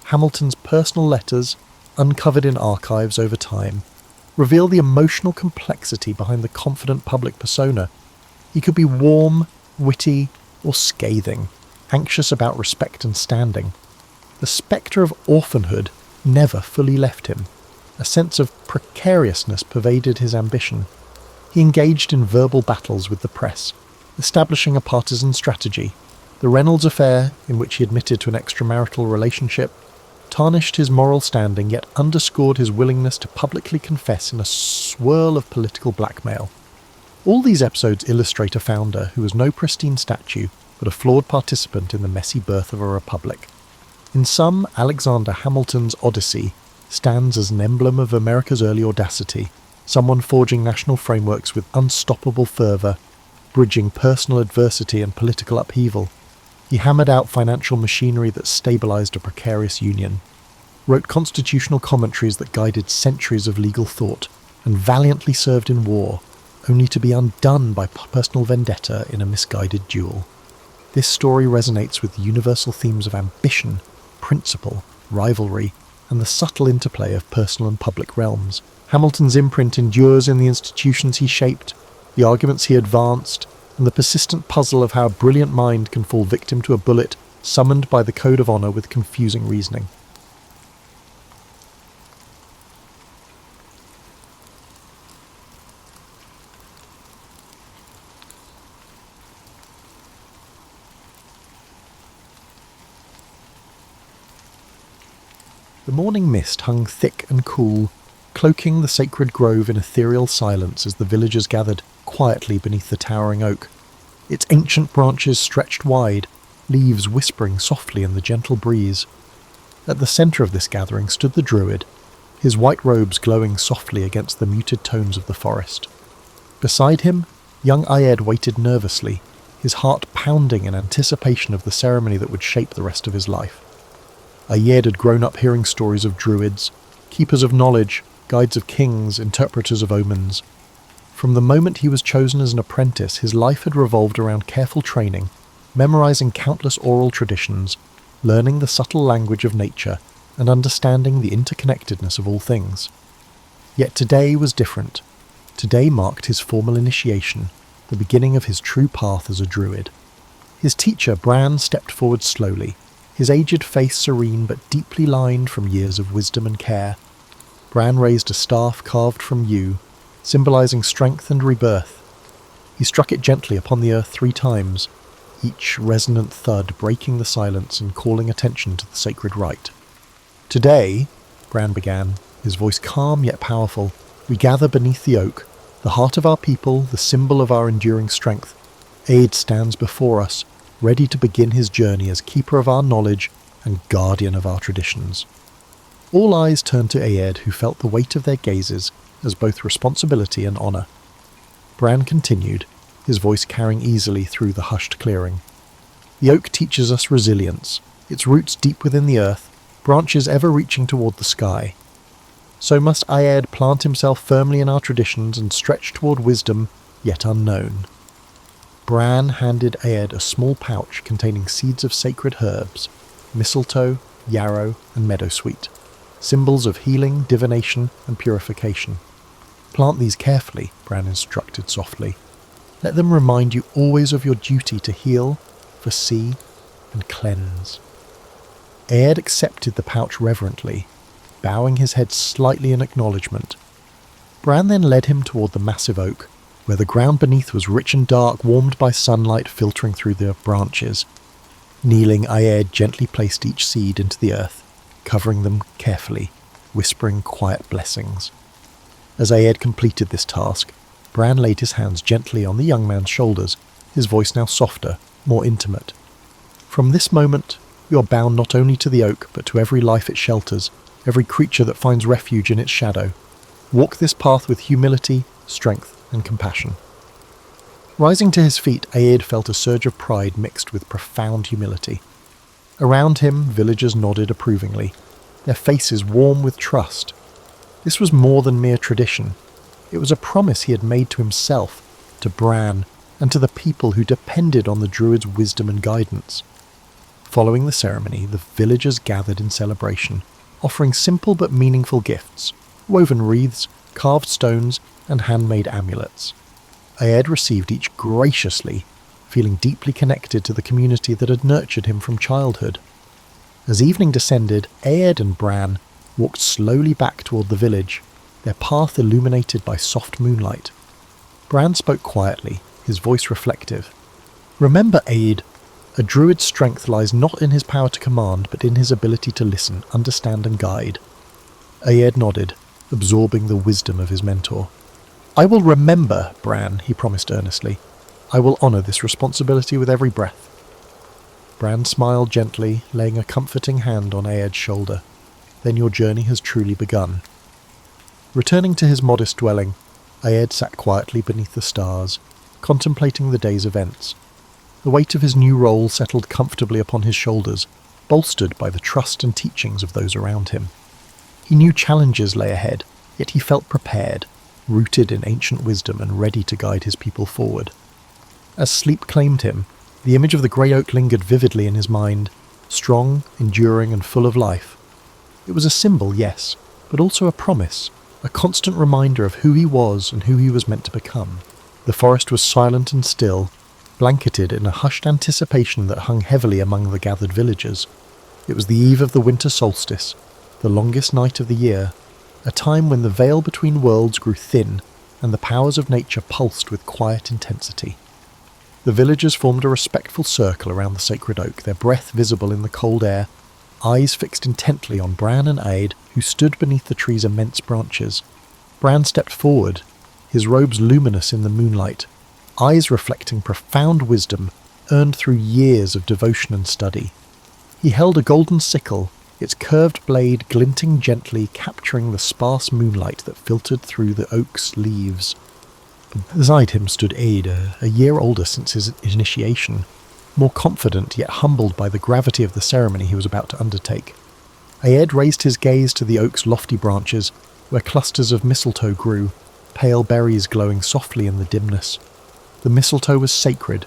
Hamilton's personal letters, uncovered in archives over time, reveal the emotional complexity behind the confident public persona. He could be warm, witty, or scathing, anxious about respect and standing. The spectre of orphanhood never fully left him. A sense of precariousness pervaded his ambition. He engaged in verbal battles with the press, establishing a partisan strategy. The Reynolds affair, in which he admitted to an extramarital relationship, tarnished his moral standing yet underscored his willingness to publicly confess in a swirl of political blackmail. All these episodes illustrate a founder who was no pristine statue, but a flawed participant in the messy birth of a republic. In sum, Alexander Hamilton's Odyssey stands as an emblem of America's early audacity, someone forging national frameworks with unstoppable fervour, bridging personal adversity and political upheaval. He hammered out financial machinery that stabilised a precarious union, wrote constitutional commentaries that guided centuries of legal thought, and valiantly served in war, only to be undone by personal vendetta in a misguided duel. This story resonates with the universal themes of ambition, principle, rivalry, and the subtle interplay of personal and public realms. Hamilton's imprint endures in the institutions he shaped, the arguments he advanced, and the persistent puzzle of how a brilliant mind can fall victim to a bullet summoned by the code of honour with confusing reasoning. The morning mist hung thick and cool, cloaking the sacred grove in ethereal silence as the villagers gathered quietly beneath the towering oak. Its ancient branches stretched wide, leaves whispering softly in the gentle breeze. At the centre of this gathering stood the druid, his white robes glowing softly against the muted tones of the forest. Beside him, young Ayed waited nervously, his heart pounding in anticipation of the ceremony that would shape the rest of his life. Ayed had grown up hearing stories of druids, keepers of knowledge, guides of kings, interpreters of omens. From the moment he was chosen as an apprentice, his life had revolved around careful training, memorizing countless oral traditions, learning the subtle language of nature, and understanding the interconnectedness of all things. Yet today was different. Today marked his formal initiation, the beginning of his true path as a druid. His teacher, Bran, stepped forward slowly, his aged face serene but deeply lined from years of wisdom and care. Bran raised a staff carved from yew, symbolising strength and rebirth. He struck it gently upon the earth 3 times, each resonant thud breaking the silence and calling attention to the sacred rite. "Today," Bran began, his voice calm yet powerful, "we gather beneath the oak, the heart of our people, the symbol of our enduring strength. Aid stands before us, ready to begin his journey as keeper of our knowledge and guardian of our traditions." All eyes turned to Ayed, who felt the weight of their gazes as both responsibility and honour. Bran continued, his voice carrying easily through the hushed clearing. "The oak teaches us resilience, its roots deep within the earth, branches ever reaching toward the sky. So must Ayed plant himself firmly in our traditions and stretch toward wisdom yet unknown." Bran handed Ayed a small pouch containing seeds of sacred herbs, mistletoe, yarrow, and meadowsweet. symbols of healing, divination, and purification. Plant these carefully, Bran instructed softly. Let them remind you always of your duty to heal, foresee, and cleanse. Aed accepted the pouch reverently, bowing his head slightly in acknowledgement. Bran then led him toward the massive oak, where the ground beneath was rich and dark, warmed by sunlight filtering through the branches. Kneeling, Aed gently placed each seed into the earth, covering them carefully, whispering quiet blessings. As Aed completed this task, Bran laid his hands gently on the young man's shoulders, his voice now softer, more intimate. From this moment, you are bound not only to the oak, but to every life it shelters, every creature that finds refuge in its shadow. Walk this path with humility, strength, and compassion. Rising to his feet, Aed felt a surge of pride mixed with profound humility. Around him, villagers nodded approvingly, their faces warm with trust. This was more than mere tradition. It was a promise he had made to himself, to Bran, and to the people who depended on the druid's wisdom and guidance. Following the ceremony, the villagers gathered in celebration, offering simple but meaningful gifts, woven wreaths, carved stones, and handmade amulets. Aed received each graciously, feeling deeply connected to the community that had nurtured him from childhood. As evening descended, Aed and Bran walked slowly back toward the village, their path illuminated by soft moonlight. Bran spoke quietly, his voice reflective. Remember, Aed, a druid's strength lies not in his power to command, but in his ability to listen, understand, and guide. Aed nodded, absorbing the wisdom of his mentor. I will remember, Bran, he promised earnestly. I will honour this responsibility with every breath. Bran smiled gently, laying a comforting hand on Aed's shoulder. Then your journey has truly begun. Returning to his modest dwelling, Aed sat quietly beneath the stars, contemplating the day's events. The weight of his new role settled comfortably upon his shoulders, bolstered by the trust and teachings of those around him. He knew challenges lay ahead, yet he felt prepared, rooted in ancient wisdom and ready to guide his people forward. As sleep claimed him, the image of the grey oak lingered vividly in his mind, strong, enduring, and full of life. It was a symbol, yes, but also a promise, a constant reminder of who he was and who he was meant to become. The forest was silent and still, blanketed in a hushed anticipation that hung heavily among the gathered villagers. It was the eve of the winter solstice, the longest night of the year, a time when the veil between worlds grew thin and the powers of nature pulsed with quiet intensity. The villagers formed a respectful circle around the sacred oak, their breath visible in the cold air, eyes fixed intently on Bran and Aed, who stood beneath the tree's immense branches. Bran stepped forward, his robes luminous in the moonlight, eyes reflecting profound wisdom earned through years of devotion and study. He held a golden sickle, its curved blade glinting gently, capturing the sparse moonlight that filtered through the oak's leaves. Beside him stood Aed, a year older since his initiation, more confident yet humbled by the gravity of the ceremony he was about to undertake. Aed raised his gaze to the oak's lofty branches, where clusters of mistletoe grew, pale berries glowing softly in the dimness. The mistletoe was sacred,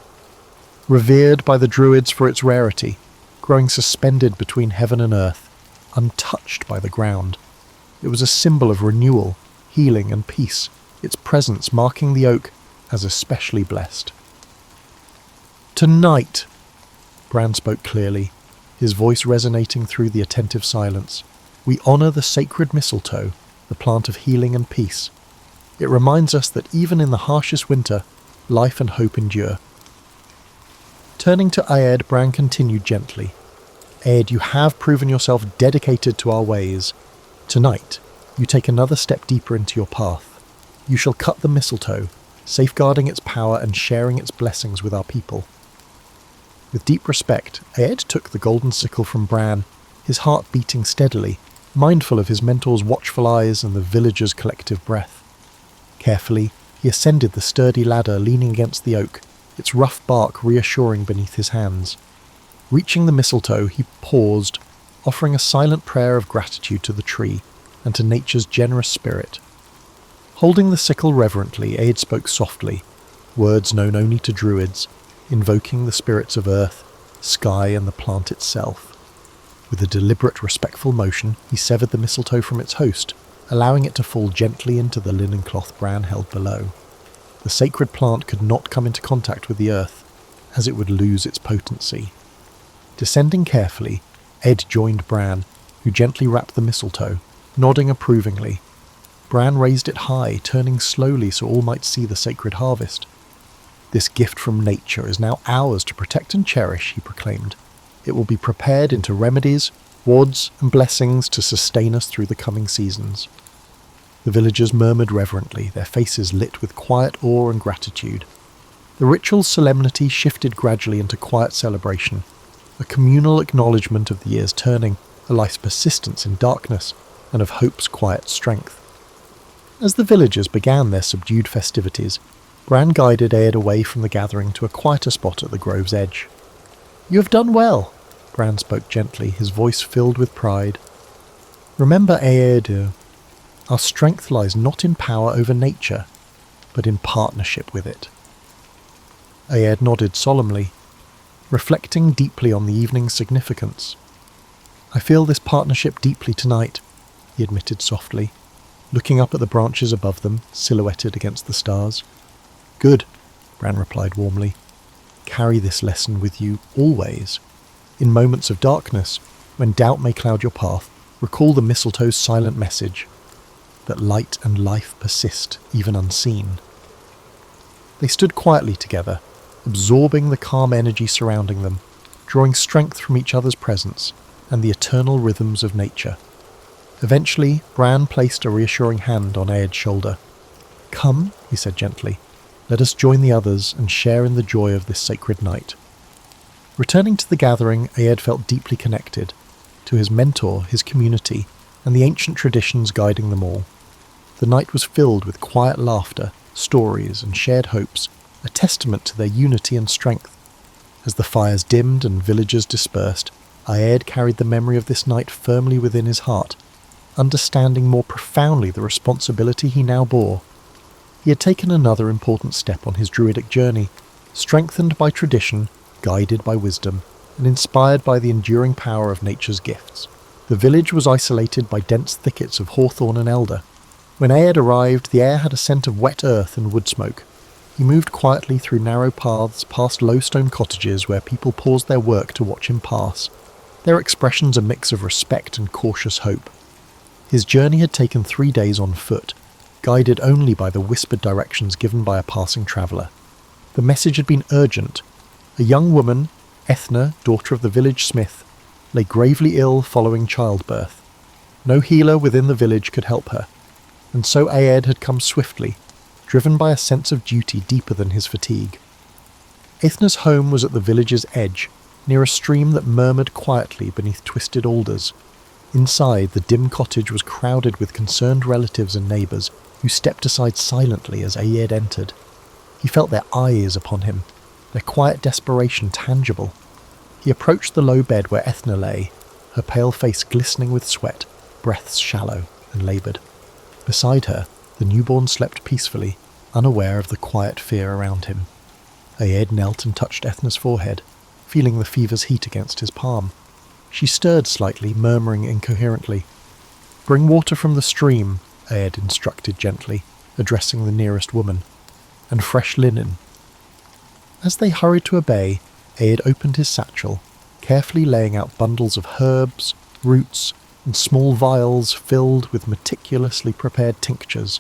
revered by the druids for its rarity, growing suspended between heaven and earth, untouched by the ground. It was a symbol of renewal, healing, and peace, its presence marking the oak as especially blessed. Tonight, Bran spoke clearly, his voice resonating through the attentive silence, we honour the sacred mistletoe, the plant of healing and peace. It reminds us that even in the harshest winter, life and hope endure. Turning to Aed, Bran continued gently. Aed, you have proven yourself dedicated to our ways. Tonight, you take another step deeper into your path. You shall cut the mistletoe, safeguarding its power and sharing its blessings with our people. With deep respect, Aed took the golden sickle from Bran, his heart beating steadily, mindful of his mentor's watchful eyes and the villagers' collective breath. Carefully, he ascended the sturdy ladder leaning against the oak, its rough bark reassuring beneath his hands. Reaching the mistletoe, he paused, offering a silent prayer of gratitude to the tree and to nature's generous spirit. Holding the sickle reverently, Aed spoke softly, words known only to druids, invoking the spirits of earth, sky, and the plant itself. With a deliberate, respectful motion, he severed the mistletoe from its host, allowing it to fall gently into the linen cloth Bran held below. The sacred plant could not come into contact with the earth, as it would lose its potency. Descending carefully, Ed joined Bran, who gently wrapped the mistletoe, nodding approvingly. Bran raised it high, turning slowly so all might see the sacred harvest. "This gift from nature is now ours to protect and cherish," he proclaimed. "It will be prepared into remedies, wards, and blessings to sustain us through the coming seasons." The villagers murmured reverently, their faces lit with quiet awe and gratitude. The ritual's solemnity shifted gradually into quiet celebration, a communal acknowledgement of the year's turning, a life's persistence in darkness, and of hope's quiet strength. As the villagers began their subdued festivities, Bran guided Aed away from the gathering to a quieter spot at the grove's edge. "You have done well," Bran spoke gently, his voice filled with pride. "Remember, Aed, our strength lies not in power over nature, but in partnership with it." Aed nodded solemnly, reflecting deeply on the evening's significance. "I feel this partnership deeply tonight," he admitted softly, looking up at the branches above them, silhouetted against the stars. "Good," Bran replied warmly. "Carry this lesson with you always. In moments of darkness, when doubt may cloud your path, recall the mistletoe's silent message, that light and life persist even unseen." They stood quietly together, absorbing the calm energy surrounding them, drawing strength from each other's presence and the eternal rhythms of nature. Eventually, Bran placed a reassuring hand on Aed's shoulder. "Come," he said gently, "let us join the others and share in the joy of this sacred night." Returning to the gathering, Aed felt deeply connected to his mentor, his community, and the ancient traditions guiding them all. The night was filled with quiet laughter, stories, and shared hopes, a testament to their unity and strength. As the fires dimmed and villagers dispersed, Aed carried the memory of this night firmly within his heart, understanding more profoundly the responsibility he now bore. He had taken another important step on his druidic journey, strengthened by tradition, guided by wisdom, and inspired by the enduring power of nature's gifts. The village was isolated by dense thickets of hawthorn and elder. When Aed arrived, the air had a scent of wet earth and wood smoke. He moved quietly through narrow paths past low stone cottages where people paused their work to watch him pass, their expressions a mix of respect and cautious hope. His journey had taken 3 days on foot, guided only by the whispered directions given by a passing traveller. The message had been urgent. A young woman, Ethna, daughter of the village smith, lay gravely ill following childbirth. No healer within the village could help her, and so Aed had come swiftly, driven by a sense of duty deeper than his fatigue. Ethna's home was at the village's edge, near a stream that murmured quietly beneath twisted alders. Inside, the dim cottage was crowded with concerned relatives and neighbours, who stepped aside silently as Aed entered. He felt their eyes upon him, their quiet desperation tangible. He approached the low bed where Ethna lay, her pale face glistening with sweat, breaths shallow and laboured. Beside her, the newborn slept peacefully, unaware of the quiet fear around him. Aed knelt and touched Ethna's forehead, feeling the fever's heat against his palm. She stirred slightly, murmuring incoherently. "Bring water from the stream," Aed instructed gently, addressing the nearest woman, "and fresh linen." As they hurried to obey, Aed opened his satchel, carefully laying out bundles of herbs, roots, and small vials filled with meticulously prepared tinctures.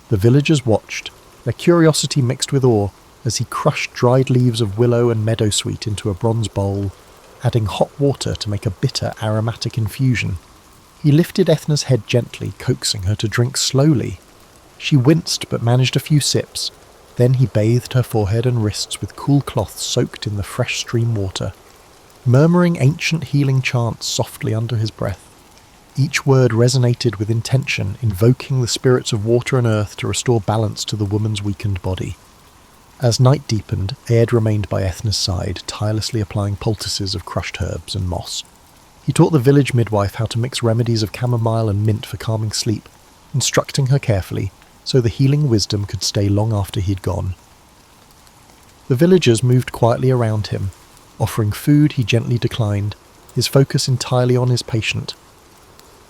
The villagers watched, their curiosity mixed with awe, as he crushed dried leaves of willow and meadowsweet into a bronze bowl, adding hot water to make a bitter, aromatic infusion. He lifted Ethna's head gently, coaxing her to drink slowly. She winced but managed a few sips. Then he bathed her forehead and wrists with cool cloths soaked in the fresh stream water, murmuring ancient healing chants softly under his breath. Each word resonated with intention, invoking the spirits of water and earth to restore balance to the woman's weakened body. As night deepened, Aed remained by Ethna's side, tirelessly applying poultices of crushed herbs and moss. He taught the village midwife how to mix remedies of chamomile and mint for calming sleep, instructing her carefully, so the healing wisdom could stay long after he'd gone. The villagers moved quietly around him, offering food he gently declined, his focus entirely on his patient.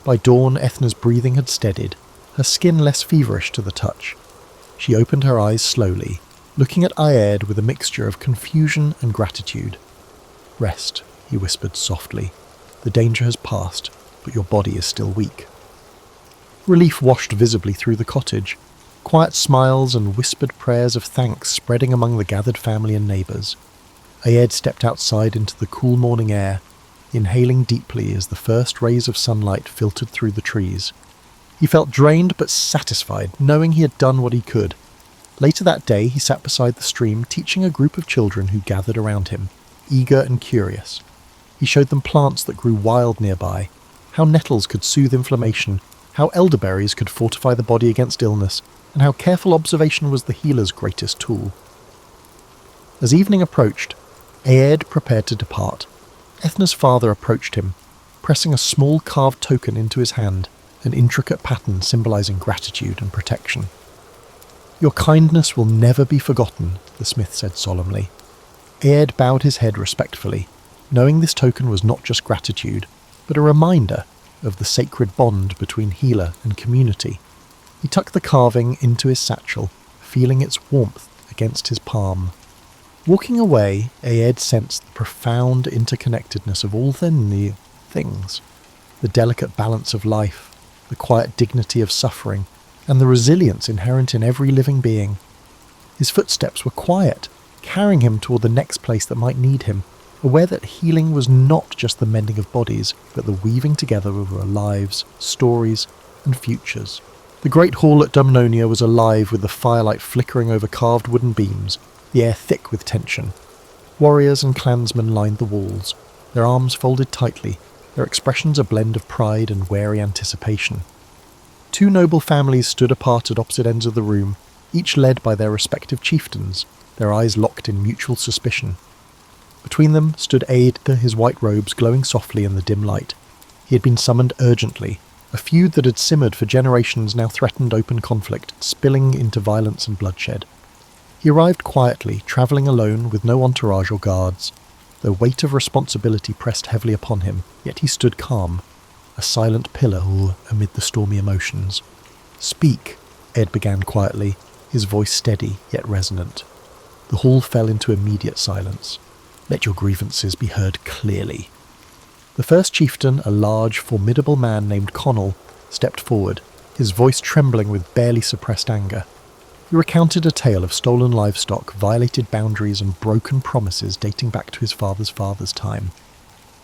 By dawn, Ethna's breathing had steadied, her skin less feverish to the touch. She opened her eyes slowly, looking at Aed with a mixture of confusion and gratitude. "Rest," he whispered softly. "The danger has passed, but your body is still weak." Relief washed visibly through the cottage, quiet smiles and whispered prayers of thanks spreading among the gathered family and neighbours. Aed stepped outside into the cool morning air, inhaling deeply as the first rays of sunlight filtered through the trees. He felt drained but satisfied, knowing he had done what he could. Later that day he sat beside the stream, teaching a group of children who gathered around him, eager and curious. He showed them plants that grew wild nearby, how nettles could soothe inflammation, how elderberries could fortify the body against illness, and how careful observation was the healer's greatest tool. As evening approached, Aed prepared to depart. Ethna's father approached him, pressing a small carved token into his hand, an intricate pattern symbolizing gratitude and protection. "Your kindness will never be forgotten," the smith said solemnly. Aed bowed his head respectfully, knowing this token was not just gratitude, but a reminder of the sacred bond between healer and community. He tucked the carving into his satchel, feeling its warmth against his palm. Walking away, Aed sensed the profound interconnectedness of all the new things, the delicate balance of life, the quiet dignity of suffering, and the resilience inherent in every living being. His footsteps were quiet, carrying him toward the next place that might need him, aware that healing was not just the mending of bodies, but the weaving together of our lives, stories, and futures. The great hall at Dumnonia was alive with the firelight flickering over carved wooden beams, the air thick with tension. Warriors and clansmen lined the walls, their arms folded tightly, their expressions a blend of pride and wary anticipation. Two noble families stood apart at opposite ends of the room, each led by their respective chieftains, their eyes locked in mutual suspicion. Between them stood Aed, his white robes glowing softly in the dim light. He had been summoned urgently. A feud that had simmered for generations now threatened open conflict, spilling into violence and bloodshed. He arrived quietly, travelling alone with no entourage or guards. The weight of responsibility pressed heavily upon him, yet he stood calm, a silent pillar amid the stormy emotions. "Speak," Ed began quietly, his voice steady yet resonant. The hall fell into immediate silence. "Let your grievances be heard clearly." The first chieftain, a large, formidable man named Connell, stepped forward, his voice trembling with barely suppressed anger. He recounted a tale of stolen livestock, violated boundaries, and broken promises dating back to his father's time.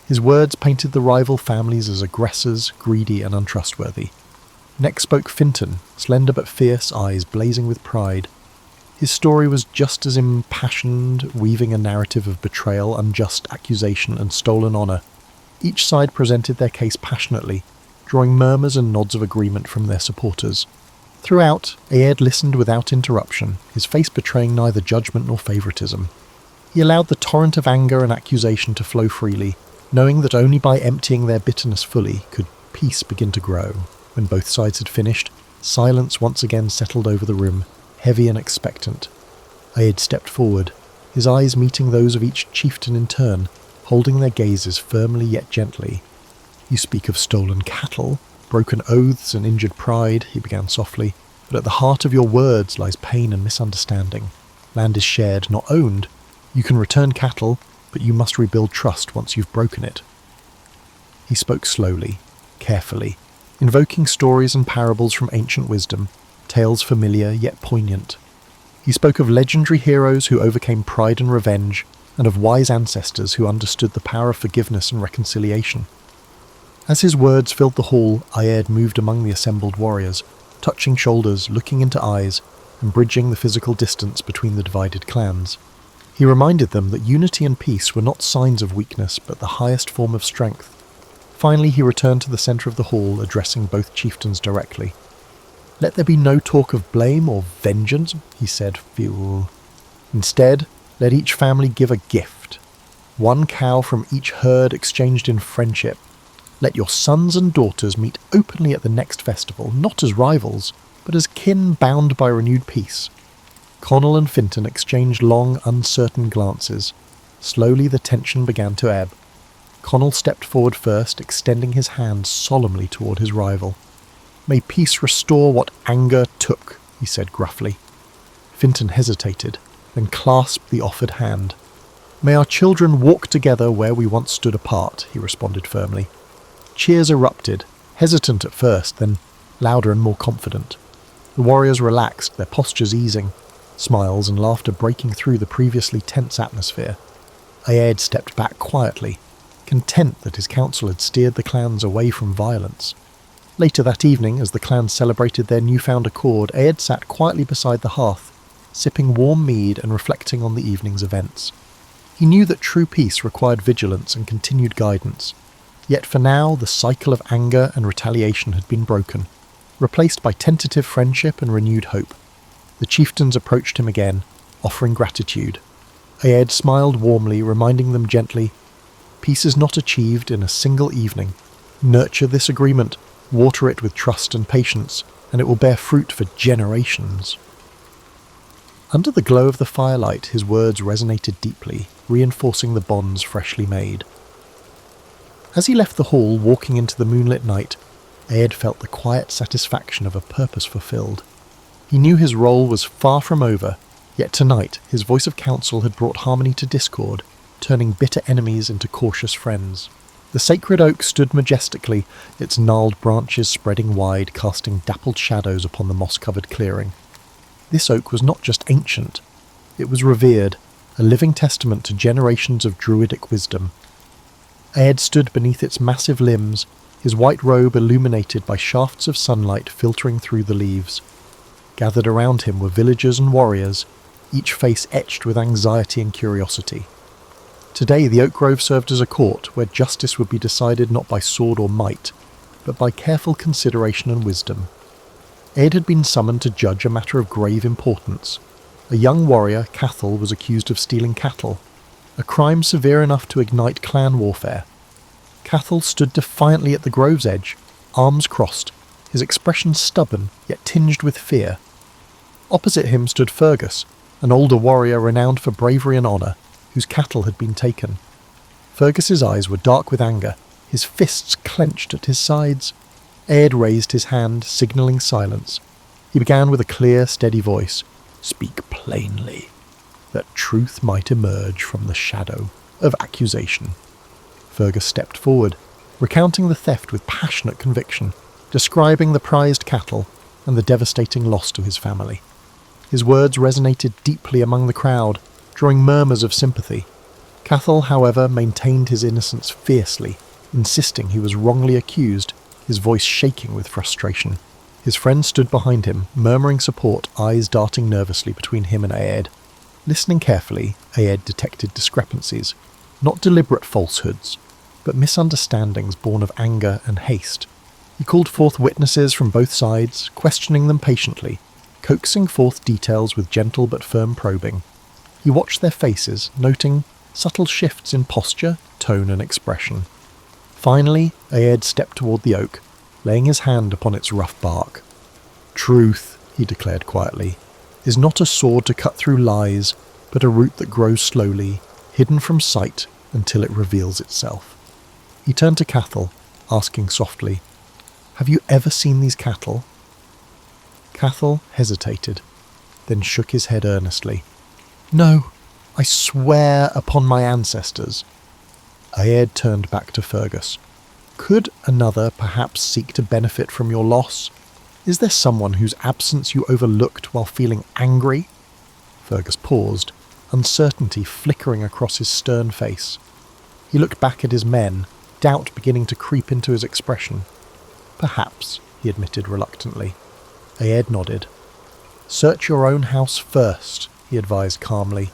His words painted the rival families as aggressors, greedy, and untrustworthy. Next spoke Finton, slender but fierce, eyes blazing with pride. His story was just as impassioned, weaving a narrative of betrayal, unjust accusation, and stolen honour. Each side presented their case passionately, drawing murmurs and nods of agreement from their supporters. Throughout, Aed listened without interruption, his face betraying neither judgment nor favouritism. He allowed the torrent of anger and accusation to flow freely, knowing that only by emptying their bitterness fully could peace begin to grow. When both sides had finished, silence once again settled over the room, heavy and expectant. Aed stepped forward, his eyes meeting those of each chieftain in turn, holding their gazes firmly yet gently. "You speak of stolen cattle, broken oaths and injured pride," he began softly, "but at the heart of your words lies pain and misunderstanding. Land is shared, not owned. You can return cattle, but you must rebuild trust once you've broken it." He spoke slowly, carefully, invoking stories and parables from ancient wisdom, tales familiar yet poignant. He spoke of legendary heroes who overcame pride and revenge, and of wise ancestors who understood the power of forgiveness and reconciliation. As his words filled the hall, Aed moved among the assembled warriors, touching shoulders, looking into eyes, and bridging the physical distance between the divided clans. He reminded them that unity and peace were not signs of weakness, but the highest form of strength. Finally, he returned to the centre of the hall, addressing both chieftains directly. "Let there be no talk of blame or vengeance," he said, "Instead, let each family give a gift. One cow from each herd exchanged in friendship. Let your sons and daughters meet openly at the next festival, not as rivals, but as kin bound by renewed peace." Connell and Finton exchanged long, uncertain glances. Slowly the tension began to ebb. Connell stepped forward first, extending his hand solemnly toward his rival. "May peace restore what anger took," he said gruffly. Finton hesitated, then clasped the offered hand. "May our children walk together where we once stood apart," he responded firmly. Cheers erupted, hesitant at first, then louder and more confident. The warriors relaxed, their postures easing, smiles and laughter breaking through the previously tense atmosphere. Aed stepped back quietly, content that his council had steered the clans away from violence. Later that evening, as the clans celebrated their newfound accord, Aed sat quietly beside the hearth, sipping warm mead and reflecting on the evening's events. He knew that true peace required vigilance and continued guidance. Yet for now, the cycle of anger and retaliation had been broken, replaced by tentative friendship and renewed hope. The chieftains approached him again, offering gratitude. Aed smiled warmly, reminding them gently, "Peace is not achieved in a single evening. Nurture this agreement, water it with trust and patience, and it will bear fruit for generations." Under the glow of the firelight, his words resonated deeply, reinforcing the bonds freshly made. As he left the hall, walking into the moonlit night, Aed felt the quiet satisfaction of a purpose fulfilled. He knew his role was far from over, yet tonight his voice of counsel had brought harmony to discord, turning bitter enemies into cautious friends. The sacred oak stood majestically, its gnarled branches spreading wide, casting dappled shadows upon the moss-covered clearing. This oak was not just ancient, it was revered, a living testament to generations of druidic wisdom. Aed stood beneath its massive limbs, his white robe illuminated by shafts of sunlight filtering through the leaves. Gathered around him were villagers and warriors, each face etched with anxiety and curiosity. Today the oak grove served as a court where justice would be decided not by sword or might, but by careful consideration and wisdom. Aed had been summoned to judge a matter of grave importance. A young warrior, Cathal, was accused of stealing cattle, a crime severe enough to ignite clan warfare. Cathal stood defiantly at the grove's edge, arms crossed, his expression stubborn yet tinged with fear. Opposite him stood Fergus, an older warrior renowned for bravery and honour, whose cattle had been taken. Fergus's eyes were dark with anger, his fists clenched at his sides. Aed raised his hand, signalling silence. He began with a clear, steady voice. "Speak plainly, that truth might emerge from the shadow of accusation." Fergus stepped forward, recounting the theft with passionate conviction, describing the prized cattle and the devastating loss to his family. His words resonated deeply among the crowd, drawing murmurs of sympathy. Cathal, however, maintained his innocence fiercely, insisting he was wrongly accused, his voice shaking with frustration. His friend stood behind him, murmuring support, eyes darting nervously between him and Aed. Listening carefully, Aed detected discrepancies, not deliberate falsehoods, but misunderstandings born of anger and haste. He called forth witnesses from both sides, questioning them patiently, coaxing forth details with gentle but firm probing. He watched their faces, noting subtle shifts in posture, tone and expression. Finally, Aed stepped toward the oak, laying his hand upon its rough bark. "Truth," he declared quietly, "is not a sword to cut through lies, but a root that grows slowly, hidden from sight until it reveals itself." He turned to Cathal, asking softly, "Have you ever seen these cattle?" Cathal hesitated, then shook his head earnestly. "No, I swear upon my ancestors." Aed turned back to Fergus. "Could another perhaps seek to benefit from your loss? Is there someone whose absence you overlooked while feeling angry?" Fergus paused, uncertainty flickering across his stern face. He looked back at his men, doubt beginning to creep into his expression. "Perhaps," he admitted reluctantly. Aed nodded. "Search your own house first," he advised calmly.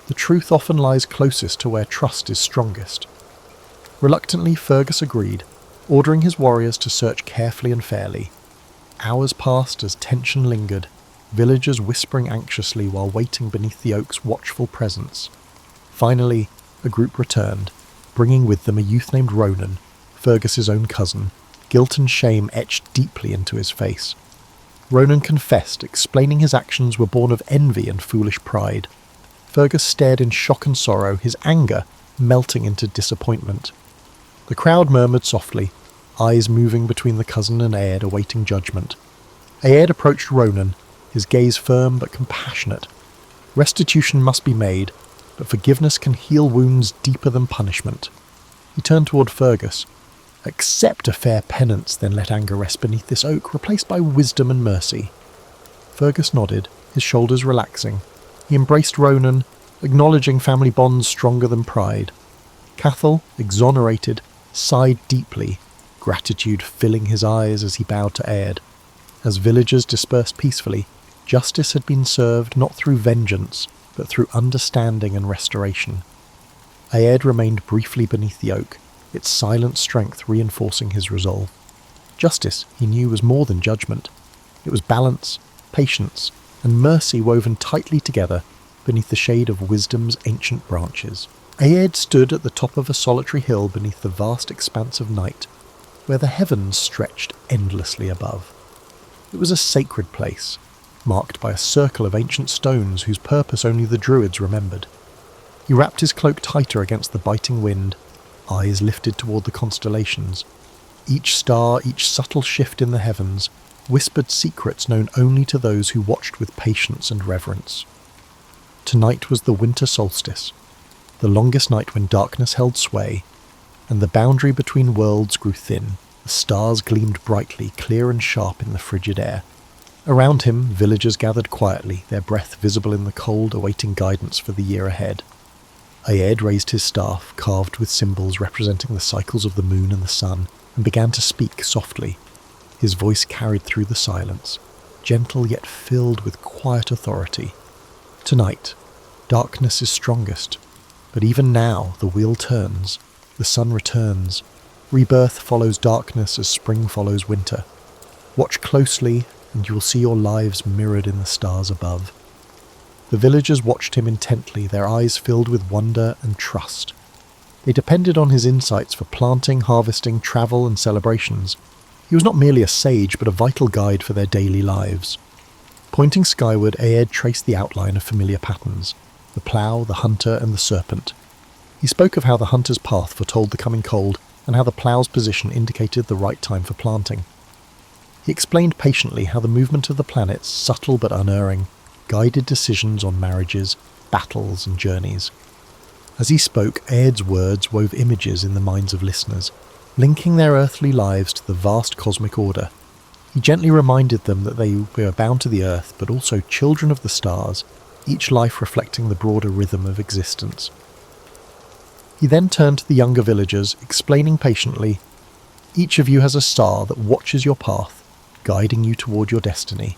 "The truth often lies closest to where trust is strongest." Reluctantly, Fergus agreed, ordering his warriors to search carefully and fairly. Hours passed as tension lingered, villagers whispering anxiously while waiting beneath the oak's watchful presence. Finally, a group returned, bringing with them a youth named Ronan, Fergus's own cousin, guilt and shame etched deeply into his face. Ronan confessed, explaining his actions were born of envy and foolish pride. Fergus stared in shock and sorrow, his anger, melting into disappointment. The crowd murmured softly, eyes moving between the cousin and Aed awaiting judgment. Aed approached Ronan, his gaze firm but compassionate. Restitution must be made, but forgiveness can heal wounds deeper than punishment. He turned toward Fergus. Accept a fair penance, then let anger rest beneath this oak, replaced by wisdom and mercy. Fergus nodded, his shoulders relaxing. He embraced Ronan, acknowledging family bonds stronger than pride. Cathal, exonerated, sighed deeply, gratitude filling his eyes as he bowed to Aed. As villagers dispersed peacefully, justice had been served not through vengeance, but through understanding and restoration. Aed remained briefly beneath the oak, its silent strength reinforcing his resolve. Justice, he knew, was more than judgment. It was balance, patience, and mercy woven tightly together beneath the shade of wisdom's ancient branches. Aed stood at the top of a solitary hill beneath the vast expanse of night, where the heavens stretched endlessly above. It was a sacred place, marked by a circle of ancient stones whose purpose only the druids remembered. He wrapped his cloak tighter against the biting wind, eyes lifted toward the constellations. Each star, each subtle shift in the heavens, whispered secrets known only to those who watched with patience and reverence. Tonight was the winter solstice, the longest night when darkness held sway, and the boundary between worlds grew thin. The stars gleamed brightly, clear and sharp in the frigid air. Around him, villagers gathered quietly, their breath visible in the cold, awaiting guidance for the year ahead. Aed raised his staff, carved with symbols representing the cycles of the moon and the sun, and began to speak softly. His voice carried through the silence, gentle yet filled with quiet authority. Tonight, darkness is strongest, but even now the wheel turns, the sun returns. Rebirth follows darkness as spring follows winter. Watch closely, and you will see your lives mirrored in the stars above. The villagers watched him intently, their eyes filled with wonder and trust. They depended on his insights for planting, harvesting, travel, and celebrations. He was not merely a sage, but a vital guide for their daily lives. Pointing skyward, Aed traced the outline of familiar patterns: the plough, the hunter, and the serpent. He spoke of how the hunter's path foretold the coming cold, and how the plough's position indicated the right time for planting. He explained patiently how the movement of the planets, subtle but unerring, guided decisions on marriages, battles, and journeys. As he spoke, Aed's words wove images in the minds of listeners, linking their earthly lives to the vast cosmic order. He gently reminded them that they were bound to the earth, but also children of the stars, each life reflecting the broader rhythm of existence. He then turned to the younger villagers, explaining patiently, "Each of you has a star that watches your path, guiding you toward your destiny.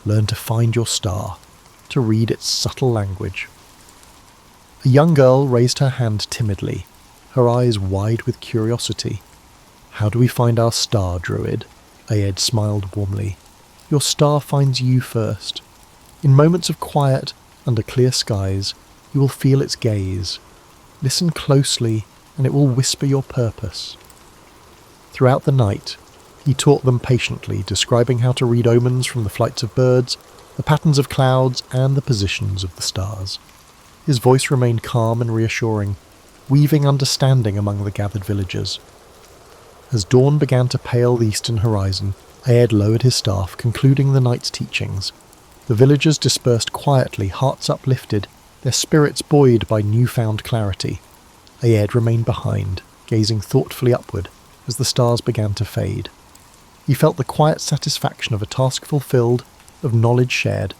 Learn to find your star, to read its subtle language." A young girl raised her hand timidly, her eyes wide with curiosity. "How do we find our star, druid?" Aed smiled warmly. "Your star finds you first. In moments of quiet, under clear skies, you will feel its gaze. Listen closely, and it will whisper your purpose." Throughout the night, he taught them patiently, describing how to read omens from the flights of birds, the patterns of clouds, and the positions of the stars. His voice remained calm and reassuring, weaving understanding among the gathered villagers. As dawn began to pale the eastern horizon, Aed lowered his staff, concluding the night's teachings. The villagers dispersed quietly, hearts uplifted, their spirits buoyed by newfound clarity. Aed remained behind, gazing thoughtfully upward as the stars began to fade. He felt the quiet satisfaction of a task fulfilled, of knowledge shared.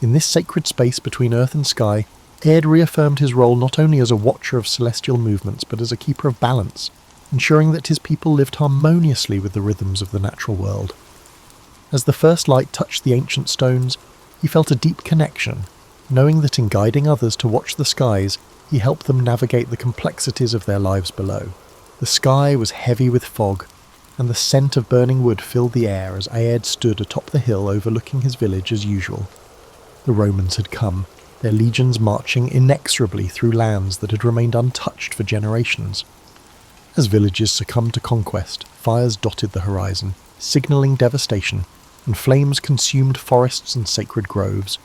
In this sacred space between earth and sky, Aed reaffirmed his role not only as a watcher of celestial movements, but as a keeper of balance, ensuring that his people lived harmoniously with the rhythms of the natural world. As the first light touched the ancient stones, he felt a deep connection, knowing that in guiding others to watch the skies, he helped them navigate the complexities of their lives below. The sky was heavy with fog, and the scent of burning wood filled the air as Aed stood atop the hill overlooking his village as usual. The Romans had come, their legions marching inexorably through lands that had remained untouched for generations. As villages succumbed to conquest, fires dotted the horizon, signalling devastation, and flames consumed forests and sacred groves.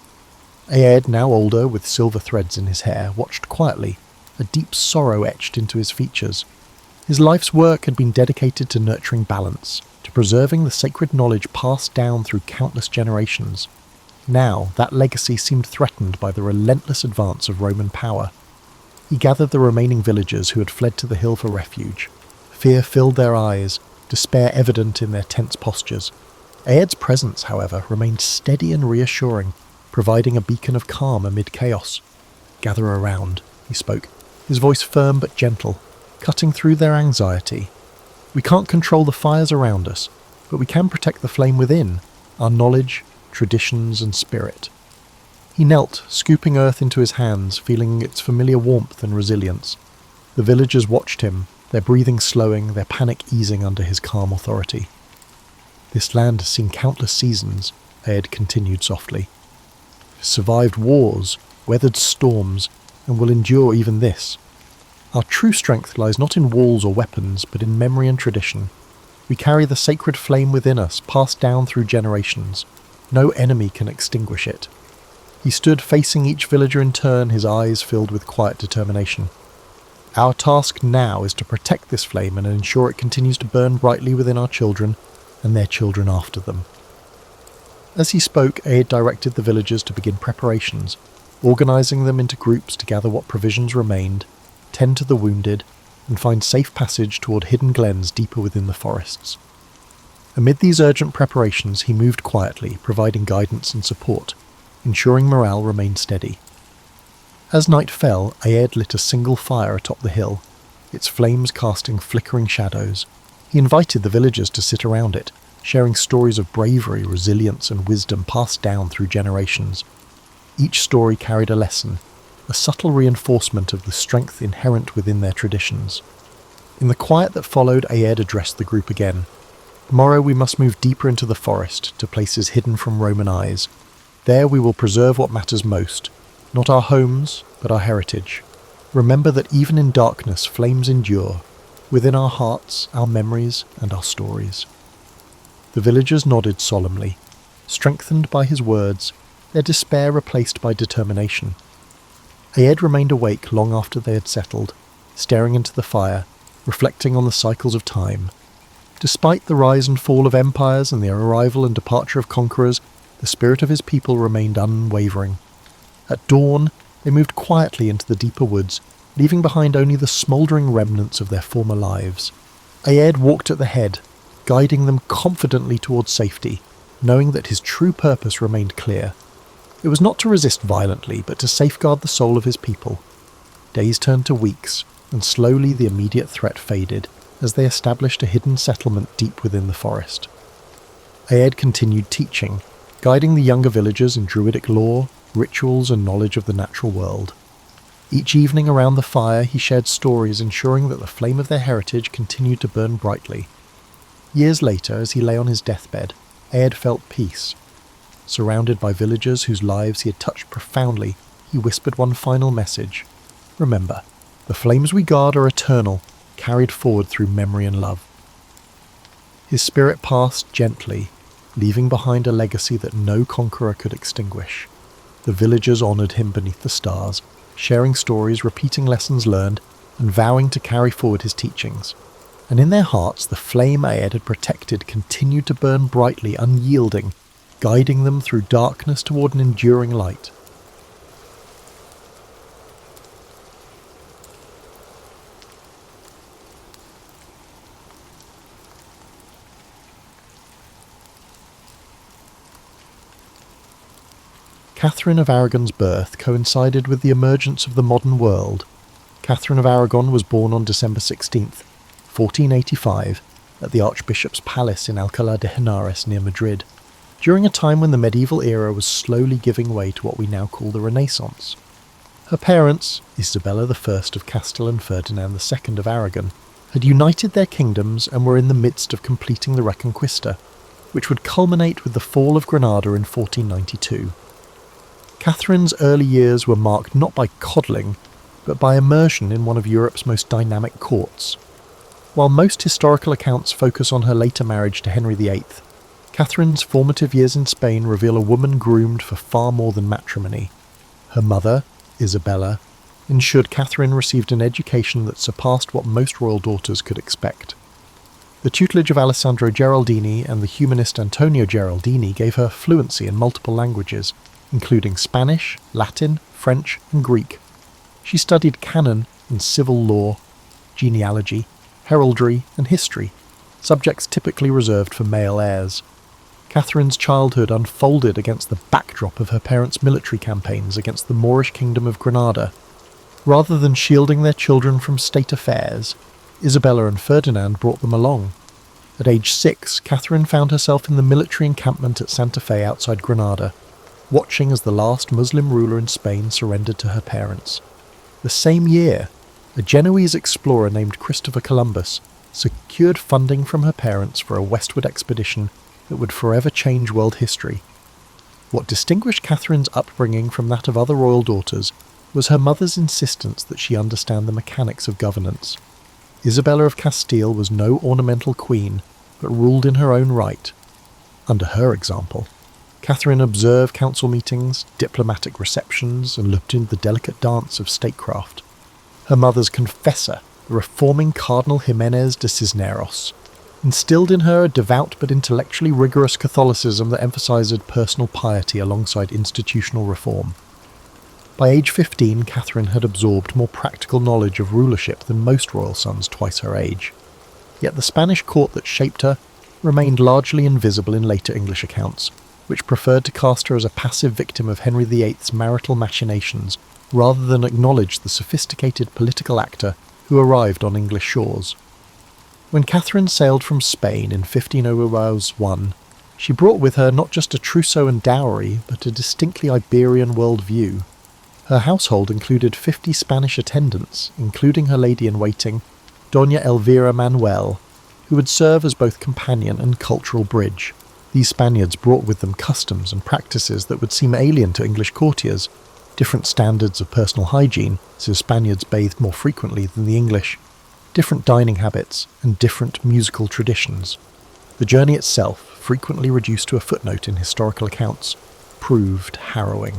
Aed, now older, with silver threads in his hair, watched quietly, a deep sorrow etched into his features. His life's work had been dedicated to nurturing balance, to preserving the sacred knowledge passed down through countless generations. Now, that legacy seemed threatened by the relentless advance of Roman power. He gathered the remaining villagers who had fled to the hill for refuge. Fear filled their eyes, despair evident in their tense postures. Aed's presence, however, remained steady and reassuring, providing a beacon of calm amid chaos. "Gather around," he spoke, his voice firm but gentle, cutting through their anxiety. "We can't control the fires around us, but we can protect the flame within, our knowledge, traditions and spirit." He knelt, scooping earth into his hands, feeling its familiar warmth and resilience. The villagers watched him, their breathing slowing, their panic easing under his calm authority. "This land has seen countless seasons," Aed continued softly. "It has survived wars, weathered storms, and will endure even this. Our true strength lies not in walls or weapons, but in memory and tradition. We carry the sacred flame within us, passed down through generations. No enemy can extinguish it." He stood facing each villager in turn, his eyes filled with quiet determination. "Our task now is to protect this flame and ensure it continues to burn brightly within our children and their children after them." As he spoke, Aed directed the villagers to begin preparations, organising them into groups to gather what provisions remained, tend to the wounded, and find safe passage toward hidden glens deeper within the forests. Amid these urgent preparations, he moved quietly, providing guidance and support, ensuring morale remained steady. As night fell, Aed lit a single fire atop the hill, its flames casting flickering shadows. He invited the villagers to sit around it, sharing stories of bravery, resilience, and wisdom passed down through generations. Each story carried a lesson, a subtle reinforcement of the strength inherent within their traditions. In the quiet that followed, Aed addressed the group again. "Tomorrow we must move deeper into the forest, to places hidden from Roman eyes. There we will preserve what matters most, not our homes, but our heritage. Remember that even in darkness flames endure, within our hearts, our memories, and our stories." The villagers nodded solemnly, strengthened by his words, their despair replaced by determination. Aed remained awake long after they had settled, staring into the fire, reflecting on the cycles of time. Despite the rise and fall of empires and the arrival and departure of conquerors, the spirit of his people remained unwavering. At dawn, they moved quietly into the deeper woods, leaving behind only the smouldering remnants of their former lives. Aed walked at the head, guiding them confidently towards safety, knowing that his true purpose remained clear. It was not to resist violently, but to safeguard the soul of his people. Days turned to weeks, and slowly the immediate threat faded, as they established a hidden settlement deep within the forest. Aed continued teaching, guiding the younger villagers in druidic lore, rituals and knowledge of the natural world. Each evening around the fire he shared stories, ensuring that the flame of their heritage continued to burn brightly. Years later, as he lay on his deathbed, Aed felt peace. Surrounded by villagers whose lives he had touched profoundly, he whispered one final message. "Remember, the flames we guard are eternal, carried forward through memory and love." His spirit passed gently, leaving behind a legacy that no conqueror could extinguish. The villagers honoured him beneath the stars, sharing stories, repeating lessons learned, and vowing to carry forward his teachings. And in their hearts, the flame Aed had protected continued to burn brightly, unyielding, guiding them through darkness toward an enduring light. Catherine of Aragon's birth coincided with the emergence of the modern world. Catherine of Aragon was born on December 16th, 1485, at the Archbishop's Palace in Alcalá de Henares near Madrid, during a time when the medieval era was slowly giving way to what we now call the Renaissance. Her parents, Isabella I of Castile and Ferdinand II of Aragon, had united their kingdoms and were in the midst of completing the Reconquista, which would culminate with the fall of Granada in 1492. Catherine's early years were marked not by coddling, but by immersion in one of Europe's most dynamic courts. While most historical accounts focus on her later marriage to Henry VIII, Catherine's formative years in Spain reveal a woman groomed for far more than matrimony. Her mother, Isabella, ensured Catherine received an education that surpassed what most royal daughters could expect. The tutelage of Alessandro Geraldini and the humanist Antonio Geraldini gave her fluency in multiple languages, including Spanish, Latin, French, and Greek. She studied canon and civil law, genealogy, heraldry, and history, subjects typically reserved for male heirs. Catherine's childhood unfolded against the backdrop of her parents' military campaigns against the Moorish kingdom of Granada. Rather than shielding their children from state affairs, Isabella and Ferdinand brought them along. At age 6, Catherine found herself in the military encampment at Santa Fe outside Granada, watching as the last Muslim ruler in Spain surrendered to her parents. The same year, a Genoese explorer named Christopher Columbus secured funding from her parents for a westward expedition that would forever change world history. What distinguished Catherine's upbringing from that of other royal daughters was her mother's insistence that she understand the mechanics of governance. Isabella of Castile was no ornamental queen, but ruled in her own right. Under her example, Catherine observed council meetings, diplomatic receptions, and looked into the delicate dance of statecraft. Her mother's confessor, the reforming Cardinal Jimenez de Cisneros, instilled in her a devout but intellectually rigorous Catholicism that emphasized personal piety alongside institutional reform. By age 15, Catherine had absorbed more practical knowledge of rulership than most royal sons twice her age. Yet the Spanish court that shaped her remained largely invisible in later English accounts, which preferred to cast her as a passive victim of Henry VIII's marital machinations rather than acknowledge the sophisticated political actor who arrived on English shores. When Catherine sailed from Spain in 1501, she brought with her not just a trousseau and dowry, but a distinctly Iberian worldview. Her household included 50 Spanish attendants, including her lady-in-waiting, Doña Elvira Manuel, who would serve as both companion and cultural bridge. These Spaniards brought with them customs and practices that would seem alien to English courtiers, different standards of personal hygiene, since Spaniards bathed more frequently than the English, different dining habits, and different musical traditions. The journey itself, frequently reduced to a footnote in historical accounts, proved harrowing.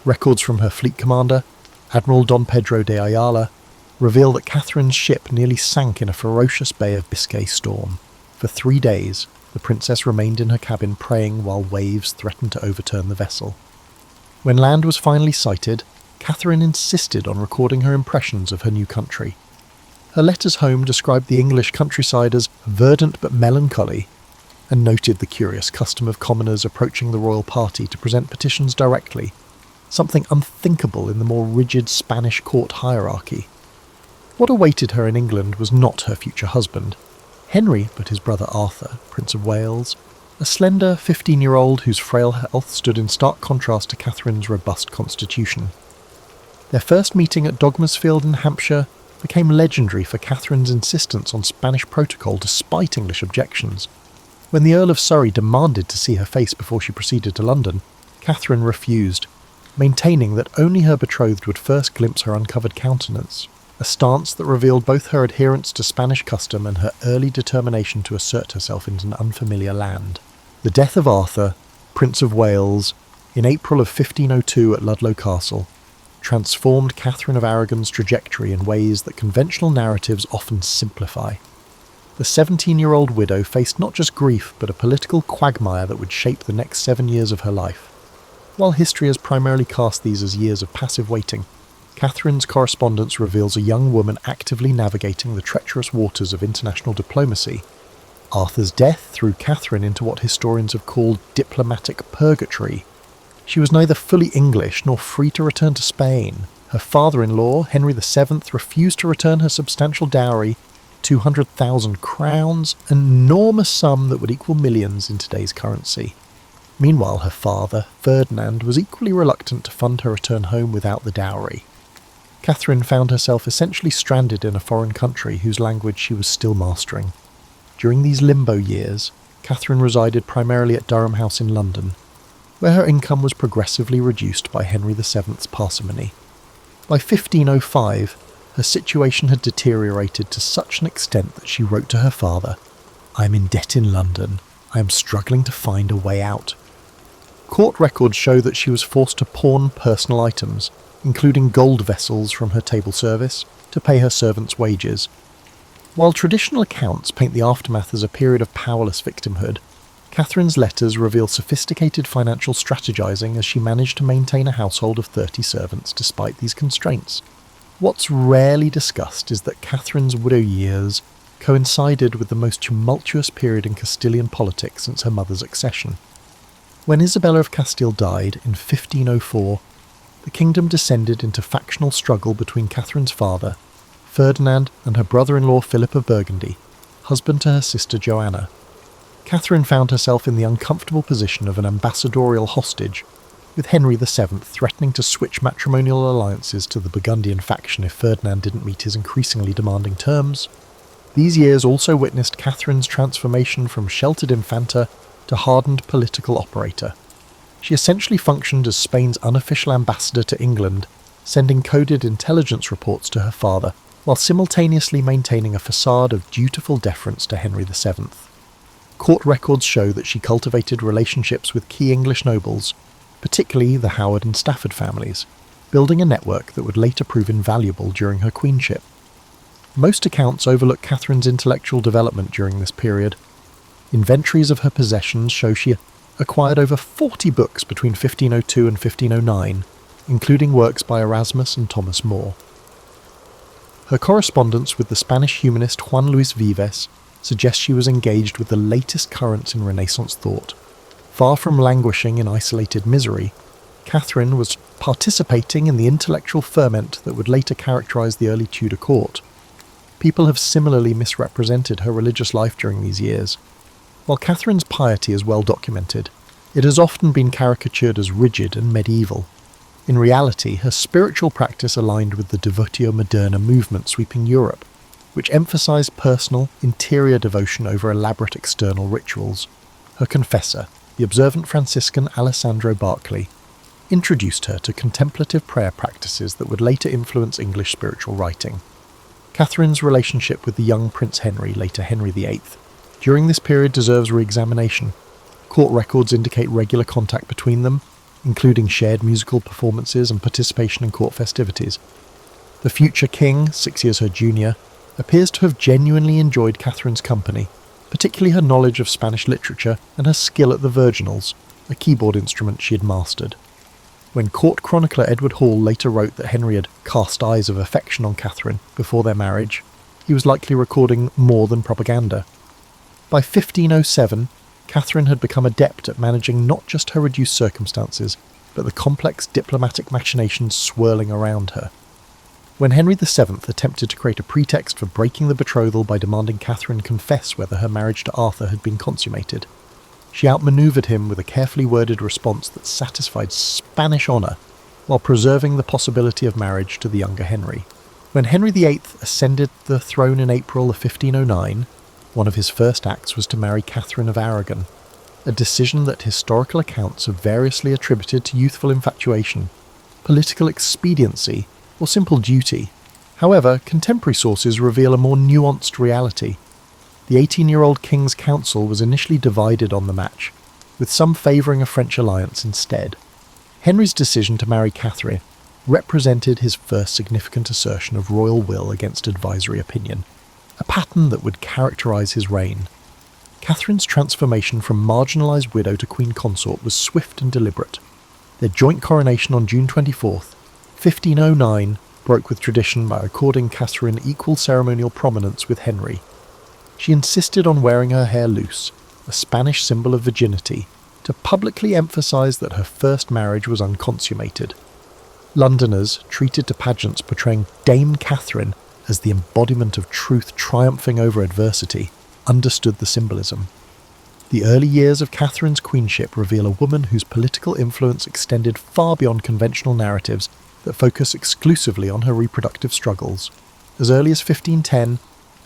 Records from her fleet commander, Admiral Don Pedro de Ayala, reveal that Catherine's ship nearly sank in a ferocious Bay of Biscay storm. For 3 days, the princess remained in her cabin praying while waves threatened to overturn the vessel. When land was finally sighted, Catherine insisted on recording her impressions of her new country. Her letters home described the English countryside as verdant but melancholy, and noted the curious custom of commoners approaching the royal party to present petitions directly, something unthinkable in the more rigid Spanish court hierarchy. What awaited her in England was not her future husband, Henry, but his brother Arthur, Prince of Wales, a slender 15-year-old whose frail health stood in stark contrast to Catherine's robust constitution. Their first meeting at Dogmersfield in Hampshire became legendary for Catherine's insistence on Spanish protocol despite English objections. When the Earl of Surrey demanded to see her face before she proceeded to London, Catherine refused, maintaining that only her betrothed would first glimpse her uncovered countenance, a stance that revealed both her adherence to Spanish custom and her early determination to assert herself in an unfamiliar land. The death of Arthur, Prince of Wales, in April of 1502 at Ludlow Castle, transformed Catherine of Aragon's trajectory in ways that conventional narratives often simplify. The 17-year-old widow faced not just grief, but a political quagmire that would shape the next 7 years of her life. While history has primarily cast these as years of passive waiting, Catherine's correspondence reveals a young woman actively navigating the treacherous waters of international diplomacy. Arthur's death threw Catherine into what historians have called diplomatic purgatory. She was neither fully English nor free to return to Spain. Her father-in-law, Henry VII, refused to return her substantial dowry, 200,000 crowns, an enormous sum that would equal millions in today's currency. Meanwhile, her father, Ferdinand, was equally reluctant to fund her return home without the dowry. Catherine found herself essentially stranded in a foreign country whose language she was still mastering. During these limbo years, Catherine resided primarily at Durham House in London, where her income was progressively reduced by Henry VII's parsimony. By 1505, her situation had deteriorated to such an extent that she wrote to her father, "I am in debt in London. I am struggling to find a way out." Court records show that she was forced to pawn personal items, including gold vessels from her table service to pay her servants' wages. While traditional accounts paint the aftermath as a period of powerless victimhood, Catherine's letters reveal sophisticated financial strategizing as she managed to maintain a household of 30 servants despite these constraints. What's rarely discussed is that Catherine's widow years coincided with the most tumultuous period in Castilian politics since her mother's accession. When Isabella of Castile died in 1504, the kingdom descended into factional struggle between Catherine's father, Ferdinand, and her brother-in-law Philip of Burgundy, husband to her sister Joanna. Catherine found herself in the uncomfortable position of an ambassadorial hostage, with Henry VII threatening to switch matrimonial alliances to the Burgundian faction if Ferdinand didn't meet his increasingly demanding terms. These years also witnessed Catherine's transformation from sheltered infanta to hardened political operator. She essentially functioned as Spain's unofficial ambassador to England, sending coded intelligence reports to her father, while simultaneously maintaining a facade of dutiful deference to Henry VII. Court records show that she cultivated relationships with key English nobles, particularly the Howard and Stafford families, building a network that would later prove invaluable during her queenship. Most accounts overlook Catherine's intellectual development during this period. Inventories of her possessions show she acquired over 40 books between 1502 and 1509, including works by Erasmus and Thomas More. Her correspondence with the Spanish humanist Juan Luis Vives suggests she was engaged with the latest currents in Renaissance thought. Far from languishing in isolated misery, Catherine was participating in the intellectual ferment that would later characterise the early Tudor court. People have similarly misrepresented her religious life during these years. While Catherine's piety is well documented, it has often been caricatured as rigid and medieval. In reality, her spiritual practice aligned with the Devotio Moderna movement sweeping Europe, which emphasised personal, interior devotion over elaborate external rituals. Her confessor, the observant Franciscan Alessandro Barclay, introduced her to contemplative prayer practices that would later influence English spiritual writing. Catherine's relationship with the young Prince Henry, later Henry VIII, during this period deserves re-examination. Court records indicate regular contact between them, including shared musical performances and participation in court festivities. The future king, 6 years her junior, appears to have genuinely enjoyed Catherine's company, particularly her knowledge of Spanish literature and her skill at the virginals, a keyboard instrument she had mastered. When court chronicler Edward Hall later wrote that Henry had cast eyes of affection on Catherine before their marriage, he was likely recording more than propaganda. By 1507, Catherine had become adept at managing not just her reduced circumstances, but the complex diplomatic machinations swirling around her. When Henry VII attempted to create a pretext for breaking the betrothal by demanding Catherine confess whether her marriage to Arthur had been consummated, she outmanoeuvred him with a carefully worded response that satisfied Spanish honour while preserving the possibility of marriage to the younger Henry. When Henry VIII ascended the throne in April of 1509, one of his first acts was to marry Catherine of Aragon, a decision that historical accounts have variously attributed to youthful infatuation, political expediency, or simple duty. However, contemporary sources reveal a more nuanced reality. The 18-year-old King's Council was initially divided on the match, with some favouring a French alliance instead. Henry's decision to marry Catherine represented his first significant assertion of royal will against advisory opinion, a pattern that would characterise his reign. Catherine's transformation from marginalised widow to queen consort was swift and deliberate. Their joint coronation on June 24th, 1509, broke with tradition by according Catherine equal ceremonial prominence with Henry. She insisted on wearing her hair loose, a Spanish symbol of virginity, to publicly emphasise that her first marriage was unconsummated. Londoners, treated to pageants portraying Dame Catherine as the embodiment of truth triumphing over adversity, understood the symbolism. The early years of Catherine's queenship reveal a woman whose political influence extended far beyond conventional narratives that focus exclusively on her reproductive struggles. As early as 1510,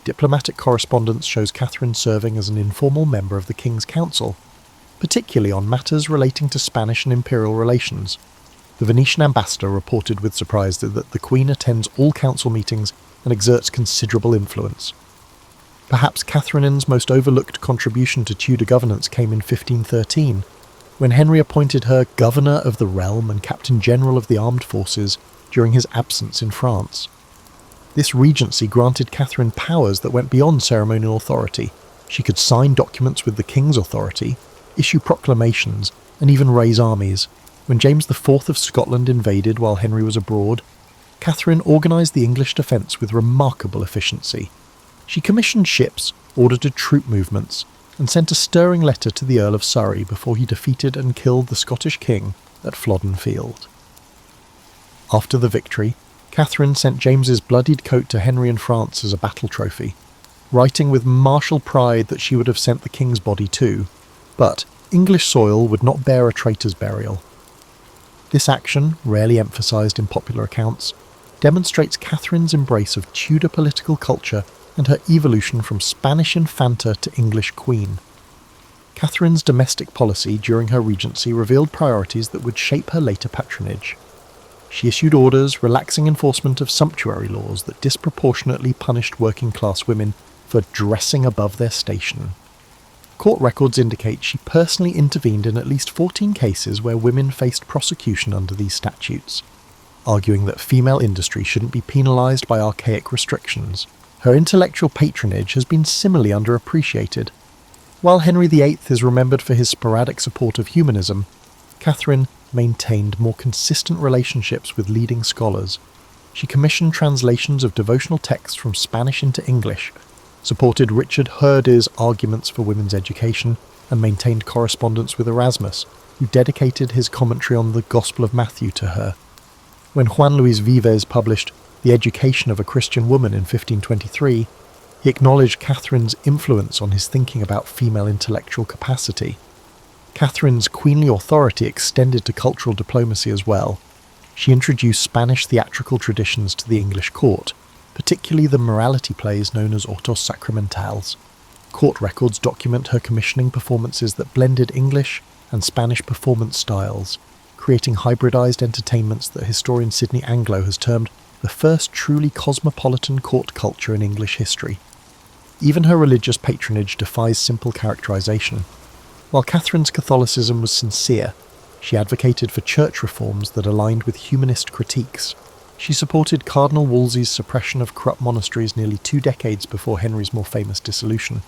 diplomatic correspondence shows Catherine serving as an informal member of the King's Council, particularly on matters relating to Spanish and imperial relations. The Venetian ambassador reported with surprise that the Queen attends all council meetings and exerts considerable influence. Perhaps Catherine's most overlooked contribution to Tudor governance came in 1513, when Henry appointed her Governor of the Realm and Captain General of the Armed Forces during his absence in France. This regency granted Catherine powers that went beyond ceremonial authority. She could sign documents with the king's authority, issue proclamations, and even raise armies. When James IV of Scotland invaded while Henry was abroad, Catherine organised the English defence with remarkable efficiency. She commissioned ships, ordered troop movements, and sent a stirring letter to the Earl of Surrey before he defeated and killed the Scottish king at Flodden Field. After the victory, Catherine sent James's bloodied coat to Henry in France as a battle trophy, writing with martial pride that she would have sent the king's body too, but English soil would not bear a traitor's burial. This action, rarely emphasised in popular accounts, demonstrates Catherine's embrace of Tudor political culture and her evolution from Spanish infanta to English queen. Catherine's domestic policy during her regency revealed priorities that would shape her later patronage. She issued orders relaxing enforcement of sumptuary laws that disproportionately punished working-class women for dressing above their station. Court records indicate she personally intervened in at least 14 cases where women faced prosecution under these statutes, arguing that female industry shouldn't be penalised by archaic restrictions. Her intellectual patronage has been similarly underappreciated. While Henry VIII is remembered for his sporadic support of humanism, Catherine maintained more consistent relationships with leading scholars. She commissioned translations of devotional texts from Spanish into English, supported Richard Hurdy's arguments for women's education, and maintained correspondence with Erasmus, who dedicated his commentary on the Gospel of Matthew to her. When Juan Luis Vives published The Education of a Christian Woman in 1523, he acknowledged Catherine's influence on his thinking about female intellectual capacity. Catherine's queenly authority extended to cultural diplomacy as well. She introduced Spanish theatrical traditions to the English court, particularly the morality plays known as autos sacramentals. Court records document her commissioning performances that blended English and Spanish performance styles, creating hybridized entertainments that historian Sidney Anglo has termed the first truly cosmopolitan court culture in English history. Even her religious patronage defies simple characterization. While Catherine's Catholicism was sincere, she advocated for church reforms that aligned with humanist critiques. She supported Cardinal Wolsey's suppression of corrupt monasteries nearly 2 decades before Henry's more famous dissolution.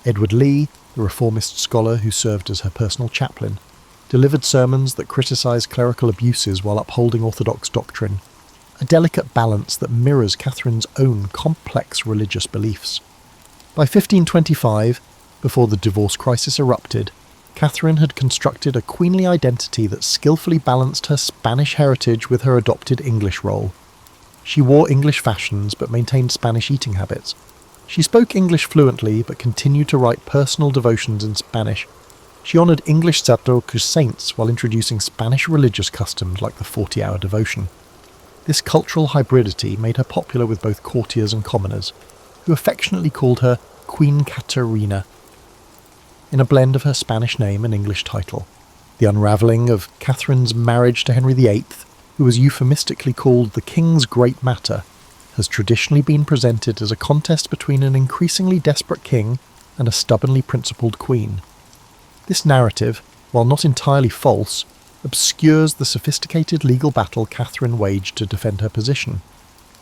Edward Lee, the reformist scholar who served as her personal chaplain, delivered sermons that criticised clerical abuses while upholding orthodox doctrine, a delicate balance that mirrors Catherine's own complex religious beliefs. By 1525, before the divorce crisis erupted, Catherine had constructed a queenly identity that skillfully balanced her Spanish heritage with her adopted English role. She wore English fashions but maintained Spanish eating habits. She spoke English fluently but continued to write personal devotions in Spanish. She honoured English Sacerdotal saints while introducing Spanish religious customs like the 40-hour devotion. This cultural hybridity made her popular with both courtiers and commoners, who affectionately called her Queen Caterina, in a blend of her Spanish name and English title. The unravelling of Catherine's marriage to Henry VIII, who was euphemistically called the King's Great Matter, has traditionally been presented as a contest between an increasingly desperate king and a stubbornly principled queen. This narrative, while not entirely false, obscures the sophisticated legal battle Catherine waged to defend her position.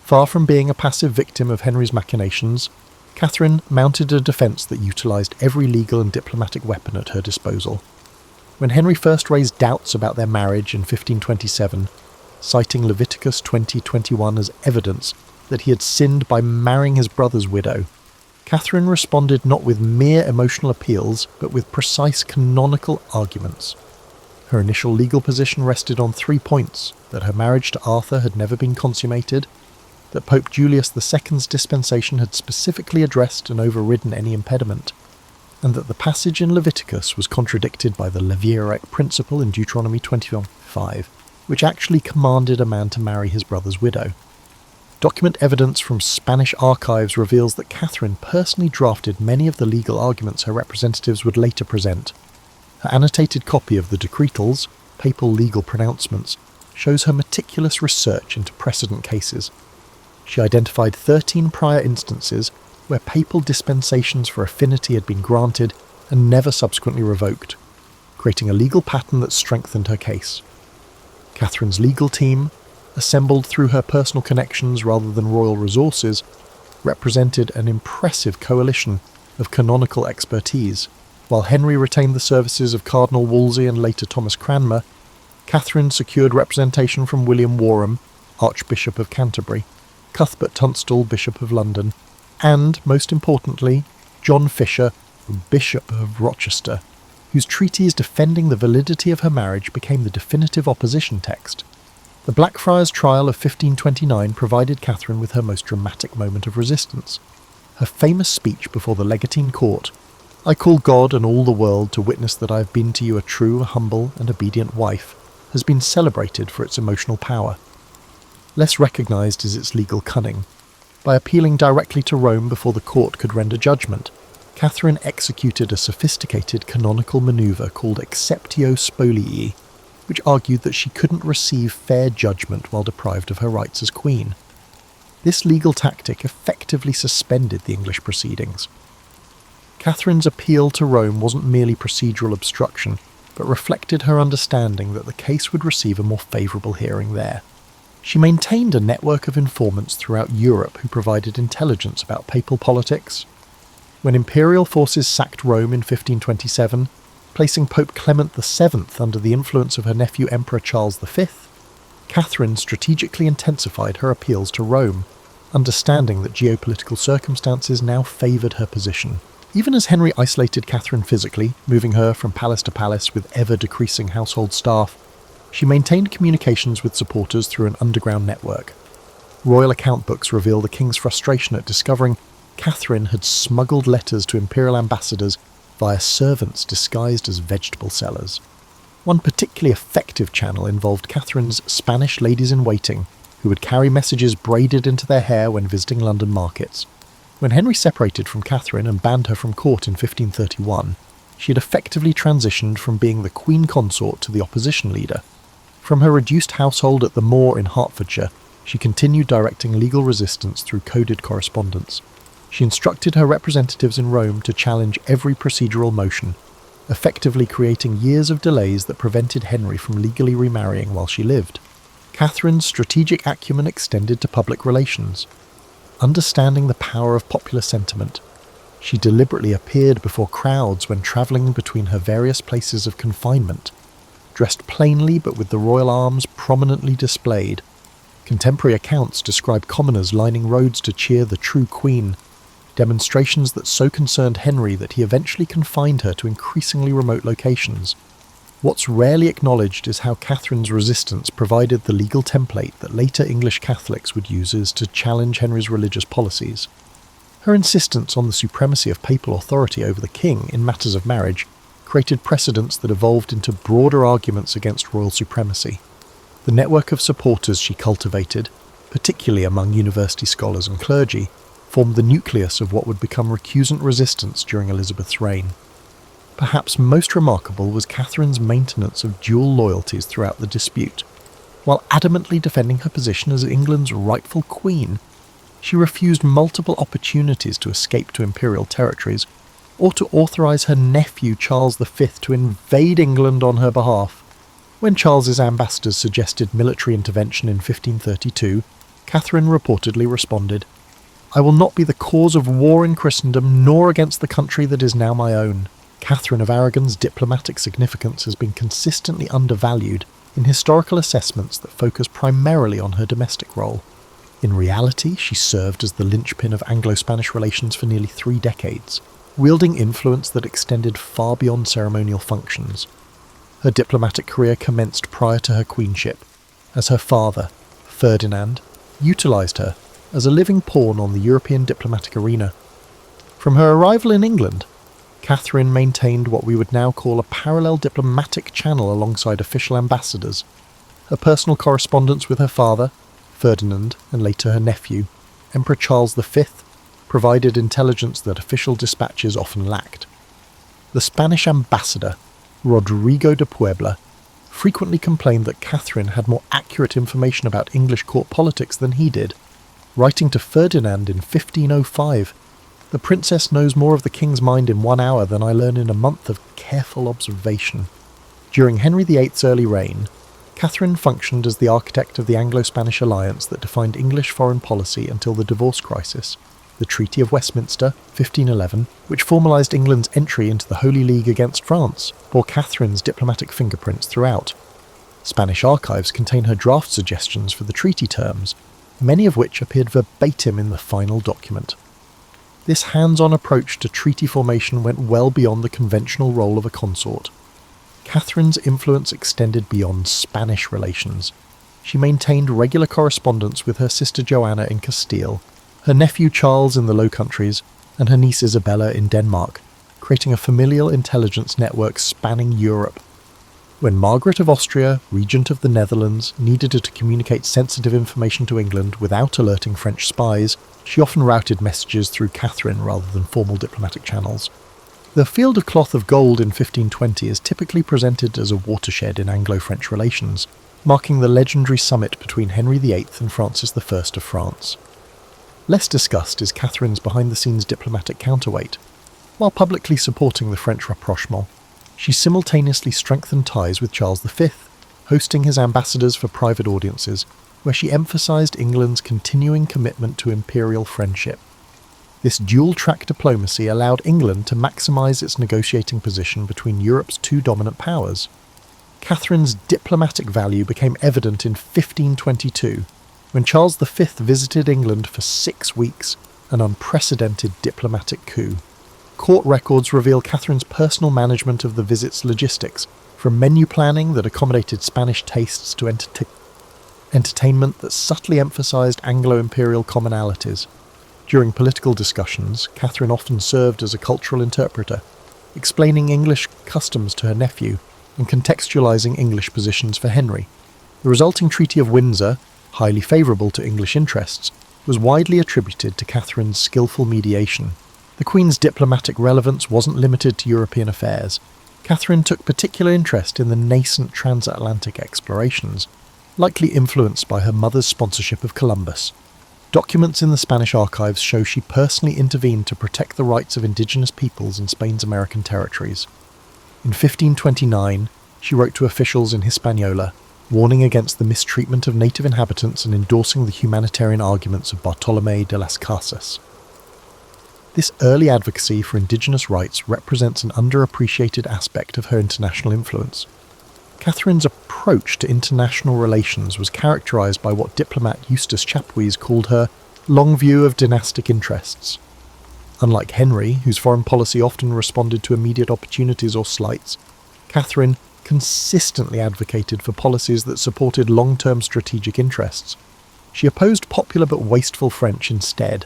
Far from being a passive victim of Henry's machinations, Catherine mounted a defence that utilised every legal and diplomatic weapon at her disposal. When Henry first raised doubts about their marriage in 1527, citing Leviticus 20:21 as evidence that he had sinned by marrying his brother's widow, Catherine responded not with mere emotional appeals, but with precise canonical arguments. Her initial legal position rested on 3 points: that her marriage to Arthur had never been consummated, that Pope Julius II's dispensation had specifically addressed and overridden any impediment, and that the passage in Leviticus was contradicted by the levirate principle in Deuteronomy 25, which actually commanded a man to marry his brother's widow. Document evidence from Spanish archives reveals that Catherine personally drafted many of the legal arguments her representatives would later present. Her annotated copy of the decretals, papal legal pronouncements, shows her meticulous research into precedent cases. She identified 13 prior instances where papal dispensations for affinity had been granted and never subsequently revoked, creating a legal pattern that strengthened her case. Catherine's legal team, assembled through her personal connections rather than royal resources, represented an impressive coalition of canonical expertise. While Henry retained the services of Cardinal Wolsey and later Thomas Cranmer, Catherine secured representation from William Warham, Archbishop of Canterbury, Cuthbert Tunstall, Bishop of London, and, most importantly, John Fisher, Bishop of Rochester, whose treatise defending the validity of her marriage became the definitive opposition text. The Blackfriars trial of 1529 provided Catherine with her most dramatic moment of resistance. Her famous speech before the Legatine court, "I call God and all the world to witness that I have been to you a true, humble, and obedient wife," has been celebrated for its emotional power. Less recognised is its legal cunning. By appealing directly to Rome before the court could render judgment, Catherine executed a sophisticated canonical manoeuvre called exceptio spolii, which argued that she couldn't receive fair judgment while deprived of her rights as queen. This legal tactic effectively suspended the English proceedings. Catherine's appeal to Rome wasn't merely procedural obstruction, but reflected her understanding that the case would receive a more favourable hearing there. She maintained a network of informants throughout Europe who provided intelligence about papal politics. When imperial forces sacked Rome in 1527, placing Pope Clement VII under the influence of her nephew Emperor Charles V, Catherine strategically intensified her appeals to Rome, understanding that geopolitical circumstances now favoured her position. Even as Henry isolated Catherine physically, moving her from palace to palace with ever-decreasing household staff, she maintained communications with supporters through an underground network. Royal account books reveal the king's frustration at discovering Catherine had smuggled letters to imperial ambassadors via servants disguised as vegetable sellers. One particularly effective channel involved Catherine's Spanish ladies-in-waiting, who would carry messages braided into their hair when visiting London markets. When Henry separated from Catherine and banned her from court in 1531, she had effectively transitioned from being the queen consort to the opposition leader. From her reduced household at the Moor in Hertfordshire, she continued directing legal resistance through coded correspondence. She instructed her representatives in Rome to challenge every procedural motion, effectively creating years of delays that prevented Henry from legally remarrying while she lived. Catherine's strategic acumen extended to public relations. Understanding the power of popular sentiment, she deliberately appeared before crowds when travelling between her various places of confinement, dressed plainly but with the royal arms prominently displayed. Contemporary accounts describe commoners lining roads to cheer the true queen, demonstrations that so concerned Henry that he eventually confined her to increasingly remote locations. What's rarely acknowledged is how Catherine's resistance provided the legal template that later English Catholics would use to challenge Henry's religious policies. Her insistence on the supremacy of papal authority over the king in matters of marriage created precedents that evolved into broader arguments against royal supremacy. The network of supporters she cultivated, particularly among university scholars and clergy, formed the nucleus of what would become recusant resistance during Elizabeth's reign. Perhaps most remarkable was Catherine's maintenance of dual loyalties throughout the dispute. While adamantly defending her position as England's rightful queen, she refused multiple opportunities to escape to imperial territories, or to authorise her nephew Charles V to invade England on her behalf. When Charles's ambassadors suggested military intervention in 1532, Catherine reportedly responded, "I will not be the cause of war in Christendom, nor against the country that is now my own." Catherine of Aragon's diplomatic significance has been consistently undervalued in historical assessments that focus primarily on her domestic role. In reality, she served as the linchpin of Anglo-Spanish relations for nearly 3 decades, wielding influence that extended far beyond ceremonial functions. Her diplomatic career commenced prior to her queenship, as her father, Ferdinand, utilised her as a living pawn on the European diplomatic arena. From her arrival in England, Catherine maintained what we would now call a parallel diplomatic channel alongside official ambassadors. Her personal correspondence with her father, Ferdinand, and later her nephew, Emperor Charles V, provided intelligence that official dispatches often lacked. The Spanish ambassador, Rodrigo de Puebla, frequently complained that Catherine had more accurate information about English court politics than he did. Writing to Ferdinand in 1505, "The princess knows more of the king's mind in 1 hour than I learn in a month of careful observation." During Henry VIII's early reign, Catherine functioned as the architect of the Anglo-Spanish alliance that defined English foreign policy until the divorce crisis, the Treaty of Westminster, 1511, which formalised England's entry into the Holy League against France, bore Catherine's diplomatic fingerprints throughout. Spanish archives contain her draft suggestions for the treaty terms, many of which appeared verbatim in the final document. This hands-on approach to treaty formation went well beyond the conventional role of a consort. Catherine's influence extended beyond Spanish relations. She maintained regular correspondence with her sister Joanna in Castile, her nephew Charles in the Low Countries, and her niece Isabella in Denmark, creating a familial intelligence network spanning Europe. When Margaret of Austria, regent of the Netherlands, needed to communicate sensitive information to England without alerting French spies, she often routed messages through Catherine rather than formal diplomatic channels. The Field of Cloth of Gold in 1520 is typically presented as a watershed in Anglo-French relations, marking the legendary summit between Henry VIII and Francis I of France. Less discussed is Catherine's behind-the-scenes diplomatic counterweight. While publicly supporting the French rapprochement, she simultaneously strengthened ties with Charles V, hosting his ambassadors for private audiences, where she emphasised England's continuing commitment to imperial friendship. This dual-track diplomacy allowed England to maximise its negotiating position between Europe's two dominant powers. Catherine's diplomatic value became evident in 1522, when Charles V visited England for 6 weeks, an unprecedented diplomatic coup. Court records reveal Catherine's personal management of the visit's logistics, from menu planning that accommodated Spanish tastes to entertainment that subtly emphasised Anglo-imperial commonalities. During political discussions, Catherine often served as a cultural interpreter, explaining English customs to her nephew and contextualising English positions for Henry. The resulting Treaty of Windsor, highly favourable to English interests, was widely attributed to Catherine's skillful mediation. The Queen's diplomatic relevance wasn't limited to European affairs. Catherine took particular interest in the nascent transatlantic explorations, likely influenced by her mother's sponsorship of Columbus. Documents in the Spanish archives show she personally intervened to protect the rights of indigenous peoples in Spain's American territories. In 1529, she wrote to officials in Hispaniola, warning against the mistreatment of native inhabitants and endorsing the humanitarian arguments of Bartolomé de las Casas. This early advocacy for indigenous rights represents an underappreciated aspect of her international influence. Catherine's approach to international relations was characterised by what diplomat Eustace Chapuis called her long view of dynastic interests. Unlike Henry, whose foreign policy often responded to immediate opportunities or slights, Catherine consistently advocated for policies that supported long-term strategic interests. She opposed popular but wasteful French instead.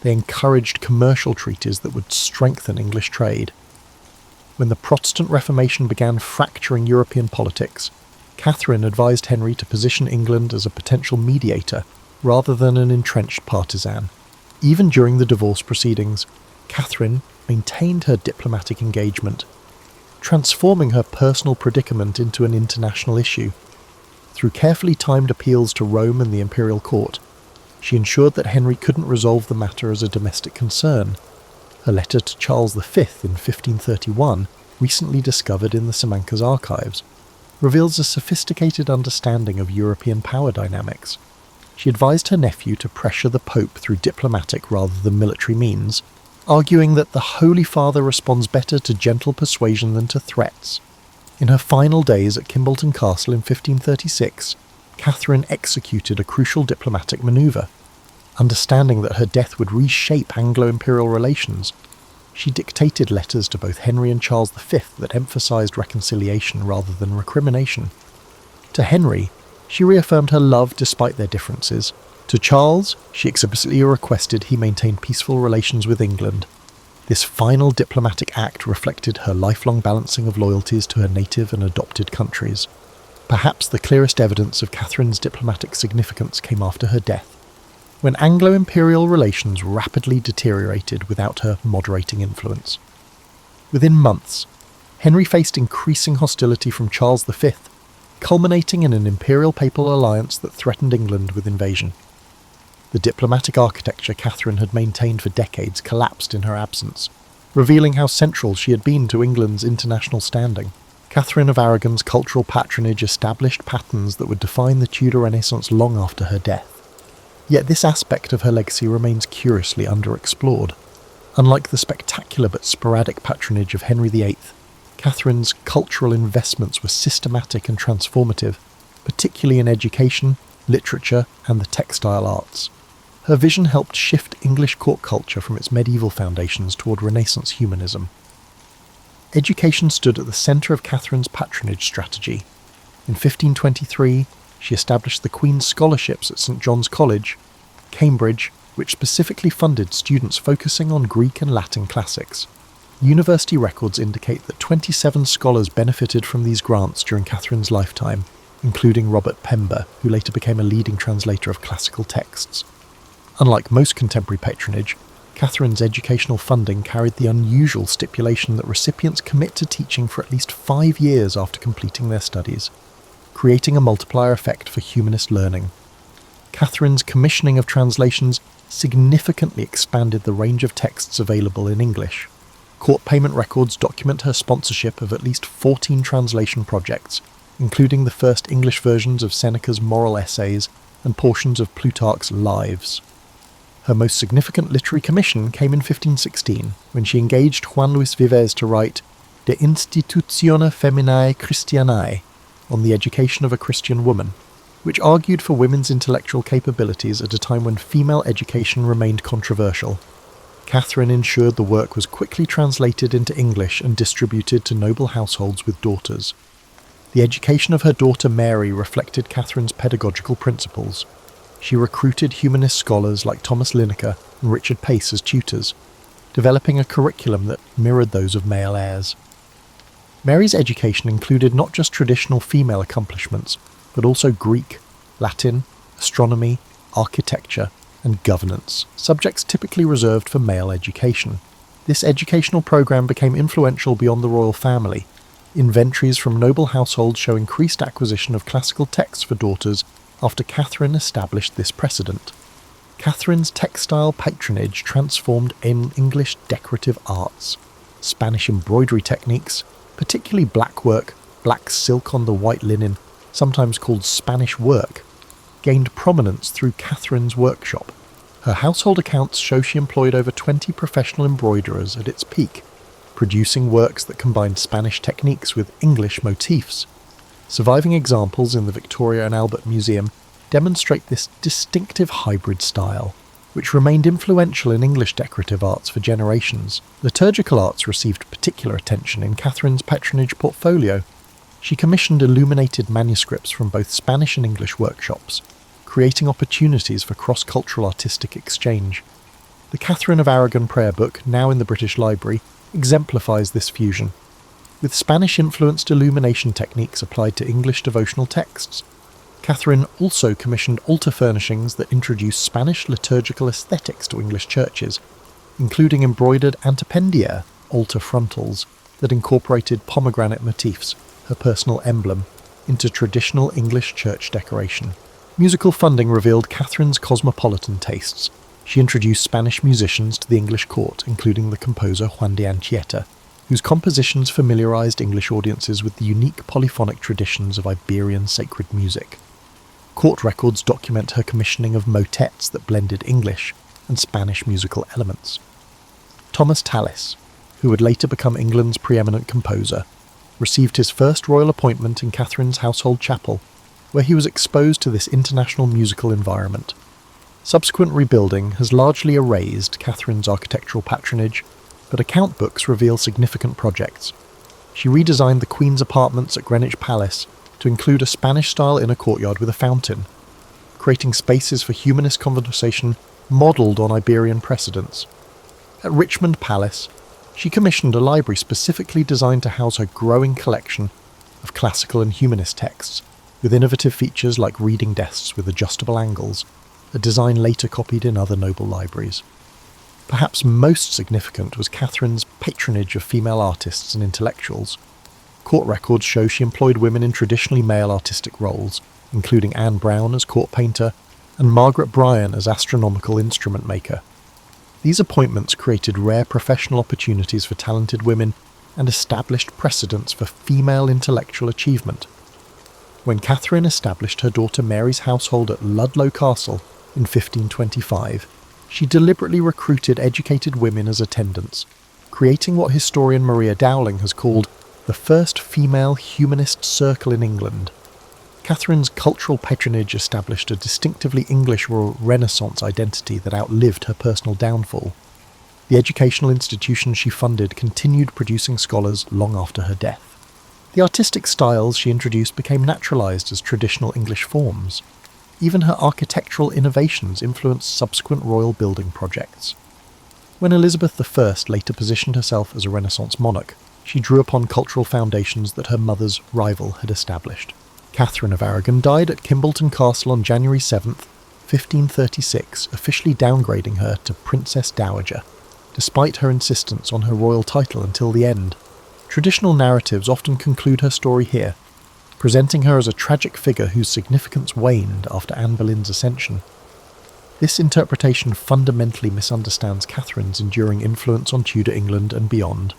They encouraged commercial treaties that would strengthen English trade. When the Protestant Reformation began fracturing European politics, Catherine advised Henry to position England as a potential mediator rather than an entrenched partisan. Even during the divorce proceedings, Catherine maintained her diplomatic engagement, transforming her personal predicament into an international issue. Through carefully timed appeals to Rome and the imperial court, she ensured that Henry couldn't resolve the matter as a domestic concern. Her letter to Charles V in 1531, recently discovered in the Simancas archives, reveals a sophisticated understanding of European power dynamics. She advised her nephew to pressure the Pope through diplomatic rather than military means, arguing that the Holy Father responds better to gentle persuasion than to threats. In her final days at Kimbolton Castle in 1536, Catherine executed a crucial diplomatic manoeuvre. Understanding that her death would reshape Anglo-imperial relations, she dictated letters to both Henry and Charles V that emphasised reconciliation rather than recrimination. To Henry, she reaffirmed her love despite their differences. To Charles, she explicitly requested he maintain peaceful relations with England. This final diplomatic act reflected her lifelong balancing of loyalties to her native and adopted countries. Perhaps the clearest evidence of Catherine's diplomatic significance came after her death, when Anglo-imperial relations rapidly deteriorated without her moderating influence. Within months, Henry faced increasing hostility from Charles V, culminating in an imperial-papal alliance that threatened England with invasion. The diplomatic architecture Catherine had maintained for decades collapsed in her absence, revealing how central she had been to England's international standing. Catherine of Aragon's cultural patronage established patterns that would define the Tudor Renaissance long after her death. Yet this aspect of her legacy remains curiously underexplored. Unlike the spectacular but sporadic patronage of Henry VIII, Catherine's cultural investments were systematic and transformative, particularly in education, literature, and the textile arts. Her vision helped shift English court culture from its medieval foundations toward Renaissance humanism. Education stood at the centre of Catherine's patronage strategy. In 1523, she established the Queen's Scholarships at St John's College, Cambridge, which specifically funded students focusing on Greek and Latin classics. University records indicate that 27 scholars benefited from these grants during Catherine's lifetime, including Robert Pember, who later became a leading translator of classical texts. Unlike most contemporary patronage, Catherine's educational funding carried the unusual stipulation that recipients commit to teaching for at least 5 years after completing their studies, creating a multiplier effect for humanist learning. Catherine's commissioning of translations significantly expanded the range of texts available in English. Court payment records document her sponsorship of at least 14 translation projects, including the first English versions of Seneca's moral essays and portions of Plutarch's Lives. Her most significant literary commission came in 1516, when she engaged Juan Luis Vives to write De Institutione Feminae Christianae, on the education of a Christian woman, which argued for women's intellectual capabilities at a time when female education remained controversial. Catherine ensured the work was quickly translated into English and distributed to noble households with daughters. The education of her daughter Mary reflected Catherine's pedagogical principles. She recruited humanist scholars like Thomas Linacre and Richard Pace as tutors, developing a curriculum that mirrored those of male heirs. Mary's education included not just traditional female accomplishments, but also Greek, Latin, astronomy, architecture, and governance, subjects typically reserved for male education. This educational program became influential beyond the royal family. Inventories from noble households show increased acquisition of classical texts for daughters after Catherine established this precedent. Catherine's textile patronage transformed English decorative arts. Spanish embroidery techniques, particularly blackwork, black silk on the white linen, sometimes called Spanish work, gained prominence through Catherine's workshop. Her household accounts show she employed over 20 professional embroiderers at its peak, producing works that combined Spanish techniques with English motifs. Surviving examples in the Victoria and Albert Museum demonstrate this distinctive hybrid style, which remained influential in English decorative arts for generations. Liturgical arts received particular attention in Catherine's patronage portfolio. She commissioned illuminated manuscripts from both Spanish and English workshops, creating opportunities for cross-cultural artistic exchange. The Catherine of Aragon prayer book, now in the British Library, exemplifies this fusion, with Spanish-influenced illumination techniques applied to English devotional texts. Catherine also commissioned altar furnishings that introduced Spanish liturgical aesthetics to English churches, including embroidered antependiere, altar frontals, that incorporated pomegranate motifs, her personal emblem, into traditional English church decoration. Musical funding revealed Catherine's cosmopolitan tastes. She introduced Spanish musicians to the English court, including the composer Juan de Anchieta, whose compositions familiarized English audiences with the unique polyphonic traditions of Iberian sacred music. Court records document her commissioning of motets that blended English and Spanish musical elements. Thomas Tallis, who would later become England's preeminent composer, received his first royal appointment in Catherine's household chapel, where he was exposed to this international musical environment. Subsequent rebuilding has largely erased Catherine's architectural patronage, but account books reveal significant projects. She redesigned the Queen's apartments at Greenwich Palace to include a Spanish-style inner courtyard with a fountain, creating spaces for humanist conversation modelled on Iberian precedents. At Richmond Palace, she commissioned a library specifically designed to house her growing collection of classical and humanist texts, with innovative features like reading desks with adjustable angles, a design later copied in other noble libraries. Perhaps most significant was Catherine's patronage of female artists and intellectuals. Court records show she employed women in traditionally male artistic roles, including Anne Brown as court painter and Margaret Bryan as astronomical instrument maker. These appointments created rare professional opportunities for talented women and established precedents for female intellectual achievement. When Catherine established her daughter Mary's household at Ludlow Castle in 1525, she deliberately recruited educated women as attendants, creating what historian Maria Dowling has called the first female humanist circle in England. Catherine's cultural patronage established a distinctively English Renaissance identity that outlived her personal downfall. The educational institutions she funded continued producing scholars long after her death. The artistic styles she introduced became naturalised as traditional English forms. Even her architectural innovations influenced subsequent royal building projects. When Elizabeth I later positioned herself as a Renaissance monarch, she drew upon cultural foundations that her mother's rival had established. Catherine of Aragon died at Kimbolton Castle on January 7, 1536, officially downgrading her to Princess Dowager, despite her insistence on her royal title until the end. Traditional narratives often conclude her story here, presenting her as a tragic figure whose significance waned after Anne Boleyn's ascension. This interpretation fundamentally misunderstands Catherine's enduring influence on Tudor England and beyond.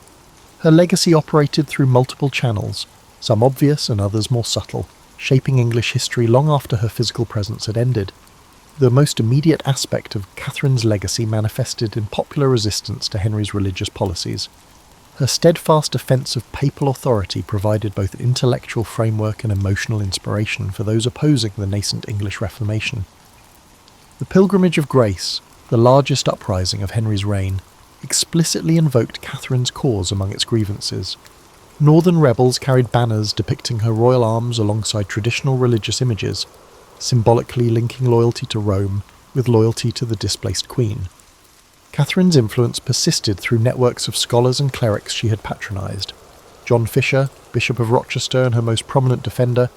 Her legacy operated through multiple channels, some obvious and others more subtle, shaping English history long after her physical presence had ended. The most immediate aspect of Catherine's legacy manifested in popular resistance to Henry's religious policies. Her steadfast defence of papal authority provided both an intellectual framework and emotional inspiration for those opposing the nascent English Reformation. The Pilgrimage of Grace, the largest uprising of Henry's reign, explicitly invoked Catherine's cause among its grievances. Northern rebels carried banners depicting her royal arms alongside traditional religious images, symbolically linking loyalty to Rome with loyalty to the displaced queen. Catherine's influence persisted through networks of scholars and clerics she had patronised. John Fisher, Bishop of Rochester and her most prominent defender,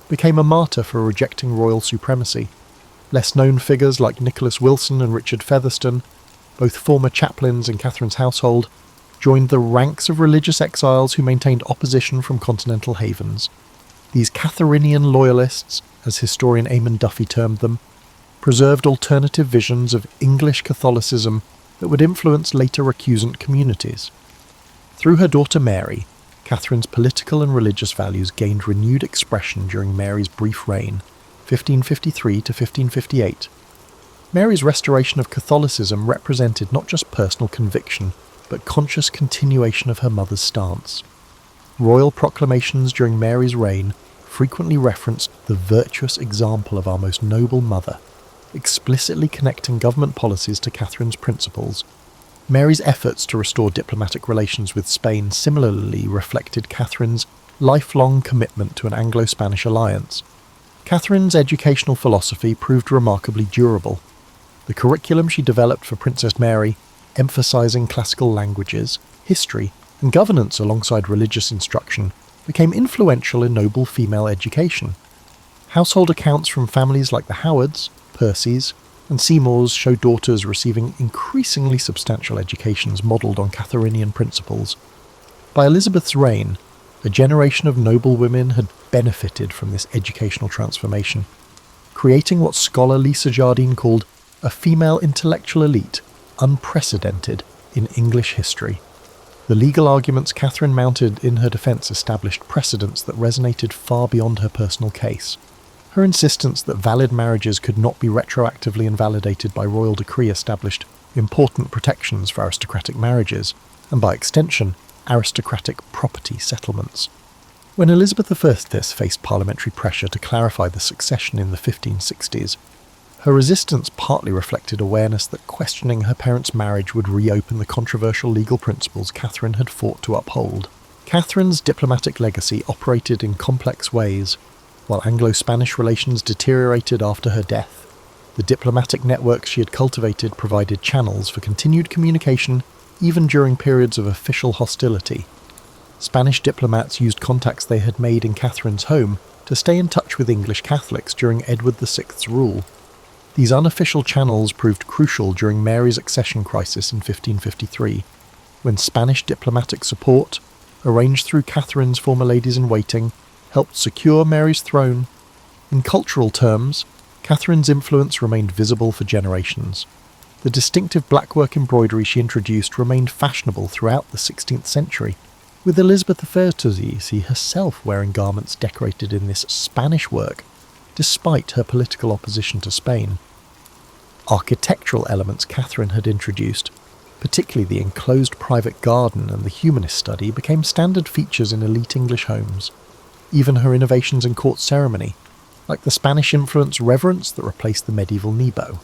became a martyr for rejecting royal supremacy. Less-known figures like Nicholas Wilson and Richard Featherstone, both former chaplains in Catherine's household, joined the ranks of religious exiles who maintained opposition from continental havens. These Catherinian loyalists, as historian Eamon Duffy termed them, preserved alternative visions of English Catholicism that would influence later recusant communities. Through her daughter Mary, Catherine's political and religious values gained renewed expression during Mary's brief reign, 1553 to 1558. Mary's restoration of Catholicism represented not just personal conviction, but conscious continuation of her mother's stance. Royal proclamations during Mary's reign frequently referenced the virtuous example of our most noble mother, explicitly connecting government policies to Catherine's principles. Mary's efforts to restore diplomatic relations with Spain similarly reflected Catherine's lifelong commitment to an Anglo-Spanish alliance. Catherine's educational philosophy proved remarkably durable. The curriculum she developed for Princess Mary, emphasising classical languages, history, and governance alongside religious instruction, became influential in noble female education. Household accounts from families like the Howards, Percys, and Seymours show daughters receiving increasingly substantial educations modelled on Catherinian principles. By Elizabeth's reign, a generation of noble women had benefited from this educational transformation, creating what scholar Lisa Jardine called a female intellectual elite unprecedented in English history. The legal arguments Catherine mounted in her defence established precedents that resonated far beyond her personal case. Her insistence that valid marriages could not be retroactively invalidated by royal decree established important protections for aristocratic marriages, and by extension, aristocratic property settlements. When Elizabeth I faced parliamentary pressure to clarify the succession in the 1560s, her resistance partly reflected awareness that questioning her parents' marriage would reopen the controversial legal principles Catherine had fought to uphold. Catherine's diplomatic legacy operated in complex ways. While Anglo-Spanish relations deteriorated after her death, the diplomatic networks she had cultivated provided channels for continued communication even during periods of official hostility. Spanish diplomats used contacts they had made in Catherine's home to stay in touch with English Catholics during Edward VI's rule. These unofficial channels proved crucial during Mary's accession crisis in 1553, when Spanish diplomatic support, arranged through Catherine's former ladies-in-waiting, helped secure Mary's throne. In cultural terms, Catherine's influence remained visible for generations. The distinctive blackwork embroidery she introduced remained fashionable throughout the 16th century. with Elizabeth I herself wearing garments decorated in this Spanish work, despite her political opposition to Spain. Architectural elements Catherine had introduced, particularly the enclosed private garden and the humanist study, became standard features in elite English homes. Even her innovations in court ceremony, like the Spanish-influenced reverence that replaced the medieval nebo,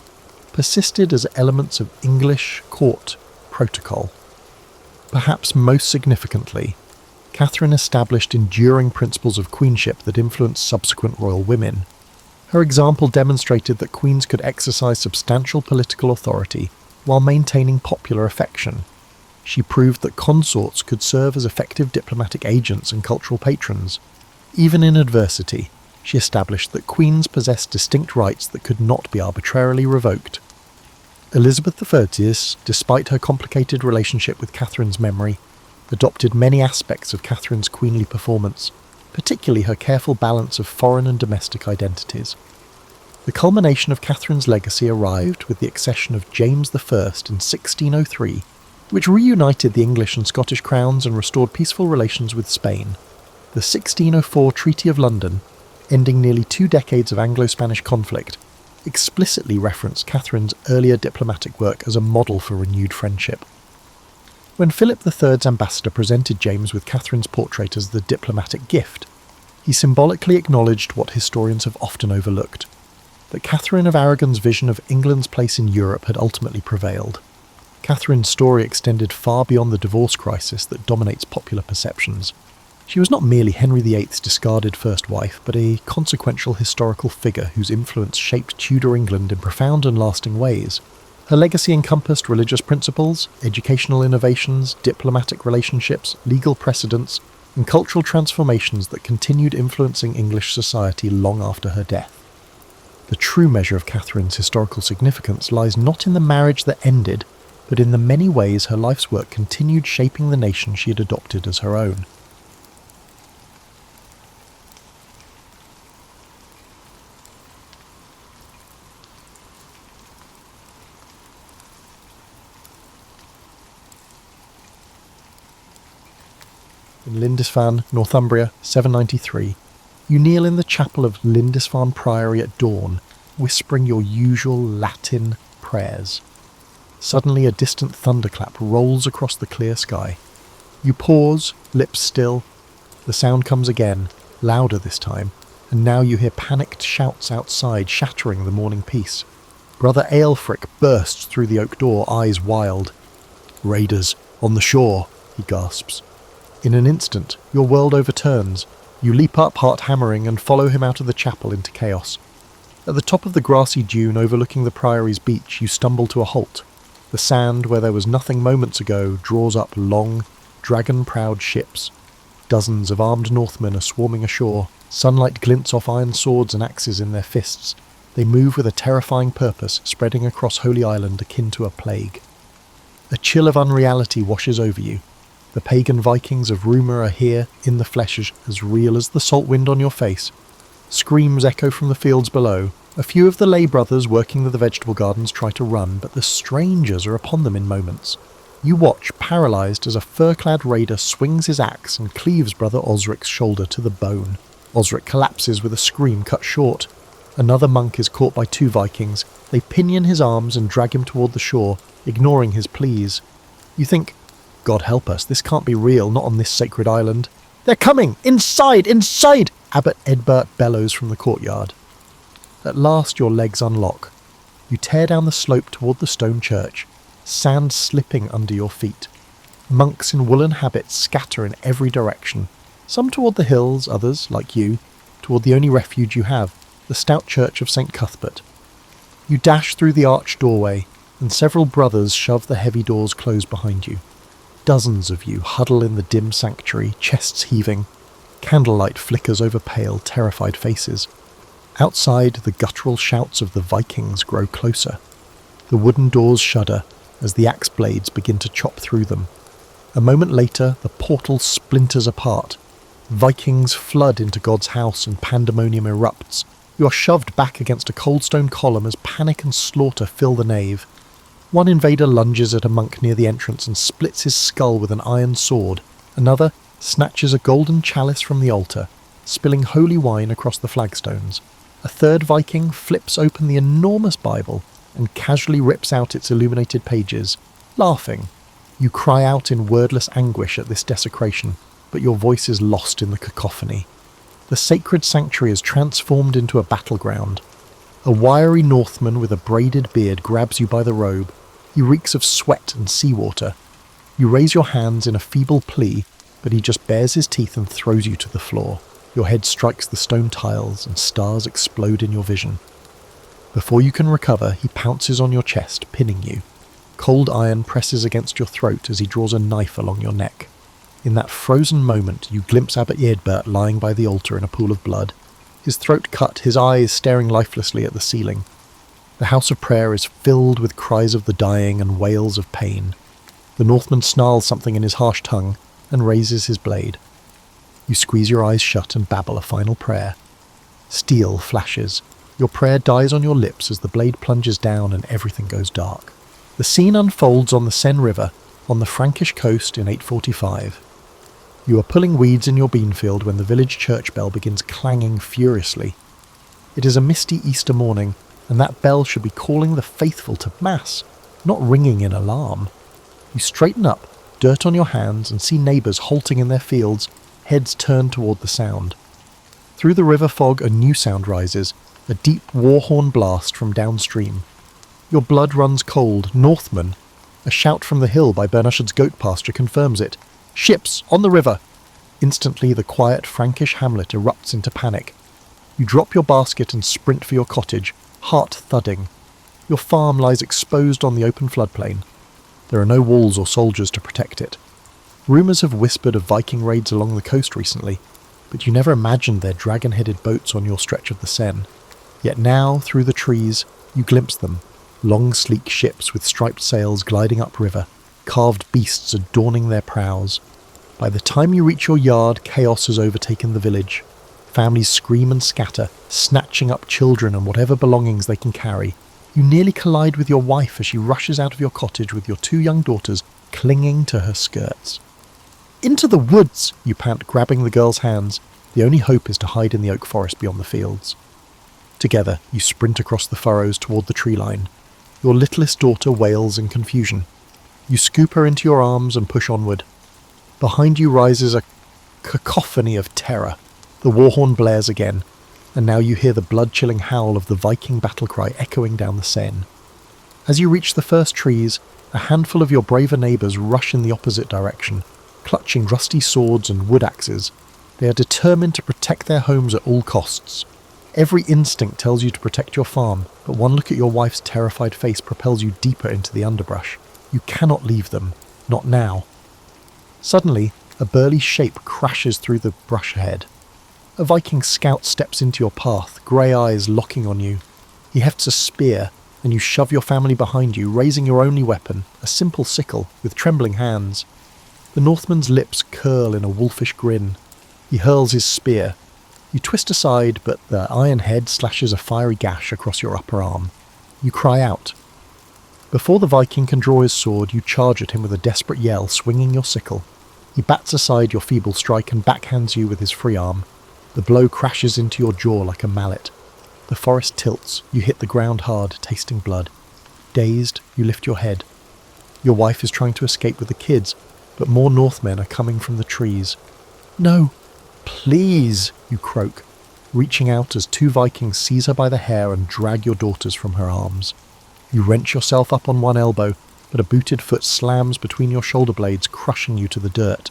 persisted as elements of English court protocol. Perhaps most significantly, Catherine established enduring principles of queenship that influenced subsequent royal women. Her example demonstrated that queens could exercise substantial political authority while maintaining popular affection. She proved that consorts could serve as effective diplomatic agents and cultural patrons. Even in adversity, she established that queens possessed distinct rights that could not be arbitrarily revoked. Elizabeth I, despite her complicated relationship with Catherine's memory, adopted many aspects of Catherine's queenly performance, particularly her careful balance of foreign and domestic identities. The culmination of Catherine's legacy arrived with the accession of James I in 1603, which reunited the English and Scottish crowns and restored peaceful relations with Spain. The 1604 Treaty of London, ending nearly 2 decades of Anglo-Spanish conflict, explicitly referenced Catherine's earlier diplomatic work as a model for renewed friendship. When Philip III's ambassador presented James with Catherine's portrait as the diplomatic gift, he symbolically acknowledged what historians have often overlooked, that Catherine of Aragon's vision of England's place in Europe had ultimately prevailed. Catherine's story extended far beyond the divorce crisis that dominates popular perceptions. She was not merely Henry VIII's discarded first wife, but a consequential historical figure whose influence shaped Tudor England in profound and lasting ways. Her legacy encompassed religious principles, educational innovations, diplomatic relationships, legal precedents, and cultural transformations that continued influencing English society long after her death. The true measure of Catherine's historical significance lies not in the marriage that ended, but in the many ways her life's work continued shaping the nation she had adopted as her own. In Lindisfarne, Northumbria, 793, you kneel in the chapel of Lindisfarne Priory at dawn, whispering your usual Latin prayers. Suddenly a distant thunderclap rolls across the clear sky. You pause, lips still. The sound comes again, louder this time, and now you hear panicked shouts outside shattering the morning peace. Brother Aelfric bursts through the oak door, eyes wild. "Raiders, on the shore," he gasps. In an instant, your world overturns. You leap up, heart hammering, and follow him out of the chapel into chaos. At the top of the grassy dune overlooking the priory's beach, you stumble to a halt. The sand, where there was nothing moments ago, draws up long, dragon-prowed ships. Dozens of armed Northmen are swarming ashore. Sunlight glints off iron swords and axes in their fists. They move with a terrifying purpose, spreading across Holy Island akin to a plague. A chill of unreality washes over you. The pagan Vikings of rumour are here, in the flesh as real as the salt wind on your face. Screams echo from the fields below. A few of the lay brothers working the vegetable gardens try to run, but the strangers are upon them in moments. You watch, paralysed, as a fur-clad raider swings his axe and cleaves Brother Osric's shoulder to the bone. Osric collapses with a scream cut short. Another monk is caught by 2 Vikings. They pinion his arms and drag him toward the shore, ignoring his pleas. You think, God help us, this can't be real, not on this sacred island. "They're coming! Inside! Inside!" Abbot Edbert bellows from the courtyard. At last your legs unlock. You tear down the slope toward the stone church, sand slipping under your feet. Monks in woolen habits scatter in every direction, some toward the hills, others, like you, toward the only refuge you have, the stout church of St. Cuthbert. You dash through the arched doorway, and several brothers shove the heavy doors closed behind you. Dozens of you huddle in the dim sanctuary, chests heaving. Candlelight flickers over pale, terrified faces. Outside, the guttural shouts of the Vikings grow closer. The wooden doors shudder as the axe blades begin to chop through them. A moment later, the portal splinters apart. Vikings flood into God's house and pandemonium erupts. You are shoved back against a cold stone column as panic and slaughter fill the nave. One invader lunges at a monk near the entrance and splits his skull with an iron sword. Another, snatches a golden chalice from the altar, spilling holy wine across the flagstones. A third Viking flips open the enormous Bible and casually rips out its illuminated pages, laughing. You cry out in wordless anguish at this desecration, but your voice is lost in the cacophony. The sacred sanctuary is transformed into a battleground. A wiry Northman with a braided beard grabs you by the robe. He reeks of sweat and seawater. You raise your hands in a feeble plea, but he just bares his teeth and throws you to the floor. Your head strikes the stone tiles and stars explode in your vision. Before you can recover, he pounces on your chest, pinning you. Cold iron presses against your throat as he draws a knife along your neck. In that frozen moment, you glimpse Abbot Eadbert lying by the altar in a pool of blood. His throat cut, his eyes staring lifelessly at the ceiling. The house of prayer is filled with cries of the dying and wails of pain. The Northman snarls something in his harsh tongue and raises his blade. You squeeze your eyes shut and babble a final prayer. Steel flashes. Your prayer dies on your lips as the blade plunges down and everything goes dark. The scene unfolds on the Seine River, on the Frankish coast in 845. You are pulling weeds in your bean field when the village church bell begins clanging furiously. It is a misty Easter morning, and that bell should be calling the faithful to Mass, not ringing in alarm. You straighten up, dirt on your hands, and see neighbours halting in their fields, heads turned toward the sound. Through the river fog a new sound rises, a deep war horn blast from downstream. Your blood runs cold. Northman! A shout from the hill by Bernashard's goat pasture confirms it. Ships! On the river! Instantly the quiet Frankish hamlet erupts into panic. You drop your basket and sprint for your cottage, heart thudding. Your farm lies exposed on the open floodplain. There are no walls or soldiers to protect it. Rumours have whispered of Viking raids along the coast recently, but you never imagined their dragon-headed boats on your stretch of the Seine. Yet now, through the trees, you glimpse them. Long sleek ships with striped sails gliding upriver, carved beasts adorning their prows. By the time you reach your yard, chaos has overtaken the village. Families scream and scatter, snatching up children and whatever belongings they can carry. You nearly collide with your wife as she rushes out of your cottage with your 2 young daughters clinging to her skirts. Into the woods, you pant, grabbing the girl's hands. The only hope is to hide in the oak forest beyond the fields. Together, you sprint across the furrows toward the tree line. Your littlest daughter wails in confusion. You scoop her into your arms and push onward. Behind you rises a cacophony of terror. The war horn blares again, and now you hear the blood-chilling howl of the Viking battle cry echoing down the Seine. As you reach the first trees, a handful of your braver neighbours rush in the opposite direction, clutching rusty swords and wood axes. They are determined to protect their homes at all costs. Every instinct tells you to protect your farm, but one look at your wife's terrified face propels you deeper into the underbrush. You cannot leave them, not now. Suddenly, a burly shape crashes through the brush ahead. A Viking scout steps into your path, grey eyes locking on you. He hefts a spear, and you shove your family behind you, raising your only weapon, a simple sickle, with trembling hands. The Northman's lips curl in a wolfish grin. He hurls his spear. You twist aside, but the iron head slashes a fiery gash across your upper arm. You cry out. Before the Viking can draw his sword, you charge at him with a desperate yell, swinging your sickle. He bats aside your feeble strike and backhands you with his free arm. The blow crashes into your jaw like a mallet. The forest tilts. You hit the ground hard, tasting blood. Dazed, you lift your head. Your wife is trying to escape with the kids, but more Northmen are coming from the trees. No! Please, you croak, reaching out as 2 Vikings seize her by the hair and drag your daughters from her arms. You wrench yourself up on one elbow, but a booted foot slams between your shoulder blades, crushing you to the dirt.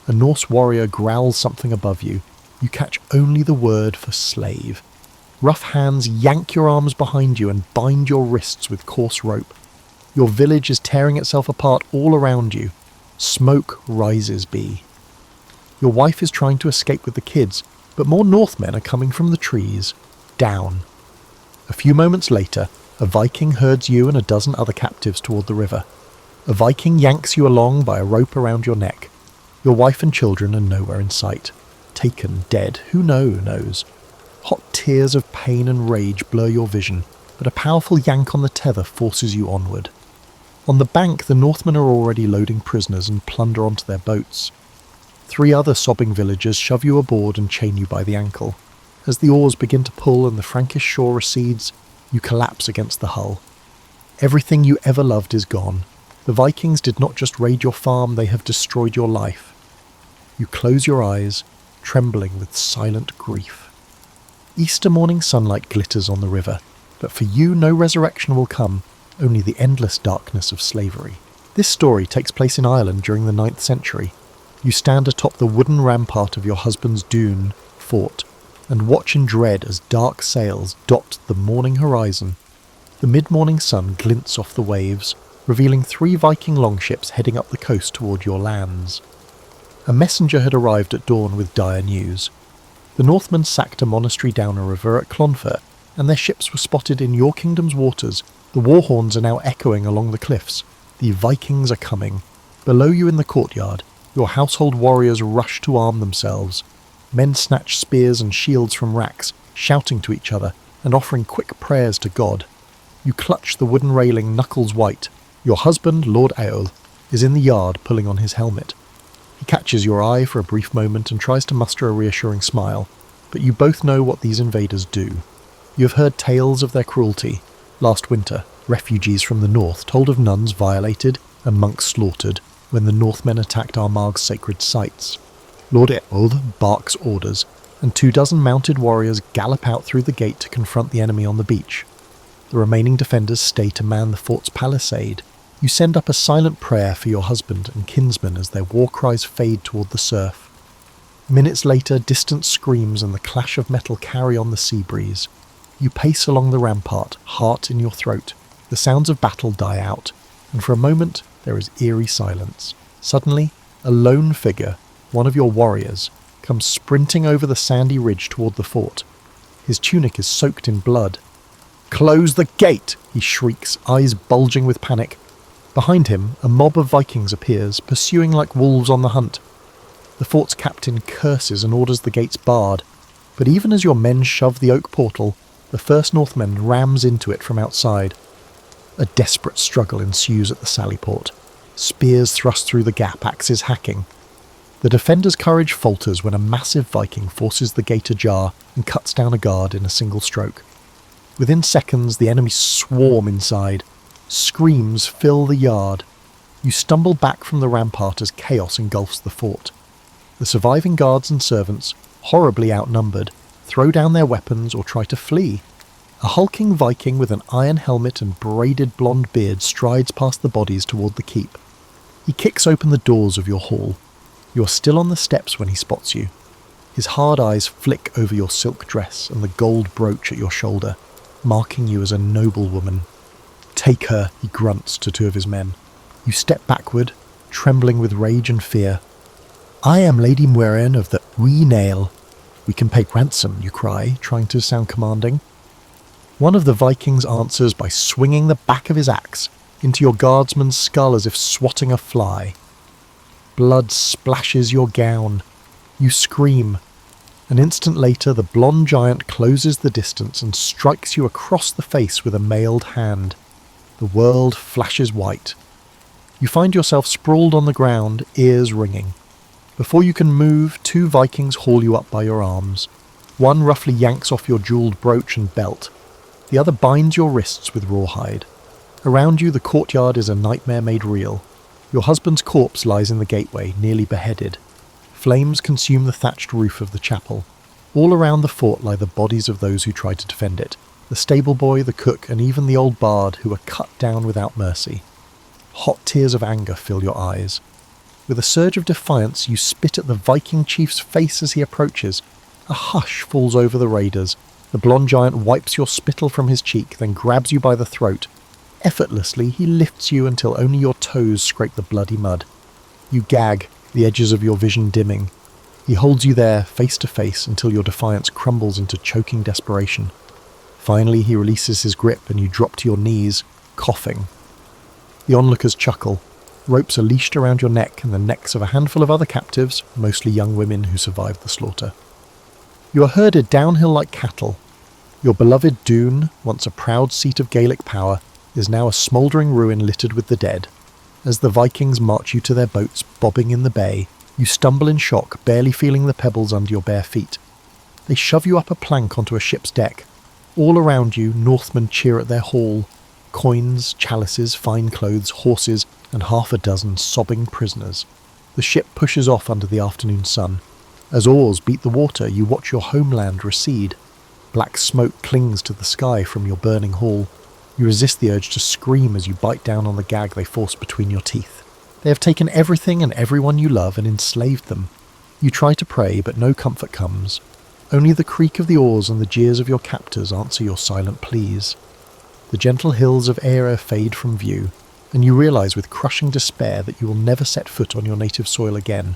A Norse warrior growls something above you. You catch only the word for slave. Rough hands yank your arms behind you and bind your wrists with coarse rope. Your village is tearing itself apart all around you. Smoke rises be. Your wife is trying to escape with the kids, but more Northmen are coming from the trees. Down. A few moments later, a Viking herds you and a dozen other captives toward the river. A Viking yanks you along by a rope around your neck. Your wife and children are nowhere in sight. Taken, dead, who knows? Hot tears of pain and rage blur your vision, but a powerful yank on the tether forces you onward. On the bank, the Northmen are already loading prisoners and plunder onto their boats. 3 other sobbing villagers shove you aboard and chain you by the ankle. As the oars begin to pull and the Frankish shore recedes, you collapse against the hull. Everything you ever loved is gone. The Vikings did not just raid your farm, they have destroyed your life. You close your eyes, trembling with silent grief. Easter morning sunlight glitters on the river, but for you no resurrection will come, only the endless darkness of slavery. This story takes place in Ireland during the 9th century. You stand atop the wooden rampart of your husband's dune, fort, and watch in dread as dark sails dot the morning horizon. The mid-morning sun glints off the waves, revealing 3 Viking longships heading up the coast toward your lands. A messenger had arrived at dawn with dire news. The Northmen sacked a monastery down a river at Clonfert, and their ships were spotted in your kingdom's waters. The war horns are now echoing along the cliffs. The Vikings are coming. Below you in the courtyard, your household warriors rush to arm themselves. Men snatch spears and shields from racks, shouting to each other and offering quick prayers to God. You clutch the wooden railing, knuckles white. Your husband, Lord Aeol, is in the yard pulling on his helmet. He catches your eye for a brief moment and tries to muster a reassuring smile, but you both know what these invaders do. You have heard tales of their cruelty. Last winter, refugees from the north told of nuns violated and monks slaughtered when the Northmen attacked Armag's sacred sites. Lord Aeol barks orders, and 24 mounted warriors gallop out through the gate to confront the enemy on the beach. The remaining defenders stay to man the fort's palisade. You send up a silent prayer for your husband and kinsmen as their war cries fade toward the surf. Minutes later, distant screams and the clash of metal carry on the sea breeze. You pace along the rampart, heart in your throat. The sounds of battle die out, and for a moment there is eerie silence. Suddenly, a lone figure, one of your warriors, comes sprinting over the sandy ridge toward the fort. His tunic is soaked in blood. "Close the gate!" he shrieks, eyes bulging with panic. Behind him, a mob of Vikings appears, pursuing like wolves on the hunt. The fort's captain curses and orders the gates barred, but even as your men shove the oak portal, the first Northman rams into it from outside. A desperate struggle ensues at the sallyport. Spears thrust through the gap, axes hacking. The defender's courage falters when a massive Viking forces the gate ajar and cuts down a guard in a single stroke. Within seconds, the enemy swarm inside. Screams fill the yard. You stumble back from the rampart as chaos engulfs the fort. The surviving guards and servants, horribly outnumbered, throw down their weapons or try to flee. A hulking Viking with an iron helmet and braided blonde beard strides past the bodies toward the keep. He kicks open the doors of your hall. You are still on the steps when he spots you. His hard eyes flick over your silk dress and the gold brooch at your shoulder, marking you as a noble woman. "Take her," he grunts to 2 of his men. You step backward, trembling with rage and fear. "I am Lady Muireann of the Wee Nail." "We can pay ransom," you cry, trying to sound commanding. One of the Vikings answers by swinging the back of his axe into your guardsman's skull as if swatting a fly. Blood splashes your gown. You scream. An instant later, the blonde giant closes the distance and strikes you across the face with a mailed hand. The world flashes white. You find yourself sprawled on the ground, ears ringing. Before you can move, 2 Vikings haul you up by your arms. One roughly yanks off your jewelled brooch and belt. The other binds your wrists with rawhide. Around you, the courtyard is a nightmare made real. Your husband's corpse lies in the gateway, nearly beheaded. Flames consume the thatched roof of the chapel. All around the fort lie the bodies of those who tried to defend it. The stable boy, the cook, and even the old bard who were cut down without mercy. Hot tears of anger fill your eyes. With a surge of defiance, you spit at the Viking chief's face as he approaches. A hush falls over the raiders. The blonde giant wipes your spittle from his cheek, then grabs you by the throat. Effortlessly, he lifts you until only your toes scrape the bloody mud. You gag, the edges of your vision dimming. He holds you there, face to face, until your defiance crumbles into choking desperation. Finally, he releases his grip and you drop to your knees, coughing. The onlookers chuckle. Ropes are leashed around your neck and the necks of a handful of other captives, mostly young women who survived the slaughter. You are herded downhill like cattle. Your beloved Dune, once a proud seat of Gaelic power, is now a smouldering ruin littered with the dead. As the Vikings march you to their boats bobbing in the bay, You stumble in shock, barely feeling the pebbles under your bare feet. They shove you up a plank onto a ship's deck. All around you, Northmen cheer at their haul. Coins, chalices, fine clothes, horses, and half a dozen sobbing prisoners. The ship pushes off under the afternoon sun. As oars beat the water, you watch your homeland recede. Black smoke clings to the sky from your burning hull. You resist the urge to scream as you bite down on the gag they force between your teeth. They have taken everything and everyone you love and enslaved them. You try to pray, but no comfort comes. Only the creak of the oars and the jeers of your captors answer your silent pleas. The gentle hills of Aera fade from view, and you realise with crushing despair that you will never set foot on your native soil again.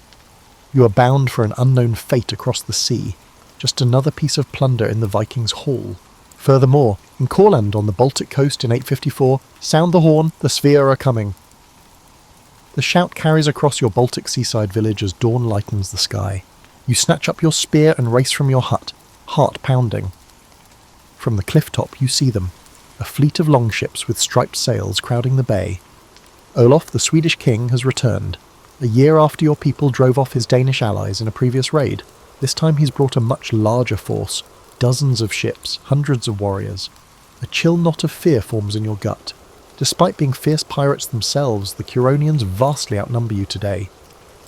You are bound for an unknown fate across the sea, just another piece of plunder in the Vikings' haul. Furthermore, in Courland on the Baltic coast in 854, sound the horn, the Sphere are coming. The shout carries across your Baltic seaside village as dawn lightens the sky. You snatch up your spear and race from your hut, heart pounding. From the cliff top you see them, a fleet of longships with striped sails crowding the bay. Olaf, the Swedish king, has returned. A year after your people drove off his Danish allies in a previous raid, this time he's brought a much larger force, dozens of ships, hundreds of warriors. A chill knot of fear forms in your gut. Despite being fierce pirates themselves, the Curonians vastly outnumber you today.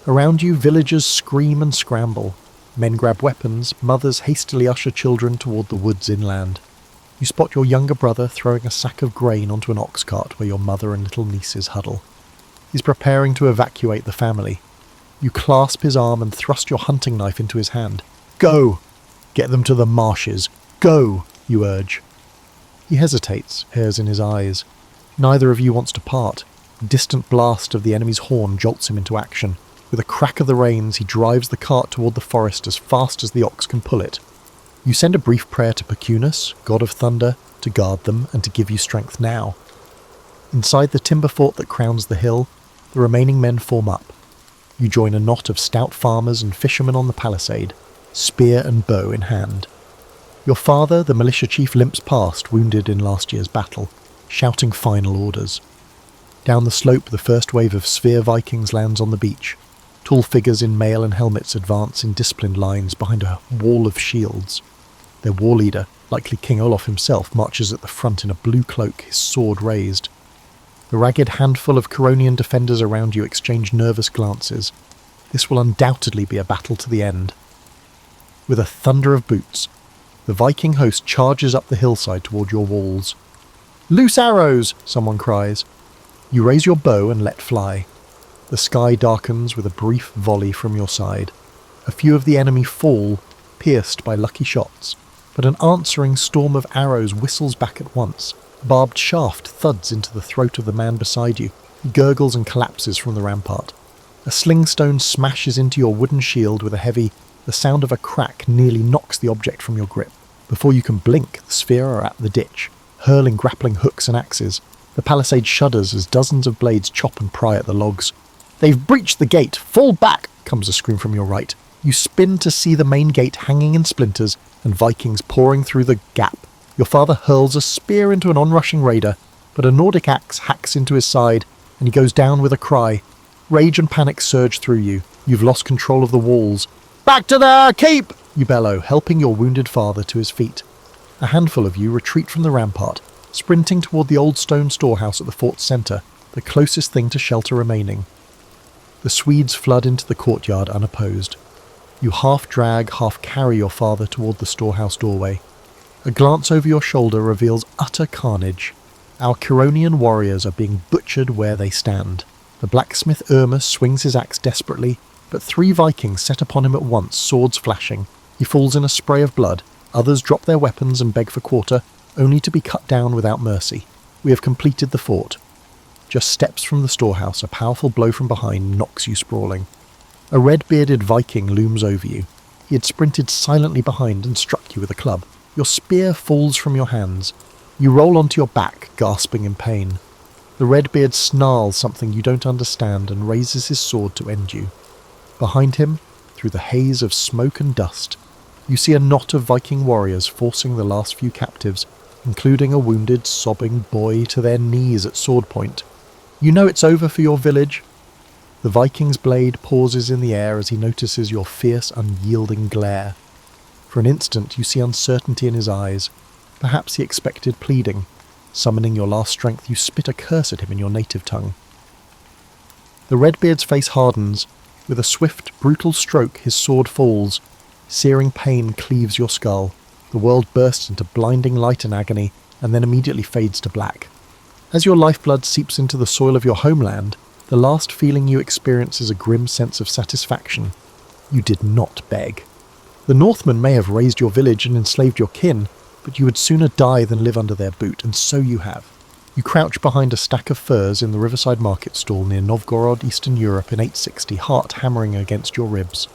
Around you, villagers scream and scramble. Men grab weapons, mothers hastily usher children toward the woods inland. You spot your younger brother throwing a sack of grain onto an ox cart where your mother and little nieces huddle. He's preparing to evacuate the family. You clasp his arm and thrust your hunting knife into his hand. Go! Get them to the marshes. Go! You urge. He hesitates, hairs in his eyes. Neither of you wants to part. A distant blast of the enemy's horn jolts him into action. With a crack of the reins, he drives the cart toward the forest as fast as the ox can pull it. You send a brief prayer to Pecunus, god of thunder, to guard them and to give you strength now. Inside the timber fort that crowns the hill, the remaining men form up. You join a knot of stout farmers and fishermen on the palisade, spear and bow in hand. Your father, the militia chief, limps past, wounded in last year's battle, shouting final orders. Down the slope, the first wave of Sphere Vikings lands on the beach. Tall figures in mail and helmets advance in disciplined lines behind a wall of shields. Their war leader, likely King Olaf himself, marches at the front in a blue cloak, his sword raised. The ragged handful of Curonian defenders around you exchange nervous glances. This will undoubtedly be a battle to the end. With a thunder of boots, the Viking host charges up the hillside toward your walls. "Loose arrows!" someone cries. You raise your bow and let fly. The sky darkens with a brief volley from your side. A few of the enemy fall, pierced by lucky shots, but an answering storm of arrows whistles back at once. Barbed shaft thuds into the throat of the man beside you. He gurgles and collapses from the rampart. A slingstone smashes into your wooden shield with a heavy, the sound of a crack nearly knocks the object from your grip. Before you can blink, the Sphere are at the ditch, hurling grappling hooks and axes. The palisade shudders as dozens of blades chop and pry at the logs. "They've breached the gate! Fall back!" comes a scream from your right. You spin to see the main gate hanging in splinters and Vikings pouring through the gap. Your father hurls a spear into an onrushing raider, but a Nordic axe hacks into his side, and he goes down with a cry. Rage and panic surge through you. You've lost control of the walls. "Back to there! Keep!" you bellow, helping your wounded father to his feet. A handful of you retreat from the rampart, sprinting toward the old stone storehouse at the fort's centre, the closest thing to shelter remaining. The Swedes flood into the courtyard unopposed. You half drag, half carry your father toward the storehouse doorway. A glance over your shoulder reveals utter carnage. Our Curonian warriors are being butchered where they stand. The blacksmith Irma swings his axe desperately, but 3 Vikings set upon him at once, swords flashing. He falls in a spray of blood. Others drop their weapons and beg for quarter, only to be cut down without mercy. We have completed the fort. Just steps from the storehouse, a powerful blow from behind knocks you sprawling. A red-bearded Viking looms over you. He had sprinted silently behind and struck you with a club. Your spear falls from your hands. You roll onto your back, gasping in pain. The Redbeard snarls something you don't understand and raises his sword to end you. Behind him, through the haze of smoke and dust, you see a knot of Viking warriors forcing the last few captives, including a wounded, sobbing boy, to their knees at sword point. You know it's over for your village. The Viking's blade pauses in the air as he notices your fierce, unyielding glare. For an instant you see uncertainty in his eyes. Perhaps he expected pleading. Summoning your last strength, you spit a curse at him in your native tongue. The Redbeard's face hardens. With a swift, brutal stroke, his sword falls. Searing pain cleaves your skull. The world bursts into blinding light and agony, and then immediately fades to black. As your lifeblood seeps into the soil of your homeland, the last feeling you experience is a grim sense of satisfaction. You did not beg. The Northmen may have razed your village and enslaved your kin, but you would sooner die than live under their boot, and so you have. You crouch behind a stack of furs in the riverside market stall near Novgorod, Eastern Europe in 860, heart hammering against your ribs.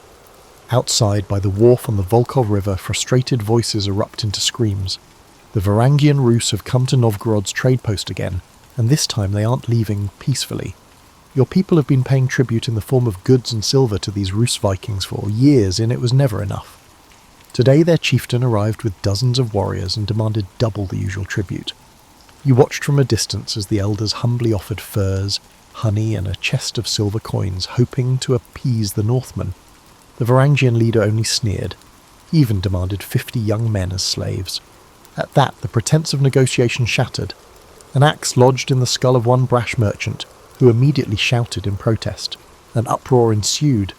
Outside, by the wharf on the Volkhov River, frustrated voices erupt into screams. The Varangian Rus have come to Novgorod's trade post again, and this time they aren't leaving peacefully. Your people have been paying tribute in the form of goods and silver to these Rus Vikings for years, and it was never enough. Today their chieftain arrived with dozens of warriors and demanded double the usual tribute. You watched from a distance as the elders humbly offered furs, honey, and a chest of silver coins, hoping to appease the Northmen. The Varangian leader only sneered. He even demanded 50 young men as slaves. At that, the pretense of negotiation shattered. An axe lodged in the skull of one brash merchant, who immediately shouted in protest. An uproar ensued.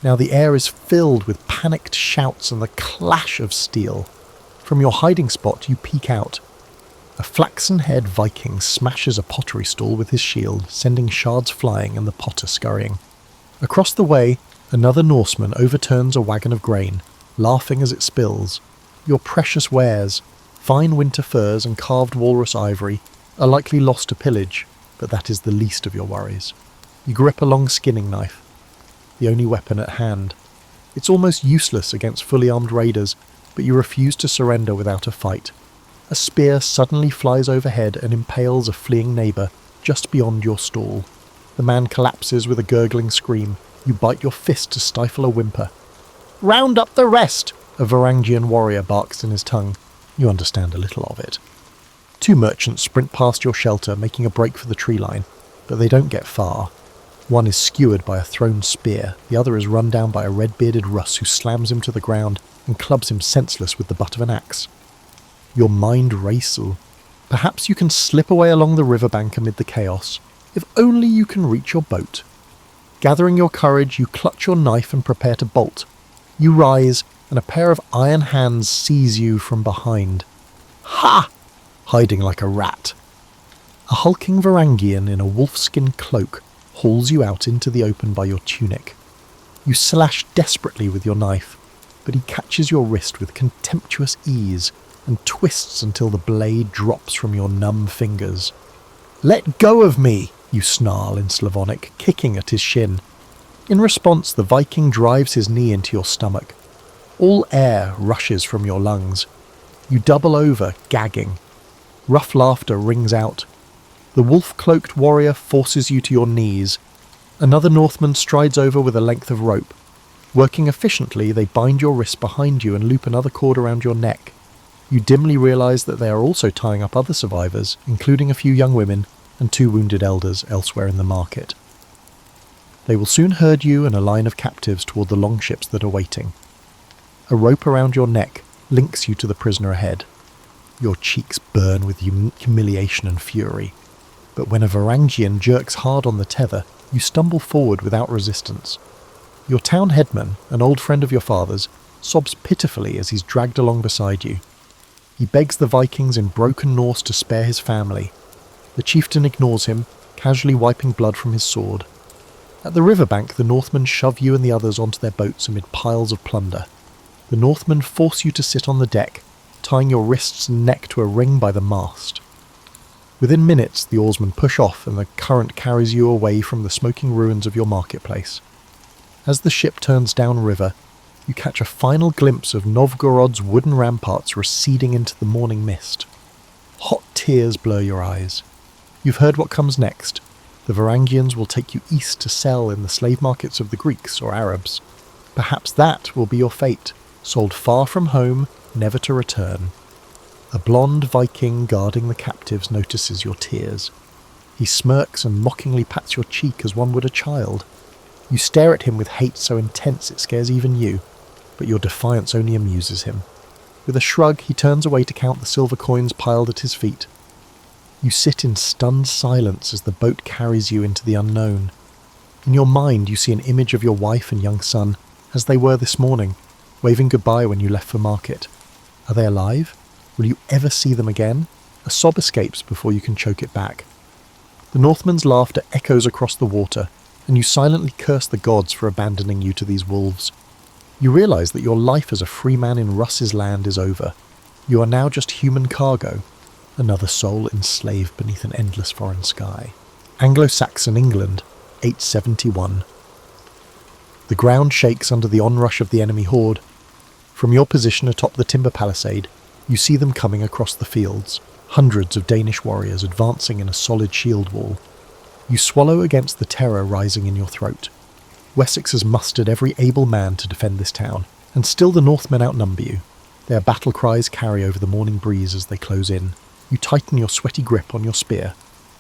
Now the air is filled with panicked shouts and the clash of steel. From your hiding spot, you peek out. A flaxen-haired Viking smashes a pottery stall with his shield, sending shards flying and the potter scurrying. Across the way, another Norseman overturns a wagon of grain, laughing as it spills. Your precious wares, fine winter furs and carved walrus ivory, are likely lost to pillage, but that is the least of your worries. You grip a long skinning knife, the only weapon at hand. It's almost useless against fully armed raiders, but you refuse to surrender without a fight. A spear suddenly flies overhead and impales a fleeing neighbour just beyond your stall. The man collapses with a gurgling scream. You bite your fist to stifle a whimper. "Round up the rest!" a Varangian warrior barks in his tongue. You understand a little of it. Two merchants sprint past your shelter, making a break for the tree line, but they don't get far. One is skewered by a thrown spear, the other is run down by a red-bearded Russ who slams him to the ground and clubs him senseless with the butt of an axe. Your mind races. Perhaps you can slip away along the riverbank amid the chaos, if only you can reach your boat. Gathering your courage, you clutch your knife and prepare to bolt. You rise, and a pair of iron hands seize you from behind. Ha! Hiding like a rat. A hulking Varangian in a wolfskin cloak hauls you out into the open by your tunic. You slash desperately with your knife, but he catches your wrist with contemptuous ease and twists until the blade drops from your numb fingers. "Let go of me!" you snarl in Slavonic, kicking at his shin. In response, the Viking drives his knee into your stomach. All air rushes from your lungs. You double over, gagging. Rough laughter rings out. The wolf-cloaked warrior forces you to your knees. Another Northman strides over with a length of rope. Working efficiently, they bind your wrists behind you and loop another cord around your neck. You dimly realise that they are also tying up other survivors, including a few young women and 2 wounded elders elsewhere in the market. They will soon herd you and a line of captives toward the longships that are waiting. A rope around your neck links you to the prisoner ahead. Your cheeks burn with humiliation and fury. But when a Varangian jerks hard on the tether, you stumble forward without resistance. Your town headman, an old friend of your father's, sobs pitifully as he's dragged along beside you. He begs the Vikings in broken Norse to spare his family. The chieftain ignores him, casually wiping blood from his sword. At the riverbank, the Northmen shove you and the others onto their boats amid piles of plunder. The Northmen force you to sit on the deck, tying your wrists and neck to a ring by the mast. Within minutes, the oarsmen push off and the current carries you away from the smoking ruins of your marketplace. As the ship turns downriver, you catch a final glimpse of Novgorod's wooden ramparts receding into the morning mist. Hot tears blur your eyes. You've heard what comes next. The Varangians will take you east to sell in the slave markets of the Greeks or Arabs. Perhaps that will be your fate, sold far from home, never to return. A blonde Viking guarding the captives notices your tears. He smirks and mockingly pats your cheek as one would a child. You stare at him with hate so intense it scares even you, but your defiance only amuses him. With a shrug, he turns away to count the silver coins piled at his feet. You sit in stunned silence as the boat carries you into the unknown. In your mind, you see an image of your wife and young son, as they were this morning, waving goodbye when you left for market. Are they alive? Will you ever see them again? A sob escapes before you can choke it back. The Northman's laughter echoes across the water, and you silently curse the gods for abandoning you to these wolves. You realise that your life as a free man in Russ's land is over. You are now just human cargo, another soul enslaved beneath an endless foreign sky. Anglo-Saxon England, 871. The ground shakes under the onrush of the enemy horde. From your position atop the timber palisade, you see them coming across the fields, hundreds of Danish warriors advancing in a solid shield wall. You swallow against the terror rising in your throat. Wessex has mustered every able man to defend this town, and still the Northmen outnumber you. Their battle cries carry over the morning breeze as they close in. You tighten your sweaty grip on your spear.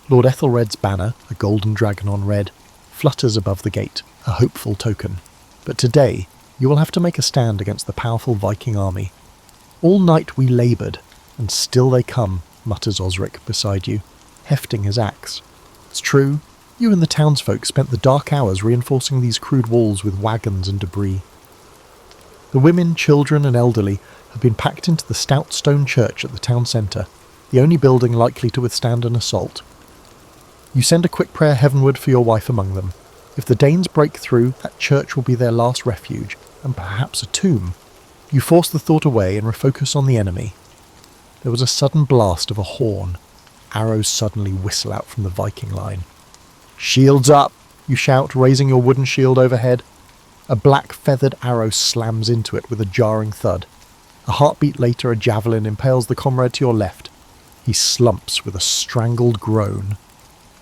Lord Ethelred's banner, a golden dragon on red, flutters above the gate, a hopeful token. But today, you will have to make a stand against the powerful Viking army. All night we laboured, and still they come, mutters Osric beside you, hefting his axe. It's true, you and the townsfolk spent the dark hours reinforcing these crude walls with wagons and debris. The women, children and elderly have been packed into the stout stone church at the town centre, the only building likely to withstand an assault. You send a quick prayer heavenward for your wife among them. If the Danes break through, that church will be their last refuge, and perhaps a tomb. You force the thought away and refocus on the enemy. There was a sudden blast of a horn. Arrows suddenly whistle out from the Viking line. "Shields up!" you shout, raising your wooden shield overhead. A black feathered arrow slams into it with a jarring thud. A heartbeat later, a javelin impales the comrade to your left. He slumps with a strangled groan.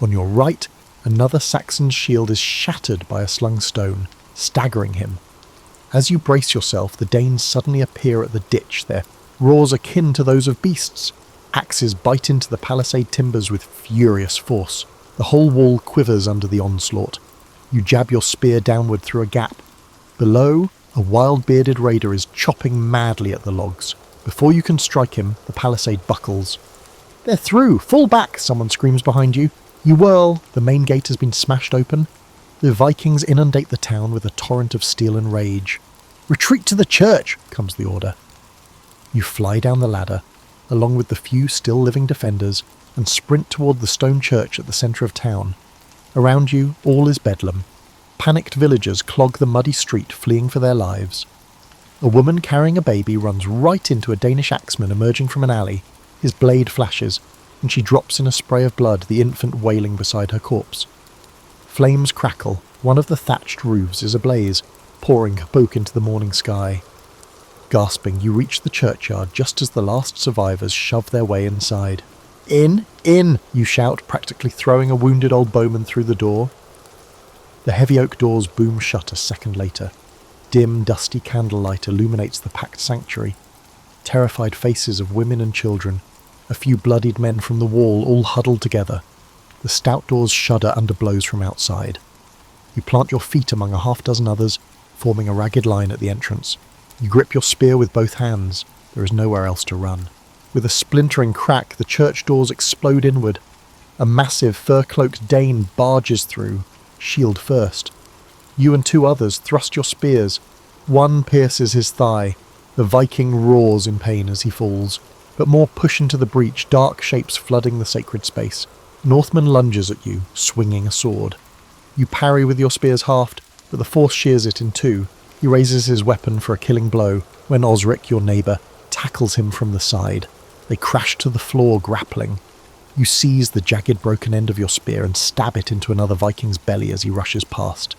On your right, another Saxon's shield is shattered by a slung stone, staggering him. As you brace yourself, the Danes suddenly appear at the ditch, their roars akin to those of beasts. Axes bite into the palisade timbers with furious force. The whole wall quivers under the onslaught. You jab your spear downward through a gap. Below, a wild-bearded raider is chopping madly at the logs. Before you can strike him, the palisade buckles. "They're through! Fall back!" someone screams behind you. You whirl. The main gate has been smashed open. The Vikings inundate the town with a torrent of steel and rage. "Retreat to the church!" comes the order. You fly down the ladder, along with the few still living defenders, and sprint toward the stone church at the centre of town. Around you, all is bedlam. Panicked villagers clog the muddy street, fleeing for their lives. A woman carrying a baby runs right into a Danish axeman emerging from an alley. His blade flashes, and she drops in a spray of blood, the infant wailing beside her corpse. Flames crackle. One of the thatched roofs is ablaze, pouring kabuk into the morning sky. Gasping, you reach the churchyard just as the last survivors shove their way inside. "In! In!" you shout, practically throwing a wounded old bowman through the door. The heavy oak doors boom shut a second later. Dim, dusty candlelight illuminates the packed sanctuary. Terrified faces of women and children, a few bloodied men from the wall, all huddled together. The stout doors shudder under blows from outside. You plant your feet among a half-dozen others, forming a ragged line at the entrance. You grip your spear with both hands. There is nowhere else to run. With a splintering crack, the church doors explode inward. A massive, fur-cloaked Dane barges through, shield first. You and two others thrust your spears. One pierces his thigh. The Viking roars in pain as he falls, but more push into the breach, dark shapes flooding the sacred space. Northman lunges at you, swinging a sword. You parry with your spear's haft, but the force shears it in two. He raises his weapon for a killing blow when Osric, your neighbour, tackles him from the side. They crash to the floor, grappling. You seize the jagged broken end of your spear and stab it into another Viking's belly as he rushes past.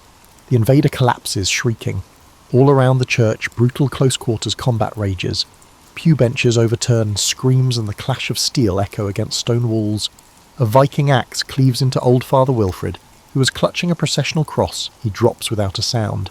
The invader collapses, shrieking. All around the church, brutal close-quarters combat rages. Pew benches overturn, screams and the clash of steel echo against stone walls. A Viking axe cleaves into old Father Wilfred, who was clutching a processional cross. He drops without a sound.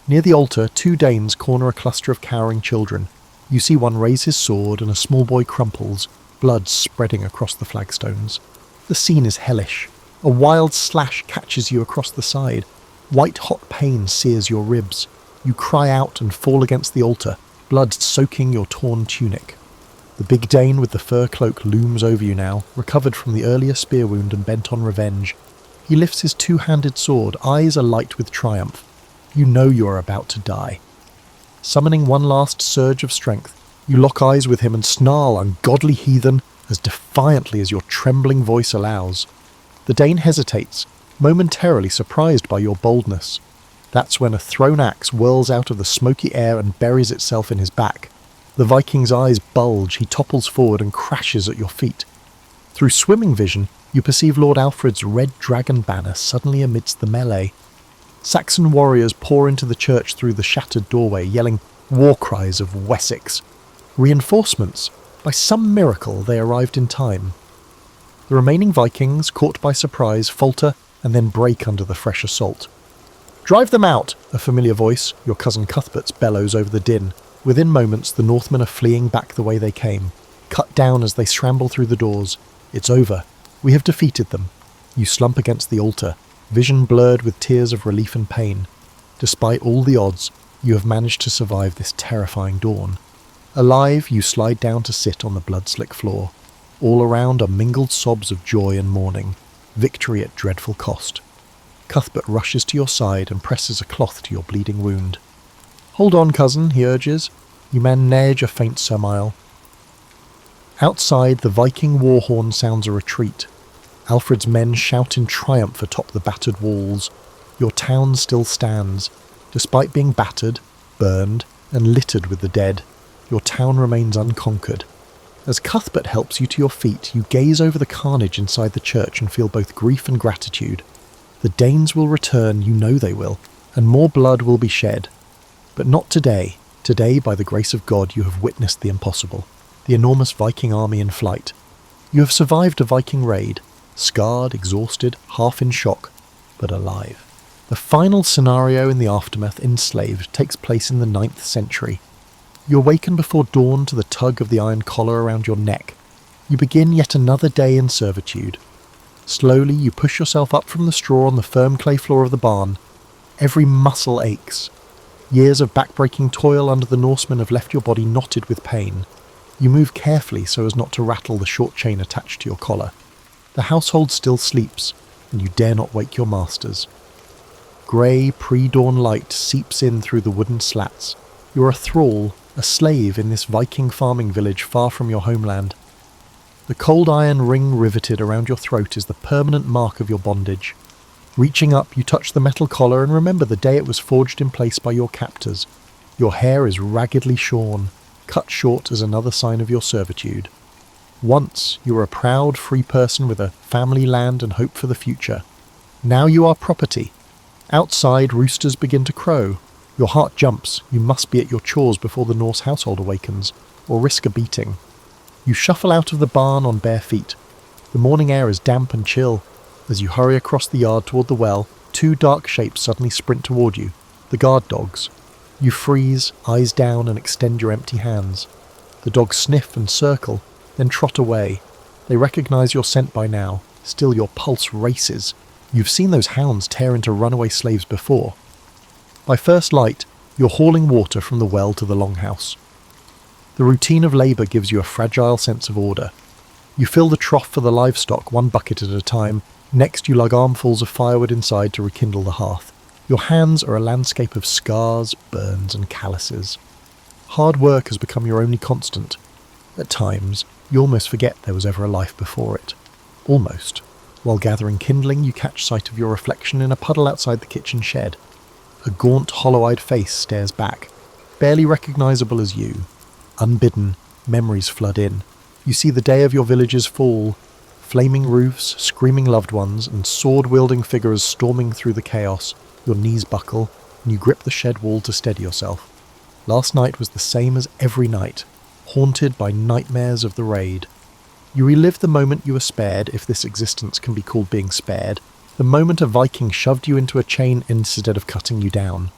Near the altar, two Danes corner a cluster of cowering children. You see one raise his sword and a small boy crumples, blood spreading across the flagstones. The scene is hellish. A wild slash catches you across the side. White-hot pain sears your ribs. You cry out and fall against the altar, blood soaking your torn tunic. The big Dane with the fur cloak looms over you now, recovered from the earlier spear wound and bent on revenge. He lifts his two-handed sword, eyes alight with triumph. You know you are about to die. Summoning one last surge of strength, you lock eyes with him and snarl, ungodly heathen, as defiantly as your trembling voice allows. The Dane hesitates, momentarily surprised by your boldness. That's when a thrown axe whirls out of the smoky air and buries itself in his back. The Viking's eyes bulge, he topples forward and crashes at your feet. Through swimming vision, you perceive Lord Alfred's red dragon banner suddenly amidst the melee. Saxon warriors pour into the church through the shattered doorway, yelling war cries of Wessex. Reinforcements. By some miracle, they arrived in time. The remaining Vikings, caught by surprise, falter and then break under the fresh assault. "Drive them out!" a familiar voice, your cousin Cuthbert's, bellows over the din. Within moments, the Northmen are fleeing back the way they came, cut down as they scramble through the doors. It's over. We have defeated them. You slump against the altar, vision blurred with tears of relief and pain. Despite all the odds, you have managed to survive this terrifying dawn. Alive, you slide down to sit on the blood-slick floor. All around are mingled sobs of joy and mourning, victory at dreadful cost. Cuthbert rushes to your side and presses a cloth to your bleeding wound. "Hold on, cousin," he urges. You manage a faint surmile. Outside, the Viking war horn sounds a retreat. Alfred's men shout in triumph atop the battered walls. Your town still stands. Despite being battered, burned, and littered with the dead, your town remains unconquered. As Cuthbert helps you to your feet, you gaze over the carnage inside the church and feel both grief and gratitude. The Danes will return, you know they will, and more blood will be shed. But not today. Today, by the grace of God, you have witnessed the impossible. The enormous Viking army in flight. You have survived a Viking raid, scarred, exhausted, half in shock, but alive. The final scenario in the aftermath, Enslaved, takes place in the 9th century. You awaken before dawn to the tug of the iron collar around your neck. You begin yet another day in servitude. Slowly you push yourself up from the straw on the firm clay floor of the barn. Every muscle aches. Years of back-breaking toil under the Norsemen have left your body knotted with pain. You move carefully so as not to rattle the short chain attached to your collar. The household still sleeps, and you dare not wake your masters. Grey, pre-dawn light seeps in through the wooden slats. You're a thrall, a slave in this Viking farming village far from your homeland. The cold iron ring riveted around your throat is the permanent mark of your bondage. Reaching up, you touch the metal collar and remember the day it was forged in place by your captors. Your hair is raggedly shorn, cut short as another sign of your servitude. Once you were a proud, free person with a family, land and hope for the future. Now you are property. Outside, roosters begin to crow. Your heart jumps. You must be at your chores before the Norse household awakens, or risk a beating. You shuffle out of the barn on bare feet. The morning air is damp and chill. As you hurry across the yard toward the well, two dark shapes suddenly sprint toward you, the guard dogs. You freeze, eyes down, and extend your empty hands. The dogs sniff and circle, then trot away. They recognize your scent by now. Still, your pulse races. You've seen those hounds tear into runaway slaves before. By first light, you're hauling water from the well to the longhouse. The routine of labour gives you a fragile sense of order. You fill the trough for the livestock, one bucket at a time. Next, you lug armfuls of firewood inside to rekindle the hearth. Your hands are a landscape of scars, burns, and calluses. Hard work has become your only constant. At times, you almost forget there was ever a life before it. Almost. While gathering kindling, you catch sight of your reflection in a puddle outside the kitchen shed. A gaunt, hollow-eyed face stares back, barely recognisable as you. Unbidden, memories flood in. You see the day of your village's fall, flaming roofs, screaming loved ones, and sword-wielding figures storming through the chaos. Your knees buckle, and you grip the shed wall to steady yourself. Last night was the same as every night, haunted by nightmares of the raid. You relive the moment you were spared, if this existence can be called being spared, the moment a Viking shoved you into a chain instead of cutting you down.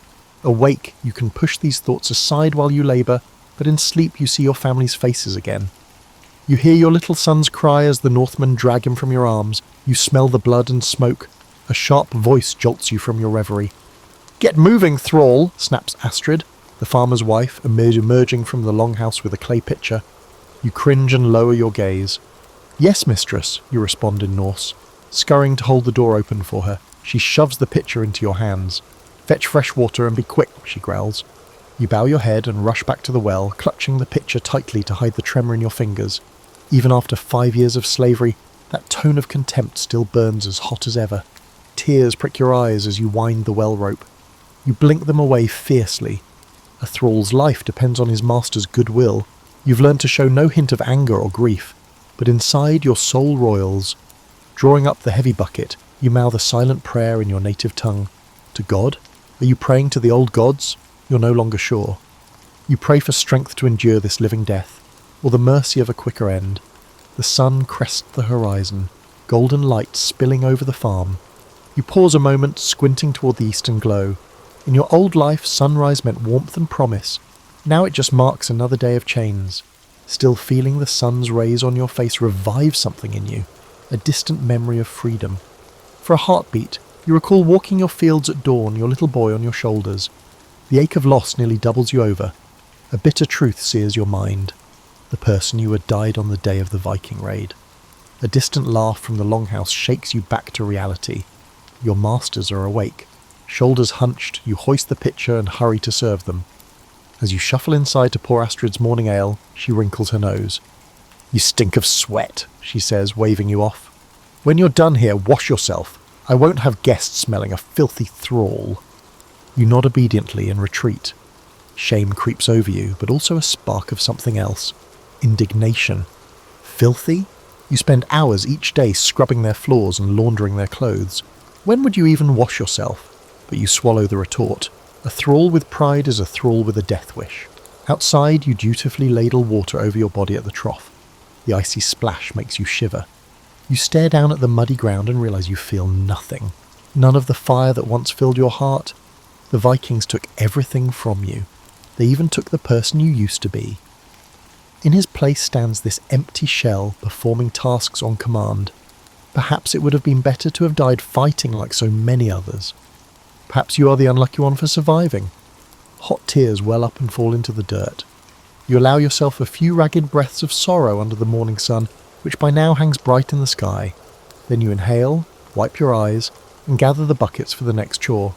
Awake, you can push these thoughts aside while you labour, but in sleep you see your family's faces again. You hear your little son's cry as the Northmen drag him from your arms. You smell the blood and smoke. A sharp voice jolts you from your reverie. "Get moving, thrall!" snaps Astrid, the farmer's wife, emerging from the longhouse with a clay pitcher. You cringe and lower your gaze. "Yes, mistress," you respond in Norse. Scurrying to hold the door open for her, she shoves the pitcher into your hands. "Fetch fresh water and be quick," she growls. You bow your head and rush back to the well, clutching the pitcher tightly to hide the tremor in your fingers. Even after 5 years of slavery, that tone of contempt still burns as hot as ever. Tears prick your eyes as you wind the well rope. You blink them away fiercely. A thrall's life depends on his master's goodwill. You've learned to show no hint of anger or grief, but inside your soul roils. Drawing up the heavy bucket, you mouth a silent prayer in your native tongue. To God? Are you praying to the old gods? You're no longer sure. You pray for strength to endure this living death, or the mercy of a quicker end. The sun crests the horizon, golden light spilling over the farm. You pause a moment, squinting toward the eastern glow. In your old life, sunrise meant warmth and promise. Now it just marks another day of chains. Still feeling the sun's rays on your face revive something in you, a distant memory of freedom. For a heartbeat, you recall walking your fields at dawn, your little boy on your shoulders. The ache of loss nearly doubles you over. A bitter truth sears your mind. The person you had died on the day of the Viking raid. A distant laugh from the longhouse shakes you back to reality. Your masters are awake. Shoulders hunched, you hoist the pitcher and hurry to serve them. As you shuffle inside to pour Astrid's morning ale, she wrinkles her nose. "You stink of sweat," she says, waving you off. "When you're done here, wash yourself. I won't have guests smelling a filthy thrall." You nod obediently and retreat. Shame creeps over you, but also a spark of something else. Indignation. Filthy? You spend hours each day scrubbing their floors and laundering their clothes. When would you even wash yourself? But you swallow the retort. A thrall with pride is a thrall with a death wish. Outside, you dutifully ladle water over your body at the trough. The icy splash makes you shiver. You stare down at the muddy ground and realize you feel nothing. None of the fire that once filled your heart. The Vikings took everything from you. They even took the person you used to be. In his place stands this empty shell performing tasks on command. Perhaps it would have been better to have died fighting like so many others. Perhaps you are the unlucky one for surviving. Hot tears well up and fall into the dirt. You allow yourself a few ragged breaths of sorrow under the morning sun, which by now hangs bright in the sky. Then you inhale, wipe your eyes, and gather the buckets for the next chore.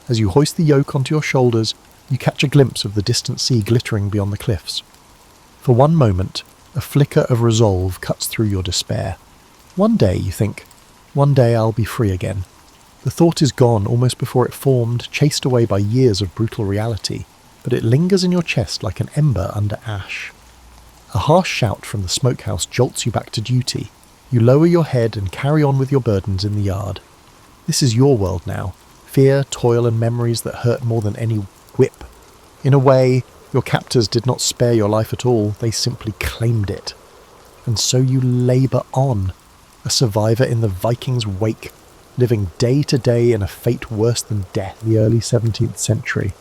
As you hoist the yoke onto your shoulders, you catch a glimpse of the distant sea glittering beyond the cliffs. For one moment, a flicker of resolve cuts through your despair. One day, you think, one day I'll be free again. The thought is gone almost before it formed, chased away by years of brutal reality, but it lingers in your chest like an ember under ash. A harsh shout from the smokehouse jolts you back to duty. You lower your head and carry on with your burdens in the yard. This is your world now. Fear, toil and memories that hurt more than any whip. In a way, your captors did not spare your life at all, they simply claimed it. And so you labour on, a survivor in the Vikings' wake, living day to day in a fate worse than death. The early 17th century.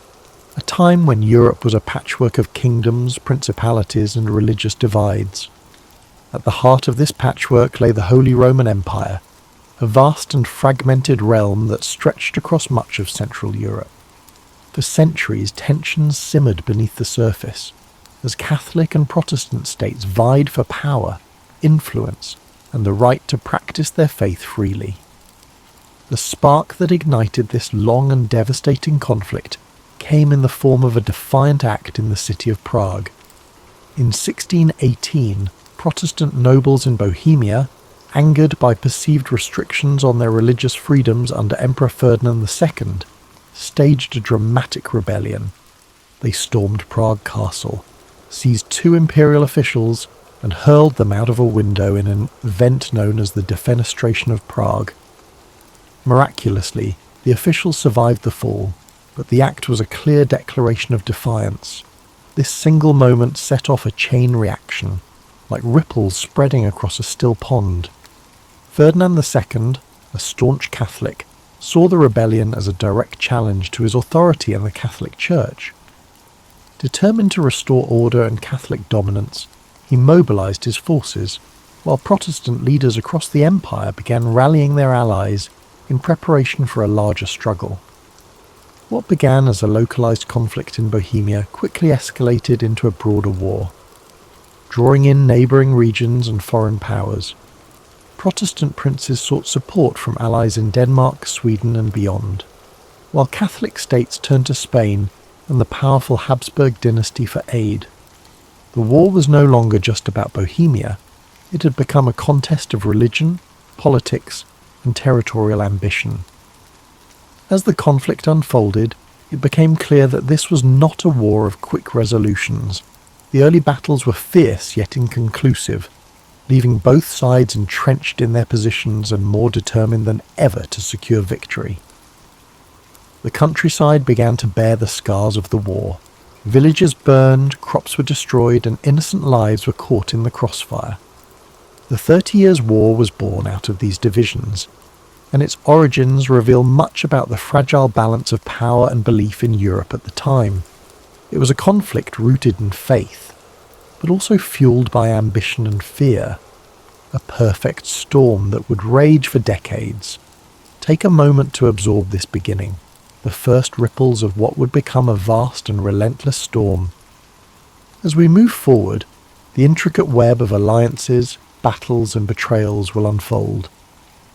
A time when Europe was a patchwork of kingdoms, principalities and religious divides. At the heart of this patchwork lay the Holy Roman Empire, a vast and fragmented realm that stretched across much of Central Europe. For centuries, tensions simmered beneath the surface, as Catholic and Protestant states vied for power, influence, and the right to practice their faith freely. The spark that ignited this long and devastating conflict came in the form of a defiant act in the city of Prague. In 1618, Protestant nobles in Bohemia, angered by perceived restrictions on their religious freedoms under Emperor Ferdinand II, staged a dramatic rebellion. They stormed Prague Castle, seized 2 imperial officials, and hurled them out of a window in an event known as the Defenestration of Prague. Miraculously, the officials survived the fall, but the act was a clear declaration of defiance. This single moment set off a chain reaction, like ripples spreading across a still pond. Ferdinand II, a staunch Catholic, saw the rebellion as a direct challenge to his authority in the Catholic Church. Determined to restore order and Catholic dominance, he mobilized his forces, while Protestant leaders across the empire began rallying their allies in preparation for a larger struggle. What began as a localized conflict in Bohemia quickly escalated into a broader war, drawing in neighbouring regions and foreign powers. Protestant princes sought support from allies in Denmark, Sweden and beyond, while Catholic states turned to Spain and the powerful Habsburg dynasty for aid. The war was no longer just about Bohemia. It had become a contest of religion, politics and territorial ambition. As the conflict unfolded, it became clear that this was not a war of quick resolutions. The early battles were fierce yet inconclusive, leaving both sides entrenched in their positions and more determined than ever to secure victory. The countryside began to bear the scars of the war. Villages burned, crops were destroyed, and innocent lives were caught in the crossfire. The 30 Years' War was born out of these divisions, and its origins reveal much about the fragile balance of power and belief in Europe at the time. It was a conflict rooted in faith, but also fueled by ambition and fear, a perfect storm that would rage for decades. Take a moment to absorb this beginning, the first ripples of what would become a vast and relentless storm. As we move forward, the intricate web of alliances, battles and betrayals will unfold.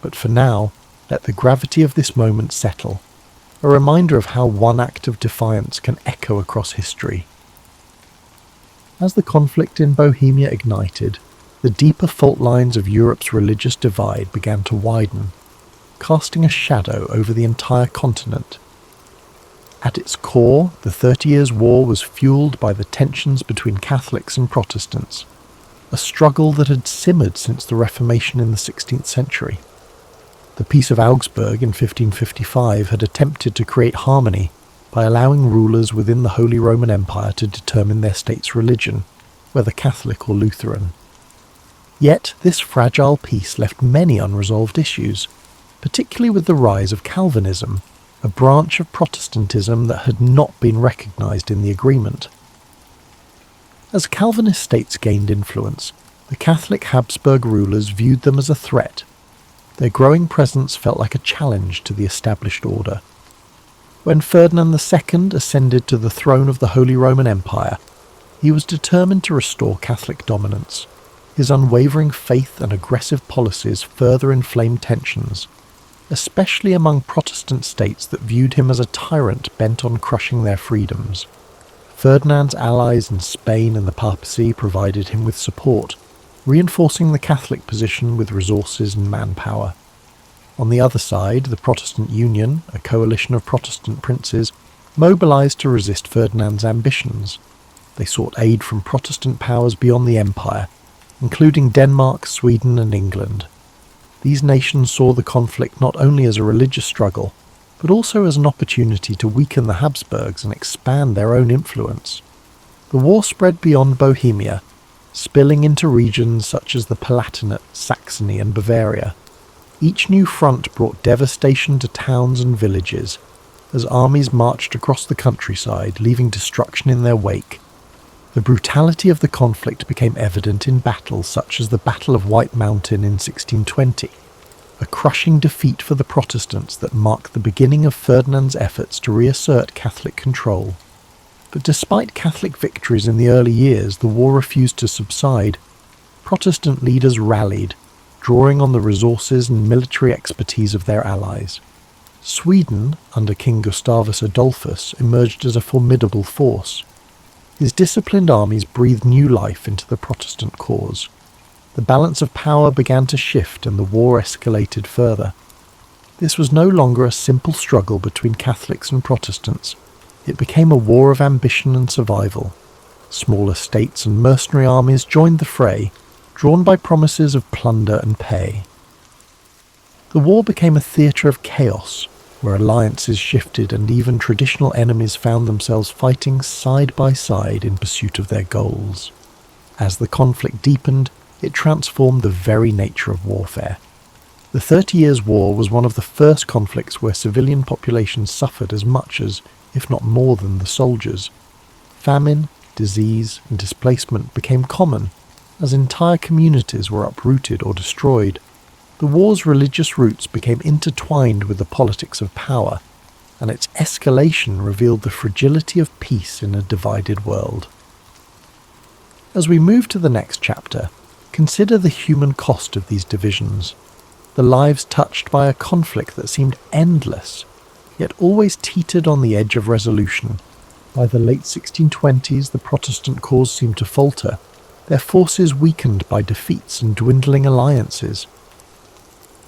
But for now, let the gravity of this moment settle, a reminder of how one act of defiance can echo across history. As the conflict in Bohemia ignited, the deeper fault lines of Europe's religious divide began to widen, casting a shadow over the entire continent. At its core, the 30 Years' War was fueled by the tensions between Catholics and Protestants, a struggle that had simmered since the Reformation in the 16th century. The Peace of Augsburg in 1555 had attempted to create harmony by allowing rulers within the Holy Roman Empire to determine their state's religion, whether Catholic or Lutheran. Yet this fragile peace left many unresolved issues, particularly with the rise of Calvinism, a branch of Protestantism that had not been recognised in the agreement. As Calvinist states gained influence, the Catholic Habsburg rulers viewed them as a threat. Their growing presence felt like a challenge to the established order. When Ferdinand II ascended to the throne of the Holy Roman Empire, he was determined to restore Catholic dominance. His unwavering faith and aggressive policies further inflamed tensions, especially among Protestant states that viewed him as a tyrant bent on crushing their freedoms. Ferdinand's allies in Spain and the papacy provided him with support, reinforcing the Catholic position with resources and manpower. On the other side, the Protestant Union, a coalition of Protestant princes, mobilised to resist Ferdinand's ambitions. They sought aid from Protestant powers beyond the empire, including Denmark, Sweden and England. These nations saw the conflict not only as a religious struggle, but also as an opportunity to weaken the Habsburgs and expand their own influence. The war spread beyond Bohemia, spilling into regions such as the Palatinate, Saxony and Bavaria. Each new front brought devastation to towns and villages, as armies marched across the countryside, leaving destruction in their wake. The brutality of the conflict became evident in battles such as the Battle of White Mountain in 1620, a crushing defeat for the Protestants that marked the beginning of Ferdinand's efforts to reassert Catholic control. But despite Catholic victories in the early years, the war refused to subside. Protestant leaders rallied, drawing on the resources and military expertise of their allies. Sweden, under King Gustavus Adolphus, emerged as a formidable force. His disciplined armies breathed new life into the Protestant cause. The balance of power began to shift and the war escalated further. This was no longer a simple struggle between Catholics and Protestants. It became a war of ambition and survival. Smaller states and mercenary armies joined the fray, drawn by promises of plunder and pay. The war became a theatre of chaos, where alliances shifted and even traditional enemies found themselves fighting side by side in pursuit of their goals. As the conflict deepened, it transformed the very nature of warfare. The 30 Years' War was one of the first conflicts where civilian populations suffered as much as, if not more than, the soldiers. Famine, disease, and displacement became common, as entire communities were uprooted or destroyed. The war's religious roots became intertwined with the politics of power, and its escalation revealed the fragility of peace in a divided world. As we move to the next chapter, consider the human cost of these divisions, the lives touched by a conflict that seemed endless, yet always teetered on the edge of resolution. By the late 1620s, the Protestant cause seemed to falter, their forces weakened by defeats and dwindling alliances.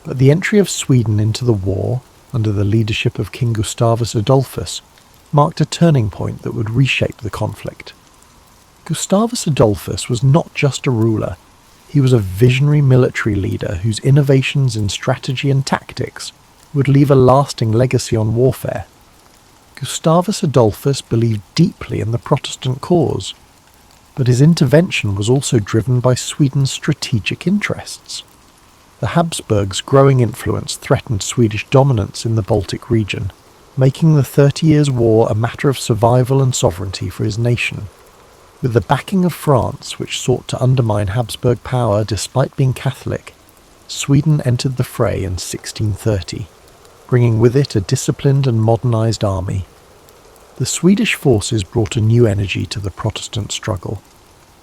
But the entry of Sweden into the war, under the leadership of King Gustavus Adolphus, marked a turning point that would reshape the conflict. Gustavus Adolphus was not just a ruler, he was a visionary military leader whose innovations in strategy and tactics would leave a lasting legacy on warfare. Gustavus Adolphus believed deeply in the Protestant cause, but his intervention was also driven by Sweden's strategic interests. The Habsburgs' growing influence threatened Swedish dominance in the Baltic region, making the 30 Years' War a matter of survival and sovereignty for his nation. With the backing of France, which sought to undermine Habsburg power despite being Catholic, Sweden entered the fray in 1630, bringing with it a disciplined and modernized army. The Swedish forces brought a new energy to the Protestant struggle.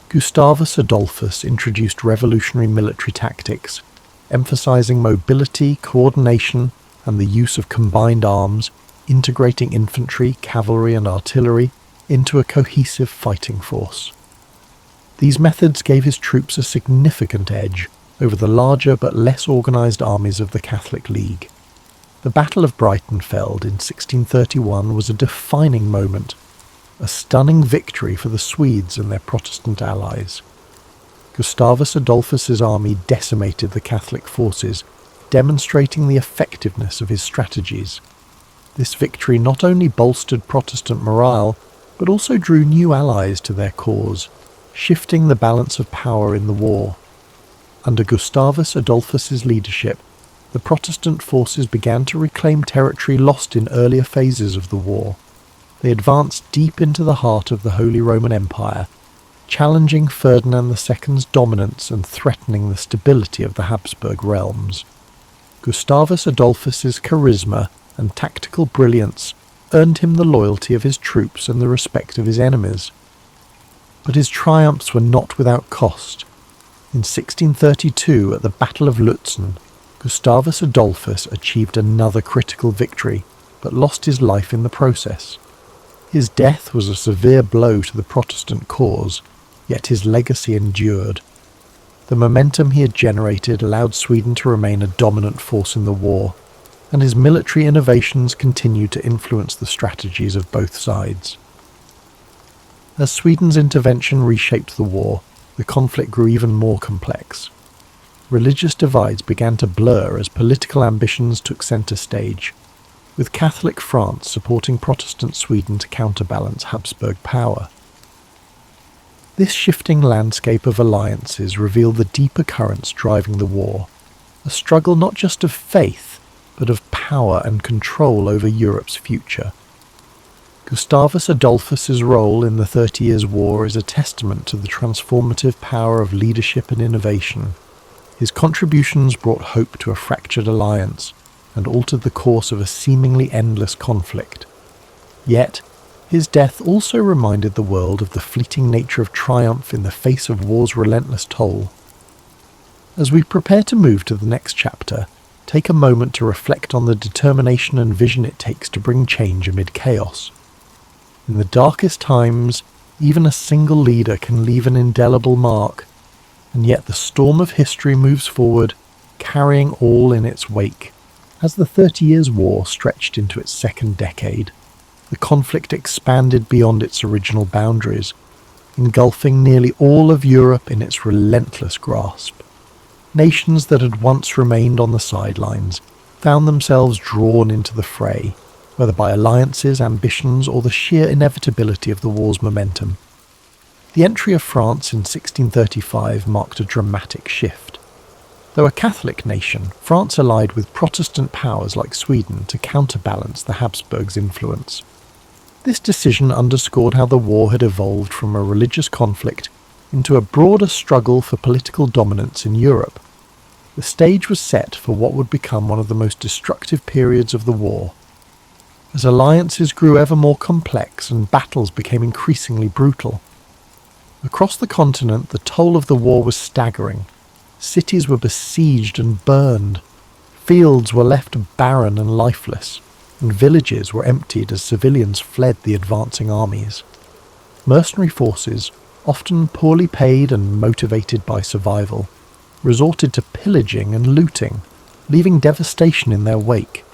Gustavus Adolphus introduced revolutionary military tactics, emphasizing mobility, coordination, and the use of combined arms, integrating infantry, cavalry, and artillery into a cohesive fighting force. These methods gave his troops a significant edge over the larger but less organized armies of the Catholic League. The Battle of Breitenfeld in 1631 was a defining moment, a stunning victory for the Swedes and their Protestant allies. Gustavus Adolphus's army decimated the Catholic forces, demonstrating the effectiveness of his strategies. This victory not only bolstered Protestant morale, but also drew new allies to their cause, shifting the balance of power in the war. Under Gustavus Adolphus's leadership, the Protestant forces began to reclaim territory lost in earlier phases of the war. They advanced deep into the heart of the Holy Roman Empire, challenging Ferdinand II's dominance and threatening the stability of the Habsburg realms. Gustavus Adolphus's charisma and tactical brilliance earned him the loyalty of his troops and the respect of his enemies. But his triumphs were not without cost. In 1632, at the Battle of Lutzen, Gustavus Adolphus achieved another critical victory, but lost his life in the process. His death was a severe blow to the Protestant cause, yet his legacy endured. The momentum he had generated allowed Sweden to remain a dominant force in the war, and his military innovations continued to influence the strategies of both sides. As Sweden's intervention reshaped the war, the conflict grew even more complex. Religious divides began to blur as political ambitions took centre stage, with Catholic France supporting Protestant Sweden to counterbalance Habsburg power. This shifting landscape of alliances revealed the deeper currents driving the war, a struggle not just of faith, but of power and control over Europe's future. Gustavus Adolphus's role in the 30 Years' War is a testament to the transformative power of leadership and innovation. His contributions brought hope to a fractured alliance and altered the course of a seemingly endless conflict. Yet, his death also reminded the world of the fleeting nature of triumph in the face of war's relentless toll. As we prepare to move to the next chapter, take a moment to reflect on the determination and vision it takes to bring change amid chaos. In the darkest times, even a single leader can leave an indelible mark, and yet the storm of history moves forward, carrying all in its wake. As the 30 Years' War stretched into its second decade, the conflict expanded beyond its original boundaries, engulfing nearly all of Europe in its relentless grasp. Nations that had once remained on the sidelines found themselves drawn into the fray, whether by alliances, ambitions, or the sheer inevitability of the war's momentum. The entry of France in 1635 marked a dramatic shift. Though a Catholic nation, France allied with Protestant powers like Sweden to counterbalance the Habsburgs' influence. This decision underscored how the war had evolved from a religious conflict into a broader struggle for political dominance in Europe. The stage was set for what would become one of the most destructive periods of the war. As alliances grew ever more complex and battles became increasingly brutal. Across the continent, the toll of the war was staggering. Cities were besieged and burned. Fields were left barren and lifeless, and villages were emptied as civilians fled the advancing armies. Mercenary forces, often poorly paid and motivated by survival, resorted to pillaging and looting, leaving devastation in their wake.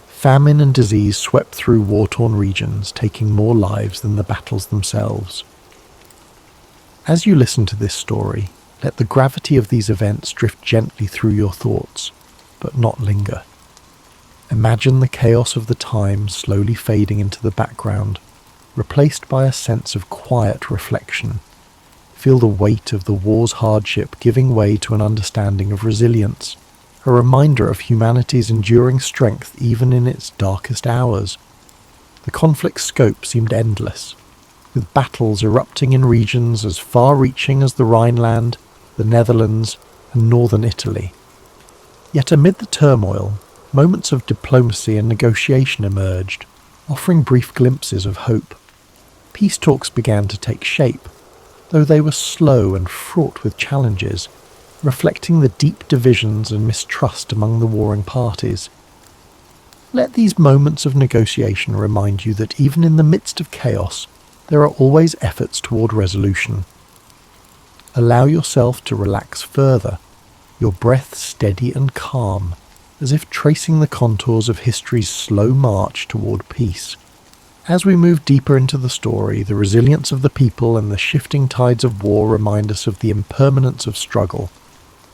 Famine and disease swept through war-torn regions, taking more lives than the battles themselves. As you listen to this story, let the gravity of these events drift gently through your thoughts, but not linger. Imagine the chaos of the time slowly fading into the background, replaced by a sense of quiet reflection. Feel the weight of the war's hardship giving way to an understanding of resilience, a reminder of humanity's enduring strength even in its darkest hours. The conflict's scope seemed endless, with battles erupting in regions as far-reaching as the Rhineland, the Netherlands, and northern Italy. Yet amid the turmoil, moments of diplomacy and negotiation emerged, offering brief glimpses of hope. Peace talks began to take shape, though they were slow and fraught with challenges, reflecting the deep divisions and mistrust among the warring parties. Let these moments of negotiation remind you that even in the midst of chaos, there are always efforts toward resolution. Allow yourself to relax further, your breath steady and calm, as if tracing the contours of history's slow march toward peace. As we move deeper into the story, the resilience of the people and the shifting tides of war remind us of the impermanence of struggle.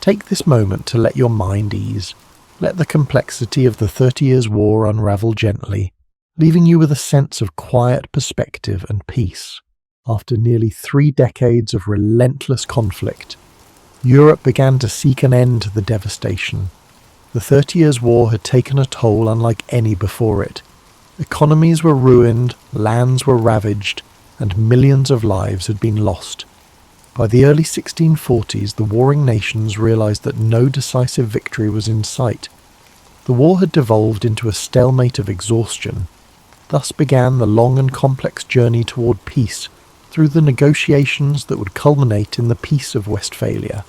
Take this moment to let your mind ease. Let the complexity of the 30 Years' War unravel gently, leaving you with a sense of quiet perspective and peace. After nearly 3 decades of relentless conflict, Europe began to seek an end to the devastation. The 30 Years' War had taken a toll unlike any before it. Economies were ruined, lands were ravaged, and millions of lives had been lost. By the early 1640s, the warring nations realized that no decisive victory was in sight. The war had devolved into a stalemate of exhaustion. Thus began the long and complex journey toward peace, through the negotiations that would culminate in the Peace of Westphalia.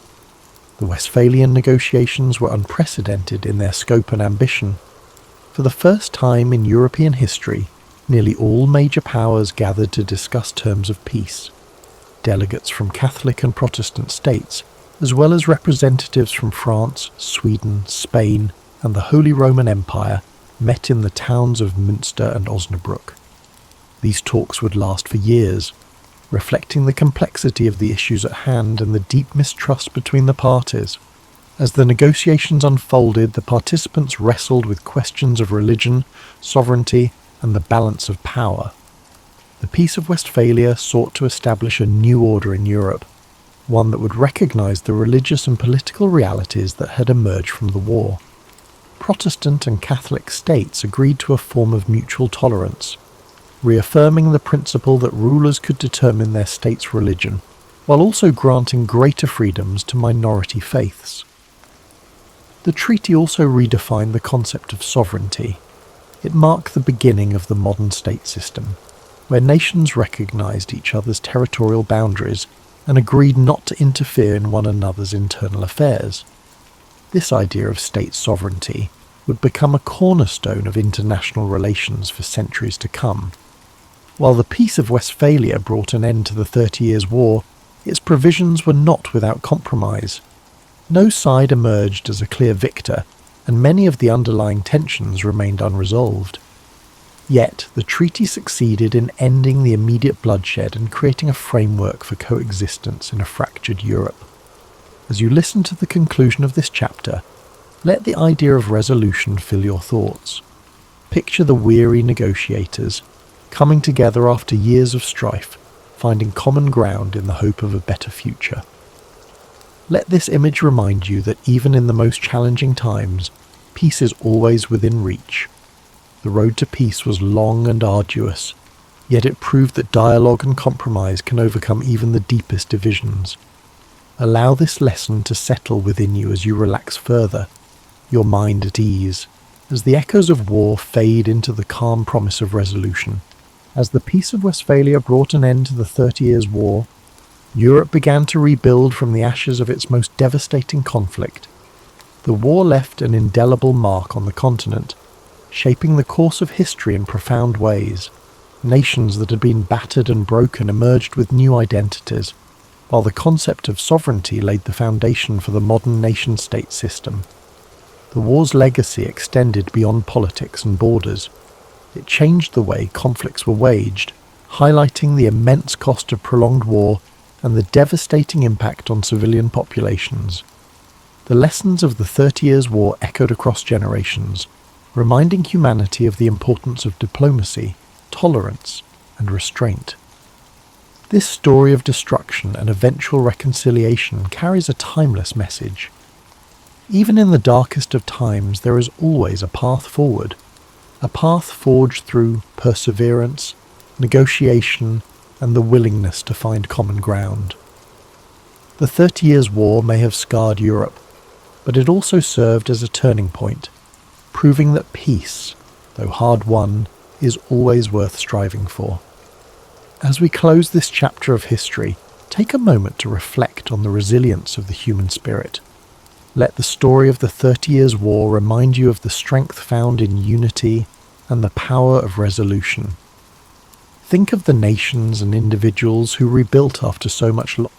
The Westphalian negotiations were unprecedented in their scope and ambition. For the first time in European history, nearly all major powers gathered to discuss terms of peace. Delegates from Catholic and Protestant states, as well as representatives from France, Sweden, Spain, and the Holy Roman Empire, met in the towns of Münster and Osnabrück. These talks would last for years, reflecting the complexity of the issues at hand and the deep mistrust between the parties. As the negotiations unfolded, the participants wrestled with questions of religion, sovereignty, and the balance of power. The Peace of Westphalia sought to establish a new order in Europe, one that would recognize the religious and political realities that had emerged from the war. Protestant and Catholic states agreed to a form of mutual tolerance, reaffirming the principle that rulers could determine their state's religion, while also granting greater freedoms to minority faiths. The treaty also redefined the concept of sovereignty. It marked the beginning of the modern state system, where nations recognized each other's territorial boundaries and agreed not to interfere in one another's internal affairs. This idea of state sovereignty would become a cornerstone of international relations for centuries to come. While the Peace of Westphalia brought an end to the 30 Years' War, its provisions were not without compromise. No side emerged as a clear victor, and many of the underlying tensions remained unresolved. Yet, the treaty succeeded in ending the immediate bloodshed and creating a framework for coexistence in a fractured Europe. As you listen to the conclusion of this chapter, let the idea of resolution fill your thoughts. Picture the weary negotiators, coming together after years of strife, finding common ground in the hope of a better future. Let this image remind you that even in the most challenging times, peace is always within reach. The road to peace was long and arduous, Yet it proved that dialogue and compromise can overcome even the deepest divisions. Allow this lesson to settle within you as you relax further, your mind at ease, as the echoes of war fade into the calm promise of resolution. As the Peace of Westphalia brought an end to the 30 Years' War, Europe began to rebuild from the ashes of its most devastating conflict. The war left an indelible mark on the continent, shaping the course of history in profound ways. Nations that had been battered and broken emerged with new identities, while the concept of sovereignty laid the foundation for the modern nation-state system. The war's legacy extended beyond politics and borders. It changed the way conflicts were waged, highlighting the immense cost of prolonged war and the devastating impact on civilian populations. The lessons of the 30 Years' War echoed across generations, reminding humanity of the importance of diplomacy, tolerance, and restraint. This story of destruction and eventual reconciliation carries a timeless message. Even in the darkest of times, there is always a path forward, a path forged through perseverance, negotiation, and the willingness to find common ground. The 30 Years' War may have scarred Europe, but it also served as a turning point, proving that peace, though hard won, is always worth striving for. As we close this chapter of history, take a moment to reflect on the resilience of the human spirit. Let the story of the 30 Years' War remind you of the strength found in unity and the power of resolution. Think of the nations and individuals who rebuilt after so much loss.